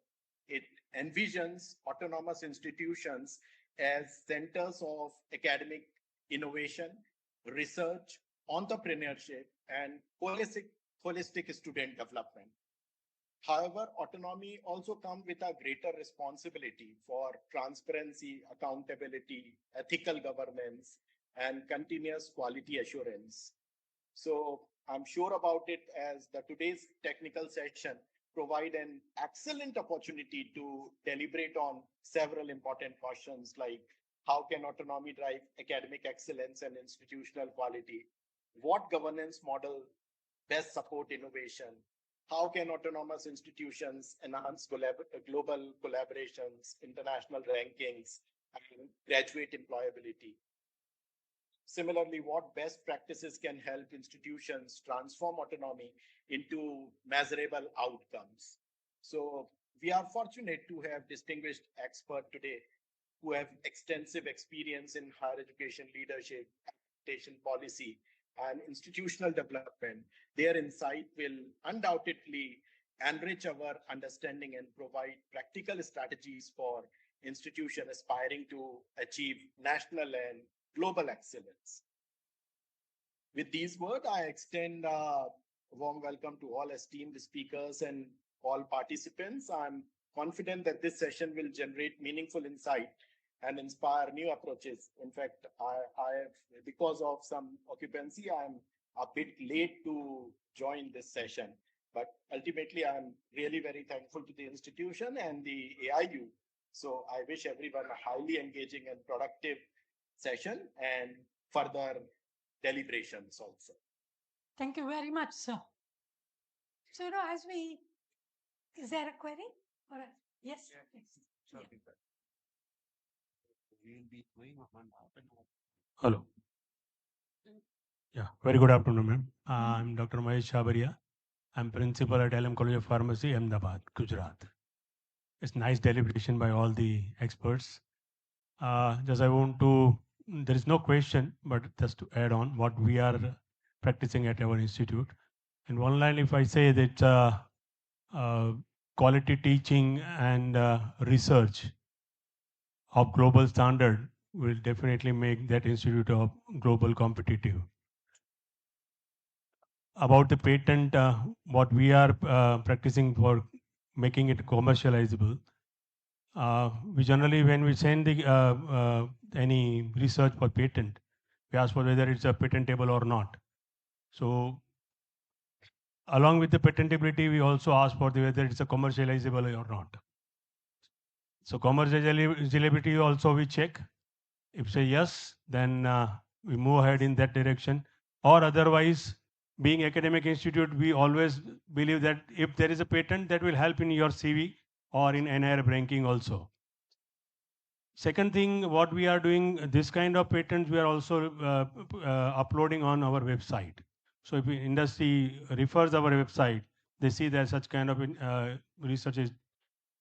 it envisions autonomous institutions as centers of academic innovation, research, entrepreneurship, and holistic student development. However, autonomy also comes with a greater responsibility for transparency, accountability, ethical governance, and continuous quality assurance. So I'm sure about it as the today's technical session provide an excellent opportunity to deliberate on several important questions like how can autonomy drive academic excellence and institutional quality? What governance model best support innovation? How can autonomous institutions enhance global collaborations, international rankings, and graduate employability? Similarly, what best practices can help institutions transform autonomy into measurable outcomes? So we are fortunate to have distinguished experts today who have extensive experience in higher education leadership, accreditation policy, and institutional development. Their insight will undoubtedly enrich our understanding and provide practical strategies for institutions aspiring to achieve national and global excellence. With these words, I extend a warm welcome to all esteemed speakers and all participants. I'm confident that this session will generate meaningful insight and inspire new approaches. In fact, because of some occupancy, I'm a bit late to join this session. But ultimately, I'm really very thankful to the institution and the AIU. So I wish everyone a highly engaging and productive session and further deliberations also. Thank you very much, sir. So, as we, is there a query? Or yes? Yes. Yeah. Hello. Yeah, very good afternoon, ma'am. I'm Dr. Mahesh Shabaria. I'm principal at LM College of Pharmacy, Ahmedabad, Gujarat. It's nice deliberation by all the experts. Just I want to, there is no question, but just to add on what we are practicing at our institute. In one line, if I say that quality teaching and research of global standard will definitely make that institute of global competitive. About the patent, what we are practicing for making it commercializable. We generally, when we send the any research for patent, we ask for whether it's a patentable or not. So along with the patentability, we also ask for whether it's a commercializable or not. So commercializability also we check. If say yes, then we move ahead in that direction. Or otherwise, being academic institute, we always believe that if there is a patent, that will help in your CV or in NIR ranking also. Second thing, what we are doing, this kind of patents, we are also uploading on our website. So if industry refers our website, they see that such kind of research is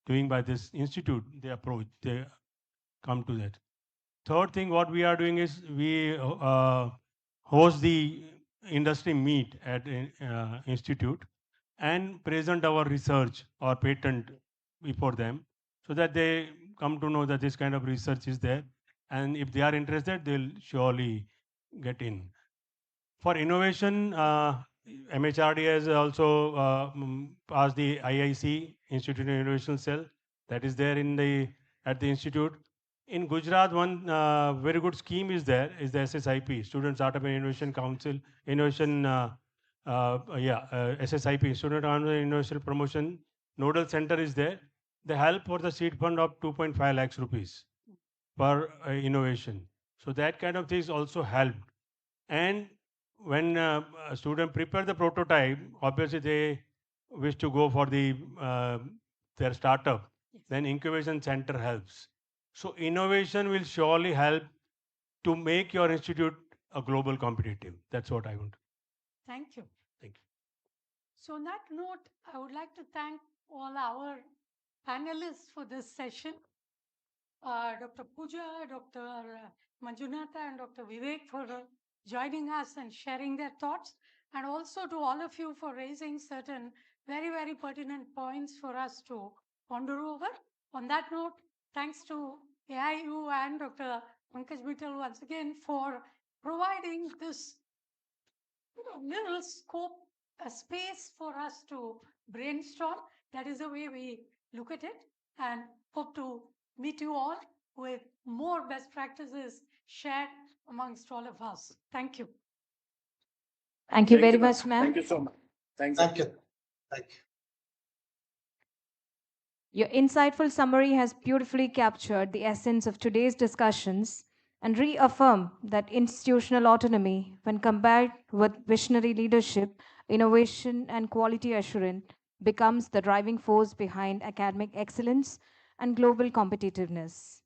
doing by this institute, they approach, they come to that. Third thing, what we are doing is we host the industry meet at institute and present our research or patent before them so that they come to know that this kind of research is there. And if they are interested, they'll surely get in. For innovation, MHRD has also passed the IIC, Institute of Innovation Cell, that is there in the at the institute. In Gujarat, one very good scheme is there, is the SSIP, Student Startup and Innovation Council, Innovation, SSIP, Student Innovation Promotion Nodal Center is there. They help for the seed fund of 2.5 lakhs rupees per innovation. So that kind of things also helped. And when a student prepare the prototype, obviously they wish to go for the their startup, then incubation center helps. So innovation will surely help to make your institute a global competitive. That's what I want. Thank you. Thank you. So on that note, I would like to thank all our panelists for this session. Dr. Pooja, Dr. Manjunatha, and Dr. Vivek for joining us and sharing their thoughts, and also to all of you for raising certain very, very pertinent points for us to ponder over. On that note, thanks to AIU and Dr. Pankaj Mittal once again for providing this little scope, a space for us to brainstorm. That is the way we look at it, and hope to meet you all with more best practices shared amongst all of us. Thank you. Thank you very much, ma'am. Thank you so much. Thanks. Thank you. Thank you. Your insightful summary has beautifully captured the essence of today's discussions and reaffirmed that institutional autonomy, when combined with visionary leadership, innovation, and quality assurance, becomes the driving force behind academic excellence and global competitiveness.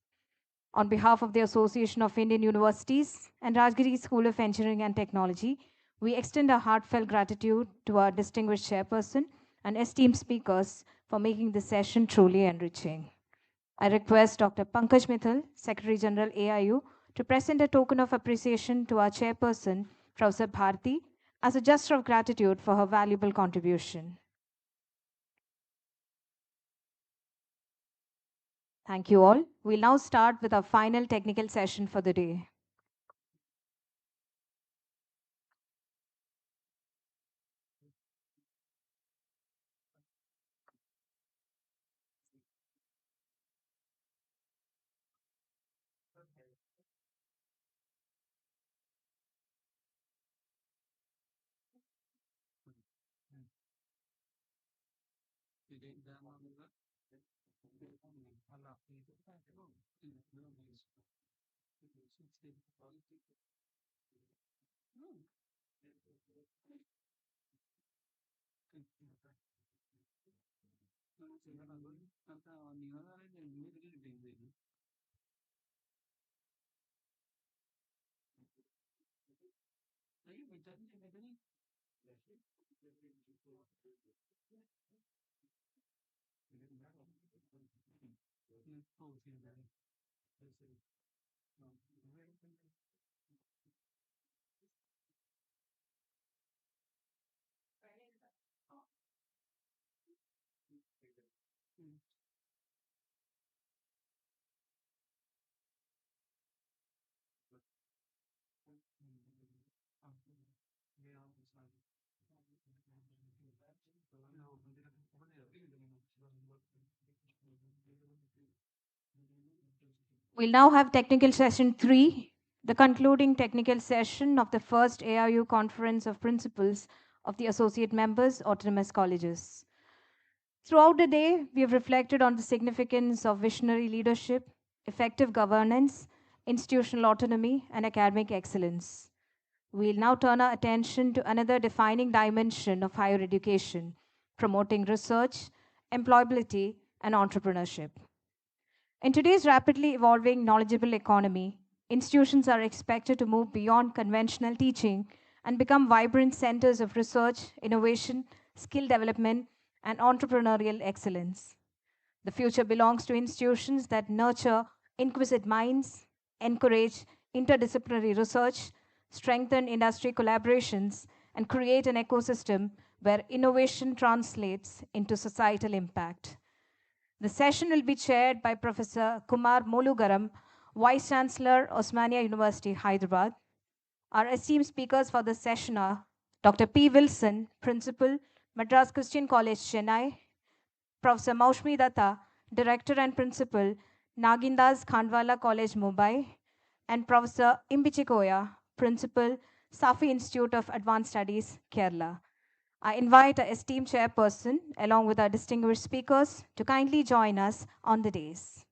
On behalf of the Association of Indian Universities and Rajagiri School of Engineering and Technology, we extend our heartfelt gratitude to our distinguished chairperson and esteemed speakers for making this session truly enriching. I request Dr. Pankaj Mithal, Secretary General AIU, to present a token of appreciation to our chairperson, Professor Bharti, as a gesture of gratitude for her valuable contribution. Thank you all. We'll now start with our final technical session for the day. We'll now have technical session 3, the concluding technical session of the first AIU Conference of Principals of the Associate Members, Autonomous Colleges. Throughout the day, we have reflected on the significance of visionary leadership, effective governance, institutional autonomy, and academic excellence. We'll now turn our attention to another defining dimension of higher education, promoting research, employability, and entrepreneurship. In today's rapidly evolving knowledgeable economy, institutions are expected to move beyond conventional teaching and become vibrant centers of research, innovation, skill development, and entrepreneurial excellence. The future belongs to institutions that nurture inquisitive minds, encourage interdisciplinary research, strengthen industry collaborations, and create an ecosystem where innovation translates into societal impact. The session will be chaired by Professor Kumar Molugaram, Vice Chancellor, Osmania University, Hyderabad. Our esteemed speakers for the session are Dr. P. Wilson, Principal, Madras Christian College, Chennai; Professor Maushmi Datta, Director and Principal, Nagindas Khandwala College, Mumbai; and Professor Imbichikoya, Principal, Safi Institute of Advanced Studies, Kerala. I invite our esteemed chairperson, along with our distinguished speakers, to kindly join us on the dais.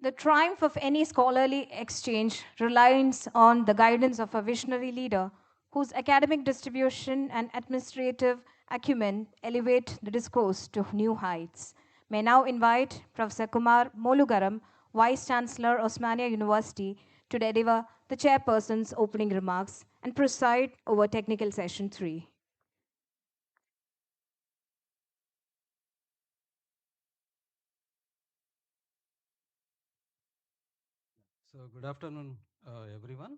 The triumph of any scholarly exchange relies on the guidance of a visionary leader whose academic distribution and administrative acumen elevate the discourse to new heights. May now invite Professor Kumar Molugaram, Vice Chancellor, Osmania University, to deliver the chairperson's opening remarks and preside over technical session 3. So good afternoon, everyone.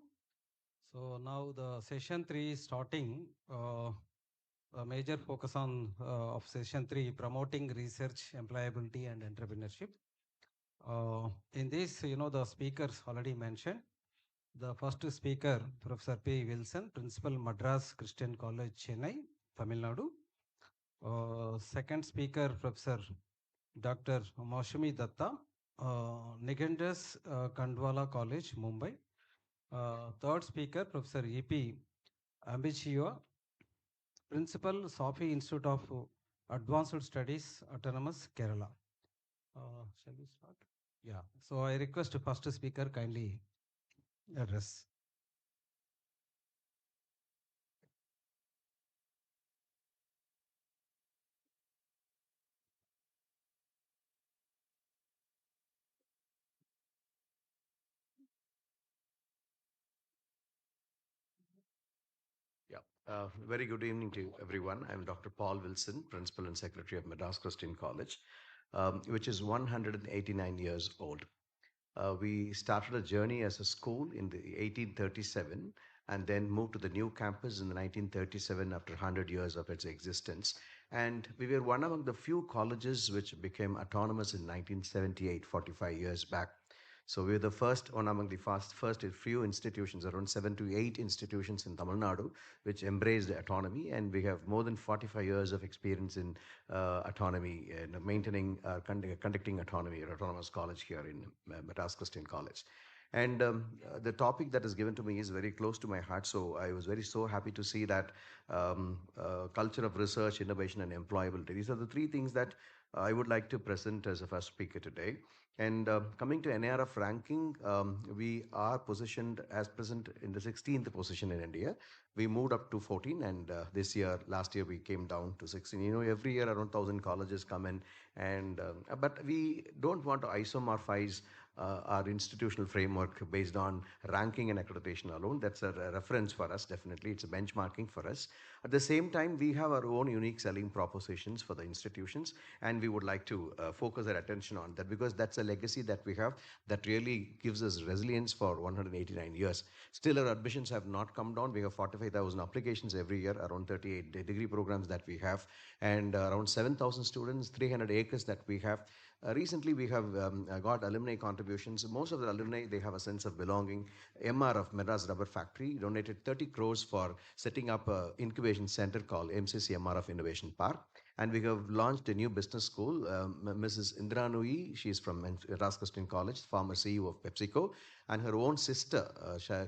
So now the session 3 is starting. A major focus on of session 3, promoting research, employability, and entrepreneurship. In this, the speakers already mentioned. The first speaker, Professor P. Wilson, Principal, Madras Christian College, Chennai, Tamil Nadu. Second speaker, Professor Dr. Maushami Datta, Nigendas Kandwala College, Mumbai. Third speaker, Professor E.P. Ambichio, Principal, Safi Institute of Advanced Studies, Autonomous, Kerala. Shall we start? Yeah. So I request the first speaker kindly address. Yeah. Very good evening to everyone. I'm Dr. Paul Wilson, Principal and Secretary of Madras Christian College, which is 189 years old. We started a journey as a school in the 1837 and then moved to the new campus in the 1937 after 100 years of its existence. And we were one among the few colleges which became autonomous in 1978, 45 years back. So we were the first one among the first few institutions, around 7 to 8 institutions in Tamil Nadu, which embraced autonomy. And we have more than 45 years of experience in autonomy and maintaining, conducting autonomy at Autonomous College here in Madras Christian College. And the topic that is given to me is very close to my heart. So I was so happy to see that culture of research, innovation, and employability. These are the three things that I would like to present as a first speaker today. And coming to NARF ranking, we are positioned as present in the 16th position in India. We moved up to 14, and last year we came down to 16. You know, every year around 1,000 colleges come in, and but we don't want to isomorphize our institutional framework based on ranking and accreditation alone. That's a reference for us, definitely. It's a benchmarking for us. At the same time, we have our own unique selling propositions for the institutions, and we would like to focus our attention on that because that's a legacy that we have that really gives us resilience for 189 years. Still, our admissions have not come down. We have 45,000 applications every year, around 38 degree programs that we have, and around 7,000 students, 300 acres that we have. Recently, we have got alumni contributions. Most of the alumni, they have a sense of belonging. MR of Madras Rubber Factory donated 30 crores for setting up an incubation center called MCC MR of Innovation Park. And we have launched a new business school. Mrs. Indra Nui, she is from Madras Christian College, former CEO of PepsiCo. And her own sister,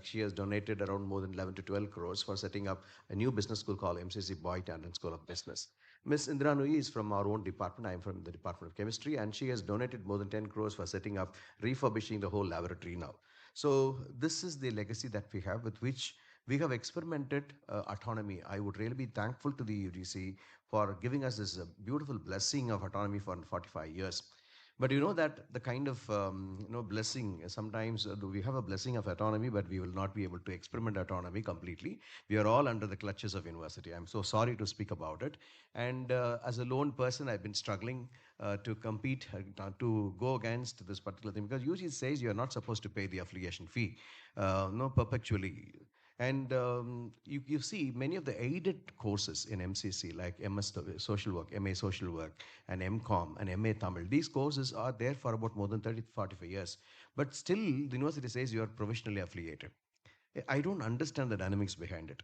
she has donated around more than 11 to 12 crores for setting up a new business school called MCC Boy Tandon School of Business. Ms. Indra Nui is from our own department. I am from the Department of Chemistry, and she has donated more than 10 crores for setting up, refurbishing the whole laboratory now. So this is the legacy that we have with which we have experimented autonomy. I would really be thankful to the UGC for giving us this beautiful blessing of autonomy for 45 years. But you know that the kind of blessing, sometimes we have a blessing of autonomy, but we will not be able to experiment autonomy completely. We are all under the clutches of university. I'm so sorry to speak about it. And as a lone person, I've been struggling to compete, to go against this particular thing, because UGC says you're not supposed to pay the affiliation fee, perpetually. And you see many of the aided courses in MCC, like MS Social Work, MA Social Work, and MCOM, and MA Tamil. These courses are there for about more than 30 to 45 years. But still, the university says you are provisionally affiliated. I don't understand the dynamics behind it.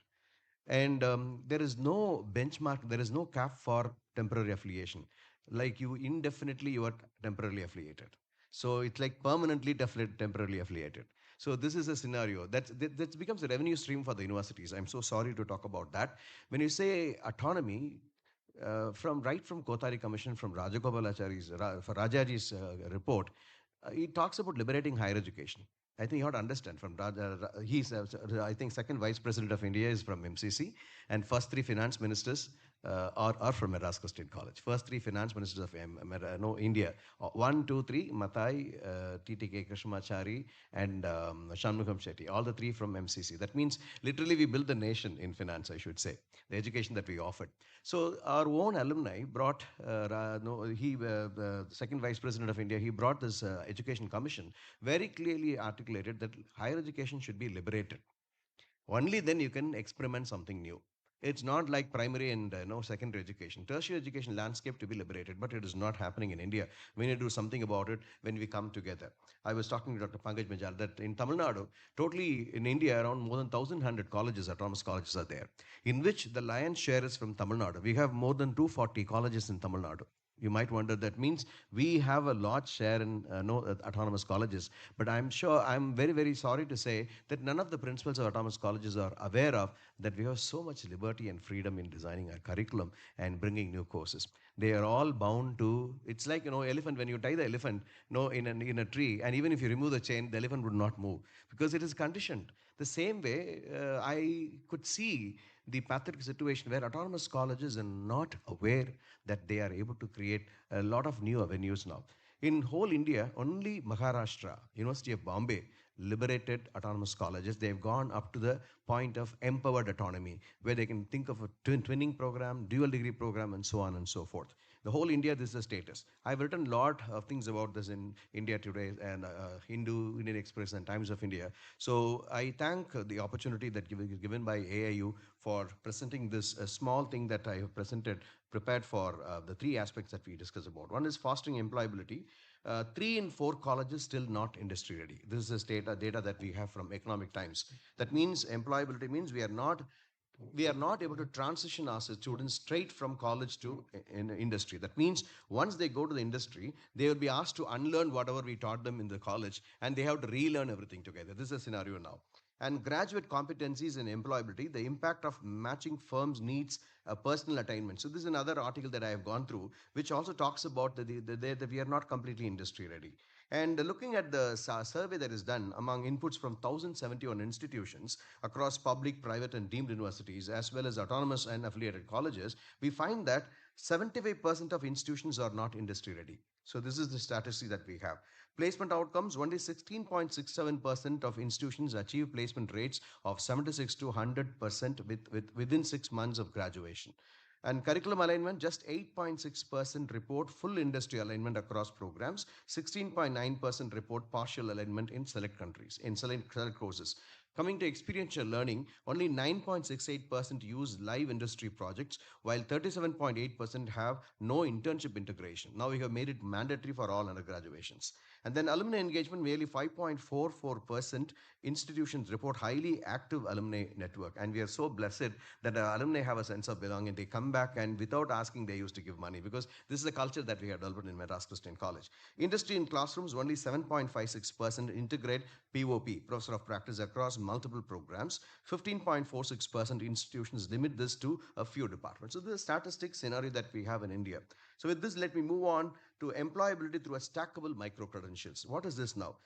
And there is no benchmark, there is no cap for temporary affiliation. Like you indefinitely, you are temporarily affiliated. So it's like permanently temporarily affiliated. So this is a scenario that becomes a revenue stream for the universities. I'm so sorry to talk about that. When you say autonomy, from Kothari Commission, from Rajagopalachari's, for Rajaji's report, he talks about liberating higher education. I think you have to understand from he's I think second vice president of India is from MCC, and first three finance ministers are from Madras Christian College. First three finance ministers of India, 1, 2, 3, Mathai, TTK Krishnamachari, and Shanmugam Shetty, all the three from MCC. That means literally we built the nation in finance, I should say, the education that we offered. So our own alumni brought, the second vice president of India, he brought this education commission, very clearly articulated that higher education should be liberated. Only then you can experiment something new. It's not like primary and secondary education. Tertiary education landscape to be liberated, but it is not happening in India. We need to do something about it when we come together. I was talking to Dr. Pankaj Majal that in Tamil Nadu, totally in India, around more than 1,100 colleges, autonomous colleges are there, in which the lion's share is from Tamil Nadu. We have more than 240 colleges in Tamil Nadu. You might wonder, that means we have a large share in autonomous colleges. But I'm very, very sorry to say that none of the principals of autonomous colleges are aware of that we have so much liberty and freedom in designing our curriculum and bringing new courses. They are all bound to, it's like, elephant, when you tie the elephant, in a tree, and even if you remove the chain, the elephant would not move because it is conditioned. The same way, I could see the pathetic situation where autonomous colleges are not aware that they are able to create a lot of new avenues now. In whole India, only Maharashtra, University of Bombay, liberated autonomous colleges. They've gone up to the point of empowered autonomy, where they can think of a twinning program, dual degree program, and so on and so forth. The whole India, this is the status. I've written a lot of things about this in India Today and Hindu, Indian Express, and Times of India. So I thank the opportunity that is given by AIU for presenting this small thing that I have prepared for the three aspects that we discussed about. One is fostering employability. 3 in 4 colleges still not industry ready. This is data that we have from Economic Times. That means employability means we are not able to transition our students straight from college to industry. That means once they go to the industry, they will be asked to unlearn whatever we taught them in the college, and they have to relearn everything together. This is a scenario now. And graduate competencies and employability, the impact of matching firms' needs, personal attainment. So this is another article that I have gone through, which also talks about that we are not completely industry ready. And looking at the survey that is done among inputs from 1,071 institutions across public, private, and deemed universities, as well as autonomous and affiliated colleges, we find that 75% of institutions are not industry ready. So this is the statistic that we have. Placement outcomes, only 16.67% of institutions achieve placement rates of 76 to 100% within 6 months of graduation. And curriculum alignment, just 8.6% report full industry alignment across programs, 16.9% report partial alignment in select countries, in select courses. Coming to experiential learning, only 9.68% use live industry projects, while 37.8% have no internship integration. Now we have made it mandatory for all undergraduations. And then alumni engagement, merely 5.44% institutions report highly active alumni network. And we are so blessed that our alumni have a sense of belonging. They come back and without asking, they used to give money, because this is a culture that we have developed in Madras Christian College. Industry in classrooms, only 7.56% integrate POP, Professor of Practice, across multiple programs. 15.46% institutions limit this to a few departments. So this is a statistic scenario that we have in India. So with this, let me move on to employability through a stackable micro credentials. What is this now?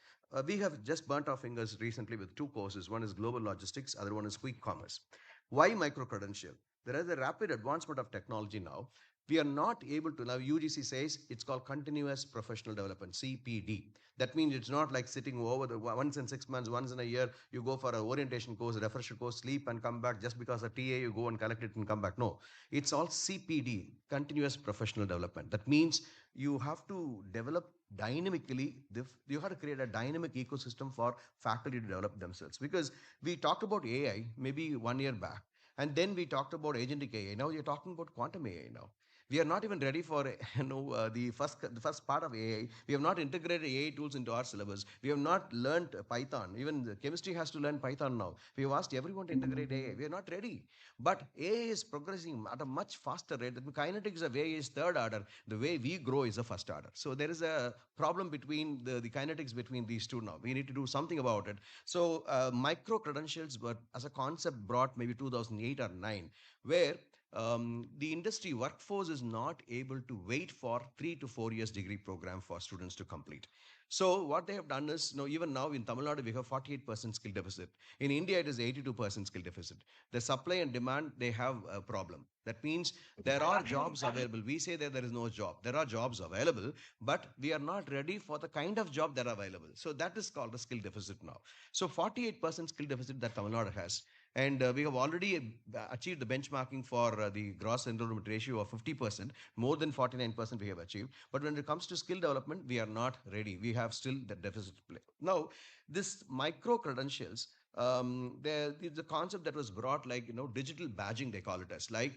We have just burnt our fingers recently with 2 courses. One is global logistics, other one is quick commerce. Why micro credential? There is a rapid advancement of technology now. We are not able to, now UGC says it's called continuous professional development, CPD. That means it's not like sitting over the once in 6 months, once in a year, you go for an orientation course, refresher course, sleep and come back. Just because a TA, you go and collect it and come back. No, it's all CPD, continuous professional development. That means you have to develop dynamically. You have to create a dynamic ecosystem for faculty to develop themselves. Because we talked about AI maybe 1 year back, and then we talked about agentic AI. Now you're talking about quantum AI now. We are not even ready for the first part of AI. We have not integrated AI tools into our syllabus. We have not learned Python. Even the chemistry has to learn Python now. We have asked everyone to integrate AI. We are not ready. But AI is progressing at a much faster rate. The kinetics of AI is third order. The way we grow is a first order. So there is a problem between the kinetics between these two now. We need to do something about it. So micro credentials were, as a concept, brought maybe 2008 or 9, where the industry workforce is not able to wait for 3 to 4 years degree program for students to complete. So what they have done is, even now in Tamil Nadu, we have 48% skill deficit. In India, it is 82% skill deficit. The supply and demand, they have a problem. That means there are jobs available. We say that there is no job. There are jobs available, but we are not ready for the kind of job that are available. So that is called a skill deficit now. So 48% skill deficit that Tamil Nadu has. And we have already achieved the benchmarking for the gross enrollment ratio of 50%. More than 49% we have achieved. But when it comes to skill development, we are not ready. We have still the deficit to play. Now, this micro credentials, the concept that was brought, like, digital badging, they call it as, like,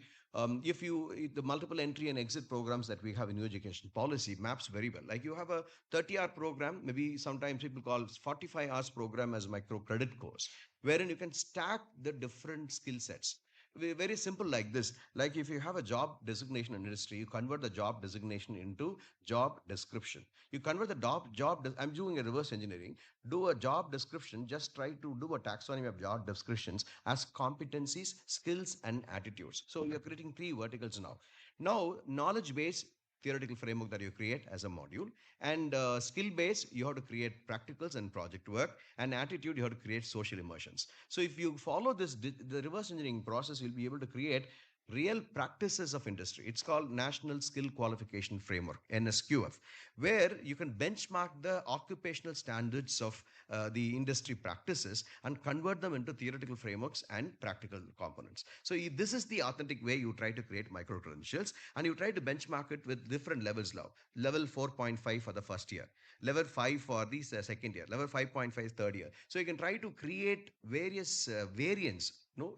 if the multiple entry and exit programs that we have in new education policy maps very well. Like, you have a 30-hour program, maybe sometimes people call 45 hours program as micro credit course, wherein you can stack the different skill sets. Very simple like this. Like, if you have a job designation in industry, you convert the job designation into job description. You convert the I'm doing a reverse engineering. Do a job description, just try to do a taxonomy of job descriptions as competencies, skills, and attitudes. So you're creating 3 verticals now. Now, knowledge base, theoretical framework that you create as a module, and skill base, you have to create practicals and project work, and attitude, you have to create social immersions. So if you follow this, the reverse engineering process, you'll be able to create real practices of industry. It's called National Skill Qualification Framework, NSQF, where you can benchmark the occupational standards of the industry practices and convert them into theoretical frameworks and practical components. So this is the authentic way you try to create micro credentials, and you try to benchmark it with different levels now. Level 4.5 for the first year, level 5 for the second year, level 5.5 is third year. So you can try to create various variants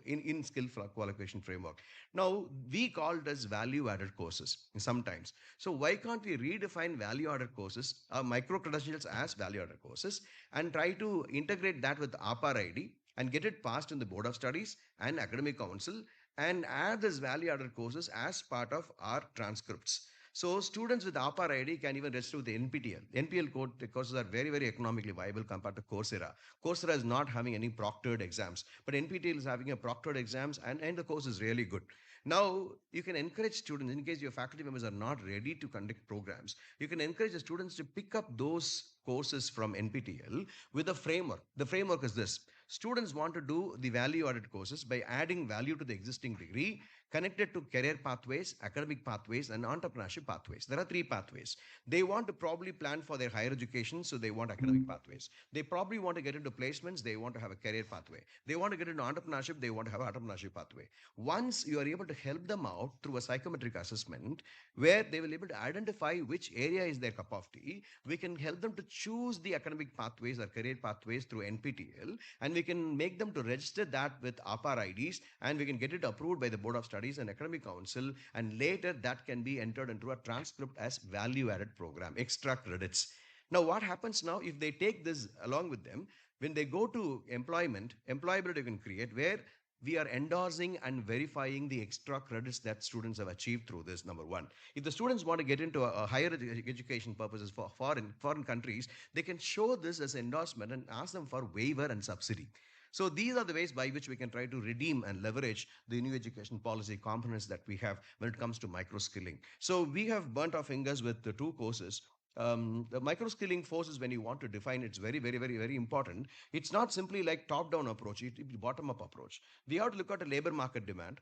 in skill qualification framework. Now, we call it as value-added courses sometimes. So why can't we redefine value-added courses, micro credentials as value-added courses, and try to integrate that with APAR ID and get it passed in the Board of Studies and Academic Council, and add this value-added courses as part of our transcripts. So students with APAR ID can even register with the NPTL. NPL courses are very, very economically viable compared to Coursera. Coursera is not having any proctored exams, but NPTL is having a proctored exams, and the course is really good. Now, you can encourage students, in case your faculty members are not ready to conduct programs, you can encourage the students to pick up those courses from NPTL with a framework. The framework is this. Students want to do the value-added courses by adding value to the existing degree, connected to career pathways, academic pathways, and entrepreneurship pathways. There are 3 pathways. They want to probably plan for their higher education, so they want academic pathways. They probably want to get into placements, they want to have a career pathway. They want to get into entrepreneurship, they want to have an entrepreneurship pathway. Once you are able to help them out through a psychometric assessment, where they will be able to identify which area is their cup of tea, we can help them to choose the academic pathways or career pathways through NPTL, and we can make them to register that with APAR IDs, and we can get it approved by the Board of Studies and Academic Council, and later that can be entered into a transcript as value-added program, extra credits. Now, what happens now if they take this along with them, when they go to employability you can create, where we are endorsing and verifying the extra credits that students have achieved through this, number one. If the students want to get into a higher education purposes for foreign countries, they can show this as endorsement and ask them for waiver and subsidy. So these are the ways by which we can try to redeem and leverage the new education policy components that we have when it comes to micro-skilling. So we have burnt our fingers with the 2 courses. The micro-skilling forces, when you want to define, it's very, very, very, very important. It's not simply like top-down approach, it's bottom-up approach. We have to look at a labor market demand.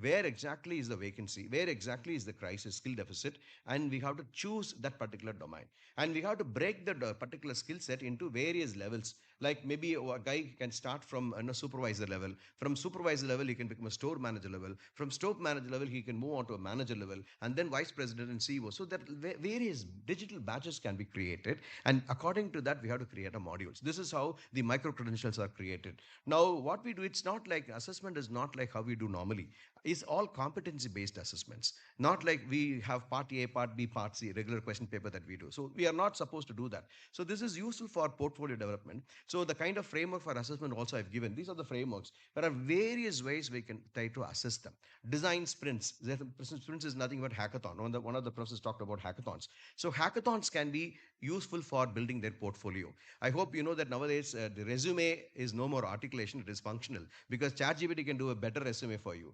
Where exactly is the vacancy? Where exactly is the crisis, skill deficit? And we have to choose that particular domain. And we have to break the particular skill set into various levels. Like maybe a guy can start from a supervisor level. From supervisor level, he can become a store manager level. From store manager level, he can move on to a manager level, and then vice president and CEO. So that various digital badges can be created. And according to that, we have to create a modules. This is how the micro credentials are created. Now, what we do, it's not like assessment is not like how we do normally. It's all competency-based assessments. Not like we have part A, part B, part C, regular question paper that we do. So we are not supposed to do that. So this is useful for portfolio development. So the kind of framework for assessment also I've given. These are the frameworks. There are various ways we can try to assess them. Design sprints. Sprints is nothing but hackathon. One of the professors talked about hackathons. So hackathons can be useful for building their portfolio. I hope you know that nowadays the resume is no more articulation, it is functional, because ChatGPT can do a better resume for you.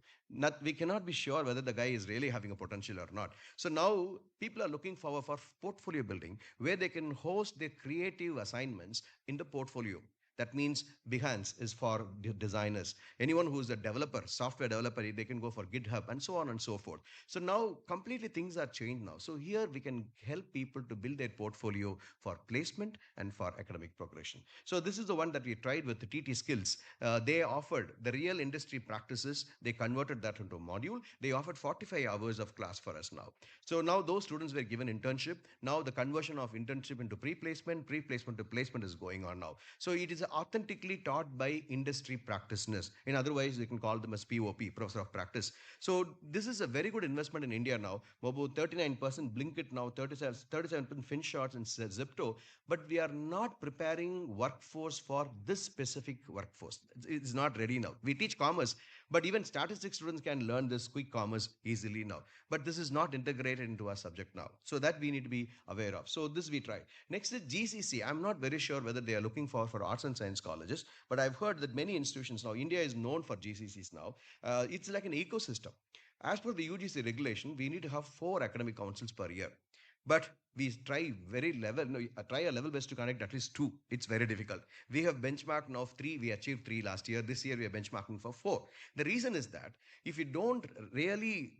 We cannot be sure whether the guy is really having a potential or not. So now people are looking forward for portfolio building where they can host their creative assignments in the portfolio. That means Behance is for designers. Anyone who is a developer, software developer, they can go for GitHub and so on and so forth. So now completely things are changed now. So here we can help people to build their portfolio for placement and for academic progression. So this is the one that we tried with the TT Skills. They offered the real industry practices. They converted that into a module. They offered 45 hours of class for us now. So now those students were given internship. Now the conversion of internship into pre-placement to placement is going on now. So it is authentically taught by industry practitioners. In otherwise, you can call them as POP, Professor of Practice. So this is a very good investment in India now. About 39% Blinkit now, 37% FinShots and Zepto. But we are not preparing workforce for this specific workforce. It's not ready now. We teach commerce, but even statistics students can learn this quick commerce easily now. But this is not integrated into our subject now. So that we need to be aware of. So this we try. Next is GCC. I'm not very sure whether they are looking for arts and science colleges, but I've heard that many institutions now, India is known for GCCs now. It's like an ecosystem. As per the UGC regulation, we need to have 4 academic councils per year. But we try try a level best to connect at least 2. It's very difficult. We have benchmarked now of 3. We achieved 3 last year. This year we are benchmarking for 4. The reason is that if you don't really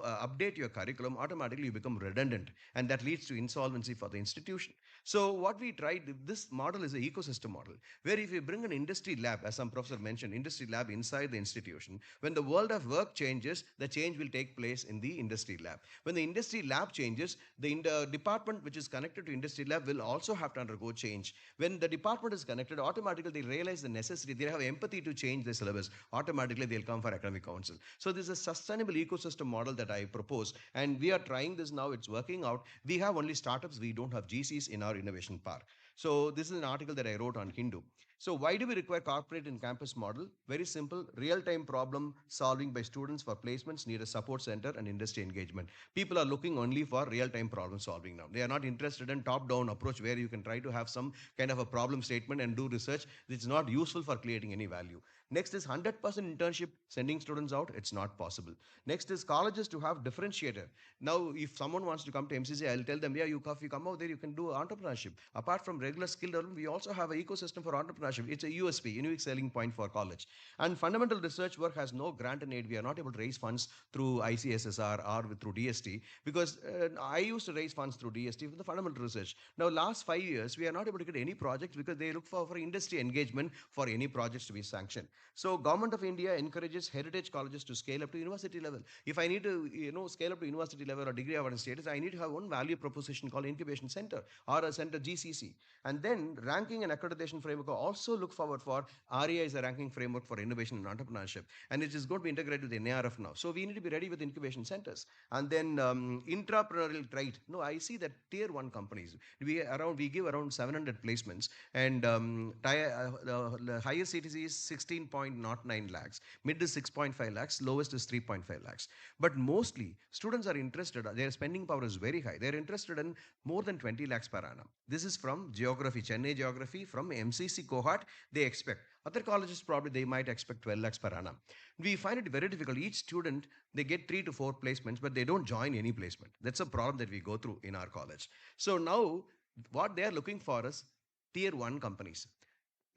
update your curriculum, automatically you become redundant, and that leads to insolvency for the institution. So what we tried, this model is an ecosystem model, where if you bring an industry lab, as some professor mentioned, industry lab inside the institution, when the world of work changes, the change will take place in the industry lab. When the industry lab changes, the department which is connected to industry lab will also have to undergo change. When the department is connected, automatically they realize the necessity, they have empathy to change the syllabus. Automatically they'll come for academic council. So this is a sustainable ecosystem model that I propose, and we are trying this now. It's working out. We have only startups. We don't have GCs in our innovation park. So this is an article that I wrote on Hindu. So why do we require corporate and campus model? Very simple. Real-time problem solving by students for placements need a support center and industry engagement. People are looking only for real-time problem solving now. They are not interested in top-down approach where you can try to have some kind of a problem statement and do research. It's not useful for creating any value. Next is 100% internship, sending students out. It's not possible. Next is colleges to have differentiator. Now, if someone wants to come to MCC, I'll tell them, yeah, you come out there, you can do entrepreneurship. Apart from regular skill development, we also have an ecosystem for entrepreneurship. It's a USP, unique selling point for college. And fundamental research work has no grant and aid. We are not able to raise funds through ICSSR or through DST, because I used to raise funds through DST for the fundamental research. Now, last 5 years, we are not able to get any projects because they look for industry engagement for any projects to be sanctioned. So Government of India encourages heritage colleges to scale up to university level. If I need to, scale up to university level or degree awarding status, I need to have one value proposition called incubation center or a center GCC. And then ranking and accreditation framework also look forward for REI is a ranking framework for innovation and entrepreneurship, and it is going to be integrated with NARF now. So we need to be ready with incubation centers. And then intrapreneurial trait. No, I see that tier 1 companies, we give around 700 placements, and the highest CTC is 16.09 lakhs, mid is 6.5 lakhs, lowest is 3.5 lakhs. But mostly students are interested, their spending power is very high. They're interested in more than 20 lakhs per annum. This is from geography, Chennai geography, from MCC cohort, they expect. Other colleges probably they might expect 12 lakhs per annum. We find it very difficult. Each student, they get 3 to 4 placements, but they don't join any placement. That's a problem that we go through in our college. So now what they are looking for is tier 1 companies,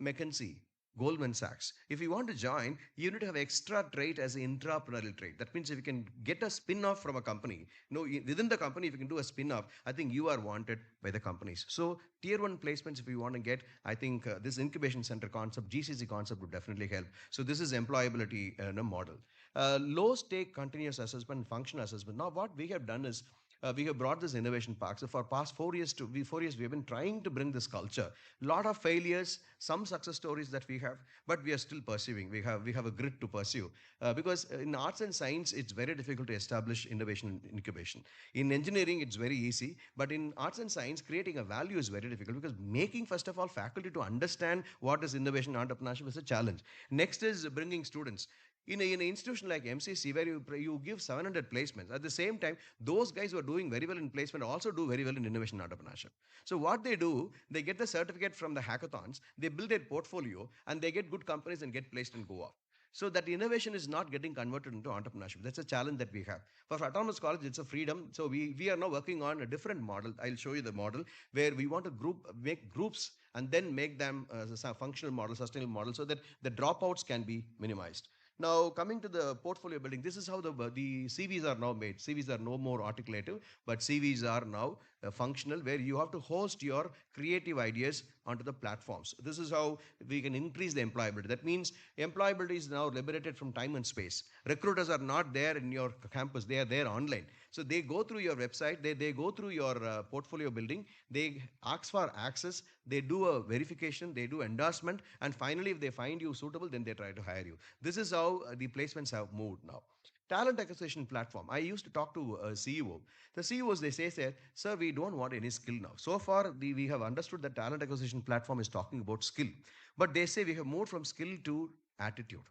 McKinsey, Goldman Sachs. If you want to join, you need to have extra trait as an intrapreneurial trait. That means if you can get a spin-off from a company, within the company, if you can do a spin-off, I think you are wanted by the companies. So tier 1 placements, if you want to get, I think this incubation center concept, GCC concept would definitely help. So this is employability model. Low stake continuous assessment, functional assessment. Now what we have done is, we have brought this innovation park. So for past 4 years, we have been trying to bring this culture. Lot of failures, some success stories that we have, but we are still pursuing. We have a grit to pursue, because in arts and science, it's very difficult to establish innovation and incubation. In engineering, it's very easy, but in arts and science, creating a value is very difficult, because making, first of all, faculty to understand what is innovation and entrepreneurship is a challenge. Next is bringing students. In an institution like MCC, where you give 700 placements, at the same time, those guys who are doing very well in placement also do very well in innovation and entrepreneurship. So what they do, they get the certificate from the hackathons, they build their portfolio, and they get good companies and get placed and go off. So that innovation is not getting converted into entrepreneurship. That's a challenge that we have. For autonomous college, it's a freedom. So we are now working on a different model. I'll show you the model where we want to make groups and then make them a functional model, sustainable model, so that the dropouts can be minimized. Now, coming to the portfolio building, this is how the CVs are now made. CVs are no more articulative, but CVs are now functional, where you have to host your creative ideas onto the platforms. This is how we can increase the employability. That means employability is now liberated from time and space. Recruiters are not there in your campus, they are there online. So they go through your website, they go through your portfolio building, they ask for access, they do a verification, they do endorsement, and finally, if they find you suitable, then they try to hire you. This is how the placements have moved now. Talent acquisition platform. I used to talk to a CEO. The CEOs, they say, sir, we don't want any skill now. So far, we have understood that talent acquisition platform is talking about skill. But they say we have moved from skill to attitude.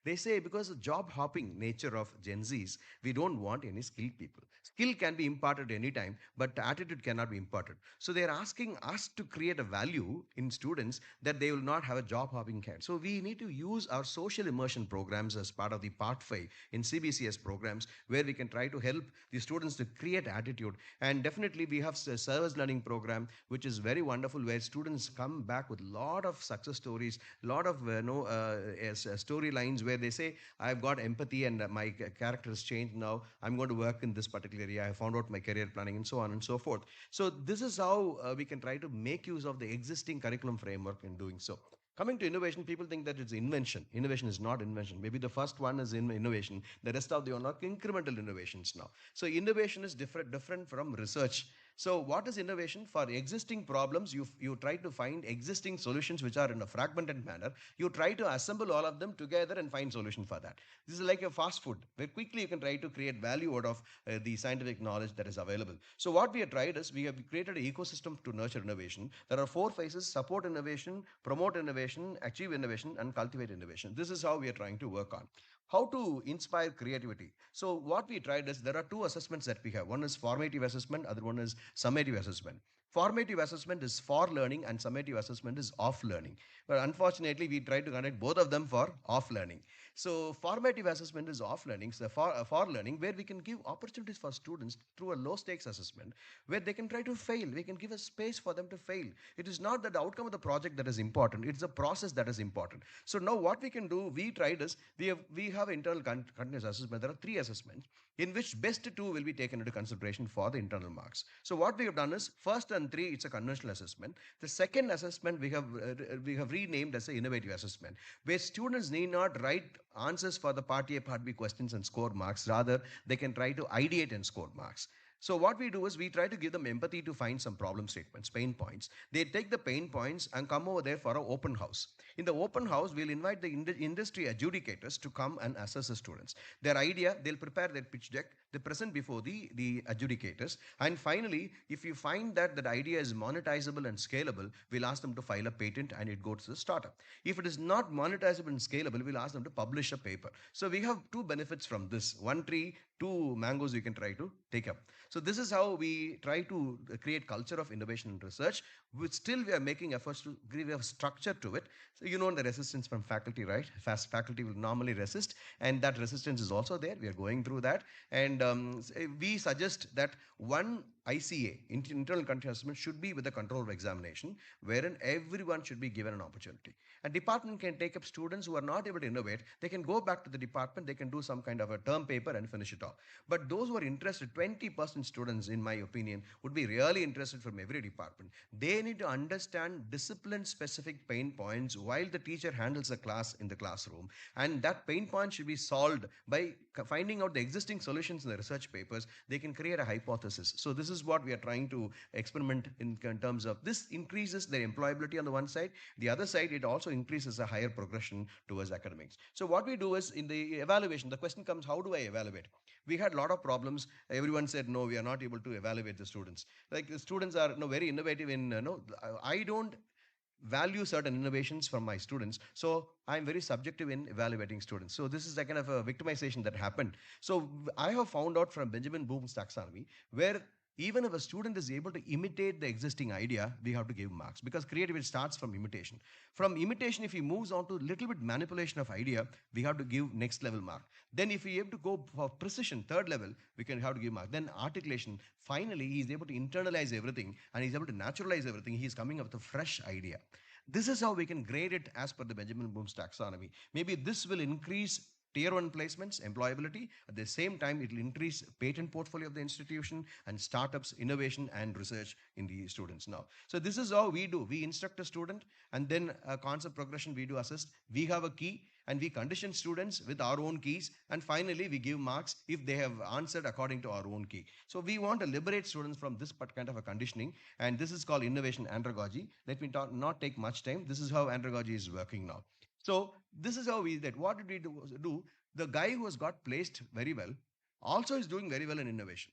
They say because of job hopping nature of Gen Zs, we don't want any skilled people. Skill can be imparted anytime, but attitude cannot be imparted. So they're asking us to create a value in students that they will not have a job hopping kind. So we need to use our social immersion programs as part of the Part 5 in CBCS programs, where we can try to help the students to create attitude. And definitely we have a service learning program, which is very wonderful, where students come back with a lot of success stories, a lot of storylines where they say, I've got empathy and my character has changed now. I'm going to work in this particular area. I found out my career planning and so on and so forth. So this is how we can try to make use of the existing curriculum framework in doing so. Coming to innovation, people think that it's invention. Innovation is not invention. Maybe the first one is innovation. The rest of them are not incremental innovations now. So innovation is different from research. So what is innovation? For existing problems, you try to find existing solutions which are in a fragmented manner. You try to assemble all of them together and find solution for that. This is like a fast food, where quickly you can try to create value out of the scientific knowledge that is available. So what we have tried is we have created an ecosystem to nurture innovation. There are 4 phases: support innovation, promote innovation, achieve innovation, and cultivate innovation. This is how we are trying to work on. How to inspire creativity? So what we tried is there are 2 assessments that we have. One is formative assessment, other one is summative assessment. Formative assessment is for learning and summative assessment is off learning. But unfortunately, we tried to conduct both of them for off learning. So formative assessment is off learning, so for learning, where we can give opportunities for students through a low stakes assessment, where they can try to fail. We can give a space for them to fail. It is not that the outcome of the project that is important. It's the process that is important. So now what we can do, we tried is, we have internal continuous assessment. There are 3 assessments in which best 2 will be taken into consideration for the internal marks. So what we have done is, first and 3, it's a conventional assessment. The second assessment we have renamed as an innovative assessment, where students need not write answers for the part A, part B questions and score marks. Rather, they can try to ideate and score marks. So what we do is we try to give them empathy to find some problem statements, pain points. They take the pain points and come over there for an open house. In the open house, we'll invite the industry adjudicators to come and assess the students. Their idea, they'll prepare their pitch deck, they present before the adjudicators. And finally, if you find that that idea is monetizable and scalable, we'll ask them to file a patent and it goes to the startup. If it is not monetizable and scalable, we'll ask them to publish a paper. So we have 2 benefits from this. 1 tree, 2 mangoes you can try to take up. So this is how we try to create culture of innovation and research, which still we are making efforts to give a structure to it. So you know the resistance from faculty, right? Faculty will normally resist, and that resistance is also there. We are going through that. And we suggest that one ICA, internal continuous assessment, should be with a control of examination, wherein everyone should be given an opportunity. A department can take up students who are not able to innovate. They can go back to the department, they can do some kind of a term paper and finish it off. But those who are interested, 20% students, in my opinion, would be really interested from every department. They need to understand discipline-specific pain points while the teacher handles the class in the classroom. And that pain point should be solved by finding out the existing solutions in the research papers. They can create a hypothesis. So this is what we are trying to experiment in terms of this increases their employability on the one side. The other side, it also increases a higher progression towards academics. So what we do is in the evaluation, the question comes, how do I evaluate? We had a lot of problems. Everyone said, no, we are not able to evaluate the students. Like the students are very innovative in, I don't value certain innovations from my students. So I'm very subjective in evaluating students. So this is a kind of a victimization that happened. So I have found out from Benjamin Bloom's taxonomy, where even if a student is able to imitate the existing idea, we have to give marks, because creativity starts from imitation. From imitation, if he moves on to little bit manipulation of idea, we have to give next level mark. Then if we have to go for precision, third level, we can have to give mark. Then articulation, finally he is able to internalize everything and he's able to naturalize everything. He is coming up with a fresh idea. This is how we can grade it as per the Benjamin Bloom's taxonomy. Maybe this will increase tier 1 placements, employability. At the same time, it will increase patent portfolio of the institution and startups, innovation and research in the students now. So this is how we do. We instruct a student, and then a concept progression we do assist. We have a key and we condition students with our own keys, and finally we give marks if they have answered according to our own key. So we want to liberate students from this kind of a conditioning, and this is called innovation andragogy. Let me not take much time. This is how andragogy is working now. So this is how we did. What did we do? The guy who has got placed very well also is doing very well in innovation.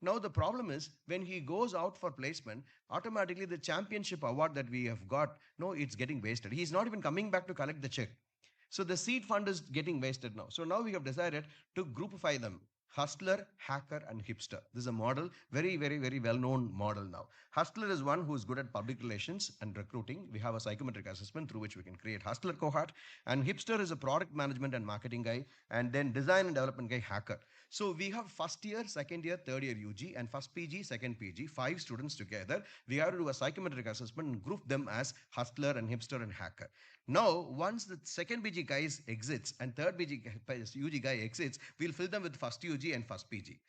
Now the problem is, when he goes out for placement, automatically the championship award that we have got, no, it's getting wasted. He's not even coming back to collect the check. So the seed fund is getting wasted now. So now we have decided to groupify them: hustler, hacker, and hipster. This is a model, very, very, very well-known model now. Hustler is one who is good at public relations and recruiting. We have a psychometric assessment through which we can create hustler cohort. And hipster is a product management and marketing guy. And then design and development guy, hacker. So we have first year, second year, third year UG, and first PG, second PG, 5 students together. We have to do a psychometric assessment and group them as hustler and hipster and hacker. Now, once the second PG guys exits and third PG UG guy exits, we'll fill them with first UG and first PG.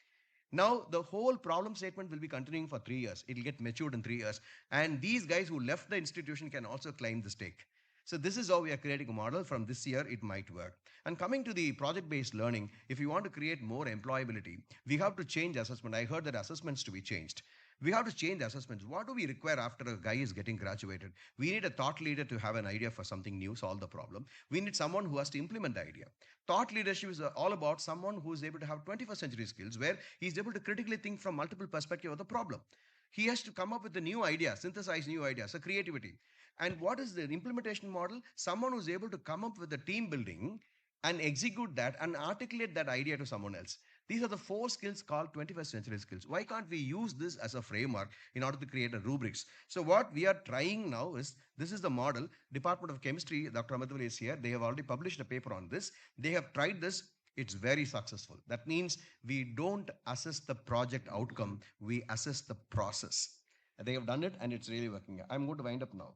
Now, the whole problem statement will be continuing for 3 years. It will get matured in 3 years. And these guys who left the institution can also claim the stake. So this is how we are creating a model. From this year, it might work. And coming to the project-based learning, if you want to create more employability, we have to change assessment. I heard that assessments to be changed. We have to change assessments. What do we require after a guy is getting graduated? We need a thought leader to have an idea for something new, solve the problem. We need someone who has to implement the idea. Thought leadership is all about someone who is able to have 21st century skills, where he's able to critically think from multiple perspectives of the problem. He has to come up with a new idea, synthesize new ideas, so creativity. And what is the implementation model? Someone who's able to come up with the team building and execute that and articulate that idea to someone else. These are the 4 skills called 21st century skills. Why can't we use this as a framework in order to create a rubrics? So what we are trying now is, this is the model. Department of Chemistry, Dr. Amadhavali is here. They have already published a paper on this. They have tried this. It's very successful. That means we don't assess the project outcome. We assess the process. They have done it and it's really working. I'm going to wind up now.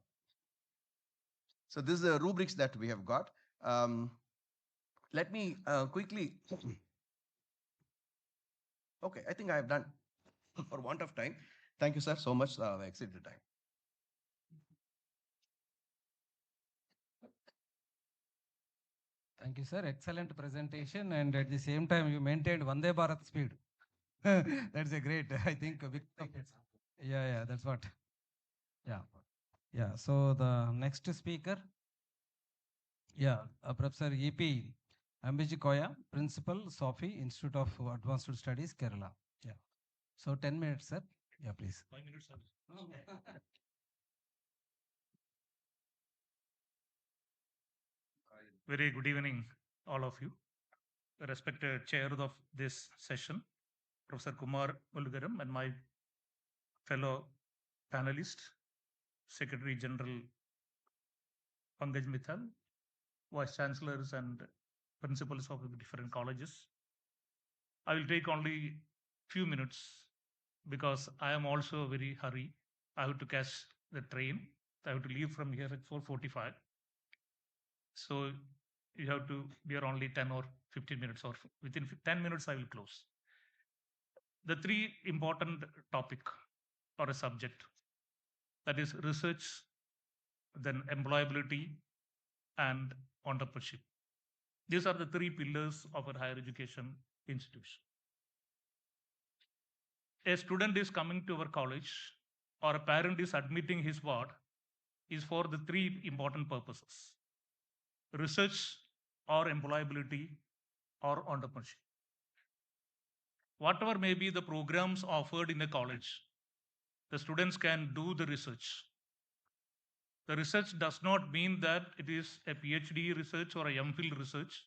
So this is the rubrics that we have got. Let me quickly. Okay, I think I have done for want of time. Thank you, sir, so much. I exceeded the time. Thank you, sir. Excellent presentation, and at the same time, you maintained Vande Bharat speed. That's a great. I think. Yeah, that's what. Yeah. So the next speaker, Professor E.P. Ambiji Koya, Principal, Sophie Institute of Advanced Studies, Kerala. Yeah. So 10 minutes, sir. Yeah, please. 5 minutes, sir. Very good evening, all of you. The respected chair of this session, Professor Kumar Ulgaram, and my fellow panelists, Secretary General Pankaj Mithal, Vice Chancellors and principals of the different colleges. I will take only few minutes because I am also very hurry. I have to catch the train. I have to leave from here at 4:45. So you have to bear only 10 or 15 minutes, or within 10 minutes I will close. The 3 important topic or a subject, that is research, then employability and entrepreneurship. These are the 3 pillars of a higher education institution. A student is coming to our college or a parent is admitting his ward is for the 3 important purposes: research or employability or entrepreneurship. Whatever may be the programs offered in a college, the students can do the research. The research does not mean that it is a PhD research or a MPhil research.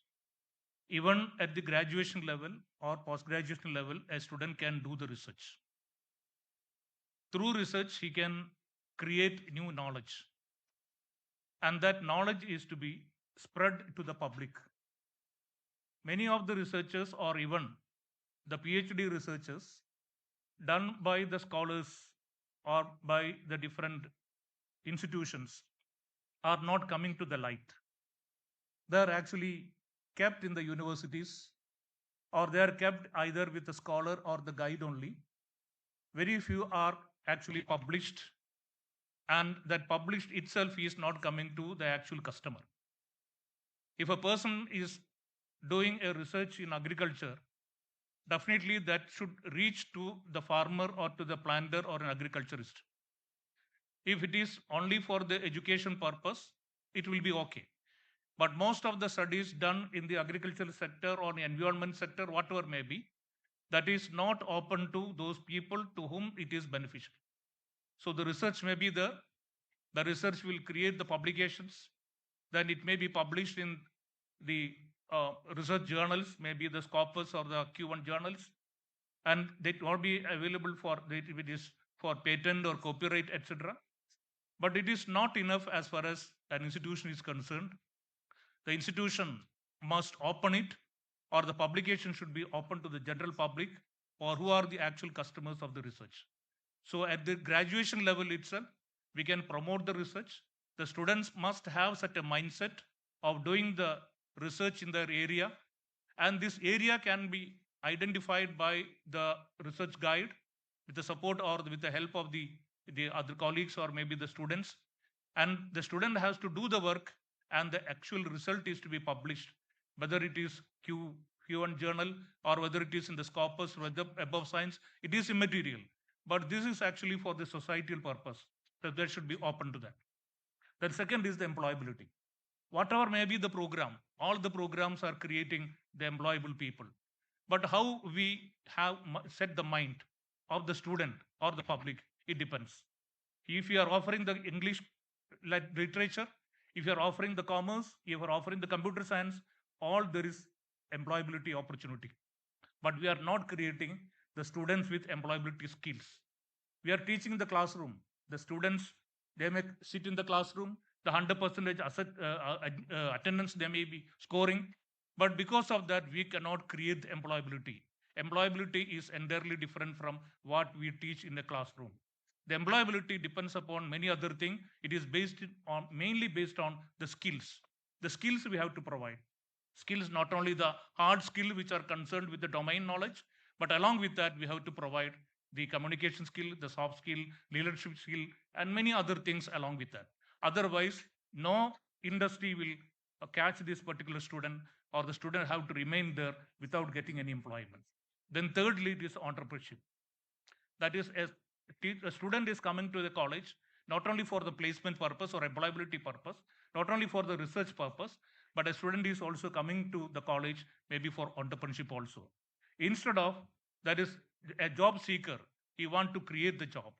Even at the graduation level or post-graduation level, a student can do the research. Through research, he can create new knowledge. And that knowledge is to be spread to the public. Many of the researchers, or even the PhD researchers, done by the scholars or by the different institutions, are not coming to the light. They are actually kept in the universities, or they are kept either with the scholar or the guide only. Very few are actually published, and that published itself is not coming to the actual customer. If a person is doing a research in agriculture, definitely that should reach to the farmer or to the planter or an agriculturist. If it is only for the education purpose, it will be okay. But most of the studies done in the agricultural sector or the environment sector, whatever may be, that is not open to those people to whom it is beneficial. So the research may be there, the research will create the publications, then it may be published in the research journals, maybe the Scopus or the Q1 journals, and they will be available for if it is for patent or copyright, etc. But it is not enough as far as an institution is concerned. The institution must open it, or the publication should be open to the general public, or who are the actual customers of the research. So at the graduation level itself, we can promote the research. The students must have such a mindset of doing the research in their area, and this area can be identified by the research guide with the support or with the help of the other colleagues or maybe the students. And the student has to do the work, and the actual result is to be published, whether it is Q1 journal or whether it is in the Scopus or the above science, it is immaterial. But this is actually for the societal purpose, that there should be open to that. The second is the employability. Whatever may be the program, all the programs are creating the employable people. But how we have set the mind of the student or the public, it depends. If you are offering the English literature, if you are offering the commerce, if you are offering the computer science, all there is employability opportunity. But we are not creating the students with employability skills. We are teaching the classroom. The students, they may sit in the classroom, the 100% attendance they may be scoring, but because of that, we cannot create the employability. Employability is entirely different from what we teach in the classroom. The employability depends upon many other things. It is mainly based on the skills. The skills we have to provide. Skills, not only the hard skill which are concerned with the domain knowledge, but along with that, we have to provide the communication skill, the soft skill, leadership skill, and many other things along with that. Otherwise, no industry will catch this particular student, or the student have to remain there without getting any employment. Then thirdly, it is entrepreneurship. That is, a student is coming to the college not only for the placement purpose or employability purpose, not only for the research purpose, but a student is also coming to the college maybe for entrepreneurship also. Instead of that is a job seeker, he want to create the job,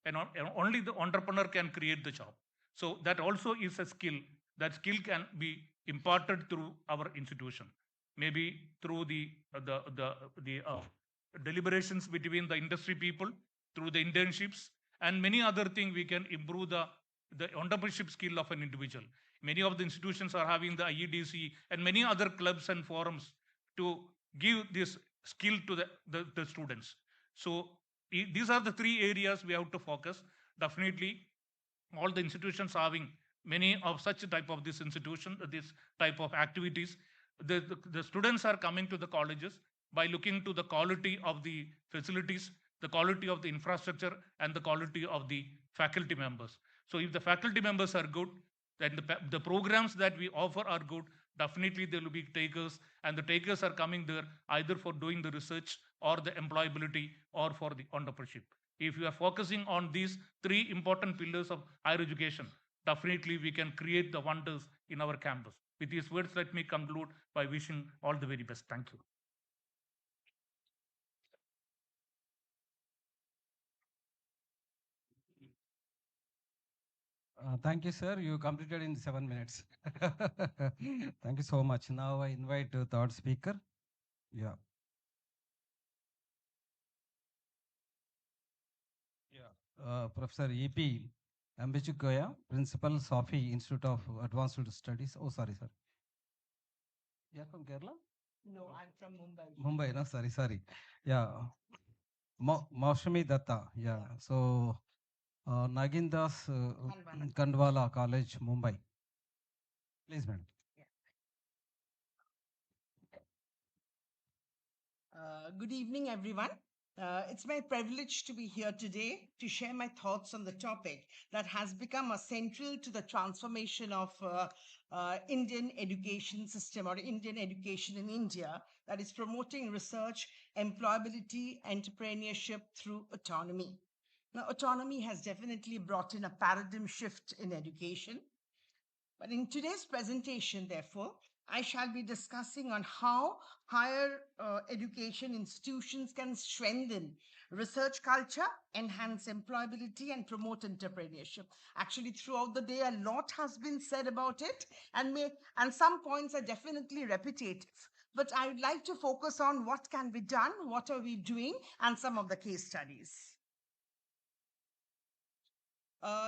and only the entrepreneur can create the job. So that also is a skill. That skill can be imparted through our institution, maybe through the deliberations between the industry people, through the internships, and many other things. We can improve the entrepreneurship skill of an individual. Many of the institutions are having the IEDC and many other clubs and forums to give this skill to the students. So these are the three areas we have to focus. Definitely, all the institutions having many of such type of this institution, this type of activities. The students are coming to the colleges by looking to the quality of the facilities, the quality of the infrastructure, and the quality of the faculty members. So if the faculty members are good, then the programs that we offer are good, definitely there will be takers, and the takers are coming there either for doing the research or the employability or for the entrepreneurship. If you are focusing on these three important pillars of higher education, definitely we can create the wonders in our campus. With these words, let me conclude by wishing all the very best. Thank you. Thank you, sir. You completed in 7 minutes. Thank you so much. Now I invite the third speaker. Yeah. Yeah. Professor E.P. Ambichukoya, Principal, Safi Institute of Advanced Studies. Oh, sorry, sir. You're from Kerala? No, I'm from Mumbai. Mumbai, no, sorry. Yeah. Maushami Datta. Yeah. So, Nagindas Kandwala College, Mumbai. Please, madam. Good evening, everyone. It's my privilege to be here today to share my thoughts on the topic that has become a central to the transformation of Indian education system or Indian education in India, that is promoting research, employability, entrepreneurship through autonomy. Now, autonomy has definitely brought in a paradigm shift in education. But in today's presentation, therefore, I shall be discussing on how higher education institutions can strengthen research culture, enhance employability, and promote entrepreneurship. Actually, throughout the day, a lot has been said about it, and some points are definitely repetitive. But I would like to focus on what can be done, what are we doing, and some of the case studies.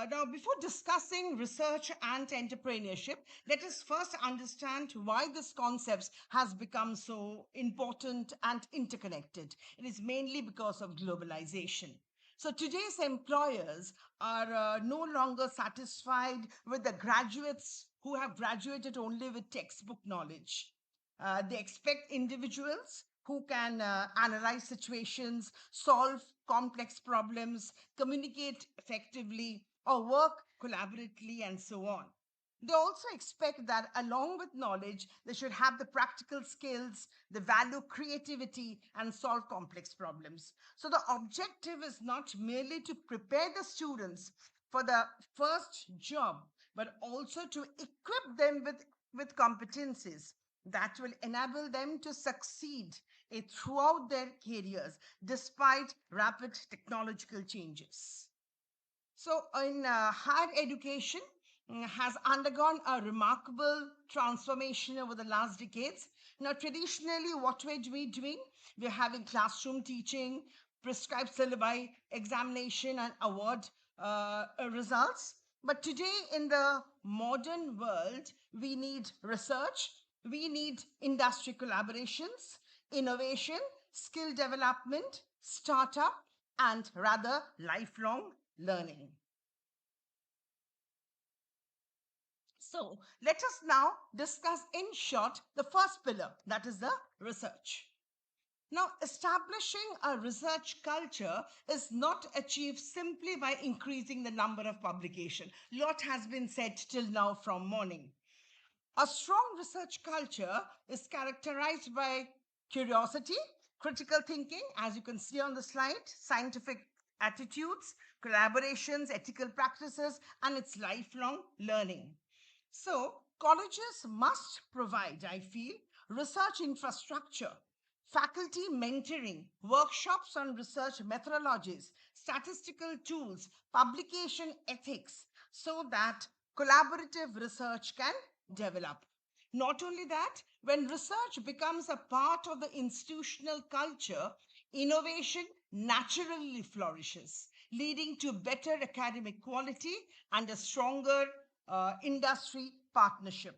Now, before discussing research and entrepreneurship, let us first understand why this concept has become so important and interconnected. It is mainly because of globalization. So today's employers are no longer satisfied with the graduates who have graduated only with textbook knowledge. They expect individuals who can analyze situations, solve complex problems, communicate effectively, or work collaboratively, and so on. They also expect that along with knowledge, they should have the practical skills, the value creativity, and solve complex problems. So the objective is not merely to prepare the students for the first job, but also to equip them with competencies that will enable them to succeed throughout their careers despite rapid technological changes. So, in higher education, has undergone a remarkable transformation over the last decades. Now, traditionally, what were we doing? We're having classroom teaching, prescribed syllabi, examination, and award results. But today, in the modern world, we need research, we need industry collaborations, innovation, skill development, startup, and rather lifelong learning. So let us now discuss in short the first pillar, that is the research. Now, establishing a research culture is not achieved simply by increasing the number of publication. Lot has been said till now from morning. A strong research culture is characterized by curiosity, critical thinking, as you can see on the slide, scientific attitudes, collaborations, ethical practices, and its lifelong learning. So, colleges must provide, I feel, research infrastructure, faculty mentoring, workshops on research methodologies, statistical tools, publication ethics, so that collaborative research can develop. Not only that, when research becomes a part of the institutional culture, innovation naturally flourishes, leading to better academic quality and a stronger industry partnership.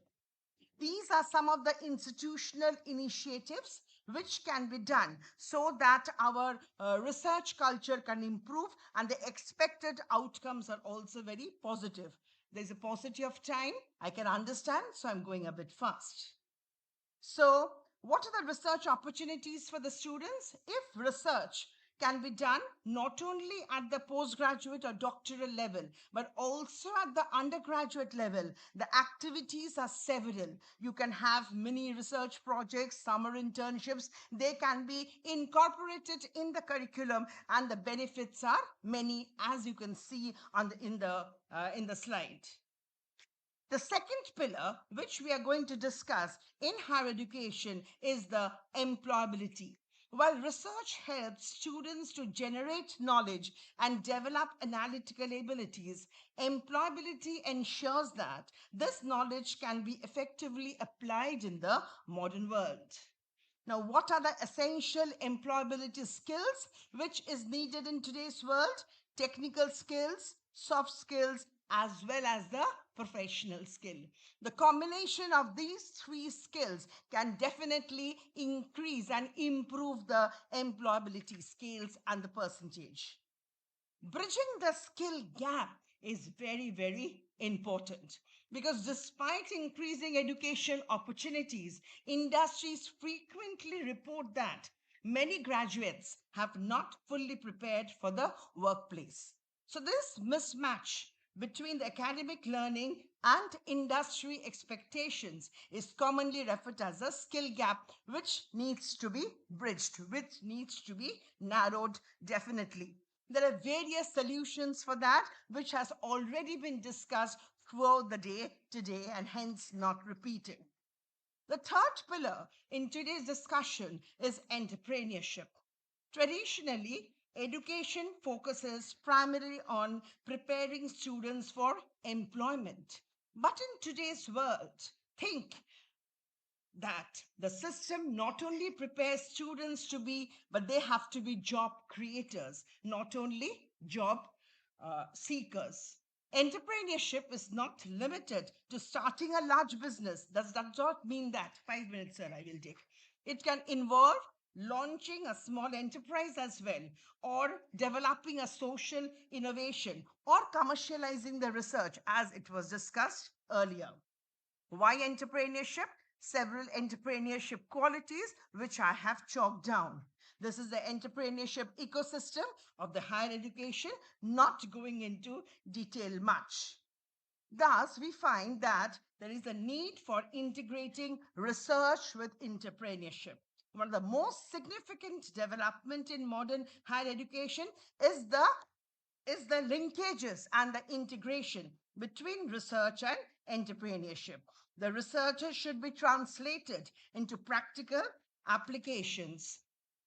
These are some of the institutional initiatives which can be done so that our research culture can improve and the expected outcomes are also very positive. There's a paucity of time, I can understand, so I'm going a bit fast. So, what are the research opportunities for the students? If research can be done not only at the postgraduate or doctoral level, but also at the undergraduate level, the activities are several. You can have mini research projects, summer internships, they can be incorporated in the curriculum, and the benefits are many, as you can see on in the slide. The second pillar, which we are going to discuss in higher education, is the employability. While research helps students to generate knowledge and develop analytical abilities, employability ensures that this knowledge can be effectively applied in the modern world. Now, what are the essential employability skills which is needed in today's world? Technical skills, soft skills, as well as the professional skill. The combination of these three skills can definitely increase and improve the employability skills and the percentage. Bridging the skill gap is very, very important because despite increasing education opportunities, industries frequently report that many graduates have not fully prepared for the workplace. So this mismatch between the academic learning and industry expectations is commonly referred to as a skill gap, which needs to be bridged, which needs to be narrowed definitely. There are various solutions for that, which has already been discussed throughout the day today and hence not repeating. The third pillar in today's discussion is entrepreneurship. Traditionally, education focuses primarily on preparing students for employment. But in today's world, think that the system not only prepares students to be, but they have to be job creators, not only job seekers. Entrepreneurship is not limited to starting a large business. Does not mean that. 5 minutes, sir, I will take. It can involve launching a small enterprise as well, or developing a social innovation, or commercializing the research as it was discussed earlier. Why entrepreneurship? Several entrepreneurship qualities which I have chalked down. This is the entrepreneurship ecosystem of the higher education, not going into detail much. Thus, we find that there is a need for integrating research with entrepreneurship. One of the most significant development in modern higher education is the linkages and the integration between research and entrepreneurship. The researchers should be translated into practical applications.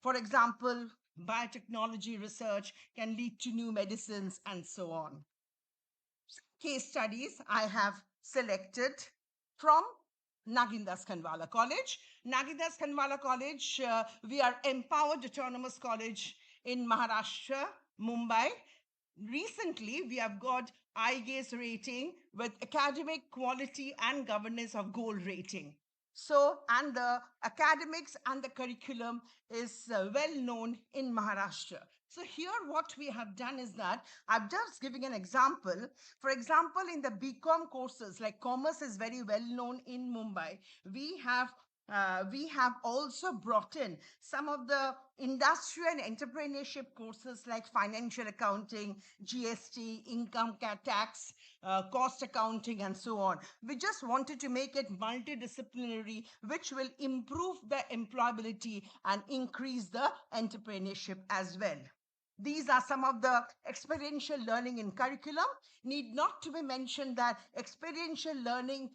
For example, biotechnology research can lead to new medicines and so on. Case studies I have selected from Nagindas Khanwala College. Nagindas Khanwala College, we are empowered autonomous college in Maharashtra, Mumbai. Recently, we have got iGaze rating with academic quality and governance of gold rating. So, and the academics and the curriculum is well known in Maharashtra. So here what we have done is that I'm just giving an example. For example, in the BCom courses, like commerce is very well known in Mumbai, we have also brought in some of the industry and entrepreneurship courses like financial accounting, GST, income tax, cost accounting, and so on. We just wanted to make it multidisciplinary, which will improve the employability and increase the entrepreneurship as well. These are some of the experiential learning in curriculum. Need not to be mentioned that experiential learning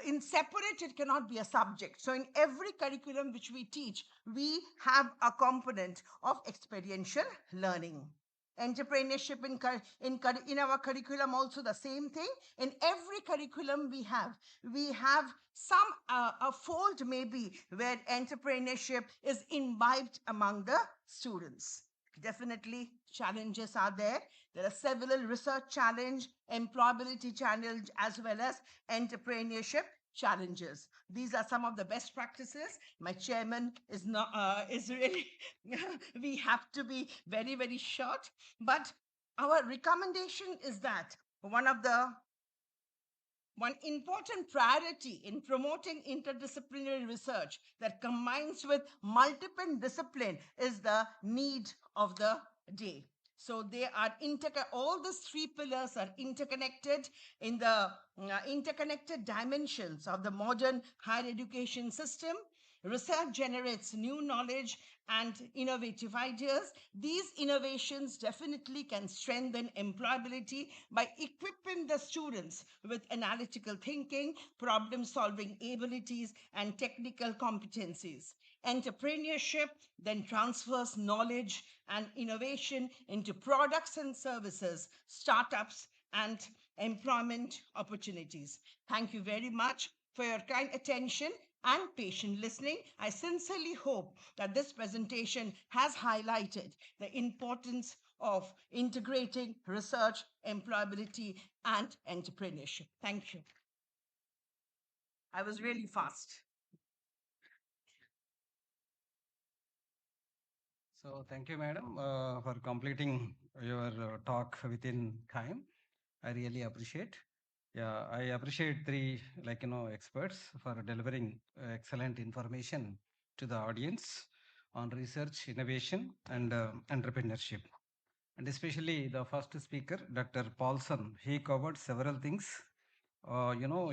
in separate, it cannot be a subject. So in every curriculum which we teach, we have a component of experiential learning. Entrepreneurship in our curriculum also the same thing. In every curriculum we have some a fold maybe where entrepreneurship is imbibed among the students. Definitely challenges are there. There are several research challenge, employability challenge, as well as entrepreneurship challenges. These are some of the best practices. My chairman is not is really we have to be very, very short, but our recommendation is that one important priority in promoting interdisciplinary research that combines with multiple discipline is the need of the day. So they are all these three pillars are interconnected in the interconnected dimensions of the modern higher education system. Research generates new knowledge and innovative ideas. These innovations definitely can strengthen employability by equipping the students with analytical thinking, problem solving abilities, and technical competencies. Entrepreneurship then transfers knowledge and innovation into products and services, startups, and employment opportunities. Thank you very much for your kind attention and patient listening. I sincerely hope that this presentation has highlighted the importance of integrating research, employability, and entrepreneurship. Thank you. I was really fast. So thank you, madam, for completing your talk within time. I really appreciate. Yeah, I appreciate three experts for delivering excellent information to the audience on research, innovation, and entrepreneurship. And especially the first speaker, Dr. Paulson, he covered several things.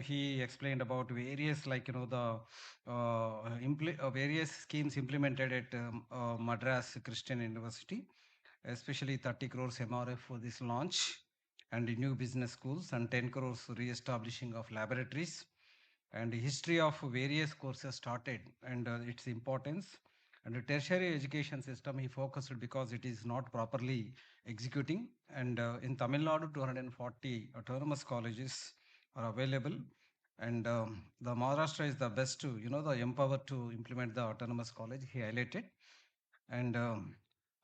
He explained about various various schemes implemented at Madras Christian University, especially 30 crores MRF for this launch and the new business schools and 10 crores re-establishing of laboratories and the history of various courses started and its importance. And the tertiary education system he focused because it is not properly executing. And in Tamil Nadu, 240 autonomous colleges are available. And the Maharashtra is the best to, the empowered to implement the autonomous college, he highlighted. And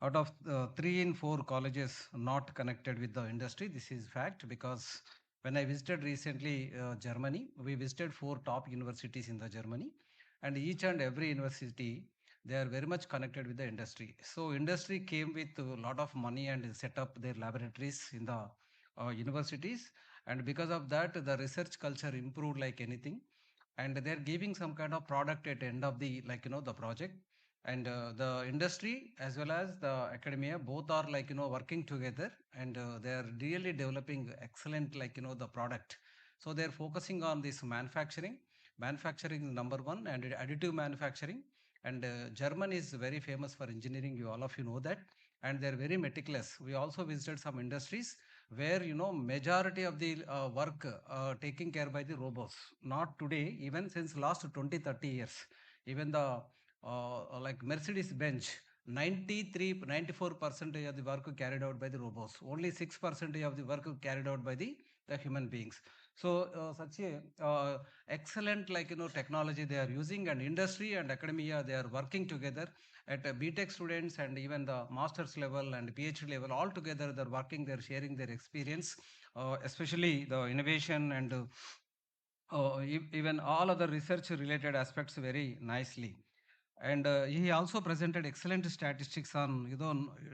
out of 3 in 4 colleges not connected with the industry, this is fact because when I visited recently Germany, we visited 4 top universities in the Germany, and each and every university, they are very much connected with the industry. So industry came with a lot of money and set up their laboratories in the universities, and because of that, the research culture improved like anything, and they're giving some kind of product at the end of the the project, and the industry as well as the academia both are working together, and they are really developing excellent the product. So they're focusing on this manufacturing is number one, and additive manufacturing. And German is very famous for engineering, you all of you know that, and they're very meticulous. We also visited some industries where majority of the work taken care by the robots, not today, even since last 20-30 years. Even the like Mercedes Benz, 94% of the work carried out by the robots, only 6% of the work carried out by the human beings. So such a excellent technology they are using, and industry and academia, they are working together at BTech students and even the master's level and PhD level, all together they're working, they're sharing their experience, especially the innovation and even all other research related aspects very nicely. And he also presented excellent statistics on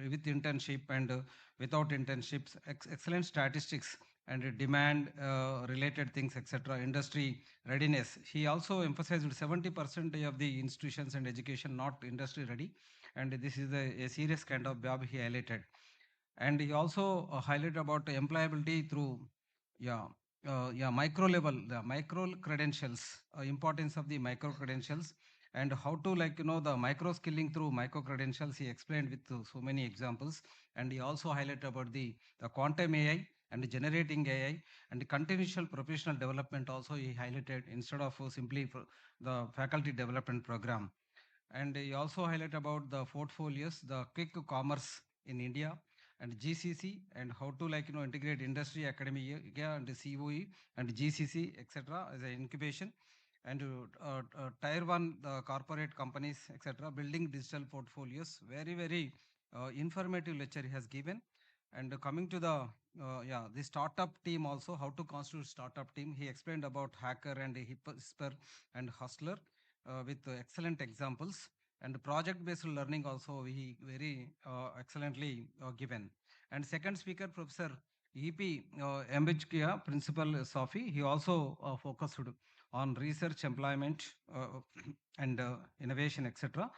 with internship and without internships, excellent statistics and demand related things, etc., industry readiness. He also emphasized 70% of the institutions and education not industry ready, and this is a serious kind of job he highlighted. And he also highlighted about employability through yeah micro level, the micro credentials, importance of the micro credentials, and how to the micro skilling through micro credentials. He explained with so many examples. And he also highlighted about the quantum AI and generating AI and the continuous professional development also he highlighted instead of simply for the faculty development program. And he also highlighted about the portfolios, the quick commerce in India and GCC, and how to integrate industry, academia, and COE and GCC, etc., as an incubation, and tier one corporate companies, etc., building digital portfolios. Very very informative lecture he has given. And coming to the startup team also, how to constitute startup team, he explained about hacker and Hisper and hustler with excellent examples. And project based learning also he very excellently given. And second speaker, Professor EP Mbchkia, Principal Sophie, he also focused on research, employment, and innovation, etc.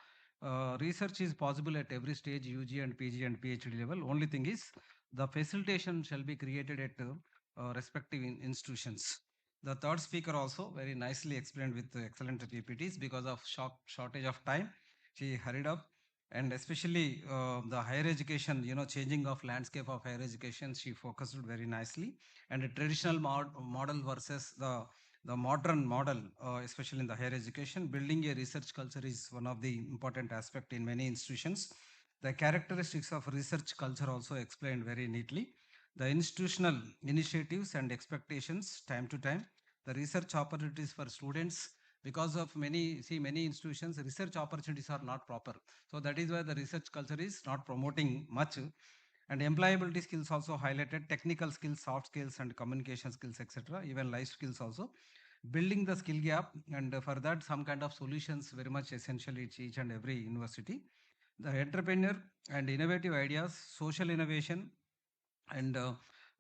Research is possible at every stage, UG and PG and PhD level. Only thing is the facilitation shall be created at respective institutions. The third speaker also very nicely explained with excellent PPTs. Because of shortage of time, she hurried up. And especially the higher education, changing of landscape of higher education, she focused very nicely. And the traditional model versus the modern model, especially in the higher education, building a research culture is one of the important aspect in many institutions. The characteristics of research culture also explained very neatly. The institutional initiatives and expectations time to time, the research opportunities for students, because of many institutions, research opportunities are not proper. So that is why the research culture is not promoting much. And employability skills also highlighted, technical skills, soft skills and communication skills, etc. Even life skills also. Building the skill gap, and for that some kind of solutions very much essential each and every university. The entrepreneur and innovative ideas, social innovation, and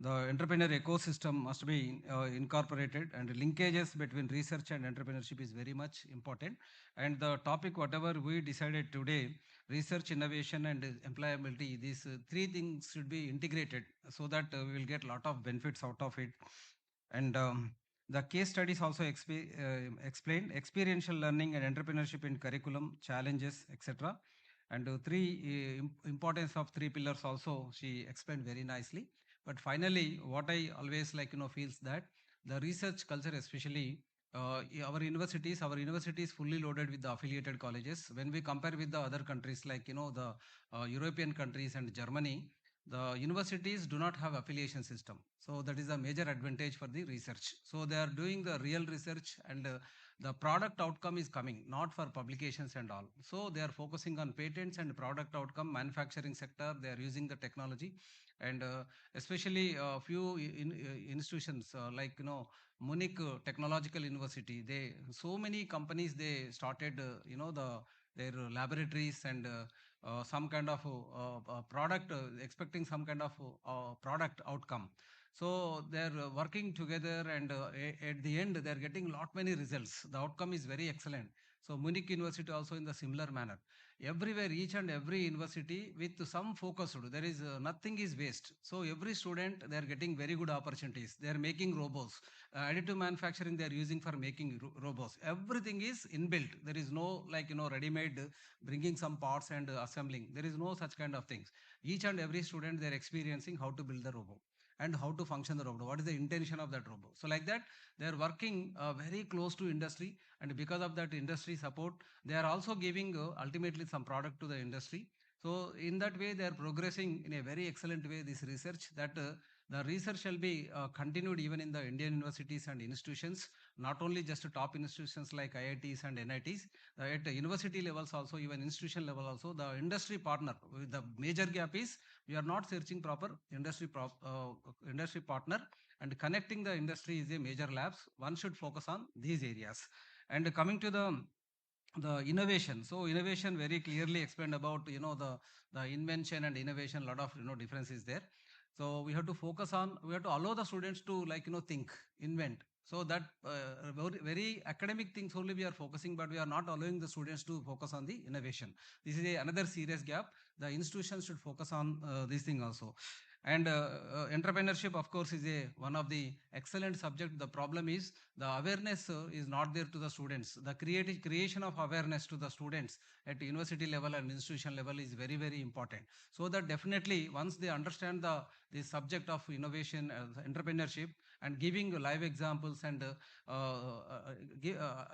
the entrepreneur ecosystem must be incorporated, and linkages between research and entrepreneurship is very much important. And the topic whatever we decided today, research, innovation and employability, these three things should be integrated so that we will get a lot of benefits out of it. And the case studies also explained experiential learning and entrepreneurship in curriculum challenges, etc. And three importance of three pillars also she explained very nicely. But finally, what I always feels that the research culture, especially our universities fully loaded with the affiliated colleges. When we compare with the other countries like the European countries and Germany, the universities do not have affiliation system. So that is a major advantage for the research. So they are doing the real research, and the product outcome is coming not for publications and all. So they are focusing on patents and product outcome. Manufacturing sector, they are using the technology. And especially a few institutions like Munich Technological University, they so many companies they started their laboratories, and some kind of product, expecting some kind of product outcome. So they're working together, and at the end they're getting lot many results. The outcome is very excellent. So Munich University also in the similar manner. Everywhere, each and every university with some focus, there is nothing is waste. So every student, they are getting very good opportunities. They are making robots. Additive manufacturing they are using for making robots. Everything is inbuilt. There is no ready-made bringing some parts and assembling. There is no such kind of things. Each and every student, they are experiencing how to build the robot and how to function the robot. What is the intention of that robot? So like that, they are working very close to industry, and because of that industry support, they are also giving ultimately some product to the industry. So in that way, they are progressing in a very excellent way, this research, that the research shall be continued even in the Indian universities and institutions, not only just top institutions like IITs and NITs, at the university levels also, even institution level also, the industry partner. The major gap is we are not searching proper industry partner, and connecting the industry is a major lapse. One should focus on these areas. And coming to the innovation, so innovation very clearly explained about the invention and innovation. Lot of difference is there. So we have to focus on, we have to allow the students to think, invent. So that very academic things only we are focusing, but we are not allowing the students to focus on the innovation. This is another serious gap. The institutions should focus on this thing also. And entrepreneurship, of course, is one of the excellent subject. The problem is the awareness is not there to the students. The creation of awareness to the students at university level and institution level is very, very important. So that definitely once they understand the subject of innovation, entrepreneurship, and giving live examples, and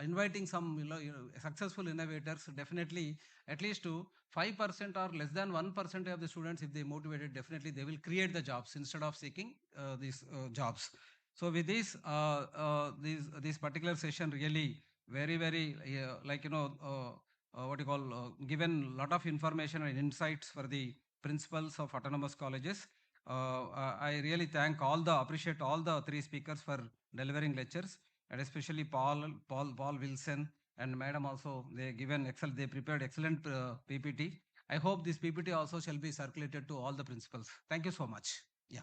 inviting some successful innovators, definitely at least to 5% or less than 1% of the students, if they motivated, definitely they will create the jobs instead of seeking these jobs. So with this particular session really very, very what you call given lot of information and insights for the principals of autonomous colleges. I really appreciate all the three speakers for delivering lectures, and especially Paul Wilson and Madam also. They prepared excellent PPT. I hope this PPT also shall be circulated to all the principals. Thank you so much. Yeah.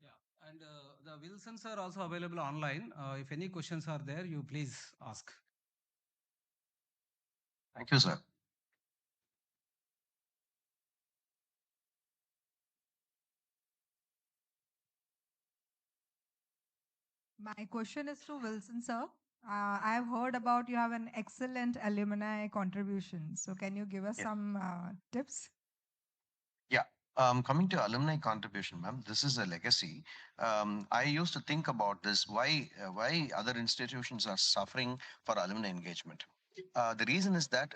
Yeah, and the Wilsons are also available online. If any questions are there, you please ask. Thank you, sir. My question is to Wilson, sir. I have heard about you have an excellent alumni contribution. So can you give us some tips? Yeah. Coming to alumni contribution, ma'am, this is a legacy. I used to think about this: why other institutions are suffering for alumni engagement. The reason is that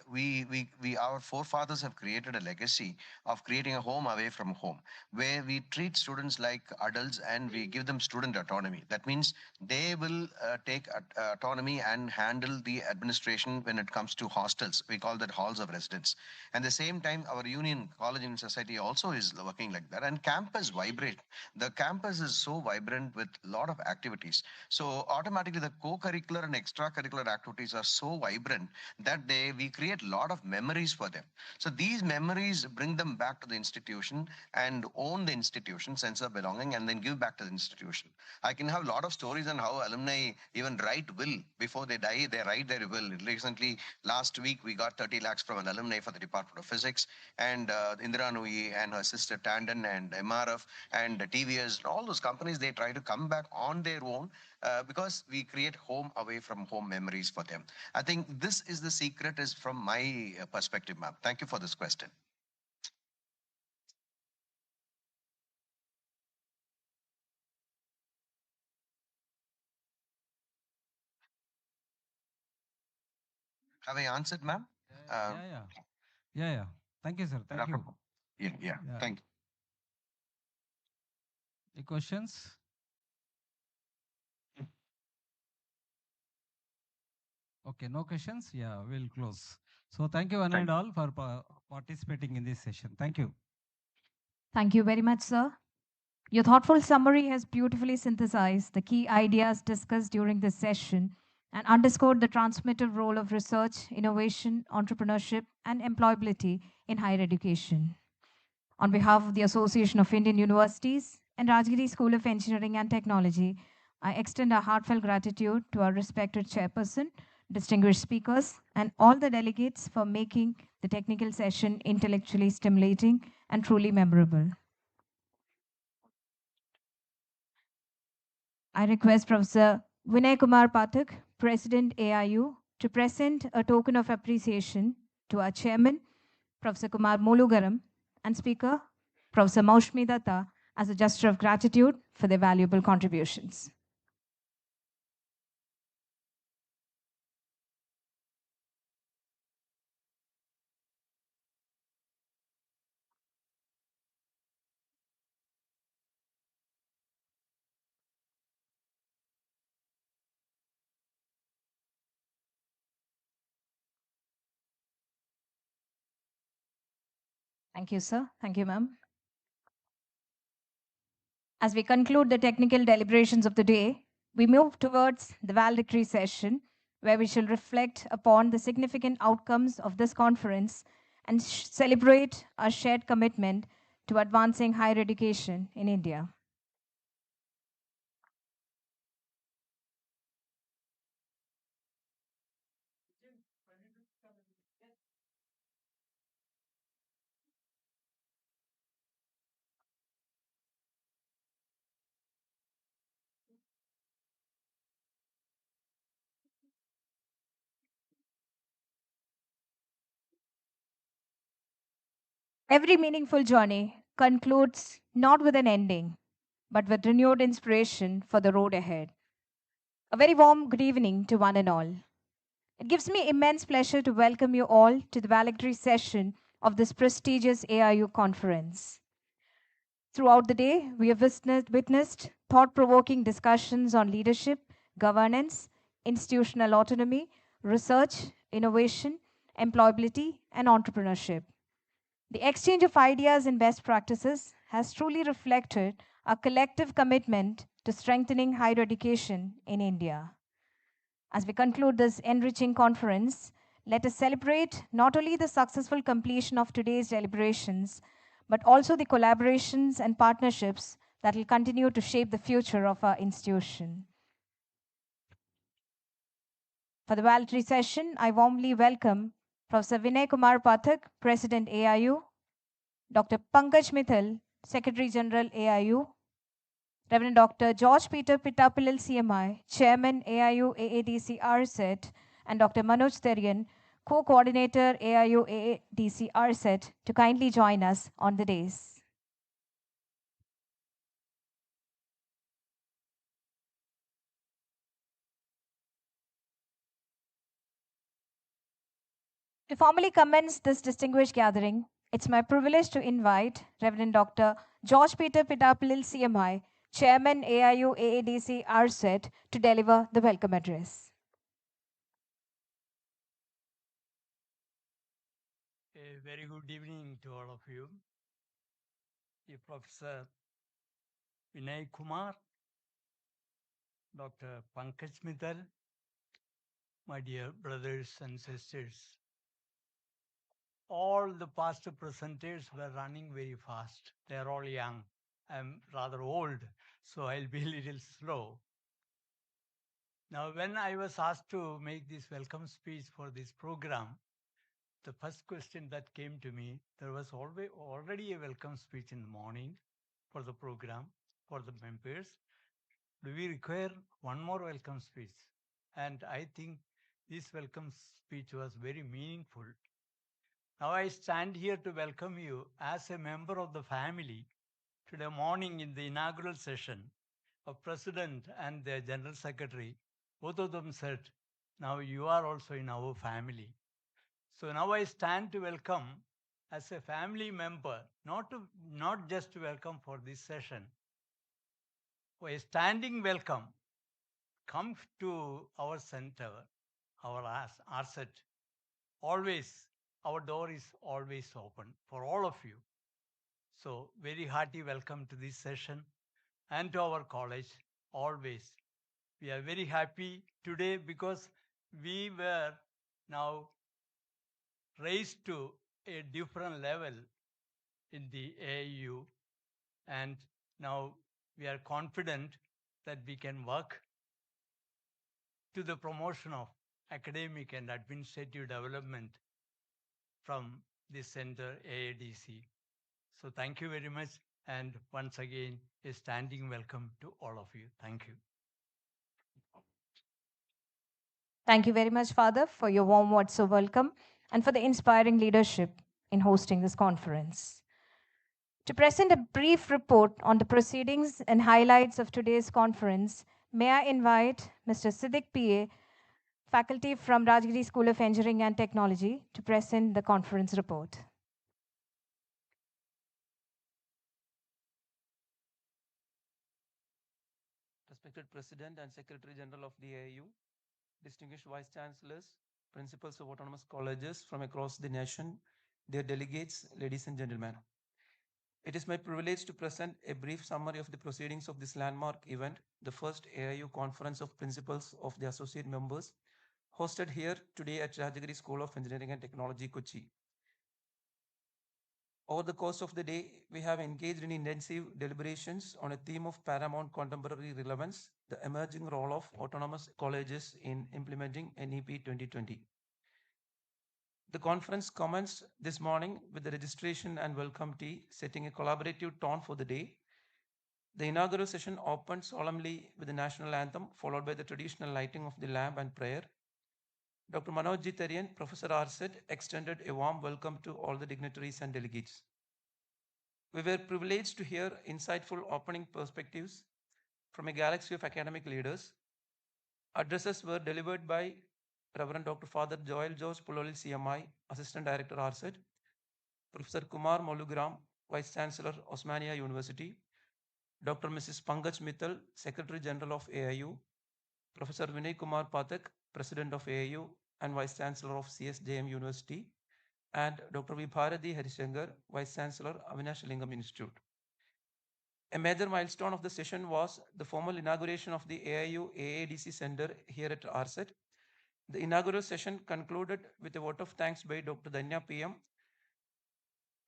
our forefathers have created a legacy of creating a home away from home, where we treat students like adults and we give them student autonomy. That means they will take autonomy and handle the administration when it comes to hostels. We call that halls of residence. At the same time, our union, College and Society, also is working like that. And campus vibrate. The campus is so vibrant with a lot of activities. So automatically, the co-curricular and extracurricular activities are so vibrant that we create a lot of memories for them. So these memories bring them back to the institution and own the institution, sense of belonging, and then give back to the institution. I can have a lot of stories on how alumni even write will before they die. They write their will. Recently, last week, we got 30 lakhs from an alumni for the Department of Physics, and Indira Nui and her sister Tandon and MRF and TVS, all those companies, they try to come back on their own because we create home away from home memories for them. I think this is the secret is from my perspective, ma'am. Thank you for this question. Have I answered, ma'am? Yeah. Thank you, sir. Thank you. Yeah. Thank you. Any questions? Okay, no questions? Yeah, we'll close. So thank you one and all for participating in this session. Thank you. Thank you very much, sir. Your thoughtful summary has beautifully synthesized the key ideas discussed during this session and underscored the transformative role of research, innovation, entrepreneurship, and employability in higher education. On behalf of the Association of Indian Universities and Rajagiri School of Engineering and Technology, I extend our heartfelt gratitude to our respected chairperson, distinguished speakers, and all the delegates for making the technical session intellectually stimulating and truly memorable. I request Professor Vinay Kumar Pathak, President AIU, to present a token of appreciation to our chairman, Professor Kumar Molugaram, and speaker, Professor Maushmi Datta, as a gesture of gratitude for their valuable contributions. Thank you, sir. Thank you, ma'am. As we conclude the technical deliberations of the day, we move towards the valedictory session, where we shall reflect upon the significant outcomes of this conference and celebrate our shared commitment to advancing higher education in India. Every meaningful journey concludes not with an ending, but with renewed inspiration for the road ahead. A very warm good evening to one and all. It gives me immense pleasure to welcome you all to the valedictory session of this prestigious AIU conference. Throughout the day, we have witnessed thought-provoking discussions on leadership, governance, institutional autonomy, research, innovation, employability, and entrepreneurship. The exchange of ideas and best practices has truly reflected our collective commitment to strengthening higher education in India. As we conclude this enriching conference, let us celebrate not only the successful completion of today's deliberations, but also the collaborations and partnerships that will continue to shape the future of our institution. For the valedictory session, I warmly welcome Professor Vinay Kumar Pathak, President AIU, Dr. Pankaj Mithal, Secretary General AIU, Reverend Dr. George Peter Pitapilil CMI, Chairman AIU AADC RSET, and Dr. Manoj Therian, Co-Coordinator AIU AADC RSET, to kindly join us on the dais. To formally commence this distinguished gathering, it's my privilege to invite Reverend Dr. George Peter Pitapilil CMI, Chairman AIU AADC RSET, to deliver the welcome address. A very good evening to all of you. Professor Vinay Kumar, Dr. Pankaj Mittal, my dear brothers and sisters. All the past presenters were running very fast. They're all young. I'm rather old, so I'll be a little slow. Now, when I was asked to make this welcome speech for this program, the first question that came to me, there was already a welcome speech in the morning for the program, for the members. Do we require one more welcome speech? And I think this welcome speech was very meaningful. Now I stand here to welcome you as a member of the family today morning in the inaugural session. Of President and the General Secretary, both of them said, now you are also in our family. So now I stand to welcome as a family member, not just to welcome for this session. For a standing welcome, come to our center, our RSET. Always, our door is always open for all of you. So very hearty welcome to this session and to our college, always. We are very happy today because we were now raised to a different level in the AIU, and now we are confident that we can work to the promotion of academic and administrative development from this center, AADC. So thank you very much, and once again, a standing welcome to all of you. Thank you. Thank you very much, Father, for your warm words of welcome and for the inspiring leadership in hosting this conference. To present a brief report on the proceedings and highlights of today's conference, may I invite Mr. Siddiq PA, faculty from Rajagiri School of Engineering and Technology, to present the conference report. Respected President and Secretary General of the AIU, distinguished Vice Chancellors, Principals of Autonomous Colleges from across the nation, dear delegates, ladies and gentlemen. It is my privilege to present a brief summary of the proceedings of this landmark event, the first AIU Conference of Principals of the Associate Members, hosted here today at Rajagiri School of Engineering and Technology, Kochi. Over the course of the day, we have engaged in intensive deliberations on a theme of paramount contemporary relevance, the emerging role of autonomous colleges in implementing NEP 2020. The conference commenced this morning with the registration and welcome tea, setting a collaborative tone for the day. The inaugural session opened solemnly with the national anthem, followed by the traditional lighting of the lamp and prayer. Dr. Manoj Therian, Professor RSET, extended a warm welcome to all the dignitaries and delegates. We were privileged to hear insightful opening perspectives from a galaxy of academic leaders. Addresses were delivered by Reverend Dr. Father Joel George Pulolil CMI, Assistant Director RSET, Professor Kumar Molugram, Vice Chancellor, Osmania University, Dr. Mrs. Pankaj Mittal, Secretary General of AIU, Professor Vinay Kumar Pathak, President of AIU and Vice Chancellor of CSJM University, and Dr. V. Bharati Harishankar, Vice Chancellor, Avinash Lingam Institute. A major milestone of the session was the formal inauguration of the AIU AADC Center here at RSET. The inaugural session concluded with a vote of thanks by Dr. Danya PM,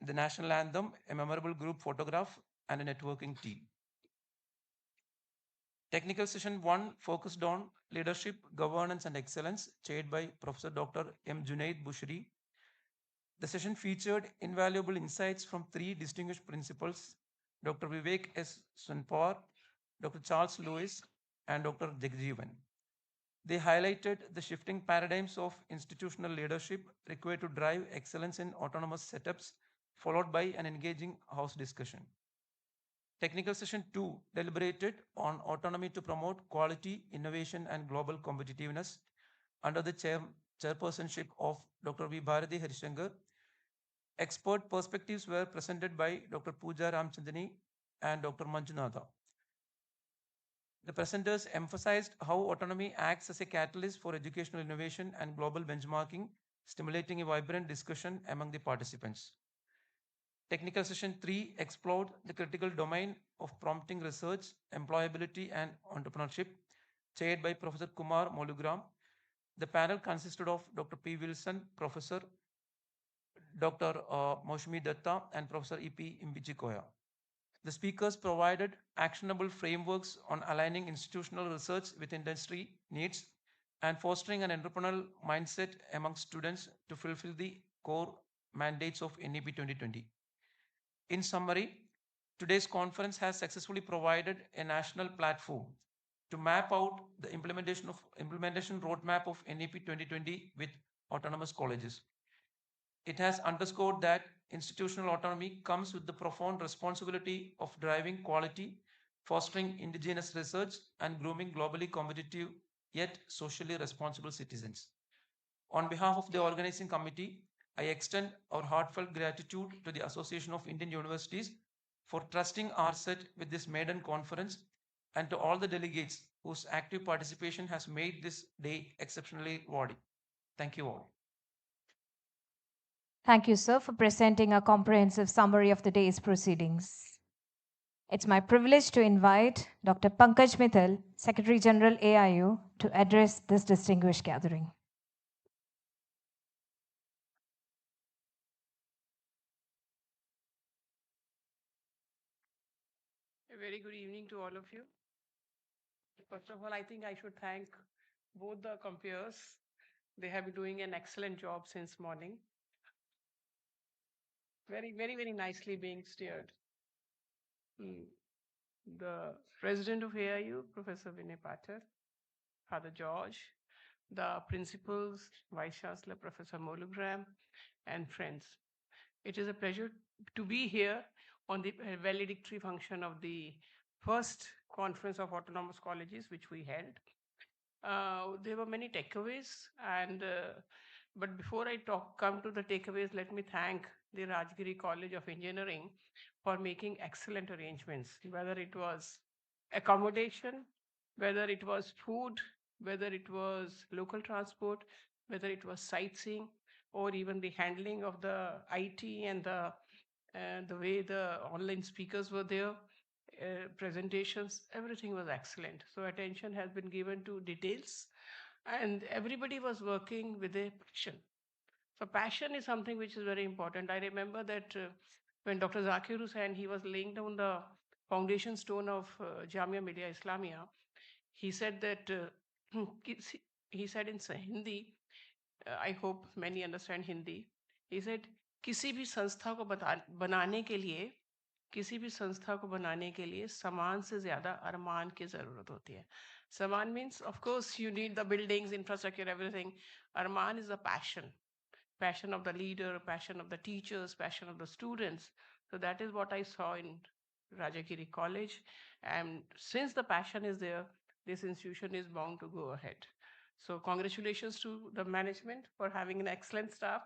the national anthem, a memorable group photograph, and a networking tea. Technical session 1 focused on leadership, governance, and excellence, chaired by Professor Dr. M. Junaid Bushri. The session featured invaluable insights from 3 distinguished principals, Dr. Vivek S. Sunpar, Dr. Charles Lewis, and Dr. Jagjeevan. They highlighted the shifting paradigms of institutional leadership required to drive excellence in autonomous setups, followed by an engaging house discussion. Technical session 2 deliberated on autonomy to promote quality, innovation, and global competitiveness under the chairpersonship of Dr. V. Bharati Harishankar. Expert perspectives were presented by Dr. Pooja Ramchandani and Dr. Manjunatha. The presenters emphasized how autonomy acts as a catalyst for educational innovation and global benchmarking, stimulating a vibrant discussion among the participants. Technical session 3 explored the critical domain of prompting research, employability, and entrepreneurship, chaired by Professor Kumar Molugram. The panel consisted of Dr. P. Wilson, Professor Dr. Moshmi Datta, and Professor E.P. Imbichikoya. The speakers provided actionable frameworks on aligning institutional research with industry needs and fostering an entrepreneurial mindset among students to fulfill the core mandates of NEP 2020. In summary, today's conference has successfully provided a national platform to map out the implementation roadmap of NEP 2020 with autonomous colleges. It has underscored that institutional autonomy comes with the profound responsibility of driving quality, fostering indigenous research, and grooming globally competitive yet socially responsible citizens. On behalf of the organizing committee, I extend our heartfelt gratitude to the Association of Indian Universities for trusting RSET with this maiden conference, and to all the delegates whose active participation has made this day exceptionally rewarding. Thank you all. Thank you, sir, for presenting a comprehensive summary of the day's proceedings. It's my privilege to invite Dr. Pankaj Mittal, Secretary General AIU, to address this distinguished gathering. A very good evening to all of you. First of all, I think I should thank both the compeers. They have been doing an excellent job since morning. Very, very, very nicely being steered. The president of AIU, Professor Vinay Patel, Father George, the principals, Vice Chancellor, Professor Molugram, and friends. It is a pleasure to be here on the valedictory function of the first conference of autonomous colleges, which we held. There were many takeaways, but before I come to the takeaways, let me thank the Rajagiri College of Engineering for making excellent arrangements, whether it was accommodation, whether it was food, whether it was local transport, whether it was sightseeing, or even the handling of the IT and the way the online speakers were there, presentations, everything was excellent. So attention has been given to details, and everybody was working with a passion. So passion is something which is very important. I remember that when Dr. Zakir Hussain, he was laying down the foundation stone of Jamia Millia Islamia, he said that, he said in Hindi, I hope many understand Hindi, he said, किसी भी संस्था को बनाने के लिए किसी भी संस्था को बनाने के लिए सामान से ज्यादा अरमान की जरूरत होती है. Saman means, of course, you need the buildings, infrastructure, everything. Arman is a passion of the leader, passion of the teachers, passion of the students. So that is what I saw in Rajagiri College. And since the passion is there, this institution is bound to go ahead. So congratulations to the management for having an excellent staff,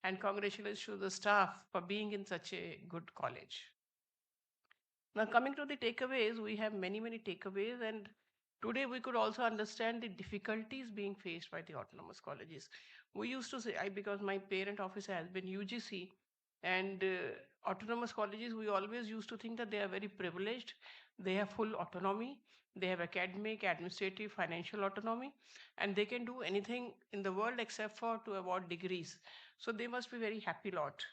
and congratulations to the staff for being in such a good college. Now, coming to the takeaways, we have many, many takeaways, and today we could also understand the difficulties being faced by the autonomous colleges. We used to say, because my parent office has been UGC, and autonomous colleges, we always used to think that they are very privileged, they have full autonomy, they have academic, administrative, financial autonomy, and they can do anything in the world except for to award degrees. So they must be very happy lot.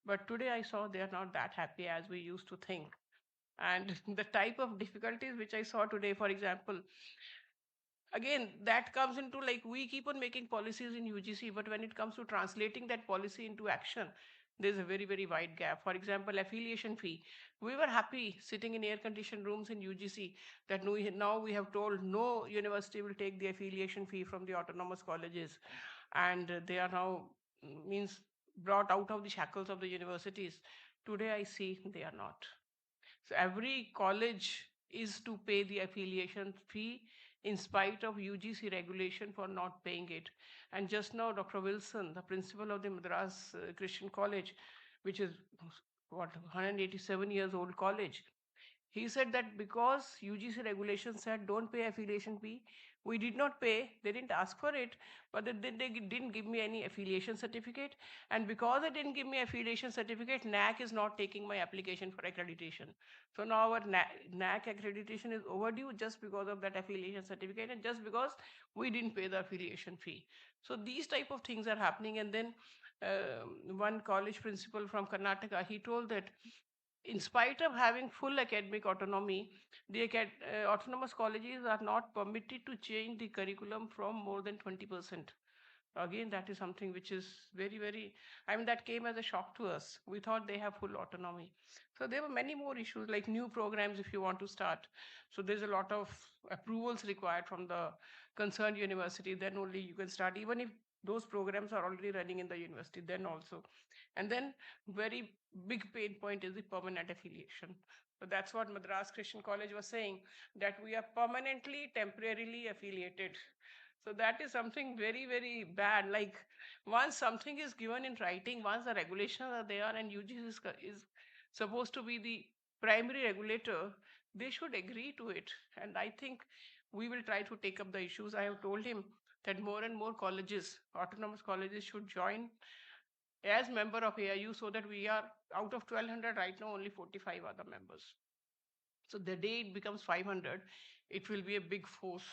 But today I saw they are not that happy as we used to think. And the type of difficulties which I saw today, for example, again, that comes into, like, we keep on making policies in UGC, but when it comes to translating that policy into action, there's a very, very wide gap. For example, affiliation fee. We were happy sitting in air-conditioned rooms in UGC that now we have told no university will take the affiliation fee from the autonomous colleges, and they are now means brought out of the shackles of the universities. Today I see they are not. So every college is to pay the affiliation fee in spite of UGC regulation for not paying it. And just now, Dr. Wilson, the principal of the Madras Christian College, which is what 187 years old college, he said that because UGC regulation said don't pay affiliation fee, we did not pay. They didn't ask for it, but they didn't give me any affiliation certificate. And because they didn't give me affiliation certificate, NAC is not taking my application for accreditation. So now our NAC accreditation is overdue just because of that affiliation certificate and just because we didn't pay the affiliation fee. So these type of things are happening. And then one college principal from Karnataka, he told that in spite of having full academic autonomy, the autonomous colleges are not permitted to change the curriculum from more than 20%. Again, that is something which is very, very, I mean, that came as a shock to us. We thought they have full autonomy. So there were many more issues like new programs if you want to start. So there's a lot of approvals required from the concerned university. Then only you can start, even if those programs are already running in the university, then also. And then very big pain point is the permanent affiliation. So that's what Madras Christian College was saying, that we are permanently, temporarily affiliated. So that is something very, very bad. Like once something is given in writing, once the regulations are there and UGC is supposed to be the primary regulator, they should agree to it. And I think we will try to take up the issues. I have told him that more and more colleges, autonomous colleges should join as member of AIU so that we are out of 1200 right now, only 45 are the members. So the day it becomes 500, it will be a big force.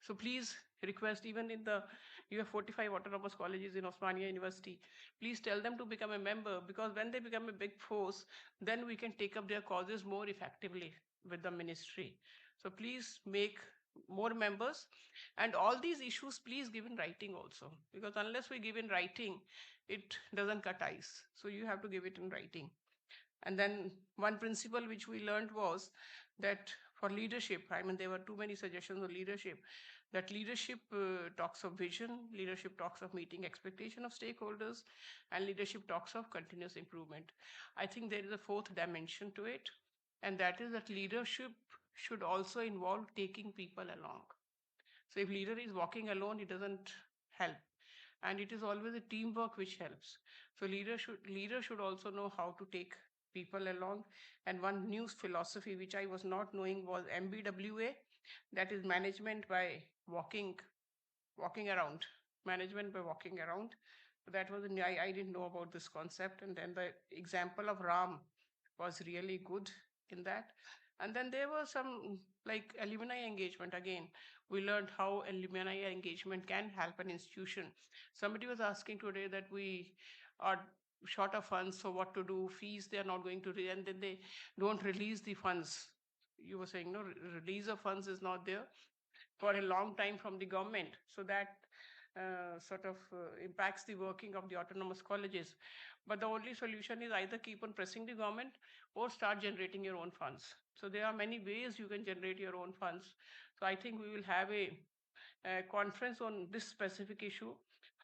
So please request, even in the, you have 45 autonomous colleges in Osmania University, please tell them to become a member, because when they become a big force, then we can take up their causes more effectively with the ministry. So please make more members, and all these issues please give in writing also, because unless we give in writing, it doesn't cut ice. So you have to give it in writing. And then one principle which we learned was that for leadership, I mean, there were too many suggestions on leadership, that leadership talks of vision, leadership talks of meeting expectation of stakeholders, and leadership talks of continuous improvement. I think there is a fourth dimension to it, and that is that leadership should also involve taking people along. So if leader is walking alone, it doesn't help. And it is always a teamwork which helps. So leader should also know how to take people along. And one new philosophy which I was not knowing was MBWA, that is management by walking around. Management by walking around. So that was I didn't know about this concept. And then the example of Ram was really good in that. And then there was some like alumni engagement. Again, we learned how alumni engagement can help an institution. Somebody was asking today that we are short of funds, so what to do? Fees they are not going to, and then they don't release the funds. You were saying no, release of funds is not there for a long time from the government. So that impacts the working of the autonomous colleges. But the only solution is either keep on pressing the government or start generating your own funds. So there are many ways you can generate your own funds. So I think we will have a conference on this specific issue,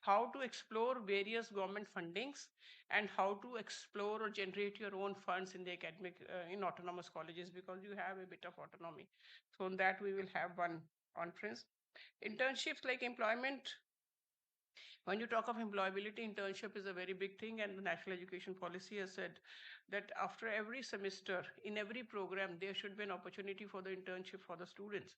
how to explore various government fundings and how to explore or generate your own funds in the academic, in autonomous colleges, because you have a bit of autonomy. So on that, we will have one conference. Internships like employment. When you talk of employability, internship is a very big thing, and the National Education Policy has said that after every semester, in every program, there should be an opportunity for the internship for the students.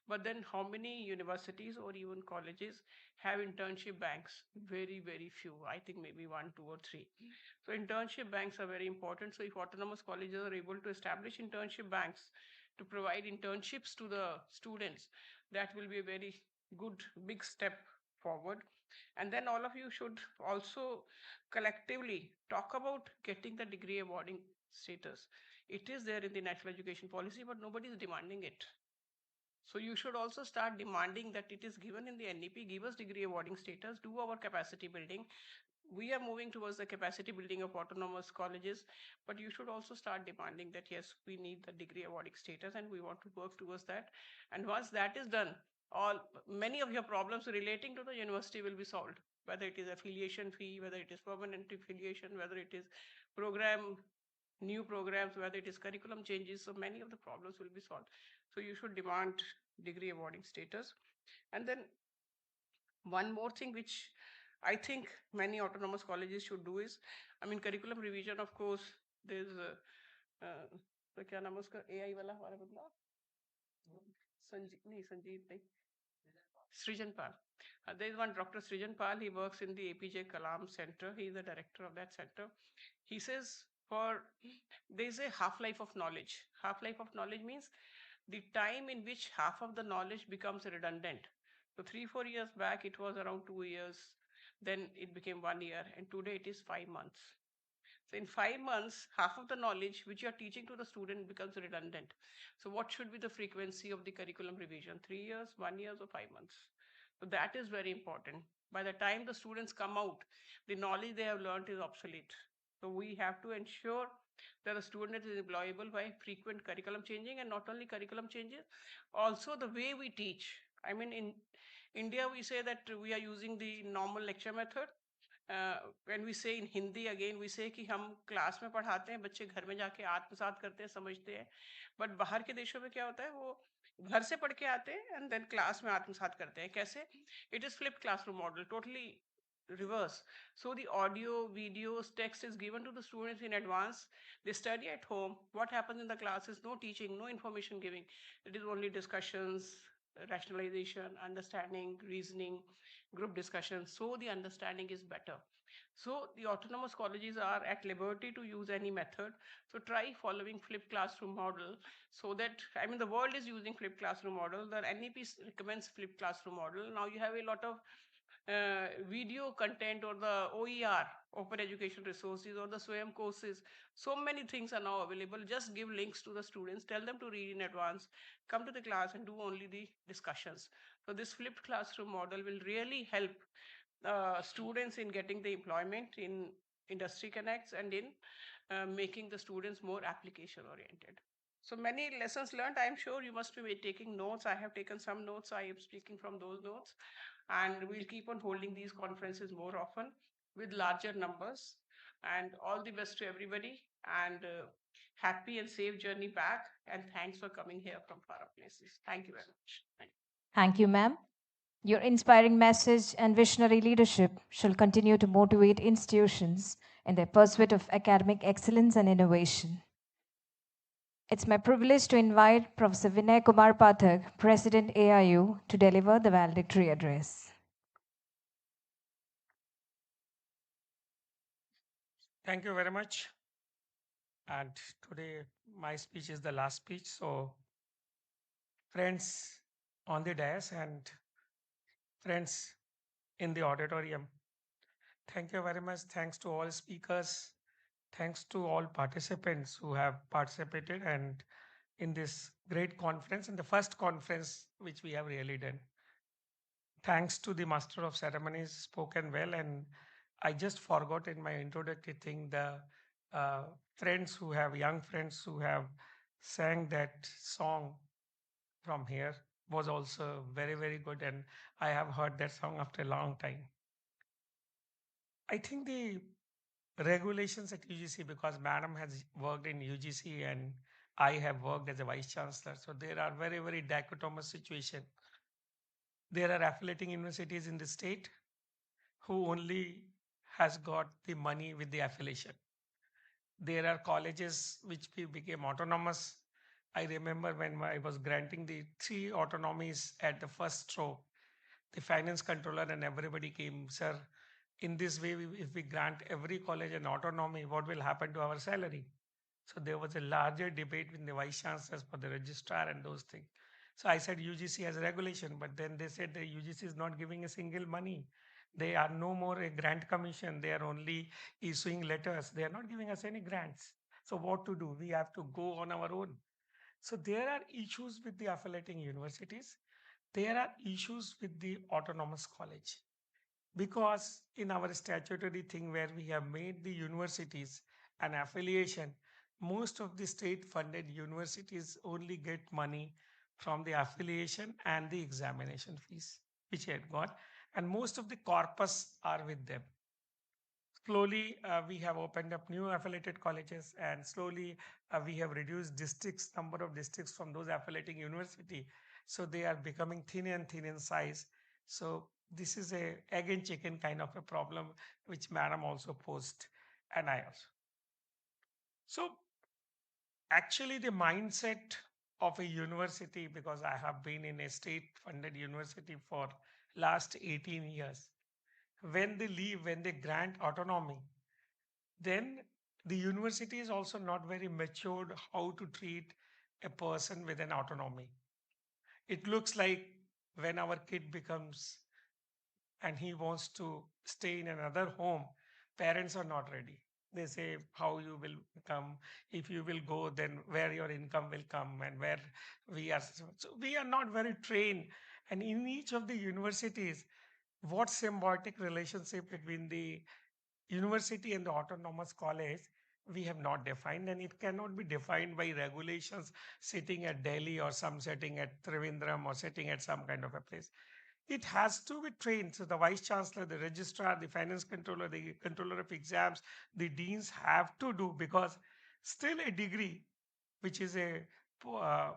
But then how many universities or even colleges have internship banks? Very, very few. I think maybe 1, 2, or 3. So internship banks are very important. So if autonomous colleges are able to establish internship banks to provide internships to the students, that will be a very good, big step forward. And then all of you should also collectively talk about getting the degree awarding status. It is there in the national education policy, but nobody is demanding it. So you should also start demanding that it is given in the NEP, give us degree awarding status, do our capacity building. we are moving towards the capacity building of autonomous colleges, but you should also start demanding that, yes, we need the degree awarding status and we want to work towards that. And once that is done, many of your problems relating to the university will be solved, whether it is affiliation fee, whether it is permanent affiliation, whether it is new programs, whether it is curriculum changes. So many of the problems will be solved. So you should demand degree awarding status. And then one more thing which I think many autonomous colleges should do is, I mean, curriculum revision, of course, there's तो क्या नाम है उसका AI वाला हमारा बंदा संजीव नहीं Srijan Pal. There is one Dr. Srijan Pal. He works in the APJ Kalam Center. He is the director of that center. He says there is a half-life of knowledge. Half-life of knowledge means the time in which half of the knowledge becomes redundant. So 3-4 years back, it was around 2 years. Then it became 1 year. And today it is 5 months. So in 5 months, half of the knowledge which you are teaching to the student becomes redundant. So what should be the frequency of the curriculum revision? 3 years, 1 year, or 5 months? So that is very important. By the time the students come out, the knowledge they have learned is obsolete. So we have to ensure that the student is employable by frequent curriculum changing, and not only curriculum changes, also the way we teach. I mean, in India, we say that we are using the normal lecture method. When we say in Hindi, again we say कि हम class में पढ़ाते हैं, बच्चे घर में जाके आत्मसात करते हैं, समझते हैं. बट बाहर के देशों में क्या होता है, वो घर से पढ़ के आते हैं एंड देन क्लास में आत्मसात करते हैं. कैसे? It is flipped classroom model, totally reverse. So the audio, videos, text is given to the students in advance. They study at home. What happens in the class is no teaching, no information giving. It is only discussions, rationalization, understanding, reasoning, group discussion. So the understanding is better. So the autonomous colleges are at liberty to use any method. So try following flipped classroom model, so that, I mean, the world is using flipped classroom model. The NEP recommends flipped classroom model. Now you have a lot of video content, or the OER, open education resources, or the SWAYAM courses. So many things are now available. Just give links to the students, tell them to read in advance, come to the class and do only the discussions. So this flipped classroom model will really help students in getting the employment in industry connects, and in making the students more application oriented. So many lessons learned. I'm sure you must be taking notes. I have taken some notes. I am speaking from those notes. And we'll keep on holding these conferences more often with larger numbers. And all the best to everybody. And happy and safe journey back. And thanks for coming here from far off places. Thank you very much. Thank you. Thank you, ma'am. Your inspiring message and visionary leadership shall continue to motivate institutions in their pursuit of academic excellence and innovation. It's my privilege to invite Professor Vinay Kumar Pathak, President AIU, to deliver the valedictory address. Thank you very much. And today my speech is the last speech. So friends on the dais and friends in the auditorium, thank you very much. Thanks to all speakers. Thanks to all participants who have participated and in this great conference, and the first conference which we have really done. Thanks to the Master of Ceremonies, spoken well, and I just forgot in my introductory thing the friends who have, young friends who have sang that song from here was also very, very good, and I have heard that song after a long time. I think the regulations at UGC, because madam has worked in UGC and I have worked as a vice chancellor, so there are very, very dichotomous situation. There are affiliating universities in the state who only has got the money with the affiliation. There are colleges which became autonomous. I remember when I was granting the 3 autonomies at the first row, the finance controller and everybody came, sir, in this way, if we grant every college an autonomy, what will happen to our salary? So there was a larger debate with the vice chancellors for the registrar and those things. So I said UGC has a regulation, but then they said the UGC is not giving a single money. They are no more a grant commission. They are only issuing letters. They are not giving us any grants. So what to do? We have to go on our own. So there are issues with the affiliating universities. There are issues with the autonomous college. because in our statutory thing where we have made the universities an affiliation, most of the state funded universities only get money from the affiliation and the examination fees, which they had got, and most of the corpus are with them. Slowly, we have opened up new affiliated colleges, and slowly we have reduced number of districts from those affiliating university. So they are becoming thinner and thin in size. So this is a egg and chicken kind of a problem, which madam also posed, and I also. So actually the mindset of a university, because I have been in a state funded university for last 18 years, when they leave, when they grant autonomy, then the university is also not very matured how to treat a person with an autonomy. It looks like when our kid becomes and he wants to stay in another home, parents are not ready. They say how you will come, if you will go, then where your income will come, and where we are. So we are not very trained. And in each of the universities, what symbiotic relationship between the university and the autonomous college we have not defined, and it cannot be defined by regulations sitting at Delhi or some sitting at Trivandrum or sitting at some kind of a place. It has to be trained. So the vice chancellor, the registrar, the finance controller, the controller of exams, the deans have to do, because still a degree, which is a uh,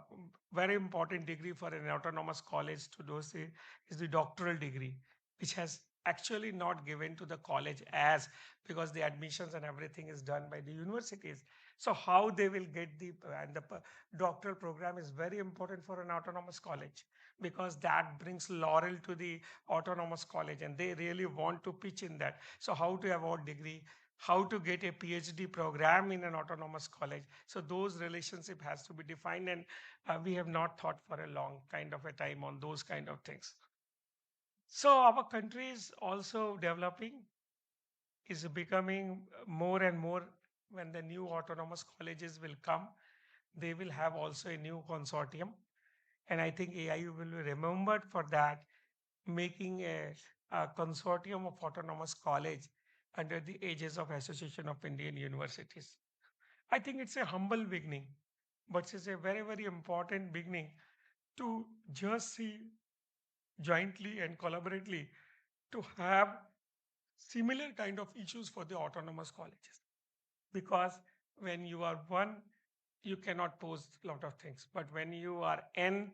very important degree for an autonomous college to do, say, is the doctoral degree, which has actually not given to the college as, because the admissions and everything is done by the universities. So how they will get the, and the doctoral program is very important for an autonomous college, because that brings laurel to the autonomous college and they really want to pitch in that. So how to award degree, how to get a PhD program in an autonomous college. So those relationship has to be defined, and we have not thought for a long kind of a time on those kind of things. So our country is also developing, is becoming more and more. When the new autonomous colleges will come, they will have also a new consortium. And I think AIU will be remembered for that, making a consortium of autonomous college under the aegis of Association of Indian Universities. I think it's a humble beginning, but it's a very, very important beginning to just see jointly and collaboratively to have similar kind of issues for the autonomous colleges. Because when you are one, you cannot pose a lot of things. But when you are N,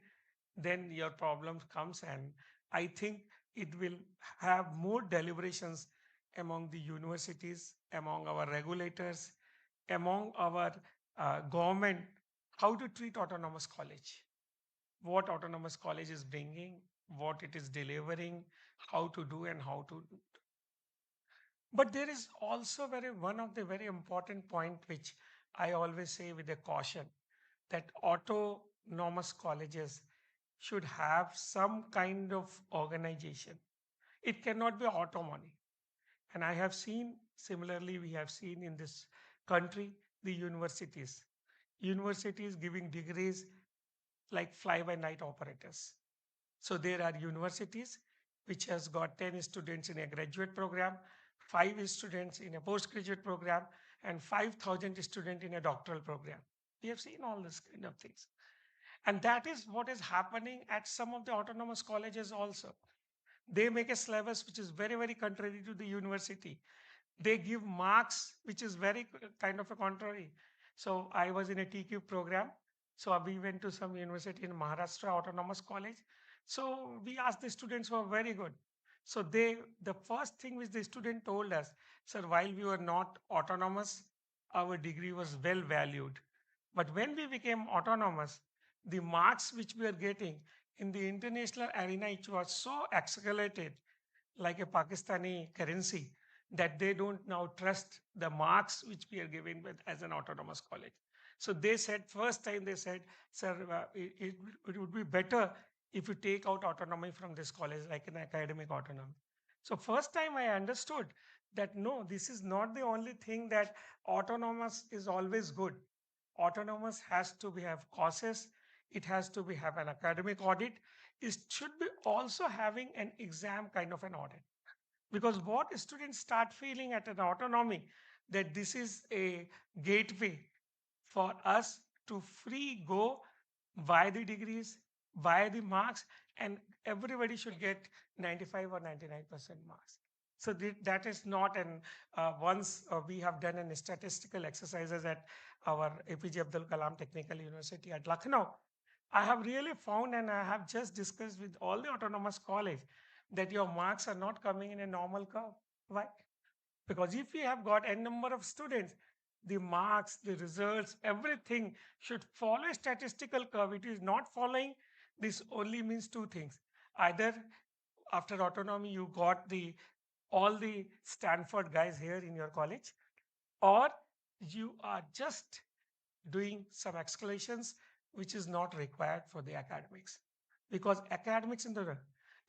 then your problems comes, and I think it will have more deliberations among the universities, among our regulators, among our government, how to treat autonomous college, what autonomous college is bringing, what it is delivering, how to do and how to do. But there is also one of the very important point which I always say with a caution, that autonomous colleges should have some kind of organization. It cannot be autonomy. And I have seen, similarly, we have seen in this country, the universities. Universities giving degrees like fly-by-night operators. So there are universities which has got 10 students in a graduate program, 5 students in a postgraduate program, and 5,000 students in a doctoral program. We have seen all this kind of things. And that is what is happening at some of the autonomous colleges also. They make a syllabus which is very, very contrary to the university. They give marks which is very kind of a contrary. So I was in a TQ program. So we went to some university in Maharashtra Autonomous College. So we asked the students who are very good. So the first thing which the student told us, sir, while we were not autonomous, our degree was well valued. But when we became autonomous, the marks which we are getting in the international arena, it was so escalated like a Pakistani currency that they don't now trust the marks which we are giving with as an autonomous college. So they said, first time they said, sir, it would be better if you take out autonomy from this college, like an academic autonomy. So first time I understood that no, this is not the only thing that autonomous is always good. Autonomous has to be have courses. It has to be have an academic audit. It should be also having an exam kind of an audit. Because what students start feeling at an autonomy, that this is a gateway for us to free go by the degrees, by the marks, and everybody should get 95 or 99% marks. So that is not an once we have done an statistical exercises at our APJ Abdul Kalam Technical University at Lucknow. I have really found, and I have just discussed with all the autonomous college, that your marks are not coming in a normal curve. Why? Because if we have got n number of students, the marks, the results, everything should follow a statistical curve. It is not following. This only means two things. Either after autonomy, you got all the Stanford guys here in your college, or you are just doing some excavations which is not required for the academics. Because academics in the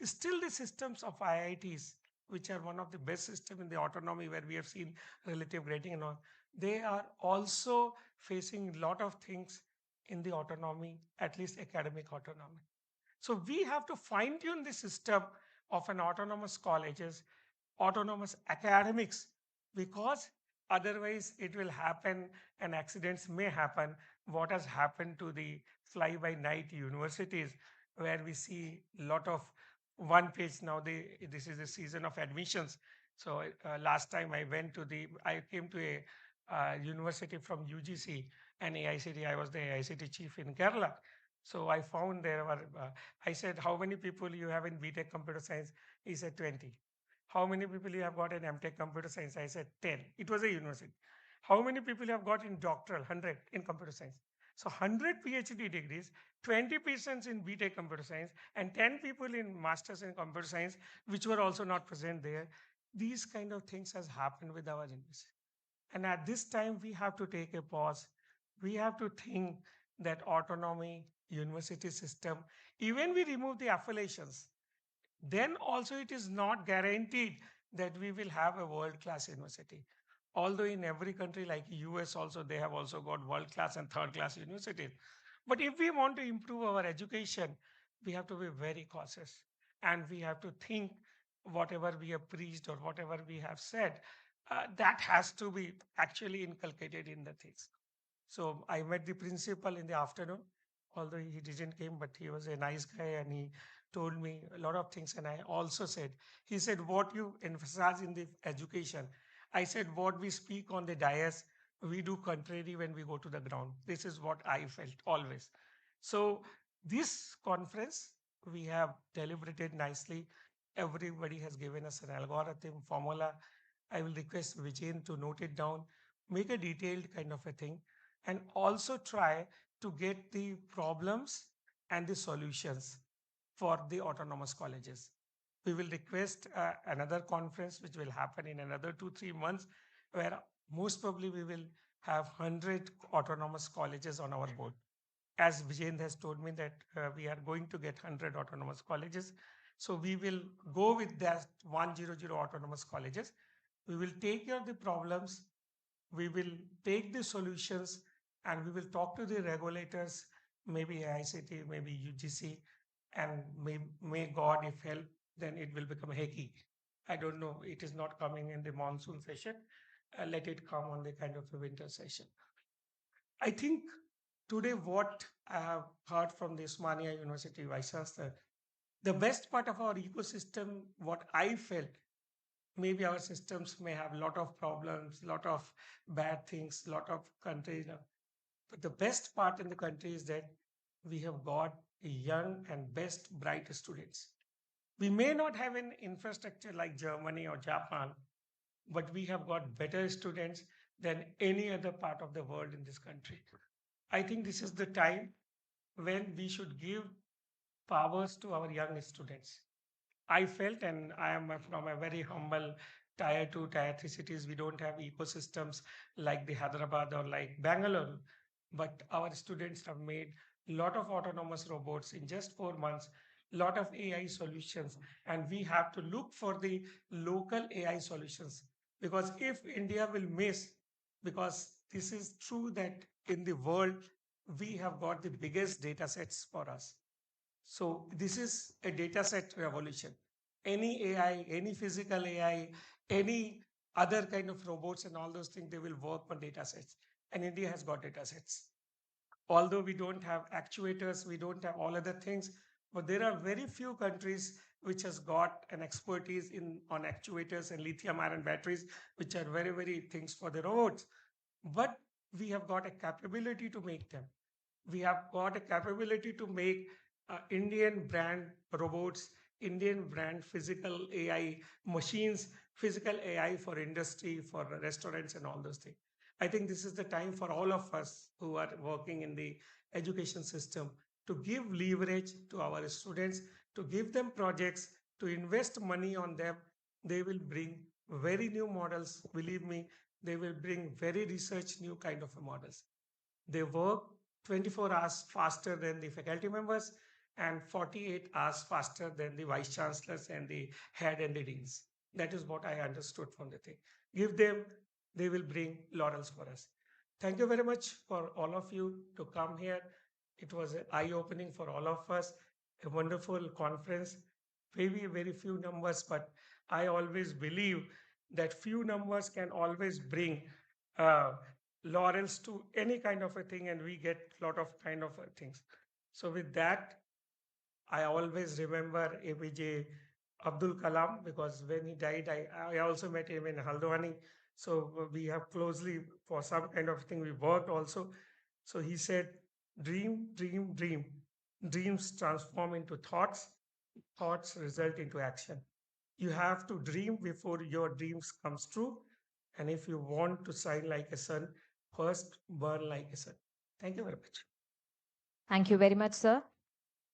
still the systems of IITs, which are one of the best system in the autonomy, where we have seen relative grading and all, they are also facing a lot of things in the autonomy, at least academic autonomy. So we have to fine tune the system of an autonomous colleges, autonomous academics, because otherwise it will happen and accidents may happen. What has happened to the fly by night universities, where we see a lot of one page now. This is the season of admissions. So last time I came to a university from UGC and AICT. I was the AICT chief in Kerala. So I found there were, I said, how many people you have in BTech computer science? He said 20. How many people you have got in MTech computer science? I said 10. It was a university. How many people you have got in doctoral? 100 in computer science. So 100 PhD degrees, 20 persons in BTech computer science, and 10 people in masters in computer science, which were also not present there. These kind of things has happened with our university. And at this time, we have to take a pause. We have to think that autonomy, university system, even we remove the affiliations, then also it is not guaranteed that we will have a world-class university. Although in every country like US also, they have also got world-class and third-class universities. But if we want to improve our education, we have to be very cautious, and we have to think whatever we have preached or whatever we have said, that has to be actually inculcated in the things. So I met the principal in the afternoon, although he didn't came, but he was a nice guy and he told me a lot of things. And I also said, he said, what you emphasize in the education. I said, what we speak on the dais, we do contrary when we go to the ground. This is what I felt always. So this conference, we have deliberated nicely. Everybody has given us an algorithm formula. I will request Vijayan to note it down, make a detailed kind of a thing, and also try to get the problems and the solutions for the autonomous colleges. We will request another conference which will happen in another 2-3 months, where most probably we will have 100 autonomous colleges on our board. As Vijayendra has told me that we are going to get 100 autonomous colleges. So we will go with that 100 autonomous colleges. We will take care of the problems, we will take the solutions, and we will talk to the regulators, maybe AICT, maybe UGC, and may God, if help, then it will become Heki. I don't know. It is not coming in the monsoon session. Let it come on the kind of a winter session. I think today what I have heard from the Osmania University Vice Chancellor, the best part of our ecosystem, what I felt, maybe our systems may have a lot of problems, lot of bad things, lot of countries. But the best part in the country is that we have got young and best bright students. We may not have an infrastructure like Germany or Japan, but we have got better students than any other part of the world in this country. I think this is the time when we should give powers to our young students. I felt, and I am from a very humble tier 2, tier 3 cities, we don't have ecosystems like the Hyderabad or like Bangalore, but our students have made a lot of autonomous robots in just 4 months, lot of AI solutions, and we have to look for the local AI solutions. Because if India will miss, because this is true that in the world, we have got the biggest data sets for us. So this is a data set revolution. any AI, any physical AI, any other kind of robots and all those things, they will work on data sets. And India has got data sets. Although we don't have actuators, we don't have all other things, but there are very few countries which has got an expertise in on actuators and lithium ion batteries, which are very, very things for the robots. But we have got a capability to make them. We have got a capability to make Indian brand robots, Indian brand physical AI machines, physical AI for industry, for restaurants, and all those things. I think this is the time for all of us who are working in the education system to give leverage to our students, to give them projects, to invest money on them. They will bring very new models. Believe me, they will bring very research new kind of models. They work 24 hours faster than the faculty members and 48 hours faster than the vice chancellors and the head and the deans. That is what I understood from the thing. Give them, they will bring laurels for us. Thank you very much for all of you to come here. It was eye-opening for all of us, a wonderful conference. Maybe very few numbers, but I always believe that few numbers can always bring uh, laurels to any kind of a thing, and we get a lot of kind of things. So with that, I always remember APJ Abdul Kalam, because when he died, I also met him in Haldwani. So we have closely for some kind of thing we worked also. So he said, dream, dream, dream. Dreams transform into thoughts, thoughts result into action. You have to dream before your dreams comes true. And if you want to shine like a sun, first burn like a sun. Thank you very much. Thank you very much, sir.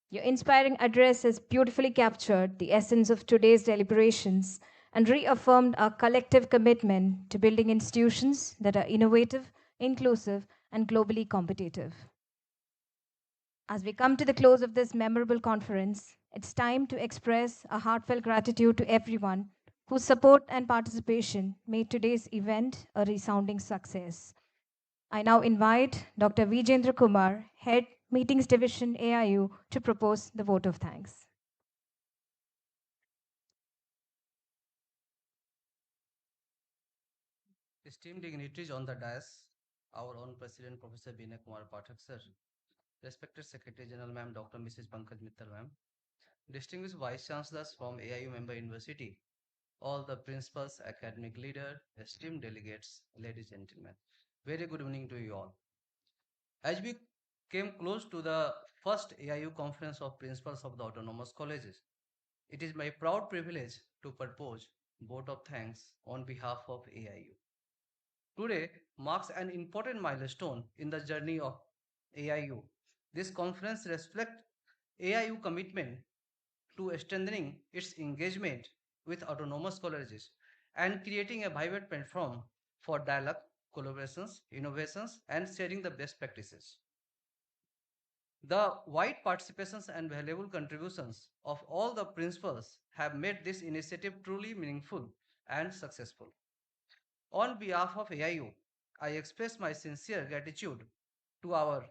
Your inspiring address has beautifully captured the essence of today's deliberations and reaffirmed our collective commitment to building institutions that are innovative, inclusive, and globally competitive. As we come to the close of this memorable conference, it's time to express our heartfelt gratitude to everyone whose support and participation made today's event a resounding success. I now invite Dr. Vijendra Kumar, Head Meetings Division AIU, to propose the vote of thanks. Esteemed dignitaries on the dais, our own President Professor Binay Kumar Pathak sir, respected Secretary General Ma'am Dr. Mrs. Pankaj Mittal Ma'am, distinguished Vice Chancellors from AIU member university, all the principals, academic leader, esteemed delegates, ladies and gentlemen. Very good evening to you all. As we came close to the first AIU conference of principals of the autonomous colleges, it is my proud privilege to propose vote of thanks on behalf of AIU. Today marks an important milestone in the journey of AIU. This conference reflects AIU commitment to strengthening its engagement with autonomous colleges and creating a vibrant platform for dialogue, collaborations, innovations, and sharing the best practices. The wide participations and valuable contributions of all the principals have made this initiative truly meaningful and successful. On behalf of AIU, I express my sincere gratitude to our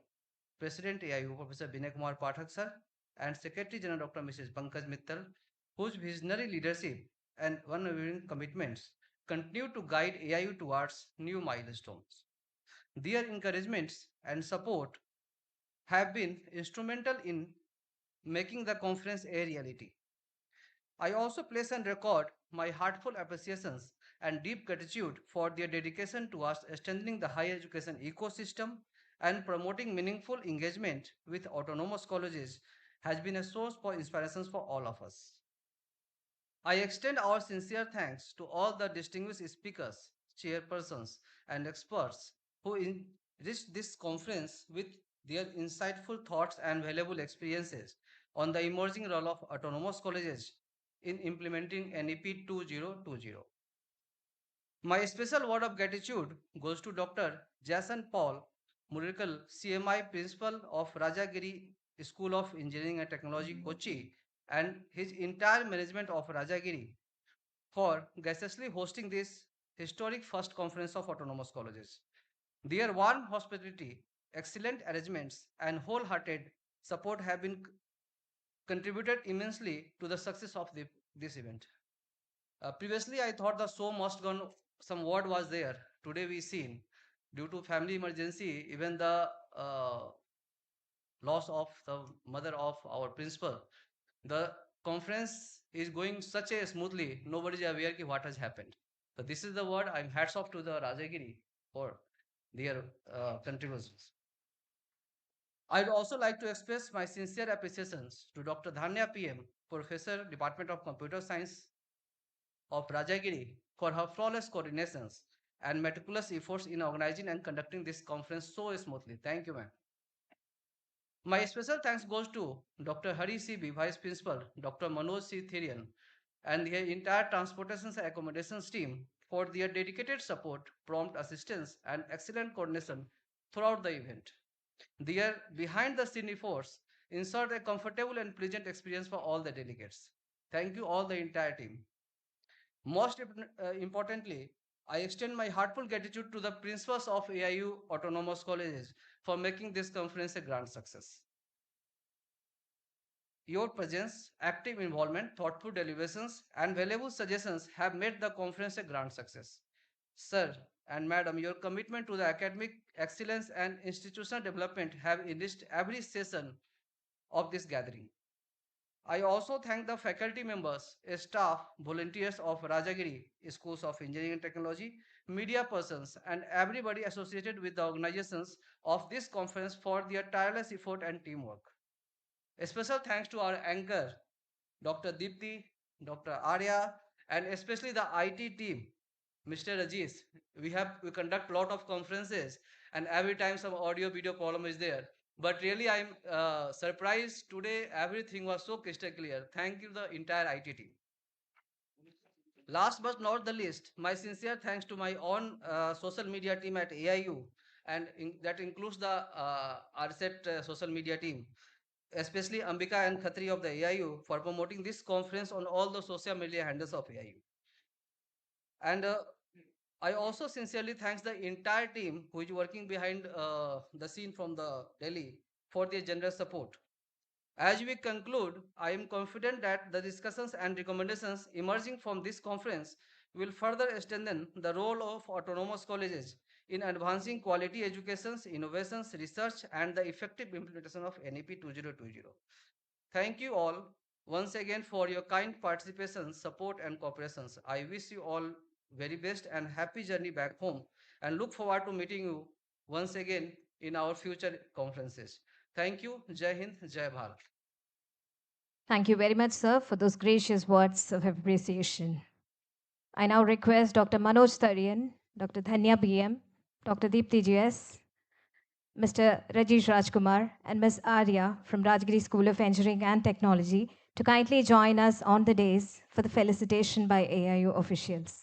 President AIU, Professor Binay Kumar Pathak sir, and Secretary General Dr. Mrs. Pankaj Mittal, whose visionary leadership and unwavering commitments continue to guide AIU towards new milestones. Their encouragements and support have been instrumental in making the conference a reality. I also place on record my heartfelt appreciations and deep gratitude for their dedication towards strengthening the higher education ecosystem and promoting meaningful engagement with autonomous colleges has been a source for inspirations for all of us. I extend our sincere thanks to all the distinguished speakers, chairpersons, and experts who enriched this conference with their insightful thoughts and valuable experiences on the emerging role of autonomous colleges in implementing NEP 2020. My special word of gratitude goes to Dr. Jason Paul Murakel, CMI Principal of Rajagiri School of Engineering and Technology, Kochi, and his entire management of Rajagiri for graciously hosting this historic first conference of autonomous colleges. Their warm hospitality, excellent arrangements, and wholehearted support have been contributed immensely to the success of this event. Previously, I thought the show must gone, some word was there. Today we seen, due to family emergency, even the loss of the mother of our principal, the conference is going such a smoothly, nobody is aware ki what has happened. So this is the word. I'm hats off to the Rajagiri for their contributions. I'd also like to express my sincere appreciations to Dr. Dhanya PM, Professor, Department of Computer Science of Rajagiri, for her flawless coordinations and meticulous efforts in organizing and conducting this conference so smoothly. Thank you, ma'am. My special thanks goes to Dr. Hari C.B., Vice Principal, Dr. Manoj C. Thirian, and the entire transportations and accommodations team for their dedicated support, prompt assistance, and excellent coordination throughout the event. Their behind the scene efforts ensured a comfortable and pleasant experience for all the delegates. Thank you all the entire team. Most importantly, I extend my heartfelt gratitude to the principals of AIU Autonomous Colleges for making this conference a grand success. Your presence, active involvement, thoughtful deliberations, and valuable suggestions have made the conference a grand success. Sir and Madam, your commitment to the academic excellence and institutional development have enriched every session of this gathering. I also thank the faculty members, staff, volunteers of Rajagiri Schools of Engineering and Technology, media persons, and everybody associated with the organizations of this conference for their tireless effort and teamwork. A special thanks to our anchor, Dr. Deepti, Dr. Arya, and especially the IT team, Mr. Rajesh. We conduct a lot of conferences, and every time some audio video problem is there. But really, I'm surprised today. Everything was so crystal clear. Thank you, the entire IT team. Last but not the least, my sincere thanks to my own social media team at AIU, and that includes the RSET social media team, especially Ambika and Khatri of the AIU for promoting this conference on all the social media handles of AIU. And I also sincerely thanks the entire team who is working behind the scene from the Delhi for their generous support. As we conclude, I am confident that the discussions and recommendations emerging from this conference will further strengthen the role of autonomous colleges in advancing quality educations, innovations, research, and the effective implementation of NEP 2020. Thank you all once again for your kind participation, support, and cooperations. I wish you all very best and happy journey back home, and look forward to meeting you once again in our future conferences. Thank you. Jai Hind, Jai Bharat. Thank you very much, sir, for those gracious words of appreciation. I now request Dr. Manoj Tarian, Dr. Dhanya BM, Dr. Deepti GS, Mr. Rajesh Rajkumar, and Ms. Arya from Rajagiri School of Engineering and Technology to kindly join us on the days for the felicitation by AIU officials.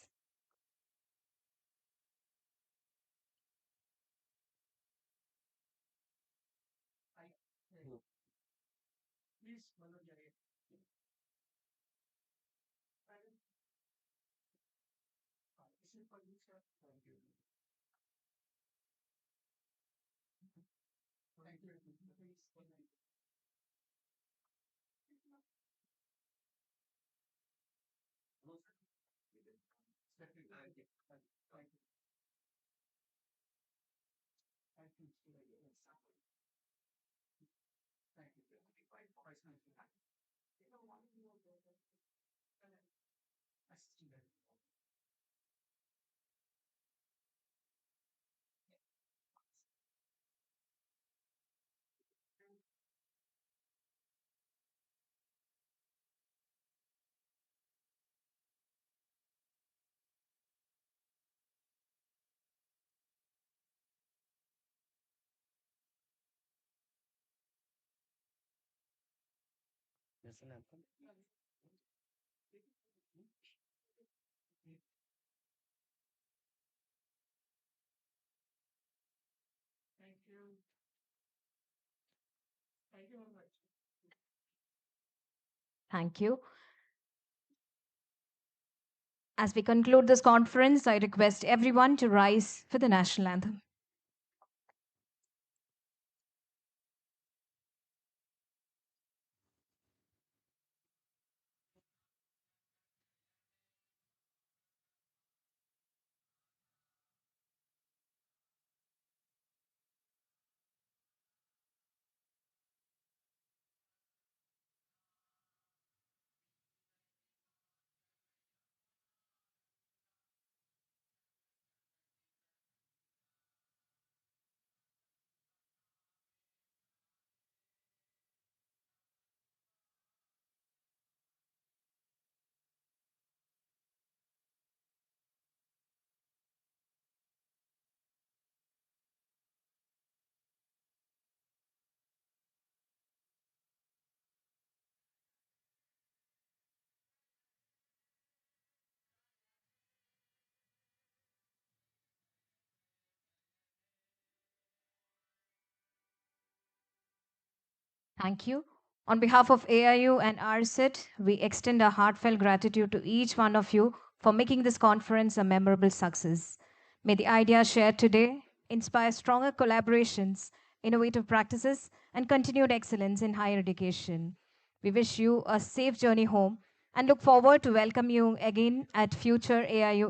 Thank you. As we conclude this conference, I request everyone to rise for the national anthem. Thank you. On behalf of AIU and RSIT, we extend our heartfelt gratitude to each one of you for making this conference a memorable success. May the ideas shared today inspire stronger collaborations, innovative practices, and continued excellence in higher education. We wish you a safe journey home and look forward to welcome you again at future AIU